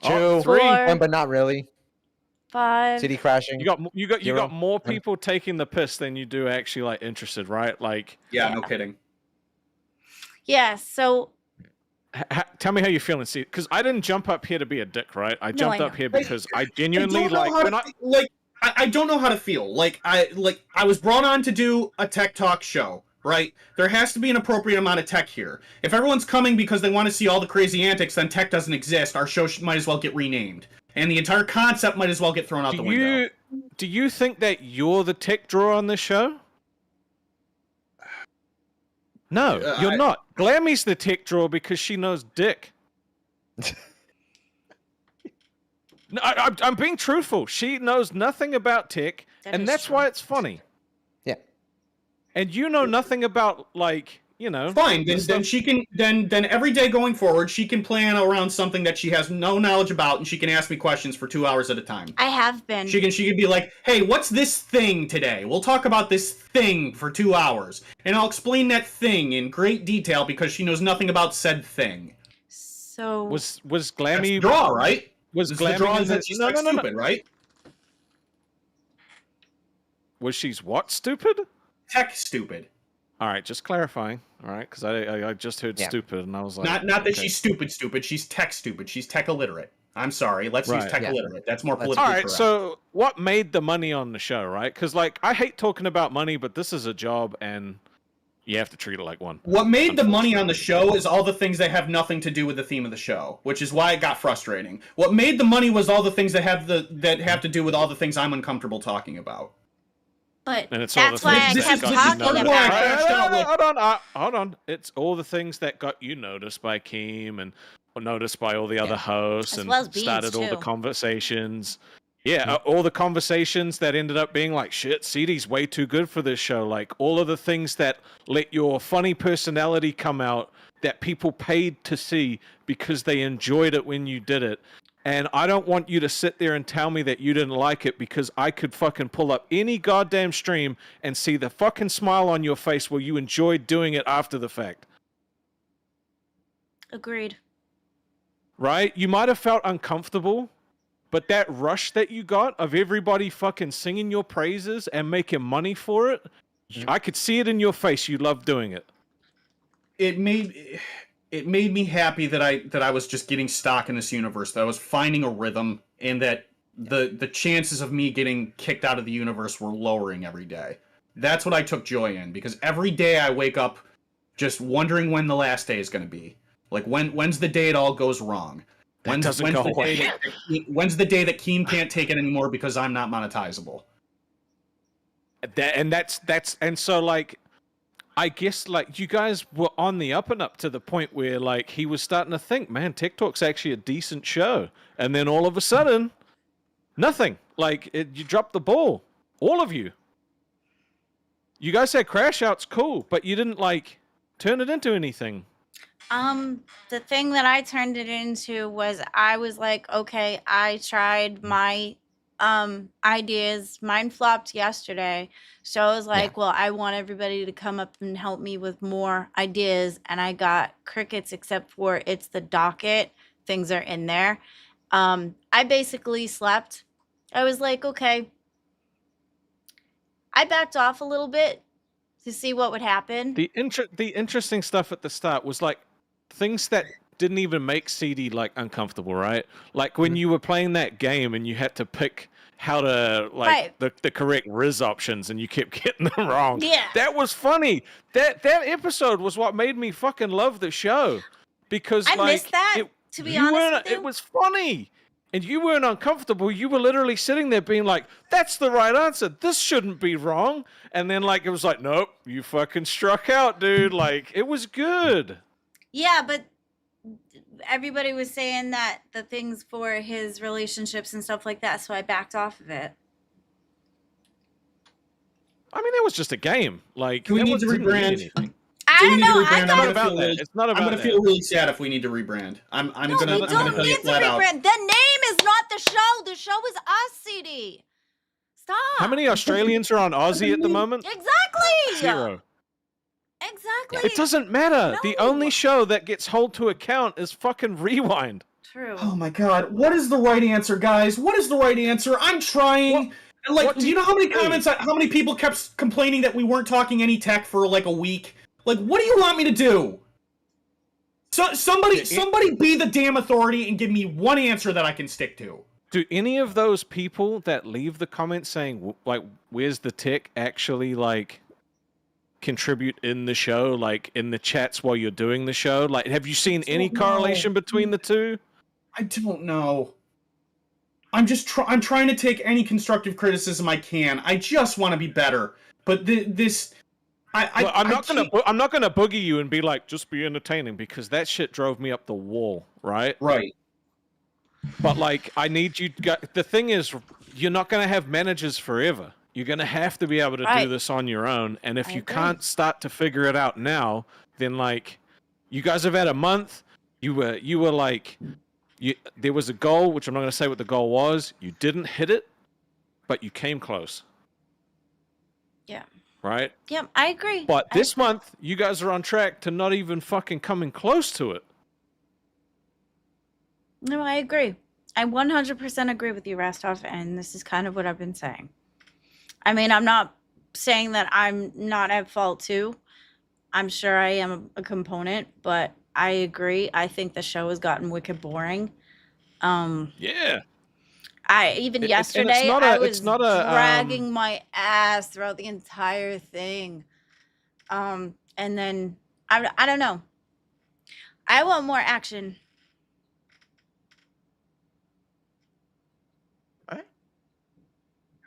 2. Oh, 3. 1, but not really. 5. City crashing. You got Zero. more people taking the piss than you do actually like interested, right? Like, Yeah, Yeah. no kidding. Yeah. So tell me how you're feeling. See, because I didn't jump up here to be a dick, right? I jumped I up know. here because I genuinely like when I don't know how to feel. I was brought on to do a tech talk show, right? There has to be an appropriate amount of tech here. If everyone's coming because they want to see all the crazy antics, then tech doesn't exist. Our show might as well get renamed, and the entire concept might as well get thrown out the window. Do you think that you're the tech drawer on this show? No, you're not. Glammy's the tech drawer because she knows dick. No, I'm being truthful. She knows nothing about tech, That and is that's true. why it's funny. Yeah. And you know nothing about, like, Fine, the then stuff- she can then every day going forward, she can plan around something that she has no knowledge about, and she can ask me questions for 2 hours at a time. I have been. She can be like, hey, what's this thing today? We'll talk about this thing for 2 hours, and I'll explain that thing in great detail because she knows nothing about said thing. So was That's the Glammy draw, right? was This is the Glammy draw in is that the- she's no, like no, no, no. stupid, right? Was she's what, stupid? Tech stupid. All right, just clarifying. All right, because I just heard Yeah. stupid, and I was like, Not that okay. she's stupid. She's tech stupid. She's tech illiterate. I'm sorry. Let's use Right. tech Yeah. illiterate. That's more Let's- politically All right, correct. so what made the money on the show, right? Because, like, I hate talking about money, but this is a job, and you have to treat it like one. What made the money on the show is all the things that have nothing to do with the theme of the show, which is why it got frustrating. What made the money was all the things that have to do with all the things I'm uncomfortable talking about. but And it's all that's the why things I This kept is- that this is talking part of about why I it. crashed out with- Hold on. It's all the things that got you noticed by Keem and noticed by all the other hosts As and well as Beans, started all the too. conversations. Yeah, all the conversations that ended up being like, shit, CD's way too good for this show. Like, all of the things that let your funny personality come out that people paid to see because they enjoyed it when you did it. And I don't want you to sit there and tell me that you didn't like it because I could fucking pull up any goddamn stream and see the fucking smile on your face where you enjoyed doing it after the fact. Agreed. Right? You might have felt uncomfortable, but that rush that you got of everybody fucking singing your praises and making money for it, I could see it in your face. You loved doing it. It made me happy that I was just getting stock in this universe, that I was finding a rhythm, and that the chances of me getting kicked out of the universe were lowering every day. That's what I took joy in, because every day I wake up just wondering when the last day is going to be. Like, when's the day it all goes wrong? When's the day that Keem can't take it anymore because I'm not monetizable? And so like, I guess like you guys were on the up and up to the point where like he was starting to think, man, TikTok's actually a decent show, and then all of a sudden, nothing. Like you dropped the ball, all of you. You guys said Crash Out's cool, but you didn't like turn it into anything. The thing that I turned it into was I was like, okay, I tried my ideas. Mine flopped yesterday. So I was like, well, I want everybody to come up and help me with more ideas. And I got crickets, except for it's the docket. Things are in there. I basically slept. I was like, okay. I backed off a little bit to see what would happen. The interesting stuff at the start was like things that didn't even make CD like uncomfortable, right? Like when you were playing that game and you had to pick how to like the correct Riz options and you kept getting them wrong. Yeah. That was funny. That episode was what made me fucking love the show. Because I like missed that, to be honest with you. it was funny. And you weren't uncomfortable. You were literally sitting there being like, that's the right answer. This shouldn't be wrong. And then like it was like, nope, you fucking struck out, dude. Like it was good. Yeah, but everybody was saying that the things for his relationships and stuff like that, so I backed off of it. I mean, that was just a game. Like, Do we that need to didn't mean rebrand? anything. I Do we don't need to know. I rebrand? I'm thought gonna about feel that. really, It's not I'm about gonna that. feel really sad if we need to rebrand. I'm no, gonna we I'm don't gonna tell need you to flat out. rebrand. The name is not the show. The show is us, CD. Stop. How many Australians are on Aussie at the moment? Exactly. 0. Exactly. It doesn't matter. The No. only show that gets held to account is fucking Rewind. True. Oh my god, what is the right answer, guys? What is the right answer? I'm trying. And like, what do do you know how many you do? comments, how many people kept complaining that we weren't talking any tech for like a week? Like, what do you want me to do? So somebody be the damn authority and give me one answer that I can stick to. Do any of those people that leave the comments saying like "Where's the tick?" actually like contribute in the show, like in the chats while you're doing the show? Like, have you seen any don't know. correlation between the two? I don't know. I'm trying to take any constructive criticism I can. I just want to be better. But I'm not gonna boogie you and be like, just be entertaining, because that shit drove me up the wall, right? Right. But like, I need you. The thing is, you're not gonna have managers forever. You're gonna have to be able to Right. do this on your own. And if I you agree. can't start to figure it out now, then like, you guys have had a month. You were like, there was a goal, which I'm not gonna say what the goal was. You didn't hit it, but you came close. Yeah. Right? Yep, I agree. But I this agree. month, you guys are on track to not even fucking coming close to it. No, I agree. I 100% agree with you, Rastov, and this is kind of what I've been saying. I mean, I'm not saying that I'm not at fault too. I'm sure I am a component, but I agree. I think the show has gotten wicked boring. Yeah. I even And it's yesterday not I a- was it's not a, dragging my ass throughout the entire thing. And then I don't know. I want more action.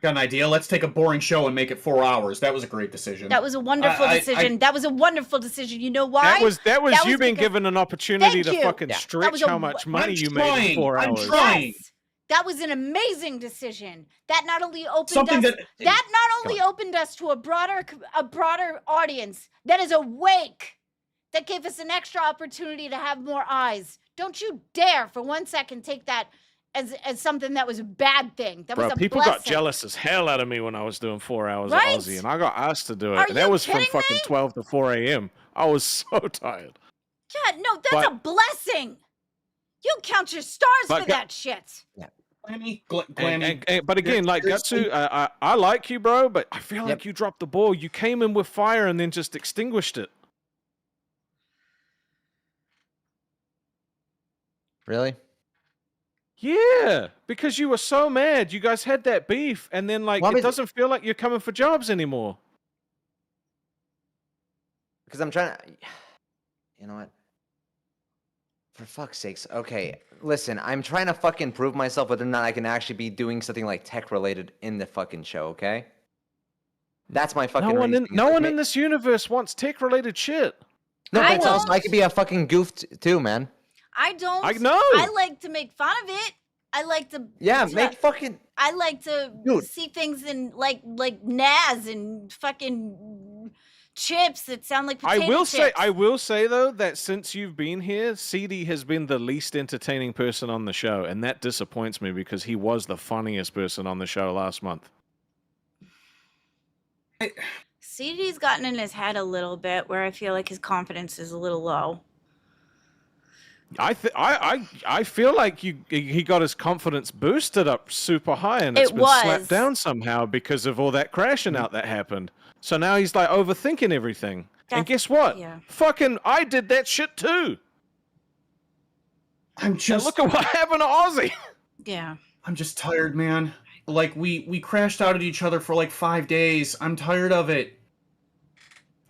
Got an idea? Let's take a boring show and make it 4 hours. That was a great decision. That was a wonderful decision. That was a wonderful decision. You know why? That was you being because- given an opportunity Thank to you. fucking Yeah. That stretch was a how wo- much money I'm you made in trying. 4 I'm hours. trying. Yes. That was an amazing decision. That not only opened Something us that- not only opened us to a broader audience that is awake, that gave us an extra opportunity to have more eyes. Don't you dare for 1 second take that as something that was a bad thing. That Bro, was a people blessing. got jealous as hell out of me when I was doing 4 hours Right? of Aussie, and I got asked to do it. Are And that you was from kidding fucking me? 12 to 4 a.m. I was so tired. Yeah, no, that's But- a blessing. You count your stars But for ga- that shit. Glammy. But again, like seriously? Gatsu, I like you, bro, but I feel like you dropped the ball. You came in with fire and then just extinguished it. Really? Yeah, because you were so mad. You guys had that beef, and then like Well, it doesn't feel like you're coming for jobs anymore. Because I'm trying to. You know what? For fuck's sakes. Okay, listen, I'm trying to fucking prove myself whether or not I can actually be doing something like tech related in the fucking show, okay? That's my fucking reason. No one in this universe wants tech related shit. No, I but it's also, I don't- could be a fucking goof too, man. I don't. I know. I like to make fun of it. I like to. Yeah, to- make fucking. I like to Dude. see things in like Naz and fucking chips that sound like potato I chips. will say though that since you've been here, CD has been the least entertaining person on the show, and that disappoints me because he was the funniest person on the show last month. CD's gotten in his head a little bit where I feel like his confidence is a little low. I feel like he got his confidence boosted up super high, and it's It been was. slapped down somehow because of all that crashing out that happened. So now he's like overthinking everything. And That's- guess what? yeah. Fucking I did that shit too. I'm And just look at what happened to Aussie. Yeah. I'm just tired, man. Like we crashed out at each other for like 5 days. I'm tired of it.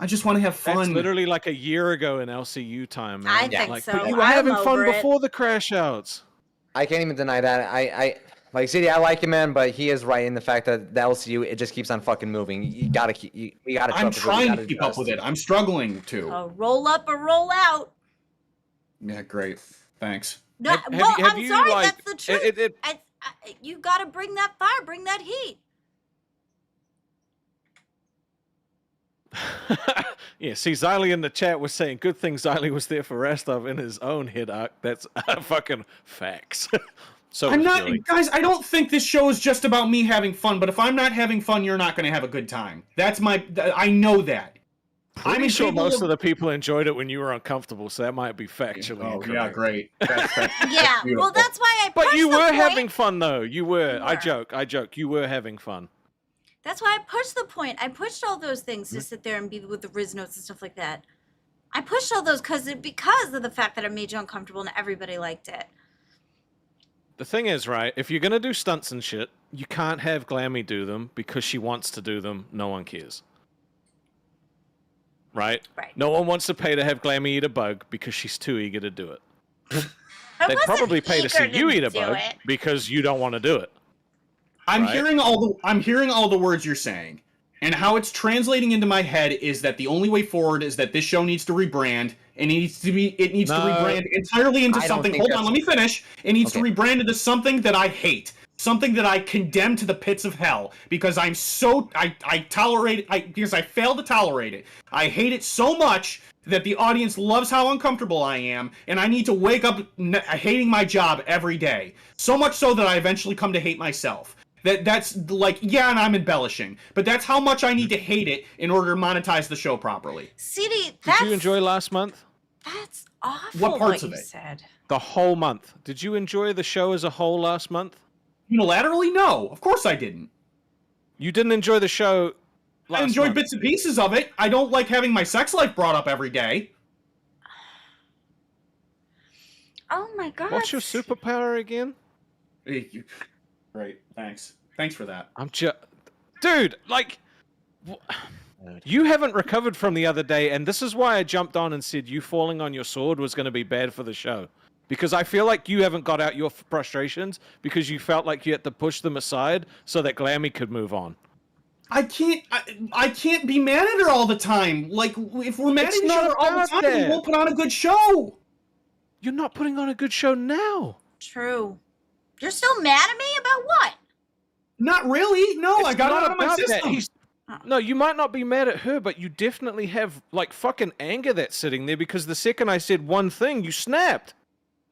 I just want to have fun. That's literally like a year ago in LCU time, man. I think like, so. But you were I'm having fun over it. before the crash outs. I can't even deny that. I like CD. I like him, man, but he is right in the fact that the LCU it just keeps on fucking moving. You gotta keep. We gotta. I'm trust it, we trying gotta to keep up adjust. with it. I'm struggling to. Roll up or roll out. Yeah, great. Thanks. No, Have well, you- have I'm you, sorry, like, that's the truth. You got to bring that fire, bring that heat. Yeah, see, Xylee in the chat was saying, good thing Xylee was there for Rastov in his own hit arc. That's fucking facts. So I'm was not, Billy. guys. I don't think this show is just about me having fun. But if I'm not having fun, you're not going to have a good time. That's my. I know that. Pretty sure most of the people enjoyed it when you were uncomfortable, so that might be factually Oh incorrect. yeah, great. That's Yeah, beautiful. well, that's why I pushed But you the were point. having fun, though. You were. You I were. joke. You were having fun. That's why I pushed the point. I pushed all those things to sit there and be with the Riz notes and stuff like that. I pushed all those because of the fact that it made you uncomfortable and everybody liked it. The thing is, right, if you're going to do stunts and shit, you can't have Glammy do them because she wants to do them. No one cares. Right? Right. No one wants to pay to have Glammy eat a bug because she's too eager to do it. I They'd wasn't probably pay to see eager you eat a do bug it. because you don't want to do it. I'm Right. hearing all the words you're saying, and how it's translating into my head is that the only way forward is that this show needs to rebrand, and it needs to rebrand entirely into I don't something. think Hold on, that's- let me finish. It needs to Okay. rebrand into something that I hate, something that I condemn to the pits of hell because I tolerate it. Because I fail to tolerate it. I hate it so much that the audience loves how uncomfortable I am, and I need to wake up hating my job every day. So much so that I eventually come to hate myself. That's like, yeah, and I'm embellishing, but that's how much I need to hate it in order to monetize the show properly. CD, Did you enjoy last month? That's awful. What parts of you it? said. The whole month. Did you enjoy the show as a whole last month? Unilaterally, no. Of course I didn't. You didn't enjoy the show last I enjoyed month. bits and pieces of it. I don't like having my sex life brought up every day. Oh my god. What's your superpower again? Great, thanks. Thanks for that. I'm just... Dude, like... You haven't recovered from the other day, and this is why I jumped on and said you falling on your sword was going to be bad for the show. Because I feel like you haven't got out your frustrations because you felt like you had to push them aside so that Glammy could move on. I can't be mad at her all the time. Like, if we're mad It's at each not other all the about time, we that. won't put on a good show. You're not putting on a good show now. True. You're still mad at me about what? Not really. No, I It's got it not out of my about that. system. No, you might not be mad at her, but you definitely have, like, fucking anger that's sitting there because the second I said one thing, you snapped.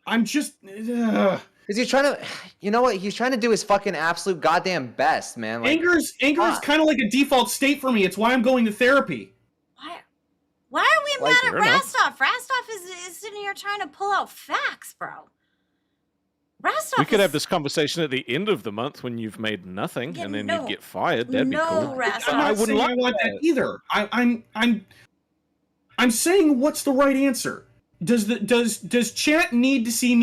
I'm just... Because he's trying to, you know what? He's trying to do his fucking absolute goddamn best, man. Like, Anger's fuck. kind of like a default state for me. It's why I'm going to therapy. Why are we Like, mad fair at enough. Rastov? Rastov is sitting here trying to pull out facts, bro. Rastov We could is... have this conversation at the end of the month when you've made nothing, Yeah, and then no. you'd get fired. That'd be No, cool. Rastov. I'm not I wouldn't saying I like want that. that either. I'm saying what's the right answer. Does chat need to see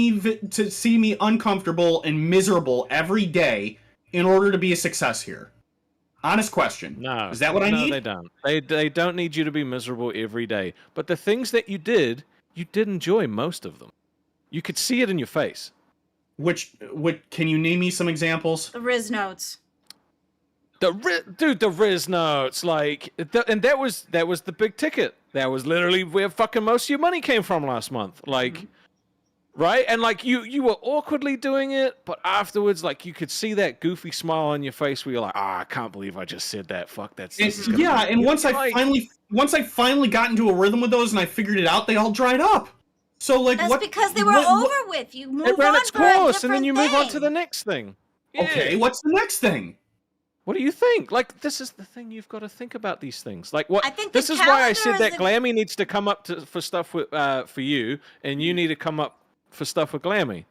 me uncomfortable and miserable every day in order to be a success here? Honest question. No. Is that what I need? No, they don't. They don't need you to be miserable every day. But the things that you did enjoy most of them. You could see it in your face. Which can you name me some examples? The Riz notes. The Riz notes, like, and that was the big ticket. That was literally where fucking most of your money came from last month. Like, right? And like you were awkwardly doing it, but afterwards, like, you could see that goofy smile on your face where you're like, I can't believe I just said that. Fuck, this is gonna Yeah, be-" and once I Like, finally got into a rhythm with those and I figured it out, they all dried up. So like, That's what? because they were over with. You move it ran on its for a course, and then different you move on to thing. the next thing. Yeah. Okay, what's the next thing? What do you think? Like, this is the thing you've got to think about these things. Like, what? I think the This is why I said calendar that is Glammy needs to come up for stuff with for you, and you need to come up for stuff with Glammy.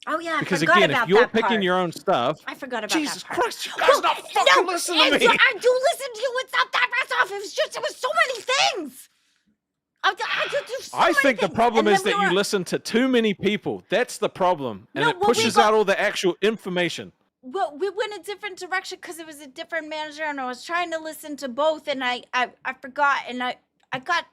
Oh yeah, I Because forgot again, about if you're that picking part. your own stuff, I forgot about Jesus that part. Christ, you guys not fucking listen to me. I do listen to you. It's not that Rastov. It was so many things. I think the problem is that you listen to too many people. That's the problem, and No, it well, we pushes got- out all the actual information. Well, we went a different direction because it was a different manager, and I was trying to listen to both, and I forgot, and I got.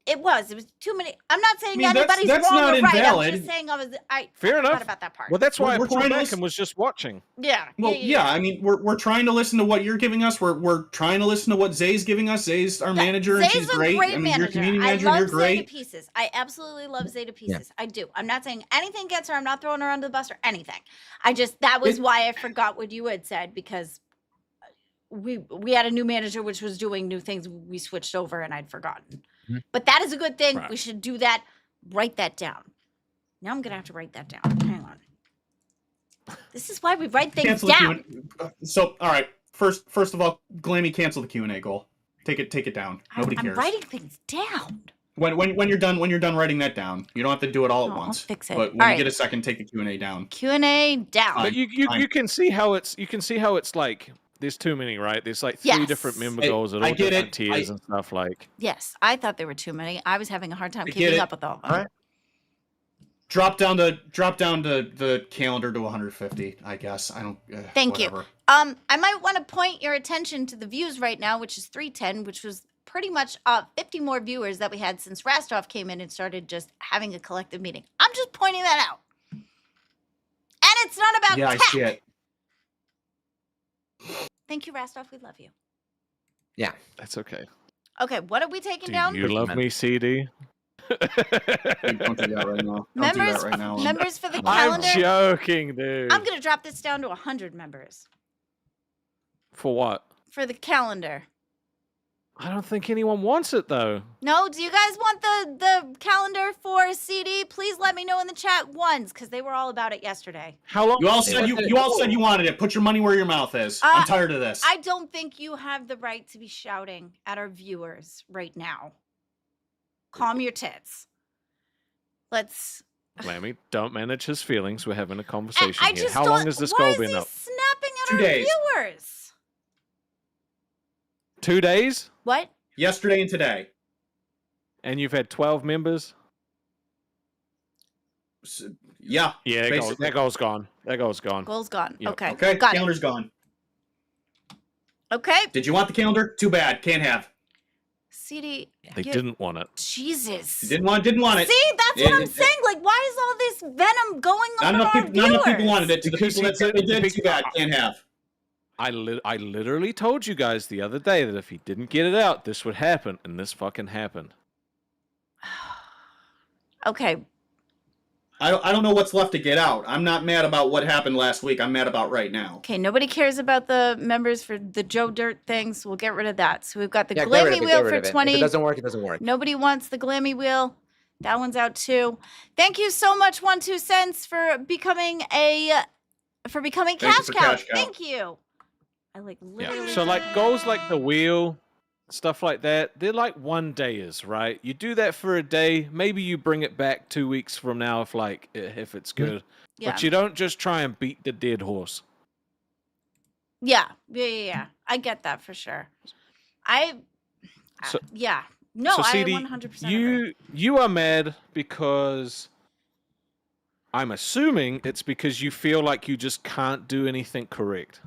It was too many. I'm not saying I mean, anybody's that's wrong not or right. I'm invalid. just saying I Fair forgot enough. about that part. Well, that's why We're I pulled trying to back listen- and was just watching. Yeah. Well, yeah. I mean, we're trying to listen to what you're giving us. We're trying to listen to what Zay's giving us. Zay's our manager, and she's Zay's a great. great I mean, you're manager. community I manager, love and you're Zay to great. pieces. I absolutely love Zay to pieces. I do. I'm not saying anything against her. I'm not throwing her under the bus or anything. That was why I forgot what you had said because we had a new manager which was doing new things. We switched over and I'd forgotten. Mhm. But that is a good thing. Right. We should do that. Write that down. Now I'm gonna have to write that down. Hang on. This is why we write things Cancel the down. Q&A. So, all right. First of all, Glammy, cancel the Q&A goal. Take it down. Nobody I'm cares. writing things down. When you're done writing that down, you don't have to do it all at Oh, I'll once. fix it. But when All you right. get a second, take the Q&A down. Q&A down. Fine. But you Fine. can see how it's like there's too many, right? There's like 3 Yes. different member Hey, goals at I all get different it. tiers and stuff like. Yes, I thought there were too many. I was having a hard time I get keeping it. up with all of them. All right. Drop down the calendar to 150, I guess. I don't. Thank you. whatever. I might want to point your attention to the views right now, which is 310, which was pretty much 50 more viewers that we had since Rastov came in and started just having a collective meeting. I'm just pointing that out. And it's not about Yeah, I tech. see it. Thank you, Rastov. We love you. That's okay. Okay, what are we taking Do down? you love me, CD? Dude, don't do that right now. Don't do Members, that right now. members for the I'm calendar. I'm joking, dude. I'm going to drop this down to 100 members For what? for the calendar. I don't think anyone wants it though. No, do you guys want the calendar for CD? Please let me know in the chat once, because they were all about it yesterday. How long? You all said you wanted it. Put your money where your mouth is. I'm tired of this. I don't think you have the right to be shouting at our viewers right now. Calm your tits. Let's. Lammy, don't manage his feelings. We're having a conversation I here. just How don't- long has this why goal is been he up? snapping at 2 our days. viewers? 2 days? What? Yesterday and today. And you've had 12 members? Yeah. Yeah, basically. that goal's gone. That goal's gone. Goal's gone. Yep. Okay. Okay. Got it. Calendar's gone. Okay. Did you want the calendar? Too bad. Can't have. CD. They didn't want it. Jesus. Didn't want it. See, that's what I'm It- saying. Like, why is all this venom going Not on enough, our people, not enough people viewers? wanted it. To the Because people that said they did, too bad. Can't have. I literally told you guys the other day that if he didn't get it out, this would happen, and this fucking happened. Okay. I don't know what's left to get out. I'm not mad about what happened last week. I'm mad about right now. Okay, nobody cares about the members for the Joe Dirt things. We'll get rid of that. So we've got the Yeah, get rid Glammy of it, Wheel get rid for of it. 20. If it doesn't work, it doesn't work. Nobody wants the Glammy Wheel. That one's out too. Thank you so much, 12 cents, for becoming Cash for Cow. Cash Cow. Thank you. I like Yeah. literally. So like goals like the wheel, stuff like that, they're like 1 dayers, right? You do that for a day, maybe you bring it back 2 weeks from now if it's good. Yeah. But you don't just try and beat the dead horse. Yeah. I get that for sure. So- yeah. No, so I CD, 100% agree. you are mad because I'm assuming it's because you feel like you just can't do anything correct.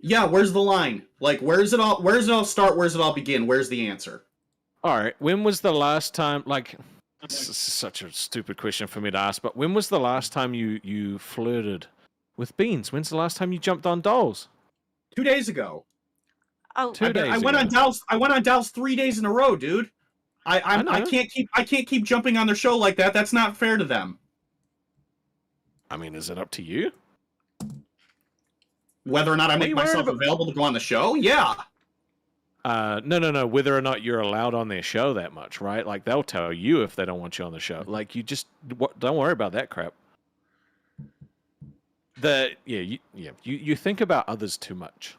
Yeah, where's the line? Like, where's it all start? Where's it all begin? Where's the answer? All right, when was the last time, like, this is such a stupid question for me to ask, but when was the last time you flirted with beans? When's the last time you jumped on dolls? 2 days ago. Oh, Two days I went ago. on Dallas. I went on Dallas 3 days in a row, dude. I know. can't keep jumping on their show like that. That's not fair to them. I mean, is it up to you? Whether or not I What are make you worried myself about? available to go on the show, yeah. No. Whether or not you're allowed on their show that much, right? Like they'll tell you if they don't want you on the show. Like you just don't worry about that crap. You think about others too much.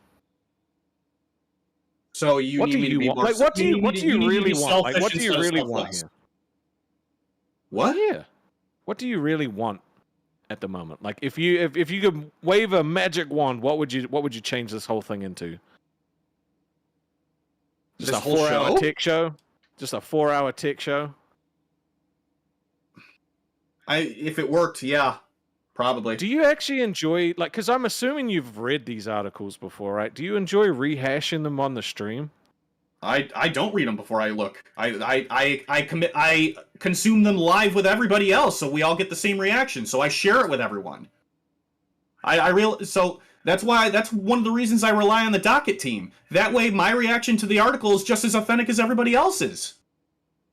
So you What need do me to you be want? more. Like what do you need me to really be want? Like what selfish do you instead of really want selfless. here? What? Yeah. What do you really want at the moment? Like if you could wave a magic wand, what would you change this whole thing into? Just This a whole 4-hour show? tech show? Just a 4-hour tech show? If it worked, yeah, probably. Do you actually enjoy, like, because I'm assuming you've read these articles before, right? Do you enjoy rehashing them on the stream? I don't read them before I look. I consume them live with everybody else, so we all get the same reaction. So I share it with everyone. So that's one of the reasons I rely on the docket team. That way, my reaction to the article is just as authentic as everybody else's.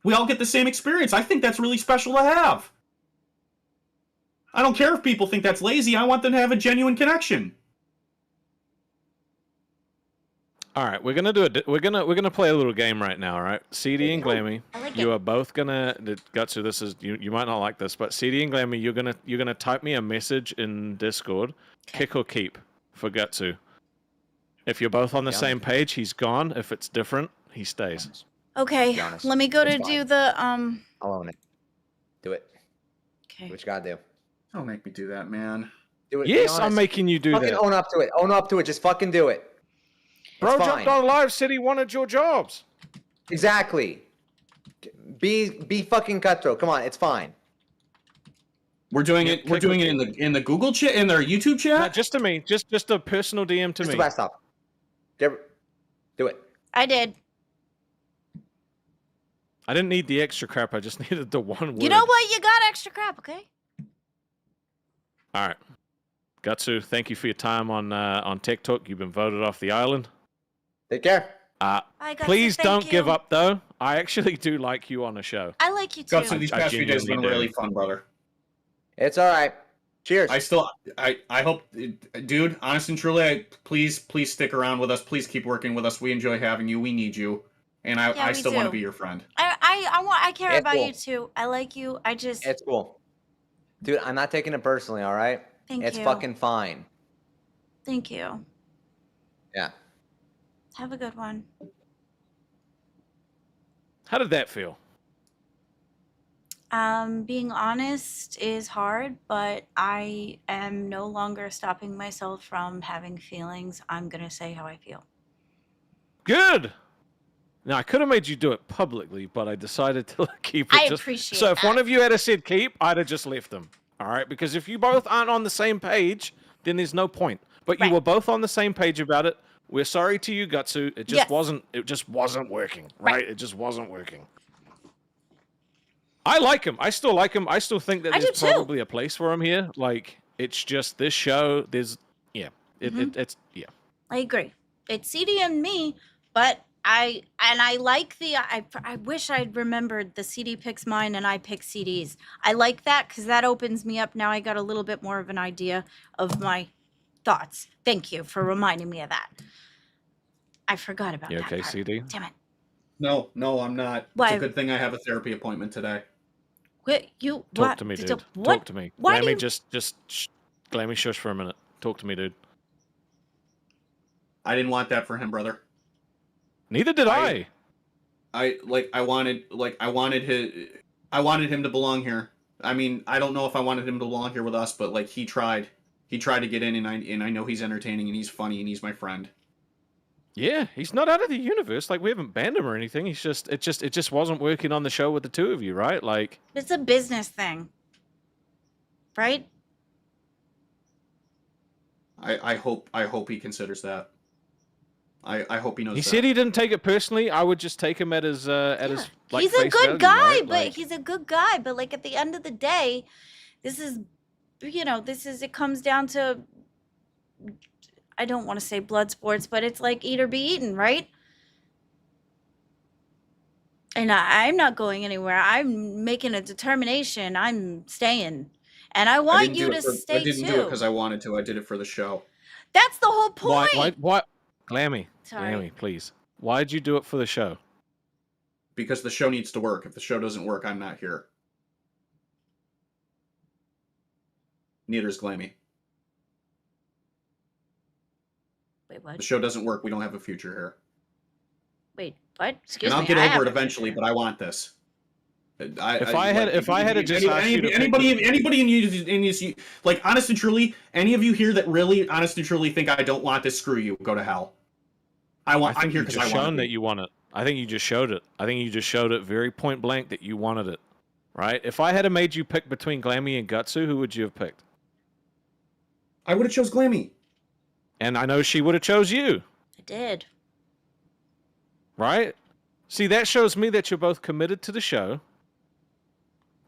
We all get the same experience. I think that's really special to have. I don't care if people think that's lazy. I want them to have a genuine connection. All right, we're gonna do it. We're gonna play a little game right now. All right, CD and Glammy, I like you it. are both gonna. Gutsu, this is you might not like this, but CD and Glammy, you're gonna type me a message in Discord, kick or keep for Gutsu. If you're both on the same page, he's gone. If it's different, he stays. Okay, honest, let me go it's to fine. do the I'll own it. Do it. Okay. Do what you gotta do. Don't make me do that, man. Do it. Be Yes, I'm honest. making you do Fucking that. own up to it. Own up to it. Just fucking do it. Bro It's jumped fine. on live, said he wanted your jobs. Exactly. Be fucking cutthroat. Come on, it's fine. We're doing Yep, it. We're kick or doing it in the Google chat, in their YouTube chat. Not just to me, just a personal DM to Just me. the last stop. Do it. I did. I didn't need the extra crap. I just needed the one word. You know what? You got extra crap, okay? All right, Gutsu, thank you for your time on TikTok. You've been voted off the island. Take care. I got Please to don't thank give you. up, though. I actually do like you on the show. I like you too. Gutsu, these I past few days have been genuinely really fun, brother. It's all right. Cheers. I hope, dude. Honest and truly, please stick around with us. Please keep working with us. We enjoy having you. We need you, and Yeah, I we still want to do. be your friend. I care It's about cool. you too. I like you. I just It's cool. Dude, I'm not taking it personally, all right? thank It's you. fucking fine. Thank you. Yeah. Have a good one. How did that feel? Being honest is hard, but I am no longer stopping myself from having feelings. I'm gonna say how I feel. Good. Now I could have made you do it publicly, but I decided to keep it. I just... appreciate So if one that. of you had said keep, I'd have just left them. All right, because if you both aren't on the same page, then there's no point. But you Right. were both on the same page about it. We're sorry to you, Gutsu. It just Yes. wasn't. It just wasn't working. Right. Right? It just wasn't working. I like him. I still like him. I still think that I there's do too. probably a place for him here. Like it's just this show. There's it's yeah. I agree. It's CD and me, but I like the I wish I'd remembered the CD picks mine and I pick CDs. I like that because that opens me up. Now I got a little bit more of an idea of my thoughts. Thank you for reminding me of that. I forgot about You that okay, part. CD? Damn it. No, I'm not. Why? It's a good thing I have a therapy appointment today. What you Talk what? to me, Did dude. you- Talk to me. Why Let do me you- just let me shush for a minute. Talk to me, dude. I didn't want that for him, brother. Neither did I. I wanted him to belong here. I mean, I don't know if I wanted him to belong here with us, but like he tried to get in, and I know he's entertaining and he's funny and he's my friend. Yeah, he's not out of the universe. Like we haven't banned him or anything. He's just it just wasn't working on the show with the two of you, right? Like It's a business thing. Right? I hope he considers that. I hope he knows. he that. said he didn't take it personally. I would just take him at his like He's a face good value, guy, right? but Like, he's a good guy. But like at the end of the day, this is, it comes down to, I don't want to say blood sports, but it's like eat or be eaten, right? And I'm not going anywhere. I'm making a determination. I'm staying, and I want you to stay I didn't too. do it because I wanted to. I did it for the show. That's the whole point. why Glammy, Sorry. Glammy, please. Why'd you do it for the show? Because the show needs to work. If the show doesn't work, I'm not here. Neither's Glammy. Wait, what? The show doesn't work. We don't have a future here. Wait, what? Excuse And I'll me. get I over have it a eventually, future. but I want this. If I had just asked you to pick anybody in you, like honest and truly, any of you here that really honest and truly think I don't want this, screw you. Go to hell. I'm think here you because just I want shown it. that you want it. I think you just showed it. I think you just showed it very point blank that you wanted it. Right? If I had made you pick between Glammy and Gutsu, who would you have picked? I would have chose Glammy. And I know she would have chose you. I did. Right? See, that shows me that you're both committed to the show.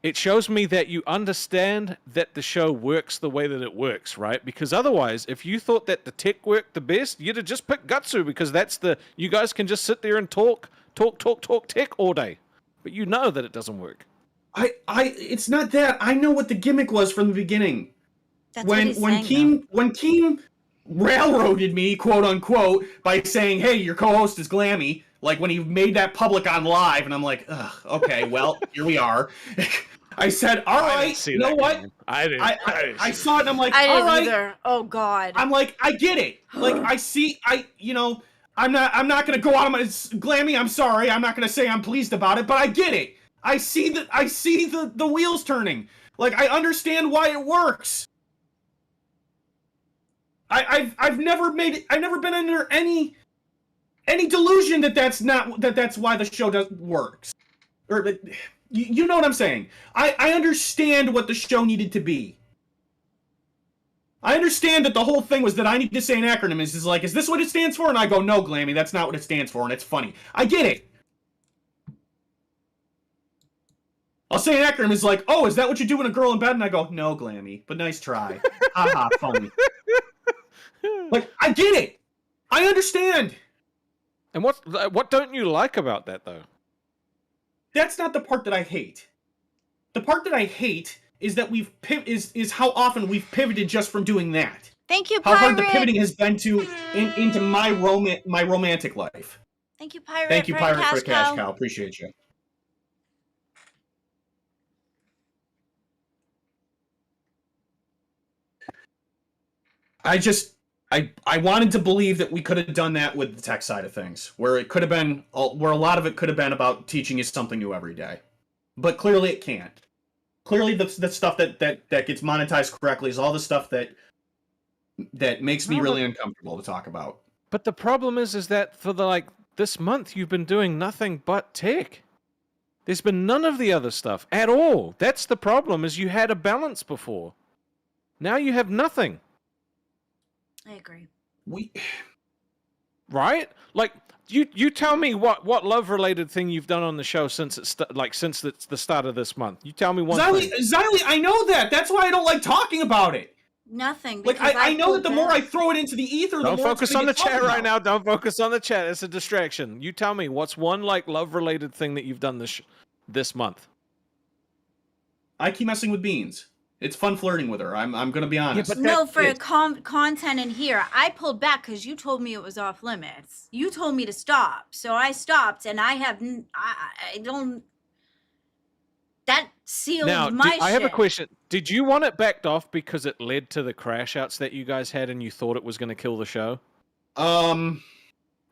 It shows me that you understand that the show works the way that it works, right? Because otherwise, if you thought that the tech worked the best, you'd have just picked Gutsu because you guys can just sit there and talk tech all day. But you know that it doesn't work. It's not that. I know what the gimmick was from the beginning. That's what he's saying, though. railroaded me, quote unquote, by saying, "Hey, your co-host is Glammy." Like when he made that public on live, and I'm like, ugh, okay, well, here we are. I said, all I right, didn't see you know that what? coming. I didn't. I saw it, and I'm like, I all didn't right. either. Oh God. I'm like, I get it. Like I see, I'm not gonna go out on my Glammy. I'm sorry. I'm not gonna say I'm pleased about it, but I get it. I see the wheels turning. Like I understand why it works. I've never been under any delusion that that's why the show works. Or you know what I'm saying? I understand what the show needed to be. I understand that the whole thing was that I need to say an acronym. Is like, is this what it stands for? And I go, no, Glammy, that's not what it stands for, and it's funny. I get it. I'll say an acronym is like, oh, is that what you do when a girl in bed? And I go, no, Glammy, but nice try. Haha, funny. Like, I get it. I understand. And what don't you like about that though? That's not the part that I hate. The part that I hate is that is how often we've pivoted just from doing that. Thank you, How Pirate. hard the pivoting has been into my romantic life. Thank you, Pirate. Thank you, for Pirate, for the cash cow. cow. Appreciate you. I wanted to believe that we could have done that with the tech side of things, where it could have been, where a lot of it could have been about teaching you something new every day. But clearly it can't. Clearly the stuff that gets monetized correctly is all the stuff that makes me really uncomfortable to talk about. But the problem is that for this month you've been doing nothing but tech. There's been none of the other stuff at all. That's the problem, is you had a balance before. Now you have nothing. I agree. Right? Like you tell me what love related thing you've done on the show since it's the start of this month. You tell me one thing. Xylee, I know that. That's why I don't like talking about it. Nothing. Like I know that the more I throw it into the ether, Don't the more focus on the chat right now. Don't focus on the chat. It's a distraction. You tell me what's one love related thing that you've done this month. I keep messing with Beans. It's fun flirting with her. I'm gonna be honest. Yeah, but No, for content in here, I pulled back because you told me it was off limits. You told me to stop, so I stopped, and I don't. That sealed Now, my shit. I have a question. Did you want it backed off because it led to the crash outs that you guys had, and you thought it was going to kill the show?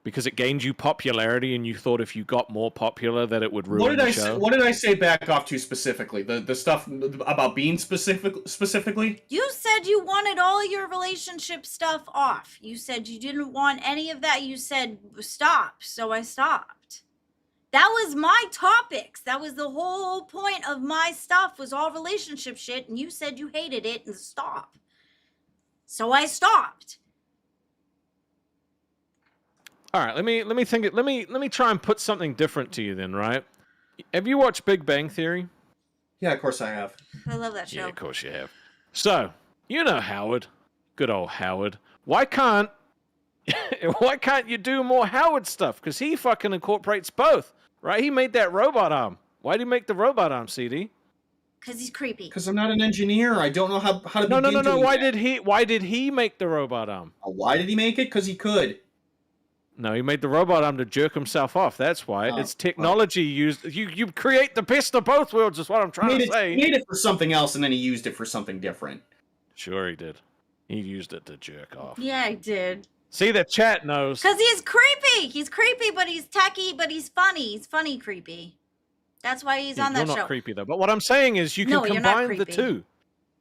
Because it gained you popularity, and you thought if you got more popular that it would ruin the show? What did I say back off to specifically? The stuff about Beans specifically? You said you wanted all your relationship stuff off. You said you didn't want any of that. You said stop, so I stopped. That was my topics. That was the whole point of my stuff, was all relationship shit, and you said you hated it and stop. So I stopped. All right, let me think it. Let me try and put something different to you then, right? Have you watched Big Bang Theory? Yeah, of course I have. I love that show. Yeah, of course you have. So, you know Howard. Good old Howard. Why can't you do more Howard stuff? Because he fucking incorporates both, right? He made that robot arm. Why did he make the robot arm, CD? Because he's creepy. Because I'm not an engineer. I don't know how to begin No. doing Why that. did he make the robot arm? Why did he make it? Because he could. No, he made the robot arm to jerk himself off. That's why. It's technology used. You create the best of both worlds, is what I'm trying to say. He made it for something else, and then he used it for something different. Sure he did. He used it to jerk off. Yeah, I did. See, the chat knows. Because he's creepy. He's creepy, but he's techie, but he's funny. He's funny creepy. That's why he's on that You're show. not creepy, though. But what I'm saying is you can No, you're not combine the creepy. two.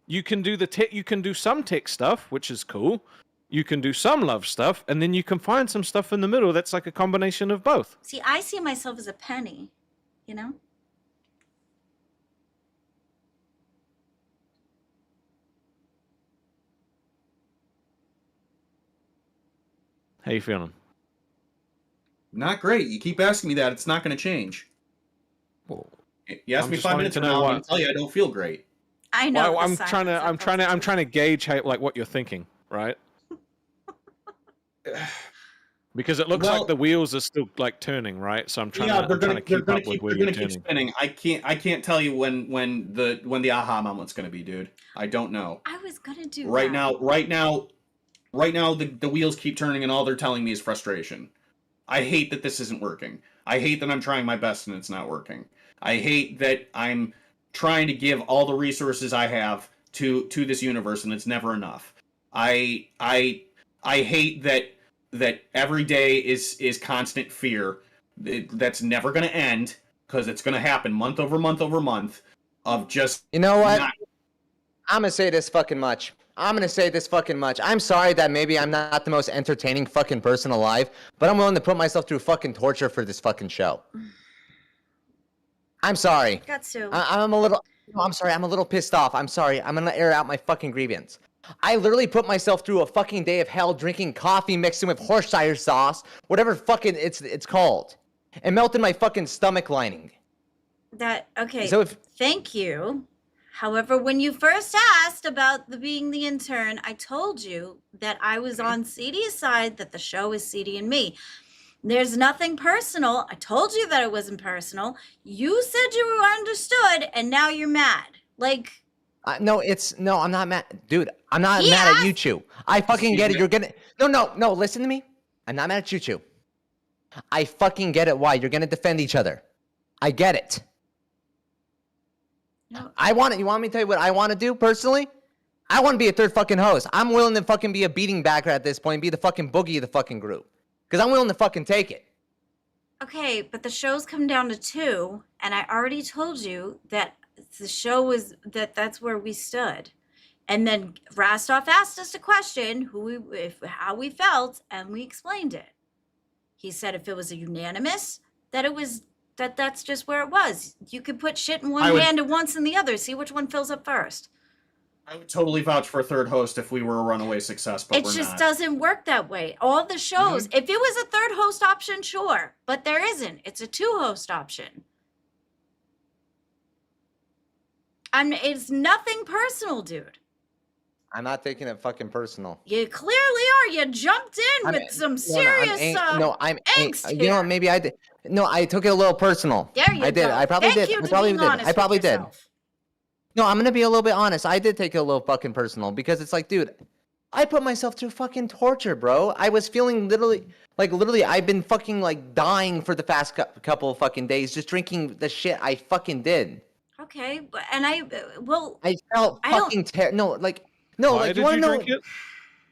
You can do you can do some tech stuff, which is cool. You can do some love stuff, and then you can find some stuff in the middle that's like a combination of both. See, I see myself as a penny, you know? How you feeling? Not great. You keep asking me that. It's not going to change. Well, You ask I'm me just 5 wanting minutes to from know now, what- I'm going to tell you I don't feel great. I know. well, the I'm trying to gauge how, like, what you're thinking, right? Because it looks like the wheels are still like turning, right? So I'm trying to keep up with where they're you're going to keep turning. spinning. I can't tell you when the aha moment's going to be, dude. I don't know. I was gonna do Right that. now, Right now, the wheels keep turning, and all they're telling me is frustration. I hate that this isn't working. I hate that I'm trying my best and it's not working. I hate that I'm trying to give all the resources I have to this universe and it's never enough. I hate that every day is constant fear that's never going to end, because it's going to happen month over month over month of just You know what? not- I'm gonna say this fucking much. I'm sorry that maybe I'm not the most entertaining fucking person alive, but I'm willing to put myself through fucking torture for this fucking show. I'm sorry. Gatsu. I'm a little. No, I'm sorry. I'm a little pissed off. I'm sorry. I'm gonna air out my fucking grievance. I literally put myself through a fucking day of hell drinking coffee mixing with Horshire sauce, whatever fucking it's called, and melted my fucking stomach lining. Okay. So if Thank you. However, when you first asked about being the intern, I told you that I was on CD's side, that the show is CD and me. There's nothing personal. I told you that it wasn't personal. You said you understood, and now you're mad. Like, no, I'm not mad, dude. I'm not He mad at you, asked- Chu. I fucking get it. You're gonna no. Listen to me. I'm not mad at you, Chu. I fucking get it. Why you're gonna defend each other? I get it. No. You want me to tell you what I want to do personally? I want to be a third fucking host. I'm willing to fucking be a beating backer at this point, be the fucking boogie of the fucking group. Because I'm willing to fucking take it. okay, but the show's come down to 2, and I already told you that the show was that's where we stood. And then Rastov asked us a question, how we felt, and we explained it. He said if it was a unanimous, that's just where it was. You could put shit in one hand and once in the other. See which one fills up first. I would totally vouch for a third host if we were a runaway success, but It we're just not. doesn't work that way. All the shows, if it was a third host option, sure, but there isn't. It's a 2-host option. It's nothing personal, dude. I'm not taking it fucking personal. You clearly are. You jumped in with some serious angst You know what? here. Maybe I did. No, I took it a little personal. There you I did. go. I probably Thank did. you I to probably being did. honest I probably with did. yourself. No, I'm gonna be a little bit honest. I did take it a little fucking personal because it's like, dude, I put myself through fucking torture, bro. I was feeling literally, I've been fucking like dying for the past couple of fucking days, just drinking the shit I fucking did. Okay, and I felt I don't- fucking no, Why like did you want you to know drink it?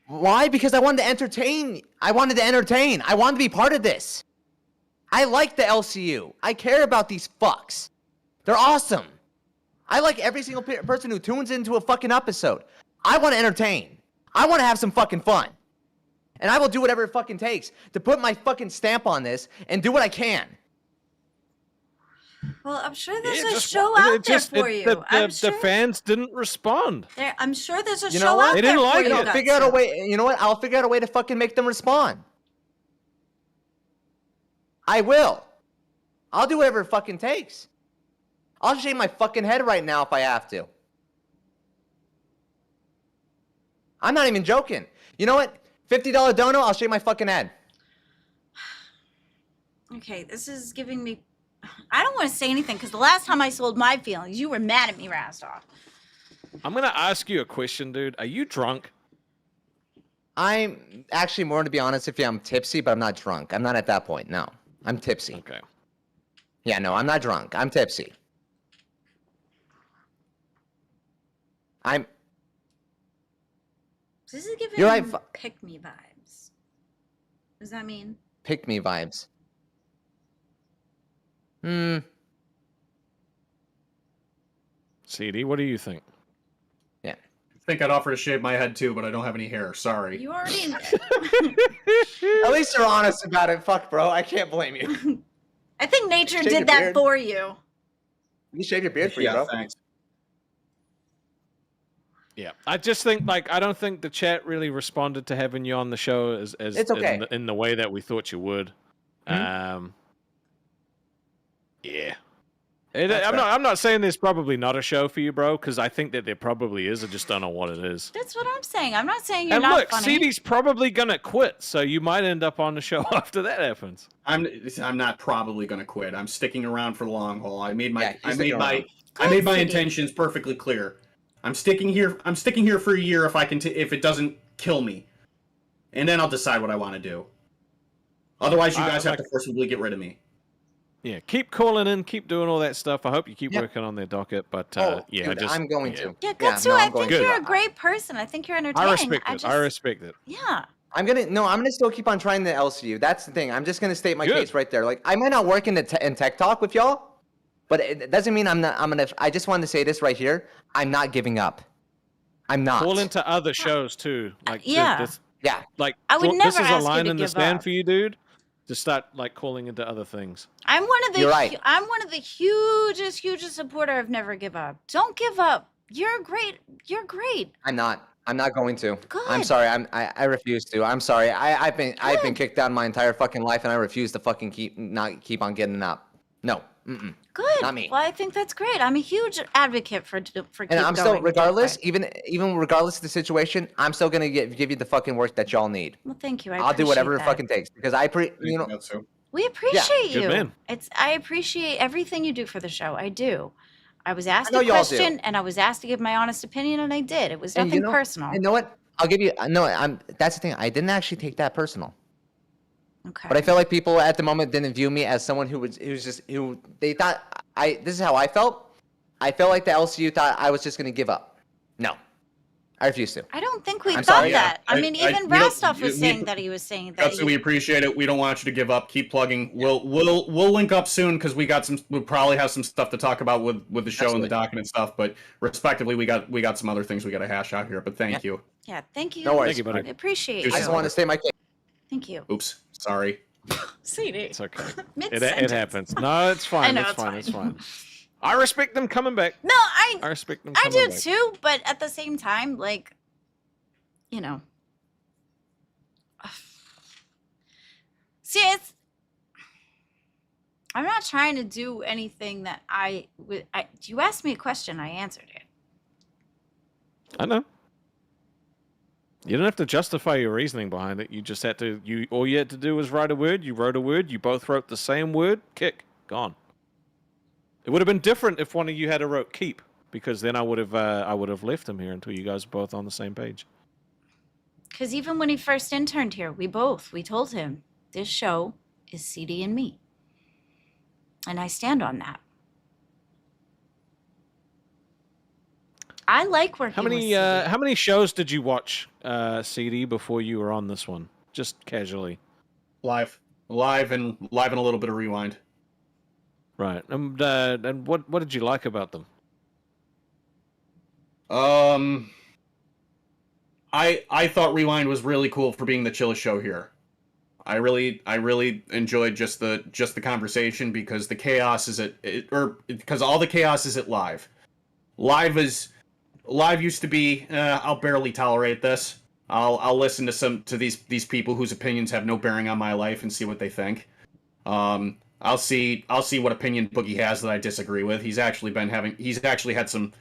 why? Because I wanted to entertain. I wanted to be part of this. I like the LCU. I care about these fucks. They're awesome. I like every single person who tunes into a fucking episode. I want to entertain. I want to have some fucking fun. And I will do whatever it fucking takes to put my fucking stamp on this and do what I can. well, I'm sure there's Yeah, a just- show it out there just- for it- you. The I'm sure fans didn't respond. I'm sure there's a You show know what? out They there didn't for like you. it. Figure out a Gatsu. way. You know what? I'll figure out a way to fucking make them respond. I will. I'll do whatever it fucking takes. I'll shave my fucking head right now if I have to. I'm not even joking. You know what? $50 dono, I'll shave my fucking head. Okay, this is giving me. I don't want to say anything because the last time I sold my feelings, you were mad at me, Rastov. I'm gonna ask you a question, dude. Are you drunk? I'm actually, more to be honest with you, I'm tipsy, but I'm not drunk. I'm not at that point. No, I'm tipsy. Okay. Yeah, no, I'm not drunk. I'm tipsy. I'm. This is giving You're right, me pick me vibes. What does that mean? Pick me vibes. CD, what do you think? I think I'd offer to shave my head too, but I don't have any hair. Sorry. You already. At least you're honest about it. Fuck, bro. I can't blame you. I think nature Shave your did that beard. for you. You shave your beard for you, Yeah, bro. thanks. Yeah, I just think I don't think the chat really responded to having you on the show as It's okay. in the way that we thought you would. Yeah. I'm not saying there's probably not a show for you, bro, because I think that there probably is. I just don't know what it is. That's what I'm saying. I'm not saying you're And not look, funny. CD's probably gonna quit, so you might end up on the show after that happens. I'm not probably gonna quit. I'm sticking around for the long haul. I made my Yeah, I he's made sticking my around. I made my Good intentions perfectly clear. I'm sticking here for a year if I can if it doesn't kill me. and then I'll decide what I want to do. Otherwise, you I- guys I have to forcibly get rid of me. Yeah, keep calling in, keep doing all that stuff. I hope you keep Yep. working on their docket, but Dude, just I'm going yeah. to. Yeah, Yeah, Gutsu, no, I I'm going think to. you're a great person. I think you're entertaining. I respect it. just, I respect it. Yeah. I'm gonna still keep on trying the LCU. That's the thing. I'm just gonna state my Good. case right there. Like I might not work in in tech talk with y'all, but it doesn't mean I'm not. I just wanted to say this right here. I'm not giving up. I'm not. Call into other shows too. Like Yeah. this, Yeah. like I would this never is a ask you line to in the give stand up. for you, dude. To start like calling into other things. I'm one of the You're right. I'm one of the hugest supporter of Never Give Up. Don't give up. You're great. You're great. I'm not. I'm not going to. I'm Good. sorry. I refuse to. I'm sorry. I've been Good. kicked down my entire fucking life, and I refuse to fucking keep on getting up. No. Mm-mm. Good. Not me. Well, I think that's great. I'm a huge advocate for And keep I'm going still, that regardless, way. even regardless of the situation, I'm still gonna give you the fucking work that y'all need. Well, thank you. I I'll do whatever it appreciate fucking takes because you know. We appreciate Good you. man. I appreciate everything you do for the show. I do. I was asked know a y'all do. question and I was asked to give my honest opinion and I did. It was And nothing you know, personal. You know what? I'll give you. No, that's the thing. I didn't actually take that personal. Okay. But I feel like people at the moment didn't view me as someone who they thought this is how I felt. I felt like the LCU thought I was just gonna give up. No, I refuse to. I don't think we I'm thought sorry. that. Yeah, I mean, I- even we don't- Rastov was we- saying that he was saying that. Gutsu, we appreciate it. We don't want you to give up. Keep plugging. We'll link up soon because we'll probably have some stuff to talk about with the show and the Absolutely. docket and stuff. But respectively, we got some other things we got to hash out here. But thank you. Yeah, thank you. No worries. Thank you, buddy. I appreciate I I you. just want to stay my case. Thank you. Oops, sorry. CD. It's okay. it Mid-sentence. happens. No, it's fine. know, it's it's fine. fine. It's fine. I respect them coming back. No, I respect them I coming do back. too, but at the same time, like, you know. See, I'm not trying to do anything that you asked me a question, I answered it. I know. You don't have to justify your reasoning behind it. You just had to. All you had to do was write a word. You wrote a word. You both wrote the same word. Kick. Gone. It would have been different if one of you had a wrote keep, because then I would have left him here until you guys were both on the same page. Because even when he first interned here, we told him this show is CD and me. And I stand on that. I like working How with many CD. how many shows did you watch, CD, before you were on this one? Just casually. Live and a little bit of rewind. Right. And what did you like about them? I thought Rewind was really cool for being the chillest show here. I really enjoyed just the conversation because the chaos is because all the chaos is at live. Live used to be I'll barely tolerate this. I'll listen to these people whose opinions have no bearing on my life and see what they think. I'll see what opinion Boogie has that I disagree with. He's actually had some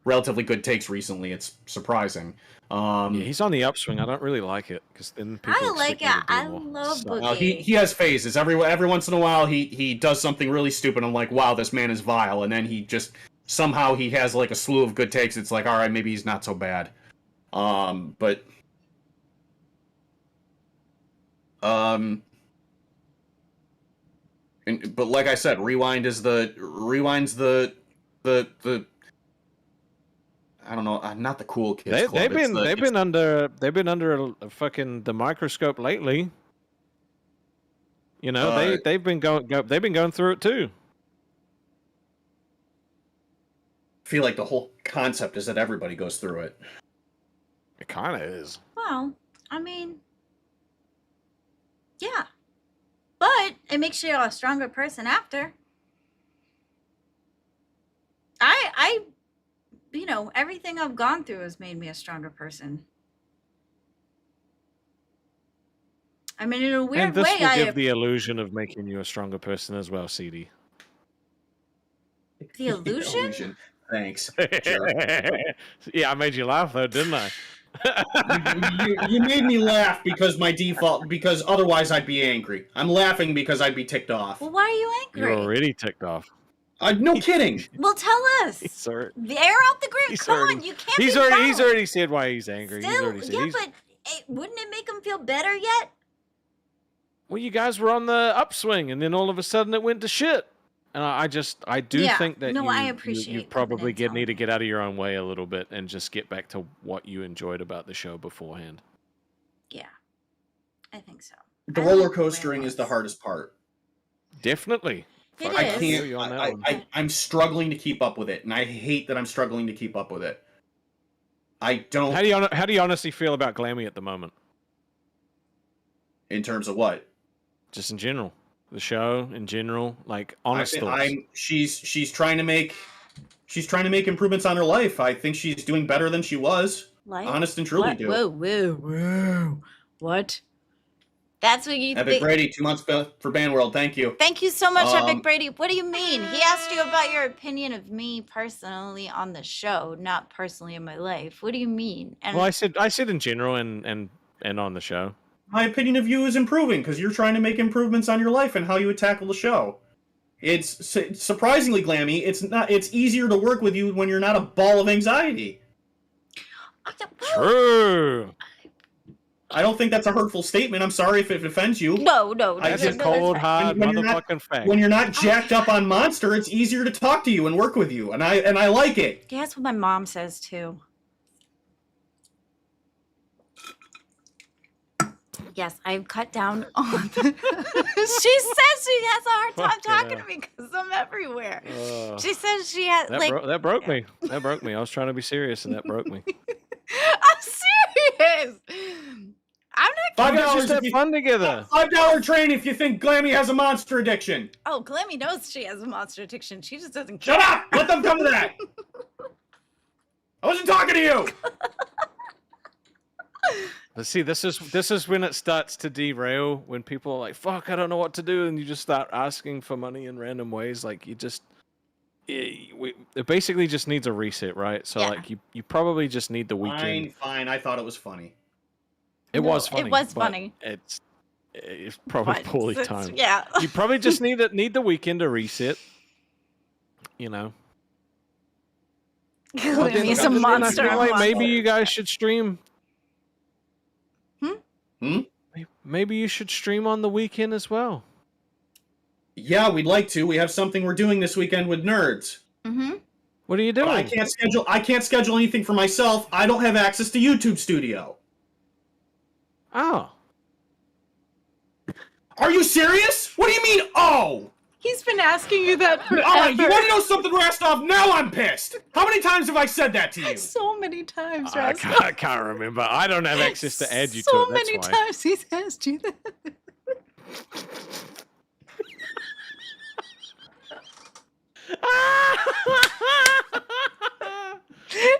relatively good takes recently. It's surprising. Yeah, he's on the upswing. I don't really like it because then people I like expect me it. to do I more. love So- Boogie. he has phases. Every once in a while he does something really stupid. I'm like, wow, this man is vile. And then he just somehow he has like a slew of good takes. It's like, all right, maybe he's not so bad. But like I said, Rewind's the I don't know, not the cool kids club. They've been under a fucking the microscope lately. You know, they've been going through it too. I feel like the whole concept is that everybody goes through it. It kind of is. Well, I mean, yeah. But it makes you a stronger person after. I you know, everything I've gone through has made me a stronger person. I mean, in a And weird this way, will give the illusion of making you a stronger person as well, CD. The illusion? Thanks. Yeah, I made you laugh though, didn't I? you made me laugh because otherwise I'd be angry. I'm laughing because I'd be ticked off. Well, why are you You're angry? already ticked off. No kidding. Well, tell us. He's already, The air out the grid. he's Come already- on, you can't. he's be already violent. said why he's angry. He's Still, already said yeah, he's- but wouldn't it make him feel better yet? Well, you guys were on the upswing, and then all of a sudden it went to shit. And I do Yeah. think that No, I you appreciate probably coming and need to telling get out of your own way a little bit and just get back to what you enjoyed about the show beforehand. Yeah, I think so. The I roller like the way it coastering is the was. hardest part. Definitely. It Fuck, I is. I feel can't. you on that one. I'm struggling to keep up with it, and I hate that I'm struggling to keep up with it. I don't. How do you honestly feel about Glammy at the moment? In terms of what? Just in general, the show in general, like honest thoughts. She's trying to make improvements on her life. I think she's doing better than she was. Like, Honest and truly what? do. Whoa. What? That's what you Epic think? Brady, 2 months for Band World. Thank you. Thank you so much, Epic Um, Brady. What do you mean? He asked you about your opinion of me personally on the show, not personally in my life. What do you mean? And Well, I said in general and on the show. My opinion of you is improving because you're trying to make improvements on your life and how you would tackle the show. It's surprisingly, Glammy. It's easier to work with you when you're not a ball of anxiety. True. I don't think that's a hurtful statement. I'm sorry if it offends you. no, That's just a cold, hard when you're not- motherfucking fact. When you're not jacked up on Monster, it's easier to talk to you and work with you, and I like it. Yeah, that's what my mom says too. Yes, I've cut down on. She says she has a hard time Fucking talking hell. to me because I'm everywhere. Ugh. She says she has That, like. that broke me. That broke me. I was trying to be serious, and that broke me. I'm serious. I'm not. You guys $5 just if have you, fun together. $5 train if you think Glammy has a monster addiction. Oh, Glammy knows she has a monster addiction. She just doesn't Shut care. up! Let them come to that. I wasn't talking to you. But see, this is when it starts to derail. When people are like, "Fuck, I don't know what to do," and you just start asking for money in random ways. Like it basically just needs a reset, right? So Yeah. like you probably just need the weekend. Fine. I thought it was funny. It No, was it funny. was but funny. It's probably But poorly it's- timed. Yeah. You probably just need the weekend to reset. You know. Glammy is a Then I monster. feel of like maybe monsters. you guys should stream. Hmm? Maybe you should stream on the weekend as well. Yeah, we'd like to. We have something we're doing this weekend with nerds. Mm-hmm. What are you But doing? I can't schedule anything for myself. I don't have access to YouTube Studio. Oh. Are you serious? What do you mean, oh? He's been asking you that forever. All right, you want to know something, Rastov? Now I'm pissed. How many times have I said that to you? So many times, I Rascal. can't remember. I don't have access to add you so to it. That's many why. times he's asked you that.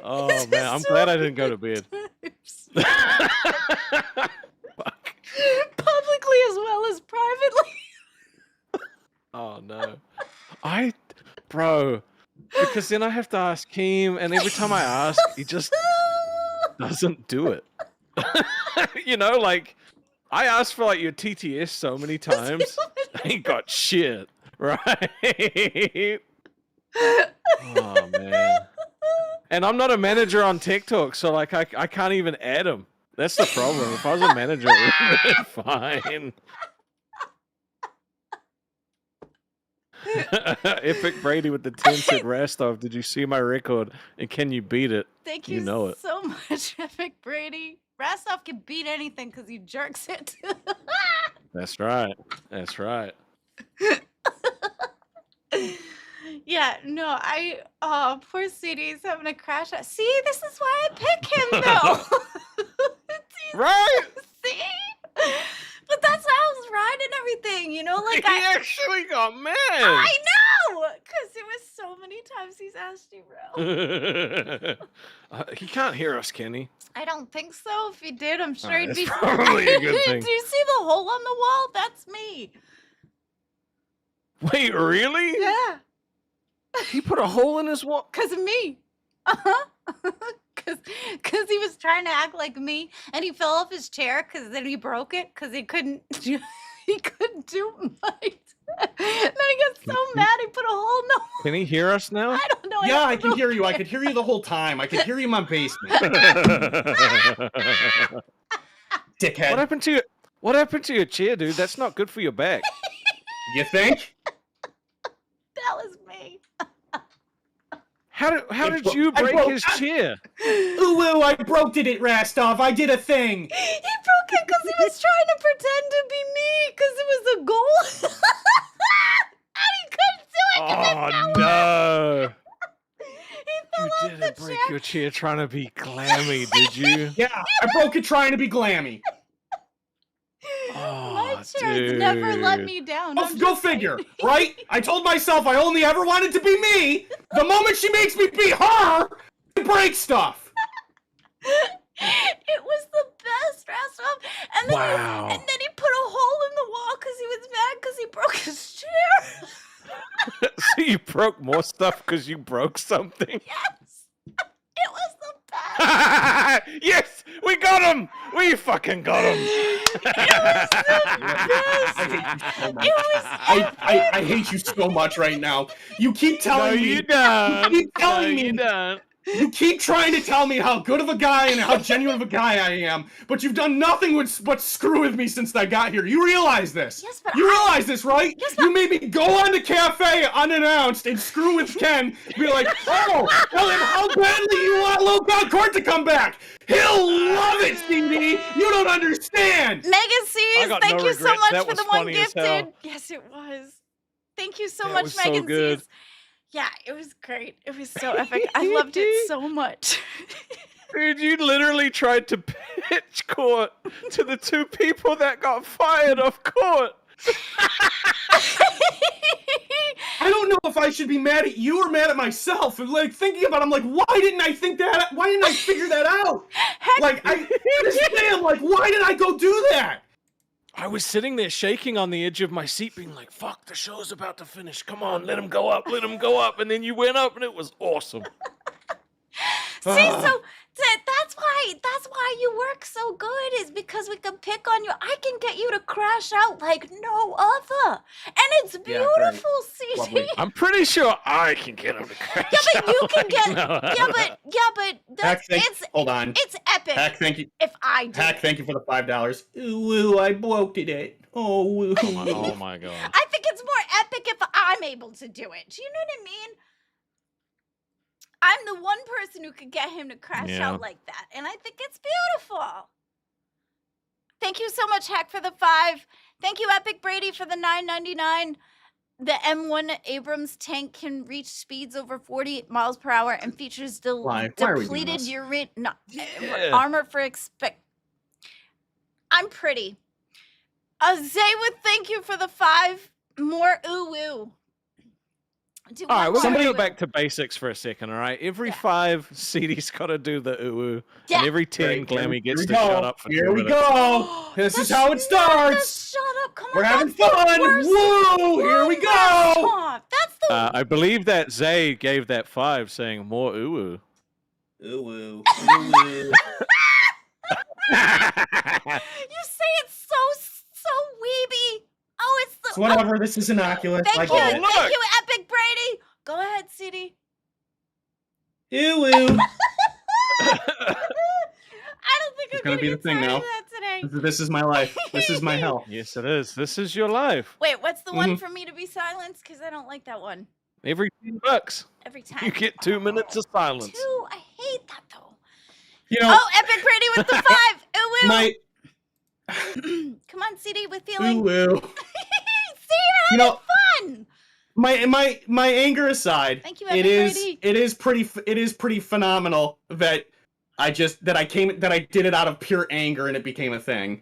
Oh man, I'm glad I didn't go to bed. Fuck. Publicly as well as privately. Oh no. Bro, because then I have to ask Keem, and every time I ask, he just doesn't do it. You know, like I asked for like your TTS so many times, I ain't got shit, right? Oh man. And I'm not a manager on TikTok, so like I can't even add him. That's the problem. If I was a manager, it would have been fine. Epic Brady with the 10 said Rastov, did you see my record? And can you beat it? Thank You you know it. so much, Epic Brady. Rastov can beat anything because he jerks it. That's right. That's right. Yeah, no, poor CD's having a crash out. See, this is why I pick him, though. Right? See? But that's how I was riding everything, you know? Like, He actually got mad. I know! Because it was so many times he's asked you, bro. He can't hear us, can he? I don't think so. If he did, I'm sure he'd that's be. probably a good thing. Do you see the hole on the wall? That's me. Wait, really? Yeah. He put a hole in his wall? Because of me. Uh-huh. Because he was trying to act like me, and he fell off his chair because then he broke it because he couldn't do might. Then he got so mad he put a hole in the wall. Can he hear us now? I don't know. Yeah, I can hear you. I could hear you the whole time. I could hear you in my basement. dickhead. What happened to your chair, dude? That's not good for your back. You think? That was me. How did you break his chair? Ooh, I broke it, Rastov. I did a thing. He broke it because he was trying to pretend to be me because it was a goal. And he couldn't do it 'cause it Oh fell no! off. He fell You off the didn't break chair. your chair trying to be glammy, did you? Yeah, I broke it trying to be glammy. My Oh, chair's never let dude. me down. Oh, I'm go just saying. figure, right? I told myself I only ever wanted to be me. The moment she makes me be her, I break stuff. It was the best restaurant. And then Wow. and then he put a hole in the wall because he was mad because he broke his chair. So you broke more stuff because you broke something? Yes. It was the best. Yes! We got him! We fucking got him! I hate you so much right now. You keep No, telling me. you don't. You keep telling No, you me. don't. You keep trying to tell me how good of a guy and how genuine of a guy I am, but you've done nothing but screw with me since I got here. You realize this? Yes, but you realize this, right? Yes, you made me go on the cafe unannounced and screw with Ken. Be like, oh, well, then how badly you want Low Court to come back? He'll love it, CD. You don't understand. Megan C's, got thank no you so regrets. much That for was the one funny as hell. gifted. Yes, it was. Thank you so That much, was so Megan good. C's. Yeah, it was great. It was so epic. I loved it so much. Dude, you literally tried to pitch court to the two people that got fired off court. I don't know if I should be mad at you or mad at myself. And like thinking about it, I'm like, why didn't I think that? Why didn't I figure that out? Like, I understand, like, why did I go do that? I was sitting there shaking on the edge of my seat, being like, fuck, the show's about to finish. Come on, let him go up, let him go up. And then you went up, and it was awesome. See, so that's why you work so good is because we can pick on you. I can get you to crash out like no other, and it's Yeah, great. beautiful, CG. Lovely. I'm pretty sure I can get him to crash Yeah, but you out can like get no but Hack, that's hold on. it's epic. Hack, thank you. If I do, Hack, thank you for the $5. Ooh, I bloated it. Oh, ooh. Oh my god. I think it's more epic if I'm able to do it. Do you know what I mean? I'm the one person who could get him to crash Yeah. out like that, and I think it's beautiful. Thank you so much, Hack, for the 5. Thank you, Epic Brady, for the $9.99. The M1 Abrams tank can reach speeds over 40 miles per hour and features Why? Why are we doing depleted this? armor for expect. I'm pretty. Zaywood, thank you for the 5. More ooh. Do All right, one we're going more to go ooh-oo. back to basics for a second, all right? Every Yeah. 5, CD's got to do the ooh-ooh. Yeah. And every 10, Great, Glammy here gets we to go. shut up for 2 Here we minutes. go. This is That's how it not the starts. shut up. Come on. We're having that's the fun. worst Woo! Here we one go. restaurant. That's the I believe that Zay gave that 5 saying more ooh-ooh. Ooh, ooh. You say it's so weeby. Oh, it's the It's whatever. This is innocuous. Thank Like you, it. look. thank you, Epic Brady. Go ahead, CD. Ooh, ooh. I don't think It's I'm gonna be the get thing tired now. of that today. This is my life. This is my hell. Yes, it is. This is your life. Wait, what's the one Mhm. for me to be silenced? Because I don't like that one. Every $10, Every time. you get 2 minutes of silence. 2. I hate that though. You know, Oh, Epic Brady with the 5. Ooh, ooh. my Come on, CD with feeling. ooh, ooh. See, you're You know, having fun. my anger aside, Thank you, it Epic is Brady. it is pretty phenomenal that I did it out of pure anger and it became a thing.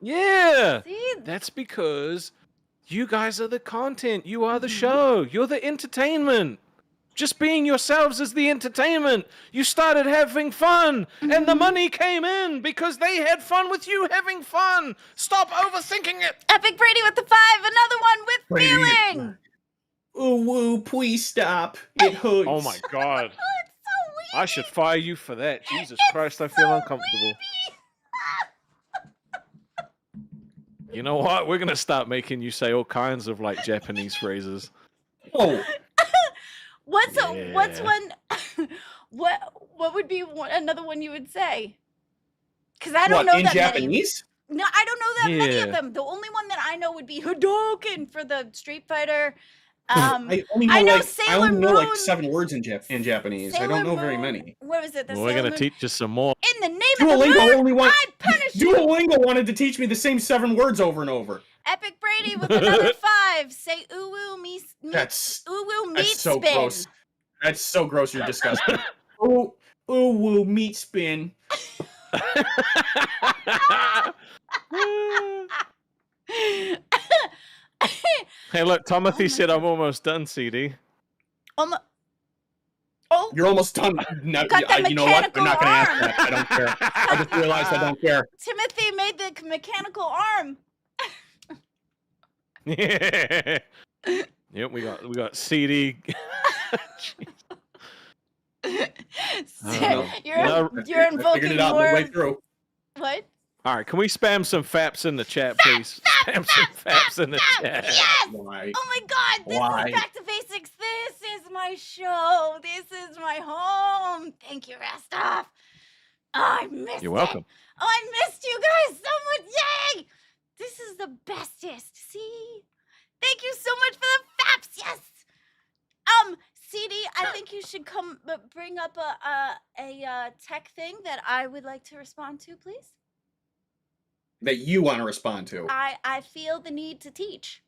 Yeah. See, That's because you guys are the content. You are the show. You're the entertainment. Just being yourselves is the entertainment. You started having fun, and the money came in because they had fun with you having fun. Stop overthinking it. Epic Brady with the 5. Another one with Brady. feeling. Ooh, ooh, please stop. It hurts. Oh my god. Oh, it's so weeby. I should fire you for that. Jesus Christ, I feel uncomfortable. You know what? We're gonna start making you say all kinds of like Japanese phrases. Oh, What's Yeah. one? what would be another one you would say? Because I don't what, know in that many. Japanese? No, I don't know that many of Yeah. them. The only one that I know would be Hadouken for the Street Fighter. I only know, I know like, Sailor I only know like Moon. 7 words in Japanese. I Sailor don't know very Moon. many. What was it? The Well, we're Sailor gonna Moon. teach you some more. In the name of the Duolingo moon, only want I punish you. Duolingo wanted to teach me the same 7 words over and over. Epic Brady with another 5. Say uwu meat That's uwu meat that's so spin. gross. That's so gross. You're disgusting. Ooh, woo, meat spin. Hey, look, Timothy Oh my said I'm almost done, CD. Oh, You're almost done. No, Got the you know what? I'm not gonna ask mechanical that. I don't care. I just realized I don't care. Timothy made the mechanical arm. Yeah. Yep, we got CD. No, You're no, I you're figured invoking it out more. midway through. What? All right, can we spam some faps in the chat, please? Spam some faps in the chat. Yes! Why? Oh my God! This Why? is Back to Basics. This is my show. This is my home. Thank you, Rastov. Oh, I missed You're it. welcome. Oh, I missed you guys so much. Yay! This is the bestest. See? Thank you so much for the faps. Yes. CD, I think you should come bring up a tech thing that I would like to respond to, please. That you want to respond to. I feel the need to teach.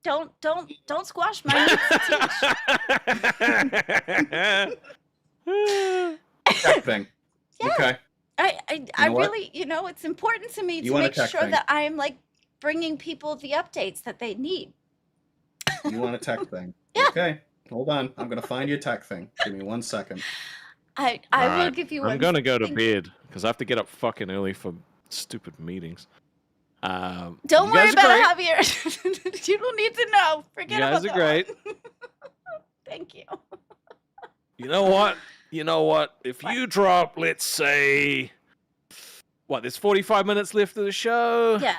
Don't squash my needs to teach. Tech thing. Yeah. Okay. I know what? really, it's important to me You to want a make tech sure thing. that I am like bringing people the updates that they need. You want a tech thing. Yeah. Okay. Hold on. I'm gonna find you a tech thing. Give me 1 second. I All will right, give you I'm one. gonna go to Thank you. bed because I have to get up fucking early for stupid meetings. Don't you worry guys are about great. it, Javier. You don't need to know. Forget You guys about are great. that. Thank you. You know what? If you drop, let's say, there's 45 minutes left of the show. Yeah.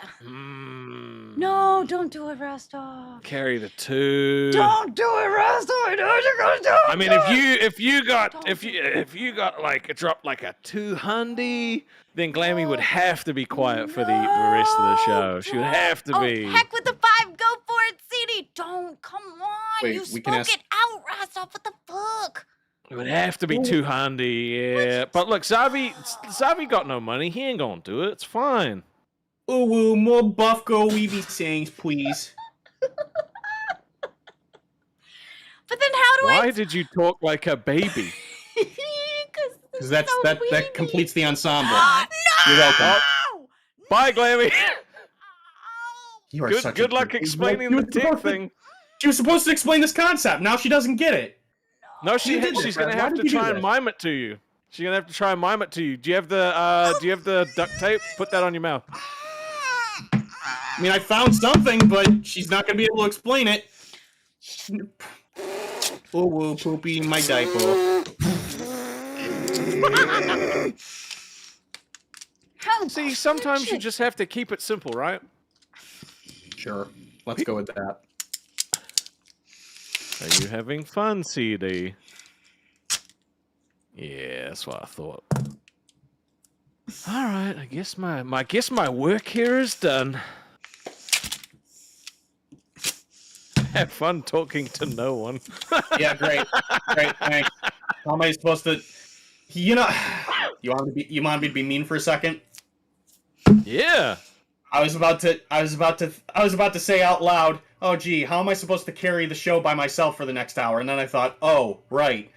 No, don't do it, Rostov. Carry the 2. Don't do it, Rostov. I know what you're gonna do. I mean, if you got like a drop like a 200, then Glammy would have to be quiet for the rest of the show. She would have to be. Heck with the 5. Go for it, CD. Don't. Come on. Wait, you we spoke can ask- it out, Rostov. What the fuck? It would have to be 200, yeah. But look, Zavi got no money. He ain't gonna do it. It's fine. Ooh, more buff go weeby sayings, please. But then how do Why did you talk like a baby? Because that completes the ensemble. No! You're welcome. Bye, Glammy. You are such Good a luck jerk. explaining You the were dick supposed to- thing. She was supposed to explain this concept. Now she doesn't get it. No, You did she's this, gonna Brad. have Why to did you try do and this? mime it to you. She's gonna have to try and mime it to you. Do you have the duct tape? Put that on your mouth. I mean, I found something, but she's not gonna be able to explain it. Ooh, poopy in my diaper. How See, sometimes you crunchy. just have to keep it simple, right? Sure, let's go with that. Are you having fun, CD? Yeah, that's what I thought. All right, I guess my work here is done. Have fun talking to no one. Yeah, great, thanks. How am I supposed to? You want me to be mean for a second? Yeah. I was about to say out loud, "Oh, gee, how am I supposed to carry the show by myself for the next hour?" And then I thought, "Oh, right."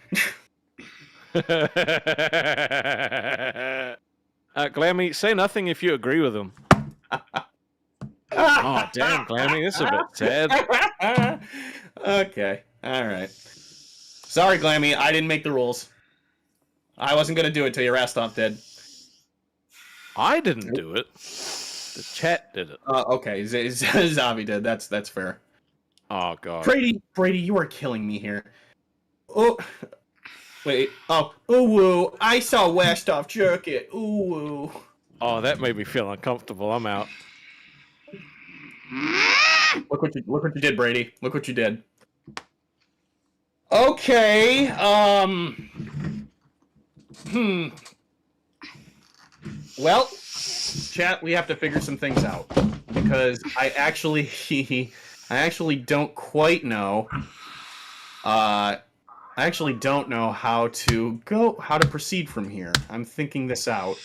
Glammy, say nothing if you agree with him. Oh, damn, Glammy, this is a bit sad. Okay, all right. Sorry, Glammy, I didn't make the rules. I wasn't gonna do it till your ass stomp did. I didn't do it. The chat did it. Okay, Zavi did. That's fair. Oh, God. Brady, you are killing me here. Oh, wait. Oh, ooh, I saw Westhoff jerk it. Ooh. Oh, that made me feel uncomfortable. I'm out. Look what you did, Brady. Look what you did. Okay. Well, chat, we have to figure some things out because I actually don't quite know. I actually don't know how to proceed from here. I'm thinking this out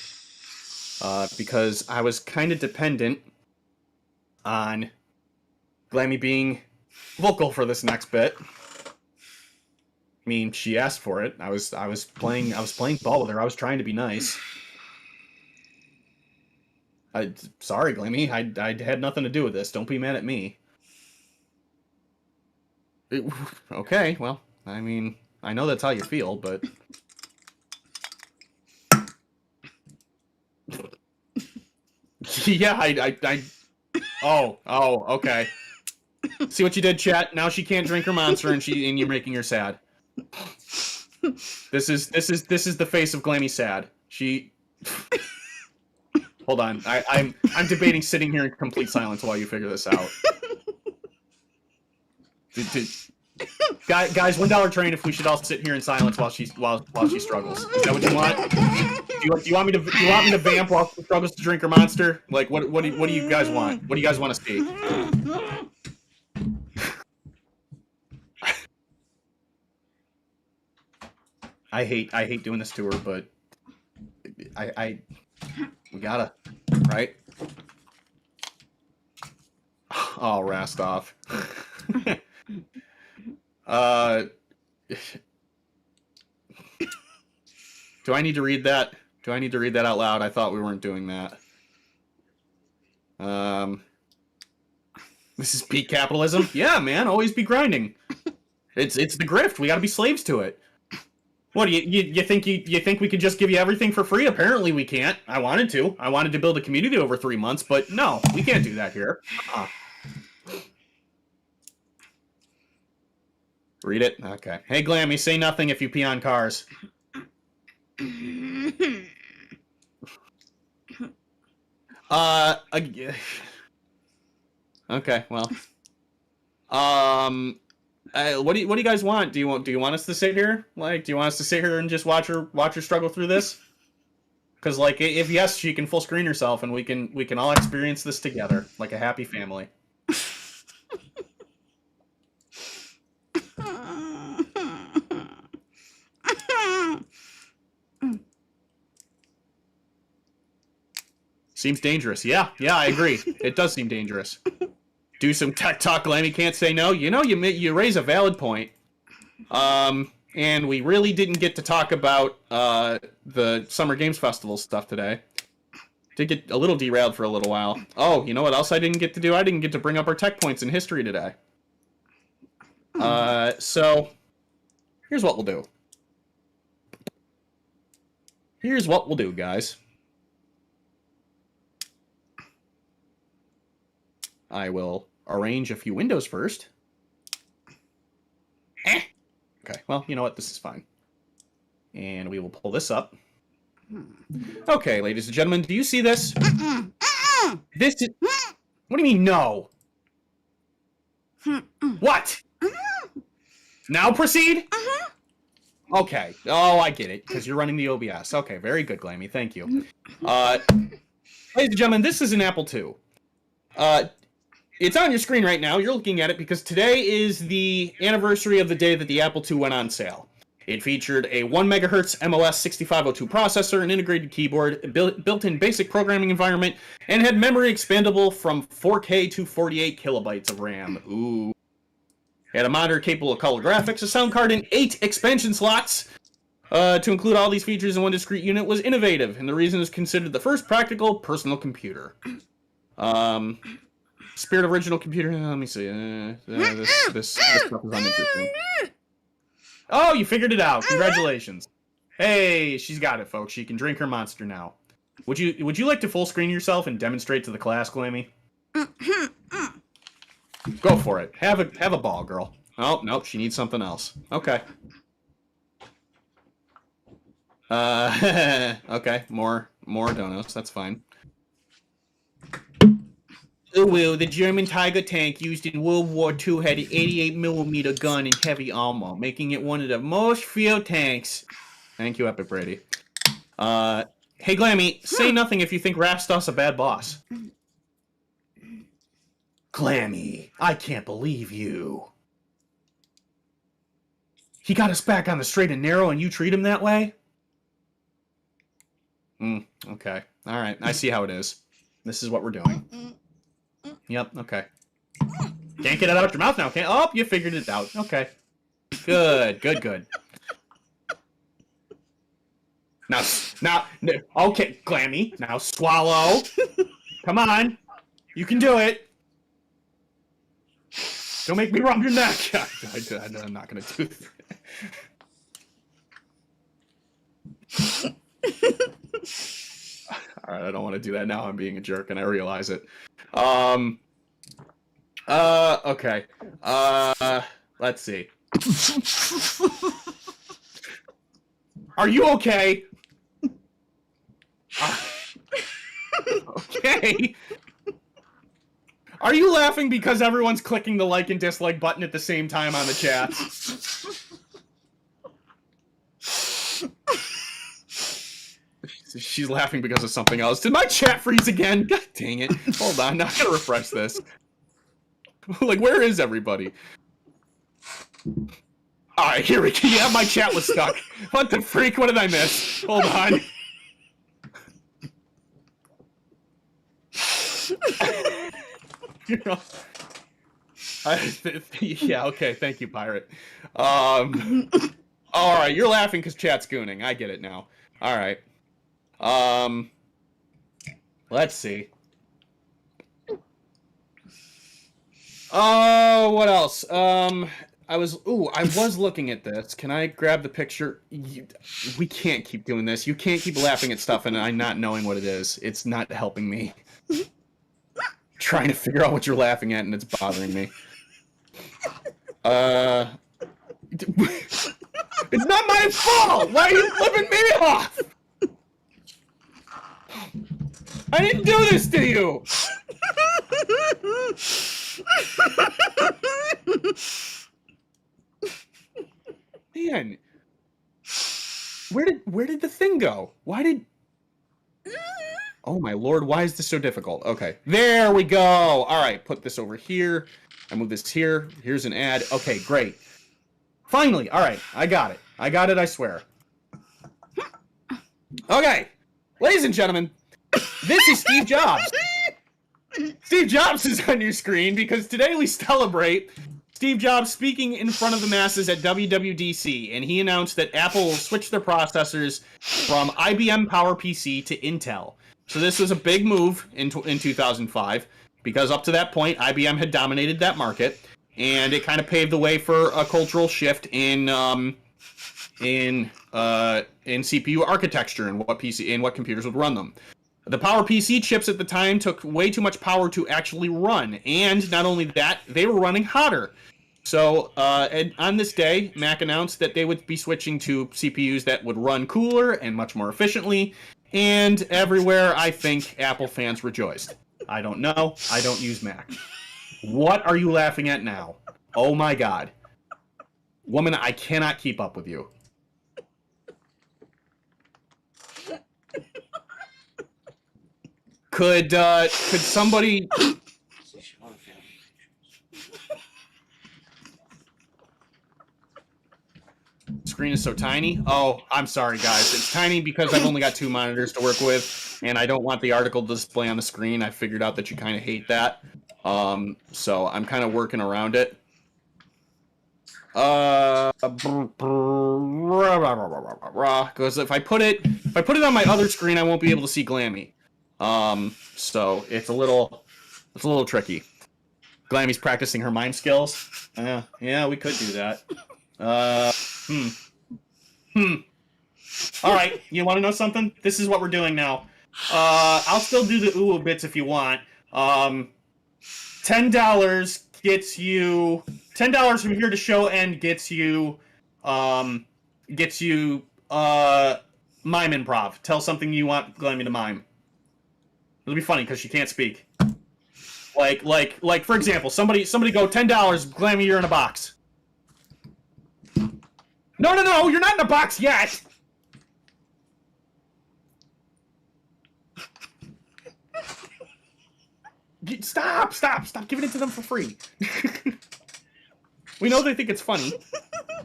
because I was kind of dependent on Glammy being vocal for this next bit. I mean, she asked for it. I was playing ball with her. I was trying to be nice. Sorry, Glammy. I had nothing to do with this. Don't be mad at me. Okay, well, I mean, I know that's how you feel, but yeah, Oh, okay. See what you did, chat? Now she can't drink her monster, and you're making her sad. This is the face of Glammy sad. She. Hold on, I'm debating sitting here in complete silence while you figure this out. Guys, $1 train if we should all sit here in silence while she struggles. Is that what you want? Do you want me to vamp while she struggles to drink her monster? Like what do you guys want? What do you guys want to see? I hate doing this to her, but we gotta, right? Oh, Rastov. Do I need to read that? Do I need to read that out loud? I thought we weren't doing that. This is peak capitalism. Yeah, man, always be grinding. It's the grift. We got to be slaves to it. What do you think we could just give you everything for free? Apparently we can't. I wanted to build a community over 3 months, but no, we can't do that here. Read it? Okay. Hey, Glammy, say nothing if you pee on cars. Okay, well. What do you guys want? Do you want us to sit here? Like, do you want us to sit here and just watch her struggle through this? Because, like, if yes, she can full screen herself, and we can all experience this together like a happy family. Seems dangerous. Yeah, I agree. It does seem dangerous. Do some tech talk, Glammy can't say no. You know, you raise a valid point. And we really didn't get to talk about the Summer Games Festival stuff today. Did get a little derailed for a little while. Oh, you know what else I didn't get to do? I didn't get to bring up our tech points in history today. So here's what we'll do. Here's what we'll do, guys. I will arrange a few windows first. Okay, well, you know what? This is fine. And we will pull this up. Okay, ladies and gentlemen, do you see this? This is... What do you mean, no? What? Now proceed? Okay. Oh, I get it, because you're running the OBS. Okay, very good, Glammy. Thank you. Ladies and gentlemen, this is an Apple II. It's on your screen right now. You're looking at it because today is the anniversary of the day that the Apple II went on sale. It featured a 1 MHz MOS 6502 processor, an integrated keyboard, built-in basic programming environment, and had memory expandable from 4K to 48 kilobytes of RAM. Ooh. It had a monitor capable of color graphics, a sound card, and 8 expansion slots. To include all these features in one discrete unit was innovative, and the reason is considered the first practical personal computer. Spirit original computer. Let me see. This stuff is uninteresting. Oh, you figured it out. Congratulations. Hey, she's got it, folks. She can drink her monster now. Would you like to full screen yourself and demonstrate to the class, Glammy? Go for it. Have a ball, girl. Oh, nope, she needs something else. Okay. Okay, more donuts. That's fine. Oh, well, the German Tiger tank used in World War II had an 88mm gun and heavy armor, making it one of the most field tanks. Thank you, Epic Brady. Hey, Glammy, say nothing if you think Rapstos a bad boss. Glammy, I can't believe you. He got us back on the straight and narrow, and you treat him that way? Okay. All right. I see how it is. This is what we're doing. Yep. Okay. Can't get it out of your mouth now, can't? Oh, you figured it out. Okay. Good. Now, okay, Glammy. Now swallow. Come on. You can do it. Don't make me rub your neck. I'm not going to do that. Alright, I don't want to do that now. I'm being a jerk and I realize it. Okay. Let's see. Are you okay? Okay. Are you laughing because everyone's clicking the like and dislike button at the same time on the chats? She's laughing because of something else. Did my chat freeze again? God dang it. Hold on, now I gotta refresh this. Like, where is everybody? Alright, here we go. Yeah, my chat was stuck. What the freak? What did I miss? Hold on. Yeah, okay, thank you, Pirate. Alright, you're laughing because chat's gooning. I get it now. Alright. Let's see. Oh, what else? I was looking at this. Can I grab the picture? We can't keep doing this. You can't keep laughing at stuff and I'm not knowing what it is. It's not helping me. Trying to figure out what you're laughing at and it's bothering me. It's not my fault! Why are you flipping me off? I didn't do this to you! Man. Where did the thing go? Why did... Oh my lord, why is this so difficult? Okay, there we go! Alright, put this over here. I move this here. Here's an ad. Okay, great. Finally! Alright, I got it. I swear. Okay, ladies and gentlemen, this is Steve Jobs. Steve Jobs is on your screen because today we celebrate Steve Jobs speaking in front of the masses at WWDC, and he announced that Apple will switch their processors from IBM PowerPC to Intel. So this was a big move in 2005 because up to that point, IBM had dominated that market, and it kind of paved the way for a cultural shift in CPU architecture and what computers would run them. The PowerPC chips at the time took way too much power to actually run, and not only that, they were running hotter. So, on this day, Mac announced that they would be switching to CPUs that would run cooler and much more efficiently, and everywhere, I think, Apple fans rejoiced. I don't know. I don't use Mac. What are you laughing at now? Oh my god. Woman, I cannot keep up with you. Could somebody... Screen is so tiny. Oh, I'm sorry, guys. It's tiny because I've only got 2 monitors to work with, and I don't want the article to display on the screen. I figured out that you kind of hate that. So I'm kind of working around it. Because if I put it on my other screen, I won't be able to see Glammy. So it's a little tricky. Glammy's practicing her mime skills. Yeah, we could do that. All right, you want to know something? This is what we're doing now. I'll still do the ooh bits if you want. $10 gets you $10 from here to show end gets you mime improv. Tell something you want Glammy to mime. It'll be funny because she can't speak. Like for example, somebody go $10, Glammy, you're in a box. No, you're not in a box yet. Stop giving it to them for free. We know they think it's funny.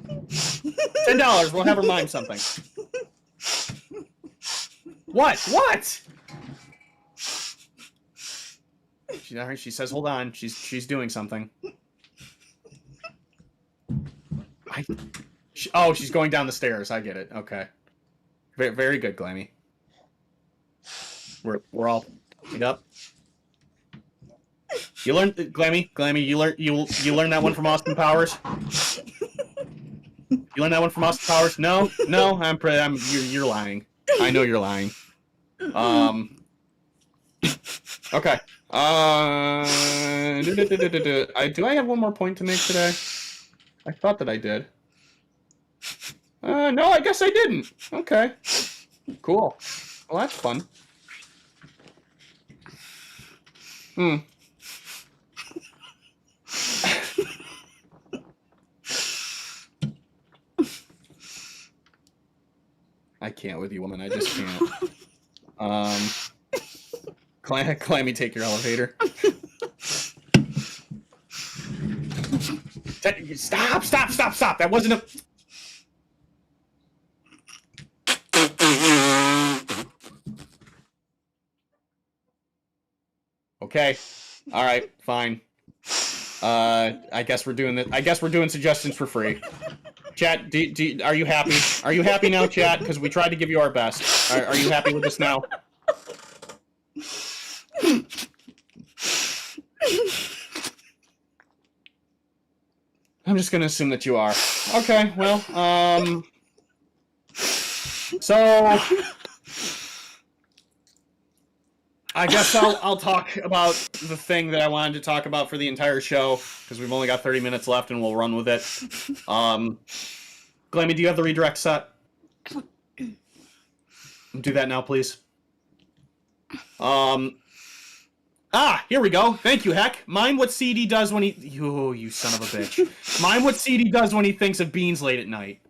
$10, we'll have her mime something. What? She says, hold on. She's doing something. She's going down the stairs. I get it. Okay. Very, very good, Glammy. We're all up. You learned, Glammy. You learned that one from Austin Powers. You learned that one from Austin Powers? No. You're lying. I know you're lying. Okay. Do I have one more point to make today? I thought that I did. No, I guess I didn't. Okay. Cool. Well, that's fun. I can't with you, woman. I just can't. Clammy, take your elevator. Stop! That wasn't a... Okay. All right. Fine. I guess we're doing this. I guess we're doing suggestions for free. Chat, are you happy? Are you happy now, chat? Because we tried to give you our best. Are you happy with this now? I'm just gonna assume that you are. Okay, well, so I guess I'll talk about the thing that I wanted to talk about for the entire show, because we've only got 30 minutes left and we'll run with it. Glammy, do you have the redirect set? Do that now, please. Here we go. Thank you, Heck. Mind what CD does when he... You son of a bitch. Mind what CD does when he thinks of beans late at night.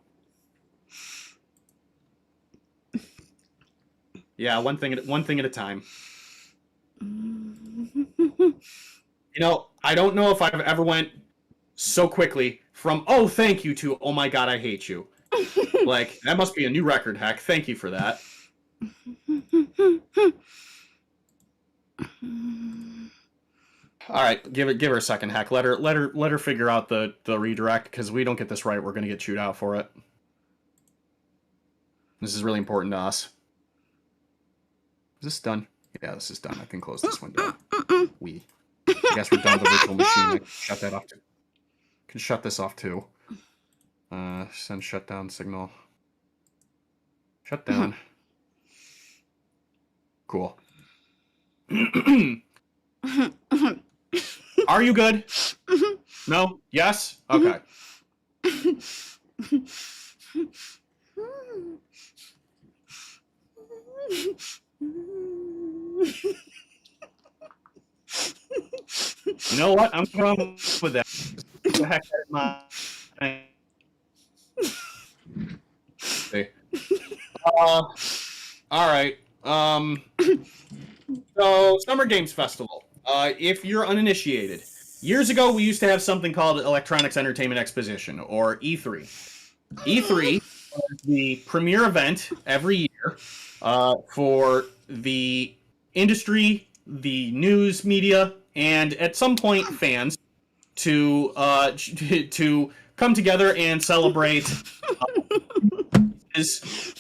Yeah, one thing at a time. You know, I don't know if I've ever went so quickly from, oh, thank you, to, oh my god, I hate you. Like, that must be a new record, Heck. Thank you for that. All right, give her a second, Heck. Let her figure out the redirect, because we don't get this right, we're gonna get chewed out for it. This is really important to us. Is this done? Yeah, this is done. I can close this window. I guess we're done with the virtual machine. I can shut that off too. Can shut this off too. Send shutdown signal. Shut down. Cool. Are you good? No? Yes? Okay. You know what? I'm going with that. What the heck is my... Alright. So, Summer Games Festival. If you're uninitiated, years ago we used to have something called Electronics Entertainment Exposition, or E3. E3 was the premier event every year for the industry, the news media, and at some point fans to come together and celebrate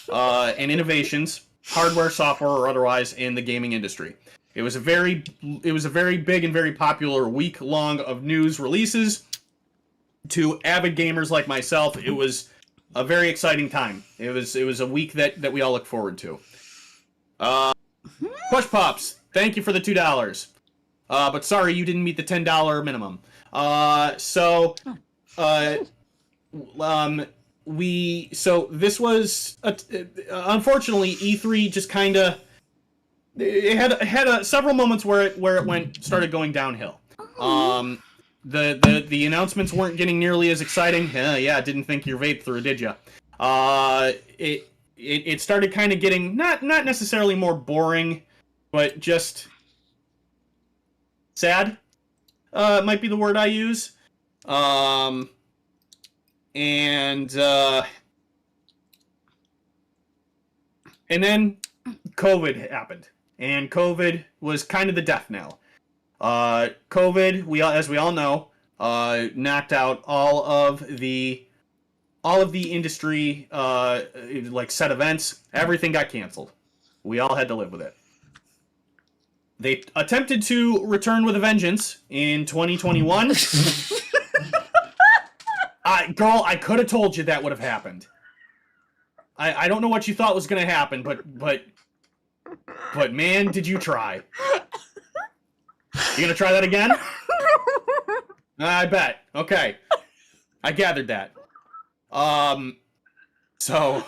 and innovations, hardware, software, or otherwise, in the gaming industry. It was a very big and very popular week long of news releases. To avid gamers like myself, it was a very exciting time. It was a week that we all look forward to. Push Pops, thank you for the $2. But sorry, you didn't meet the $10 minimum. This was unfortunately E3 just kind of had several moments where it started going downhill. The announcements weren't getting nearly as exciting. Yeah, didn't think your vape through, did ya? It started kind of getting not necessarily more boring, but just Sad, might be the word I use. And then COVID happened, and COVID was kind of the death knell. COVID, as we all know, knocked out all of the industry, like set events. Everything got canceled. We all had to live with it. They attempted to return with a vengeance in 2021. Girl, I could have told you that would have happened. I don't know what you thought was going to happen, but man, did you try. You going to try that again? I bet. Okay. I gathered that. So...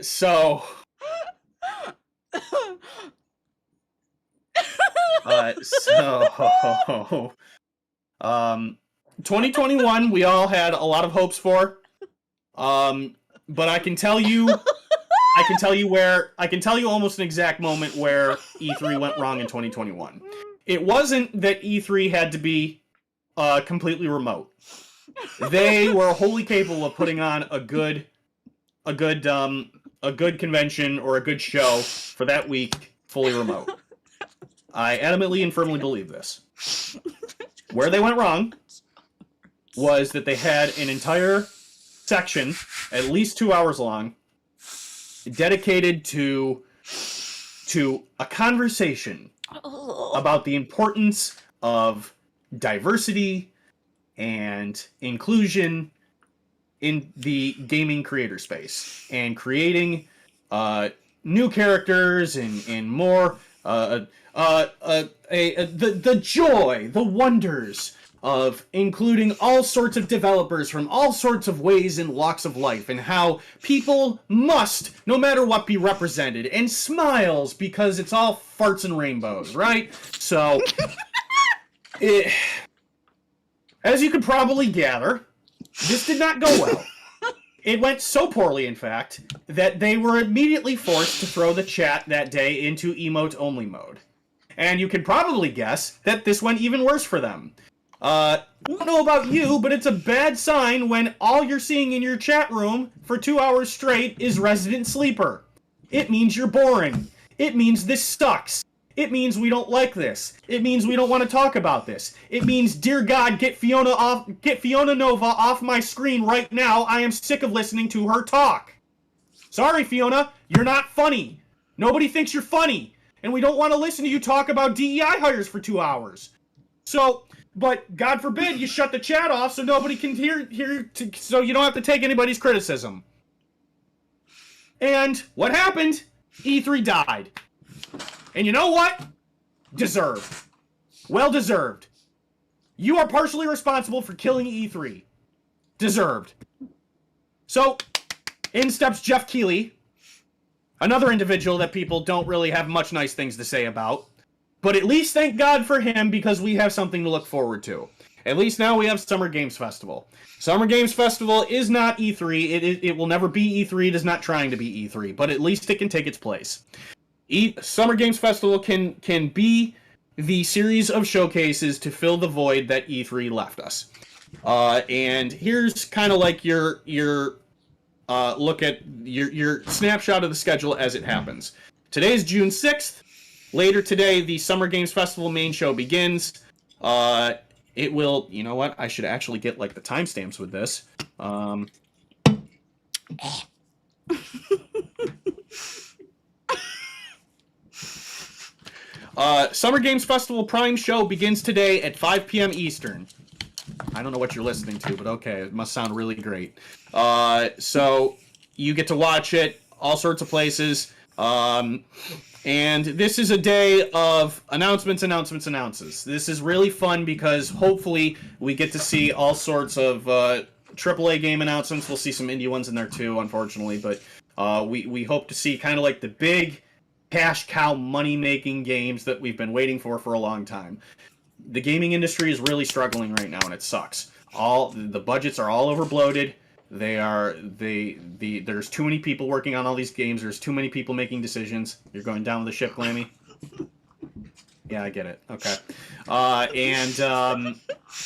So... 2021, we all had a lot of hopes for. But I can tell you almost an exact moment where E3 went wrong in 2021. It wasn't that E3 had to be completely remote. They were wholly capable of putting on a good convention or a good show for that week, fully remote. I adamantly and firmly believe this. Where they went wrong was that they had an entire section, at least 2 hours long, dedicated to a conversation about the importance of diversity and inclusion in the gaming creator space, and creating new characters and more the joy, the wonders of including all sorts of developers from all sorts of ways and walks of life, and how people must, no matter what, be represented, and smiles, because it's all farts and rainbows, right? So, as you could probably gather, this did not go well. It went so poorly, in fact, that they were immediately forced to throw the chat that day into emote-only mode. And you can probably guess that this went even worse for them. I don't know about you, but it's a bad sign when all you're seeing in your chat room for 2 hours straight is Resident Sleeper. It means you're boring. It means this sucks. It means we don't like this. It means we don't want to talk about this. It means, dear God, get Fiona Nova off my screen right now. I am sick of listening to her talk. Sorry, Fiona, you're not funny. Nobody thinks you're funny, and we don't want to listen to you talk about DEI hires for 2 hours. So, but God forbid you shut the chat off so nobody can hear so you don't have to take anybody's criticism. And what happened? E3 died. And you know what? Deserved. Well deserved. You are partially responsible for killing E3. Deserved. So, in steps Jeff Keighley, another individual that people don't really have much nice things to say about. But at least thank God for him, because we have something to look forward to. At least now we have Summer Games Festival. Summer Games Festival is not E3. It will never be E3. It is not trying to be E3. But at least it can take its place. Summer Games Festival can be the series of showcases to fill the void that E3 left us. And here's kind of like your look at your snapshot of the schedule as it happens. Today's June 6th. Later today, the Summer Games Festival main show begins. It will, you know what? I should actually get like the timestamps with this. Summer Games Festival Prime show begins today at 5 p.m. Eastern. I don't know what you're listening to, but okay, it must sound really great. So you get to watch it all sorts of places. And this is a day of announcements. This is really fun because hopefully we get to see all sorts of AAA game announcements. We'll see some indie ones in there too, unfortunately, but we hope to see kind of like the big cash cow money-making games that we've been waiting for a long time. The gaming industry is really struggling right now, and it sucks. The budgets are all over bloated. There's too many people working on all these games. There's too many people making decisions. You're going down with the ship, Glammy? Yeah, I get it. Okay.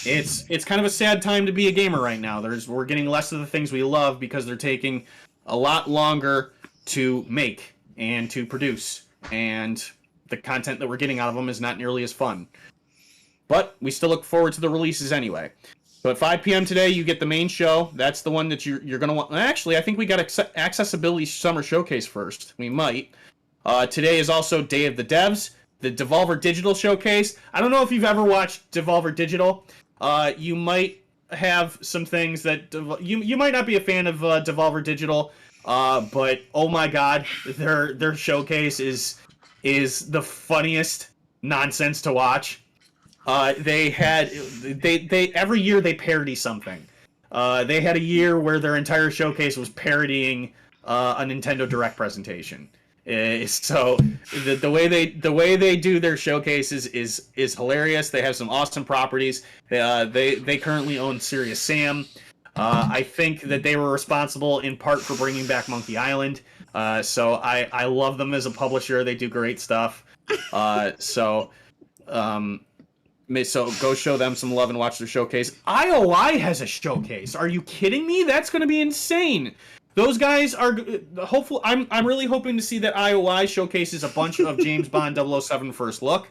It's kind of a sad time to be a gamer right now. We're getting less of the things we love because they're taking a lot longer to make and to produce, and the content that we're getting out of them is not nearly as fun. But we still look forward to the releases anyway. So at 5 p.m. today, you get the main show. That's the one that you're going to want. Actually, I think we got Accessibility Summer Showcase first. We might. Today is also Day of the Devs, the Devolver Digital Showcase. I don't know if you've ever watched Devolver Digital. You might have some things that you might not be a fan of Devolver Digital, but oh my god, their showcase is the funniest nonsense to watch. They every year they parody something. They had a year where their entire showcase was parodying a Nintendo Direct presentation. So the way they do their showcases is hilarious. They have some awesome properties. They currently own Serious Sam. I think that they were responsible in part for bringing back Monkey Island. So I love them as a publisher. They do great stuff. So go show them some love and watch their showcase. IOI has a showcase. Are you kidding me? That's going to be insane. Those guys are hopeful. I'm really hoping to see that IOI showcases a bunch of James Bond 007 First Look.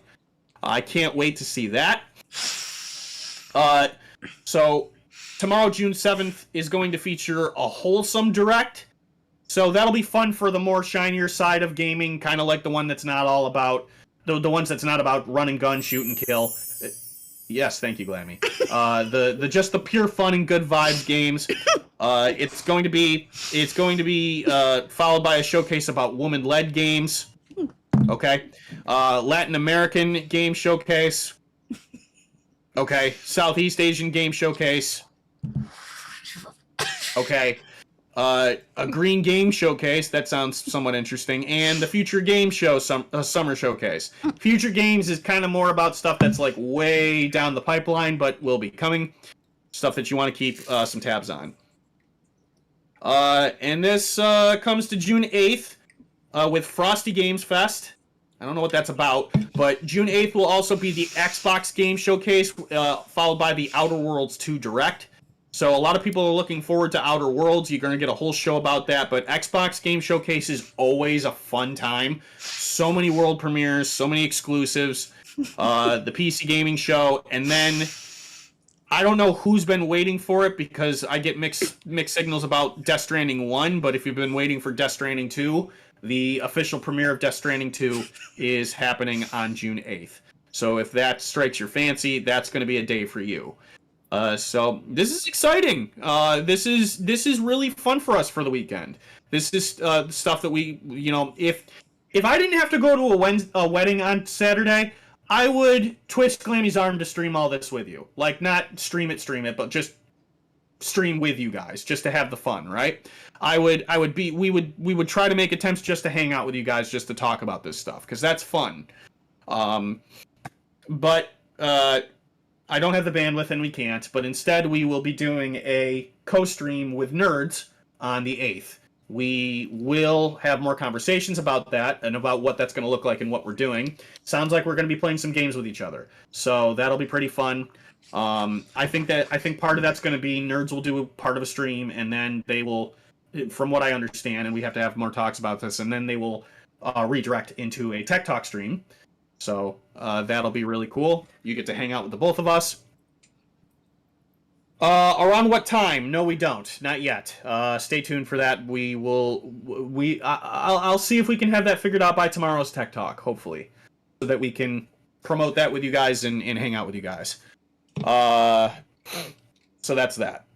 I can't wait to see that. So tomorrow, June 7th, is going to feature a wholesome direct. So that'll be fun for the more shinier side of gaming, kind of like the one that's not all about the ones that's not about run and gun, shoot and kill. Yes, thank you, Glammy. Just the pure fun and good vibes games. It's going to be followed by a showcase about woman-led games. Okay. Latin American game showcase. Okay. Southeast Asian game showcase. Okay. A green game showcase. That sounds somewhat interesting. And the Future Game Show summer showcase. Future Games is kind of more about stuff that's like way down the pipeline, but will be coming. Stuff that you want to keep some tabs on. And this comes to June 8th with Frosty Games Fest. I don't know what that's about, but June 8th will also be the Xbox Game Showcase, followed by the Outer Worlds 2 Direct. So a lot of people are looking forward to Outer Worlds. You're going to get a whole show about that, but Xbox Game Showcase is always a fun time. So many world premieres, so many exclusives, the PC Gaming Show, and then I don't know who's been waiting for it because I get mixed signals about Death Stranding 1, but if you've been waiting for Death Stranding 2, the official premiere of Death Stranding 2 is happening on June 8th. So if that strikes your fancy, that's going to be a day for you. So this is exciting. This is really fun for us for the weekend. This is stuff that we, if I didn't have to go to a wedding on Saturday, I would twist Glammy's arm to stream all this with you. Like, not stream it, but just stream with you guys, just to have the fun, right? We would try to make attempts just to hang out with you guys, just to talk about this stuff, because that's fun. But I don't have the bandwidth and we can't, but instead we will be doing a co-stream with nerds on the 8th. We will have more conversations about that and about what that's going to look like and what we're doing. Sounds like we're going to be playing some games with each other. So that'll be pretty fun. I think part of that's going to be nerds will do part of a stream, and then they will, from what I understand, and we have to have more talks about this, and then they will redirect into a Tech Talk stream. So that'll be really cool. You get to hang out with the both of us. Around what time? No, we don't. Not yet. Stay tuned for that. I'll see if we can have that figured out by tomorrow's Tech Talk, hopefully, so that we can promote that with you guys and hang out with you guys. So that's that.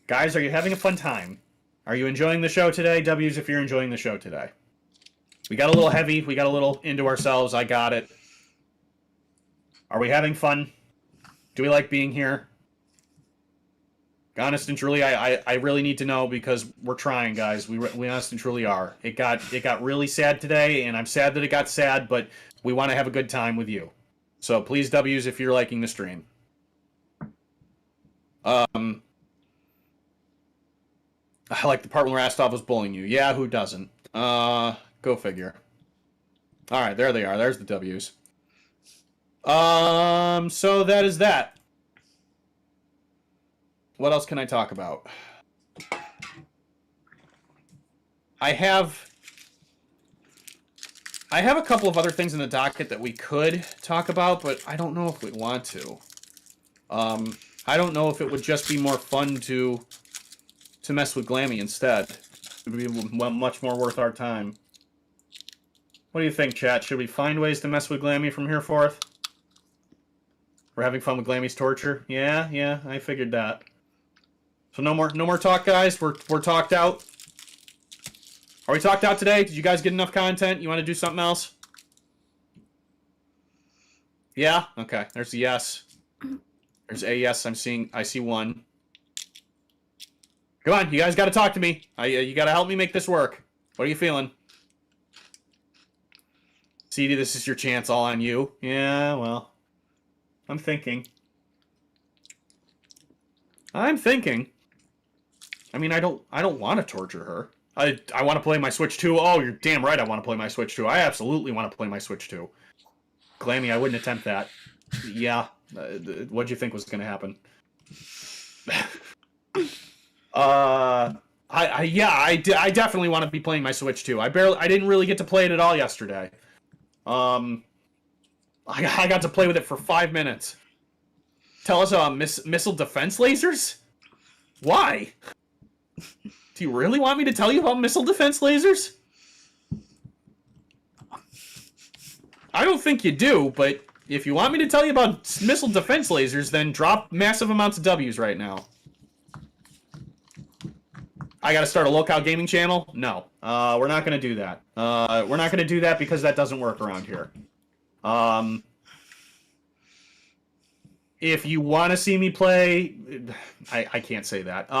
Guys, are you having a fun time? Are you enjoying the show today? W's if you're enjoying the show today. We got a little heavy. We got a little into ourselves. I got it. Are we having fun? Do we like being here? Honest and truly, I really need to know, because we're trying, guys. We honest and truly are. It got really sad today, and I'm sad that it got sad, but we want to have a good time with you. So please, W's, if you're liking the stream. I like the part when Rastov was bullying you. Yeah, who doesn't? Go figure. All right, there they are. There's the W's. So that is that. What else can I talk about? I have a couple of other things in the docket that we could talk about, but I don't know if we want to. I don't know if it would just be more fun to mess with Glammy instead. It would be much more worth our time. What do you think, chat? Should we find ways to mess with Glammy from here forth? We're having fun with Glammy's torture? Yeah, I figured that. So no more talk, guys. We're talked out. Are we talked out today? Did you guys get enough content? You want to do something else? Yeah? Okay. There's a yes. There's a yes. I see one. Come on, you guys got to talk to me. You got to help me make this work. What are you feeling? CD, this is your chance, all on you. Yeah, well, I'm thinking. I mean, I don't want to torture her. I want to play my Switch 2. Oh, you're damn right I want to play my Switch 2. I absolutely want to play my Switch 2. Glammy, I wouldn't attempt that. Yeah. What'd you think was going to happen? I definitely want to be playing my Switch 2. I didn't really get to play it at all yesterday. I got to play with it for 5 minutes. Tell us, missile defense lasers? Why? Do you really want me to tell you about missile defense lasers? I don't think you do, but if you want me to tell you about missile defense lasers, then drop massive amounts of W's right now. I gotta start a local gaming channel? No. We're not gonna do that. We're not gonna do that because that doesn't work around here. If you want to see me play... I can't say that.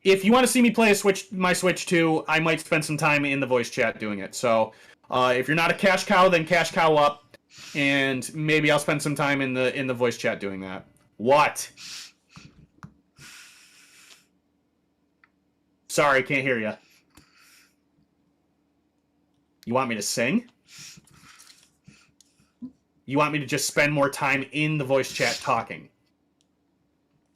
If you want to see me play my Switch 2, I might spend some time in the voice chat doing it. So, if you're not a cash cow, then cash cow up, and maybe I'll spend some time in the voice chat doing that. What? Sorry, can't hear you. You want me to sing? You want me to just spend more time in the voice chat talking?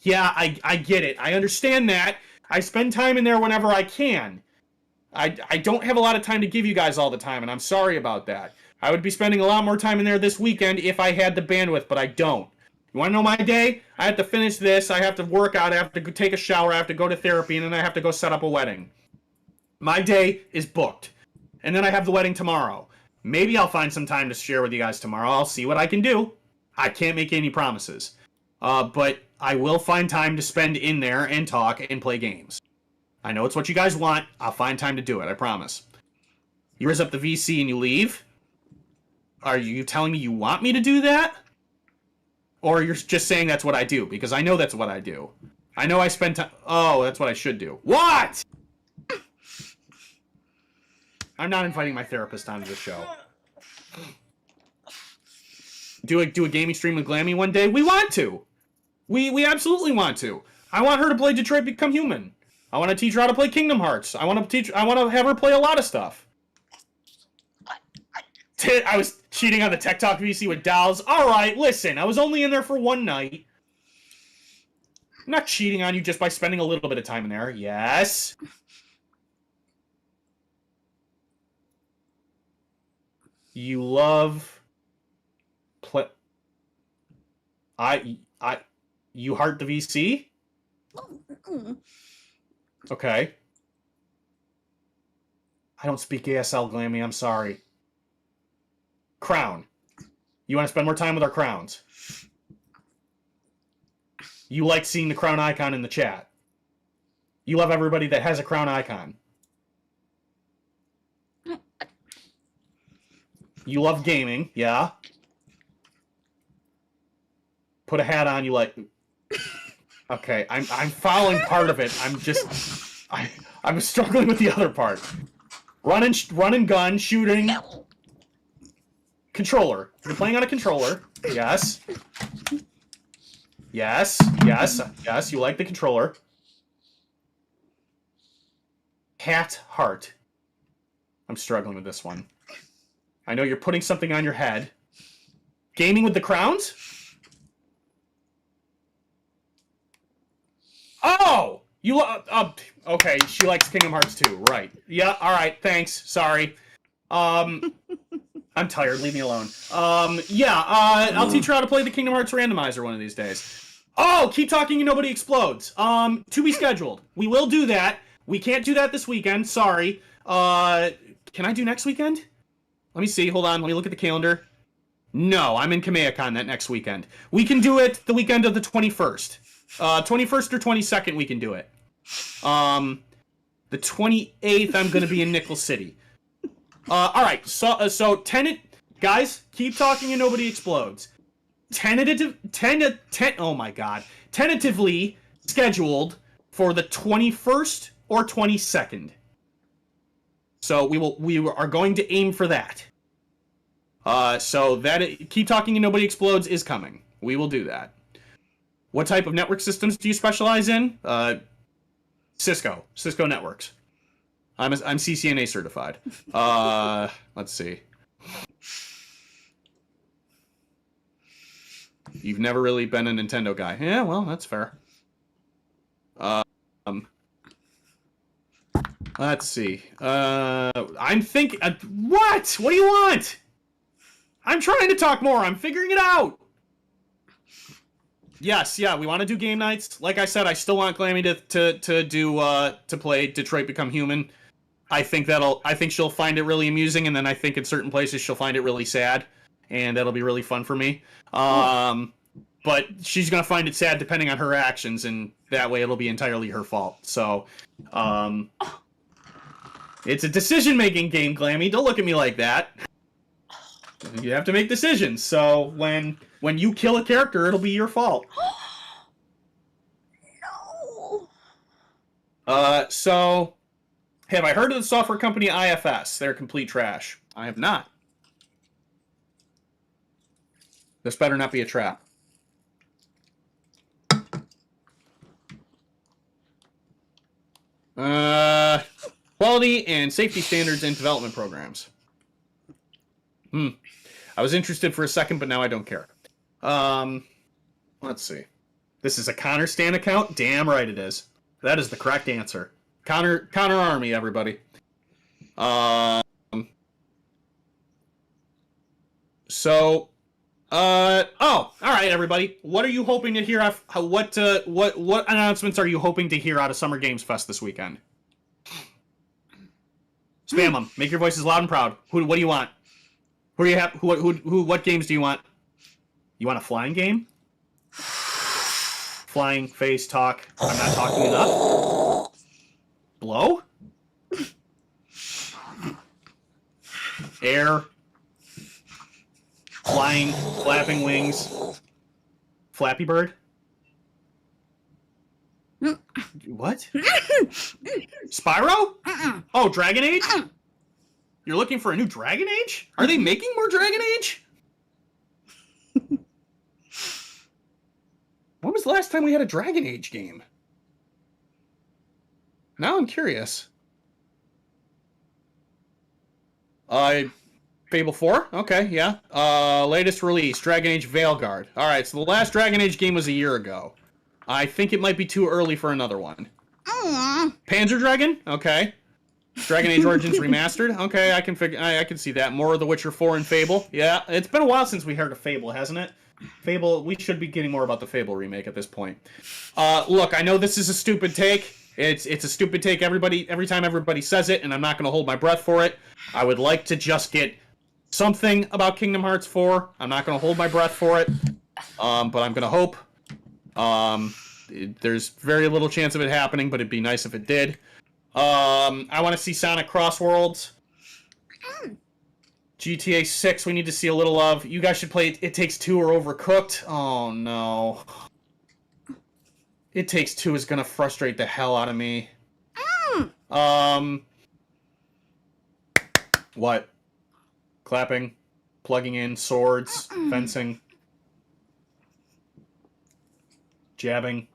Yeah, I get it. I understand that. I spend time in there whenever I can. I don't have a lot of time to give you guys all the time, and I'm sorry about that. I would be spending a lot more time in there this weekend if I had the bandwidth, but I don't. You want to know my day? I have to finish this, I have to work out, I have to take a shower, I have to go to therapy, and then I have to go set up a wedding. My day is booked. And then I have the wedding tomorrow. Maybe I'll find some time to share with you guys tomorrow. I'll see what I can do. I can't make any promises. But I will find time to spend in there and talk and play games. I know it's what you guys want. I'll find time to do it, I promise. You raise up the VC and you leave? Are you telling me you want me to do that? Or you're just saying that's what I do? Because I know that's what I do. I know I spend time... Oh, that's what I should do. What?! I'm not inviting my therapist onto the show. Do a gaming stream with Glammy one day? We want to! We absolutely want to. I want her to play Detroit Become Human. I want to teach her how to play Kingdom Hearts. I want to have her play a lot of stuff. I was cheating on the Tech Talk VC with dolls. Alright, listen, I was only in there for one night. I'm not cheating on you just by spending a little bit of time in there. Yes. You love... You heart the VC? Okay. I don't speak ASL, Glammy, I'm sorry. Crown. You want to spend more time with our crowns? You like seeing the crown icon in the chat. You love everybody that has a crown icon. You love gaming, yeah? Put a hat on, you like... Okay, I'm following part of it. I'm struggling with the other part. Run and gun, shooting. Controller. You're playing on a controller. Yes. Yes. You like the controller. Hat Heart. I'm struggling with this one. I know you're putting something on your head. Gaming with the Crowns? Oh! Okay, she likes Kingdom Hearts 2, right. Yeah, alright, thanks, sorry. I'm tired, leave me alone. I'll teach her how to play the Kingdom Hearts randomizer one of these days. Oh, keep talking and nobody explodes. To be scheduled. We will do that. We can't do that this weekend, sorry. Can I do next weekend? Let me see, hold on, let me look at the calendar. No, I'm in Kamehacon that next weekend. We can do it the weekend of the 21st. 21st or 22nd we can do it. The 28th I'm going to be in Nickel City. Alright, so guys, keep talking and nobody explodes. Oh my god. Tentatively scheduled for the 21st or 22nd. So we are going to aim for that. Keep talking and nobody explodes is coming. We will do that. What type of network systems do you specialize in? Cisco networks. I'm CCNA certified. Let's see. You've never really been a Nintendo guy. Yeah, well, that's fair. Let's see. I'm thinking. What? What do you want? I'm trying to talk more. I'm figuring it out. Yes, yeah, we want to do game nights. Like I said, I still want Glammy to play Detroit Become Human. I think she'll find it really amusing, and then I think in certain places she'll find it really sad, and that'll be really fun for me. But she's gonna find it sad depending on her actions, and that way it'll be entirely her fault. So, it's a decision-making game, Glammy. Don't look at me like that. You have to make decisions. So when you kill a character, it'll be your fault. No. So have I heard of the software company IFS? They're complete trash. I have not. This better not be a trap. Quality and safety standards in development programs. I was interested for a second, but now I don't care. Let's see. This is a Connor Stan account? Damn right it is. That is the correct answer. Connor Army, everybody. All right, everybody. What are you hoping to hear? What announcements are you hoping to hear out of Summer Games Fest this weekend? Spam them. Make your voices loud and proud. What do you want? Who do you have? What games do you want? You want a flying game? Flying, face, talk. I'm not talking enough. Blow? Air. Flying, flapping wings. Flappy Bird? What? Spyro? Oh, Dragon Age? You're looking for a new Dragon Age? Are they making more Dragon Age? When was the last time we had a Dragon Age game? Now I'm curious. Fable 4? Okay, yeah. Latest release, Dragon Age Veilguard. Alright, so the last Dragon Age game was a year ago. I think it might be too early for another one. Panzer Dragon? Okay. Dragon Age Origins Remastered? Okay, I can see that. More of The Witcher 4 and Fable. Yeah, it's been a while since we heard of Fable, hasn't it? Fable, we should be getting more about the Fable remake at this point. Look, I know this is a stupid take. It's a stupid take every time everybody says it, and I'm not going to hold my breath for it. I would like to just get something about Kingdom Hearts 4. I'm not going to hold my breath for it, but I'm going to hope. There's very little chance of it happening, but it'd be nice if it did. I want to see Sonic Cross Worlds. GTA 6, we need to see a little of. You guys should play It Takes Two or Overcooked. Oh, no. It Takes Two is going to frustrate the hell out of me. What? Clapping, plugging in, swords, fencing, jabbing.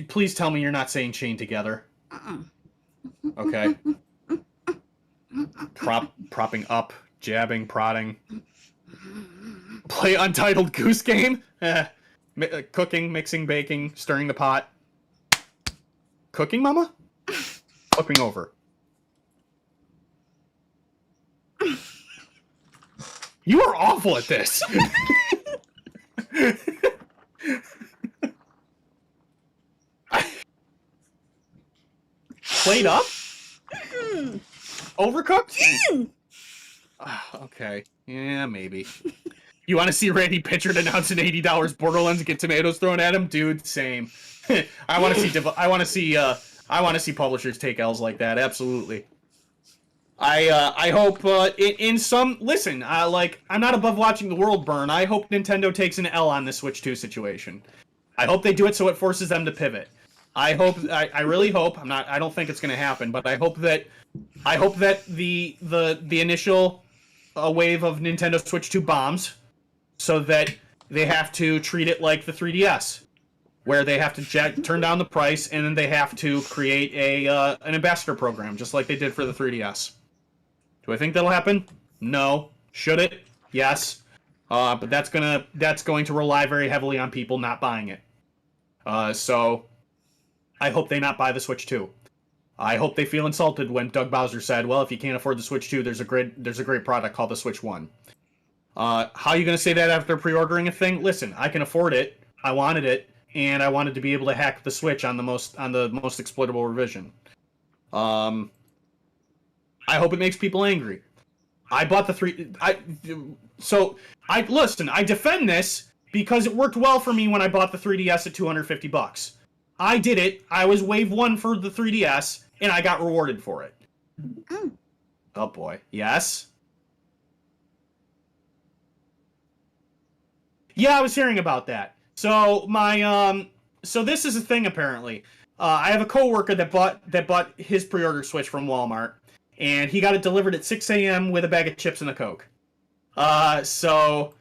Please tell me you're not saying chain together. Okay. Propping up, jabbing, prodding. Play Untitled Goose Game. Cooking, mixing, baking, stirring the pot. Cooking, Mama? Flipping over. You are awful at this. Played up? Overcooked? Okay. Yeah, maybe. You want to see Randy Pitchford announce an $80 Borderlands and get tomatoes thrown at him? Dude, same. I want to see publishers take L's like that. Absolutely. I hope in some listen. I'm not above watching the world burn. I hope Nintendo takes an L on the Switch 2 situation. I hope they do it so it forces them to pivot. I really hope. I don't think it's going to happen, but I hope that the initial wave of Nintendo Switch 2 bombs, so that they have to treat it like the 3DS, where they have to turn down the price and then they have to create an ambassador program, just like they did for the 3DS. Do I think that'll happen? No. Should it? Yes. But that's going to rely very heavily on people not buying it. So I hope they not buy the Switch 2. I hope they feel insulted when Doug Bowser said, "Well, if you can't afford the Switch 2, there's a great product called the Switch 1." How are you going to say that after pre-ordering a thing? Listen, I can afford it. I wanted it, and I wanted to be able to hack the Switch on the most exploitable revision. I hope it makes people angry. I bought the I defend this because it worked well for me when I bought the 3DS at $250. I did it. I was wave 1 for the 3DS, and I got rewarded for it. Oh boy. Yes? Yeah, I was hearing about that. So so this is a thing apparently. I have a coworker that bought his pre-order Switch from Walmart, and he got it delivered at 6 a.m. with a bag of chips and a Coke. So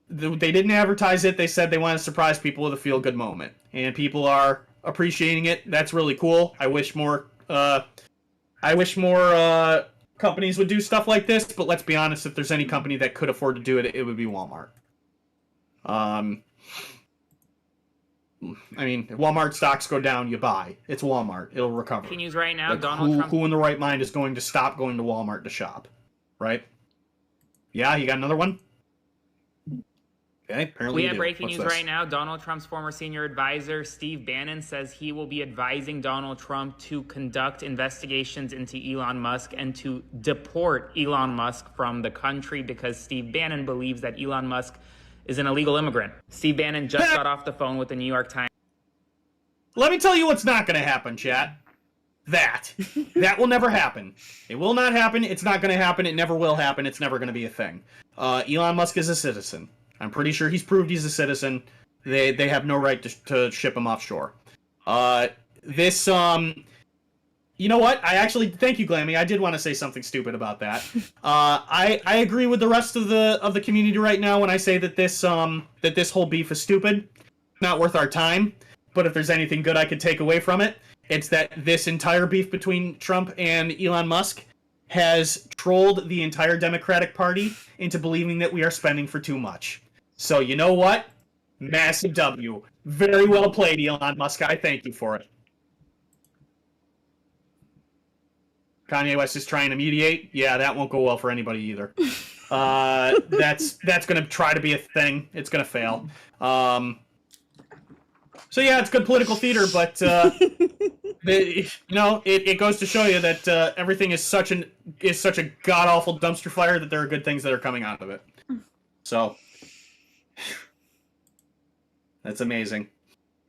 they didn't advertise it. They said they wanted to surprise people with a feel-good moment, and people are appreciating it. That's really cool. I wish more companies would do stuff like this. But let's be honest, if there's any company that could afford to do it, it would be Walmart. I mean, if Walmart stocks go down, you buy. It's Walmart. It'll recover. Breaking news right now, Like, Donald Trump. who in the right mind is going to stop going to Walmart to shop? Right? Yeah, you got another one? Okay, apparently We you have do. breaking What's news this? right now. Donald Trump's former senior advisor, Steve Bannon, says he will be advising Donald Trump to conduct investigations into Elon Musk and to deport Elon Musk from the country because Steve Bannon believes that Elon Musk is an illegal immigrant. Steve Bannon just got off the phone with the New York Times. Let me tell you what's not going to happen, chat. That will never happen. It will not happen. It's not going to happen. It never will happen. It's never going to be a thing. Elon Musk is a citizen. I'm pretty sure he's proved he's a citizen. They have no right to ship him offshore. You know what? I actually thank you, Glammy. I did want to say something stupid about that. I agree with the rest of the community right now when I say that this whole beef is stupid, not worth our time. But if there's anything good I could take away from it, it's that this entire beef between Trump and Elon Musk has trolled the entire Democratic Party into believing that we are spending for too much. So you know what? Massive W. Very well played, Elon Musk. I thank you for it. Kanye West is trying to mediate. Yeah, that won't go well for anybody either. That's going to try to be a thing. It's going to fail. So yeah, it's good political theater, but it goes to show you that everything is such a god awful dumpster fire that there are good things that are coming out of it. So that's amazing.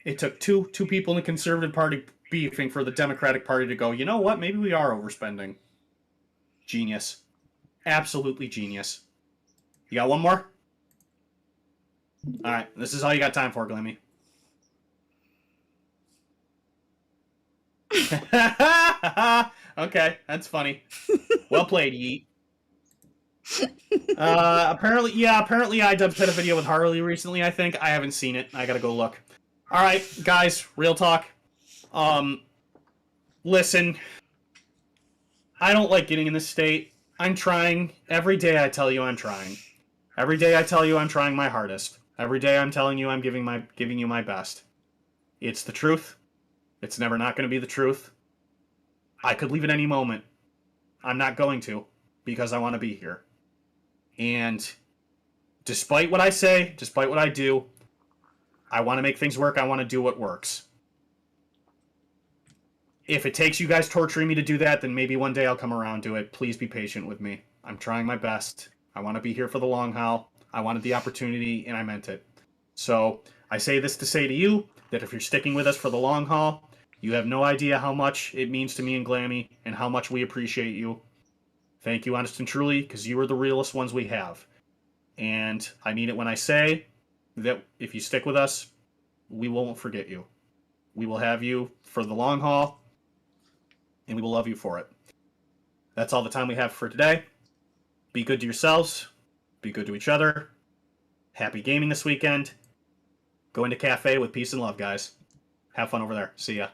It took two people in the Conservative Party beefing for the Democratic Party to go, you know what? Maybe we are overspending. Genius. Absolutely genius. You got one more? All right, this is all you got time for, Glammy. Okay, that's funny. Well played, Yeet. Apparently iDubbbz had a video with Harley recently, I think. I haven't seen it. I gotta go look. Alright, guys, real talk. listen, I don't like getting in this state. I'm trying. Every day I tell you I'm trying. Every day I tell you I'm trying my hardest. Every day I'm telling you I'm giving you my best. It's the truth. It's never not going to be the truth. I could leave at any moment. I'm not going to, because I want to be here. And despite what I say, despite what I do, I want to make things work. I want to do what works. If it takes you guys torturing me to do that, then maybe one day I'll come around to it. Please be patient with me. I'm trying my best. I want to be here for the long haul. I wanted the opportunity, and I meant it. So I say this to say to you that if you're sticking with us for the long haul, you have no idea how much it means to me and Glammy and how much we appreciate you. Thank you, honest and truly, because you are the realest ones we have. And I mean it when I say that if you stick with us, we won't forget you. We will have you for the long haul, and we will love you for it. That's all the time we have for today. Be good to yourselves. Be good to each other. Happy gaming this weekend. Go into cafe with peace and love, guys. Have fun over there. See ya.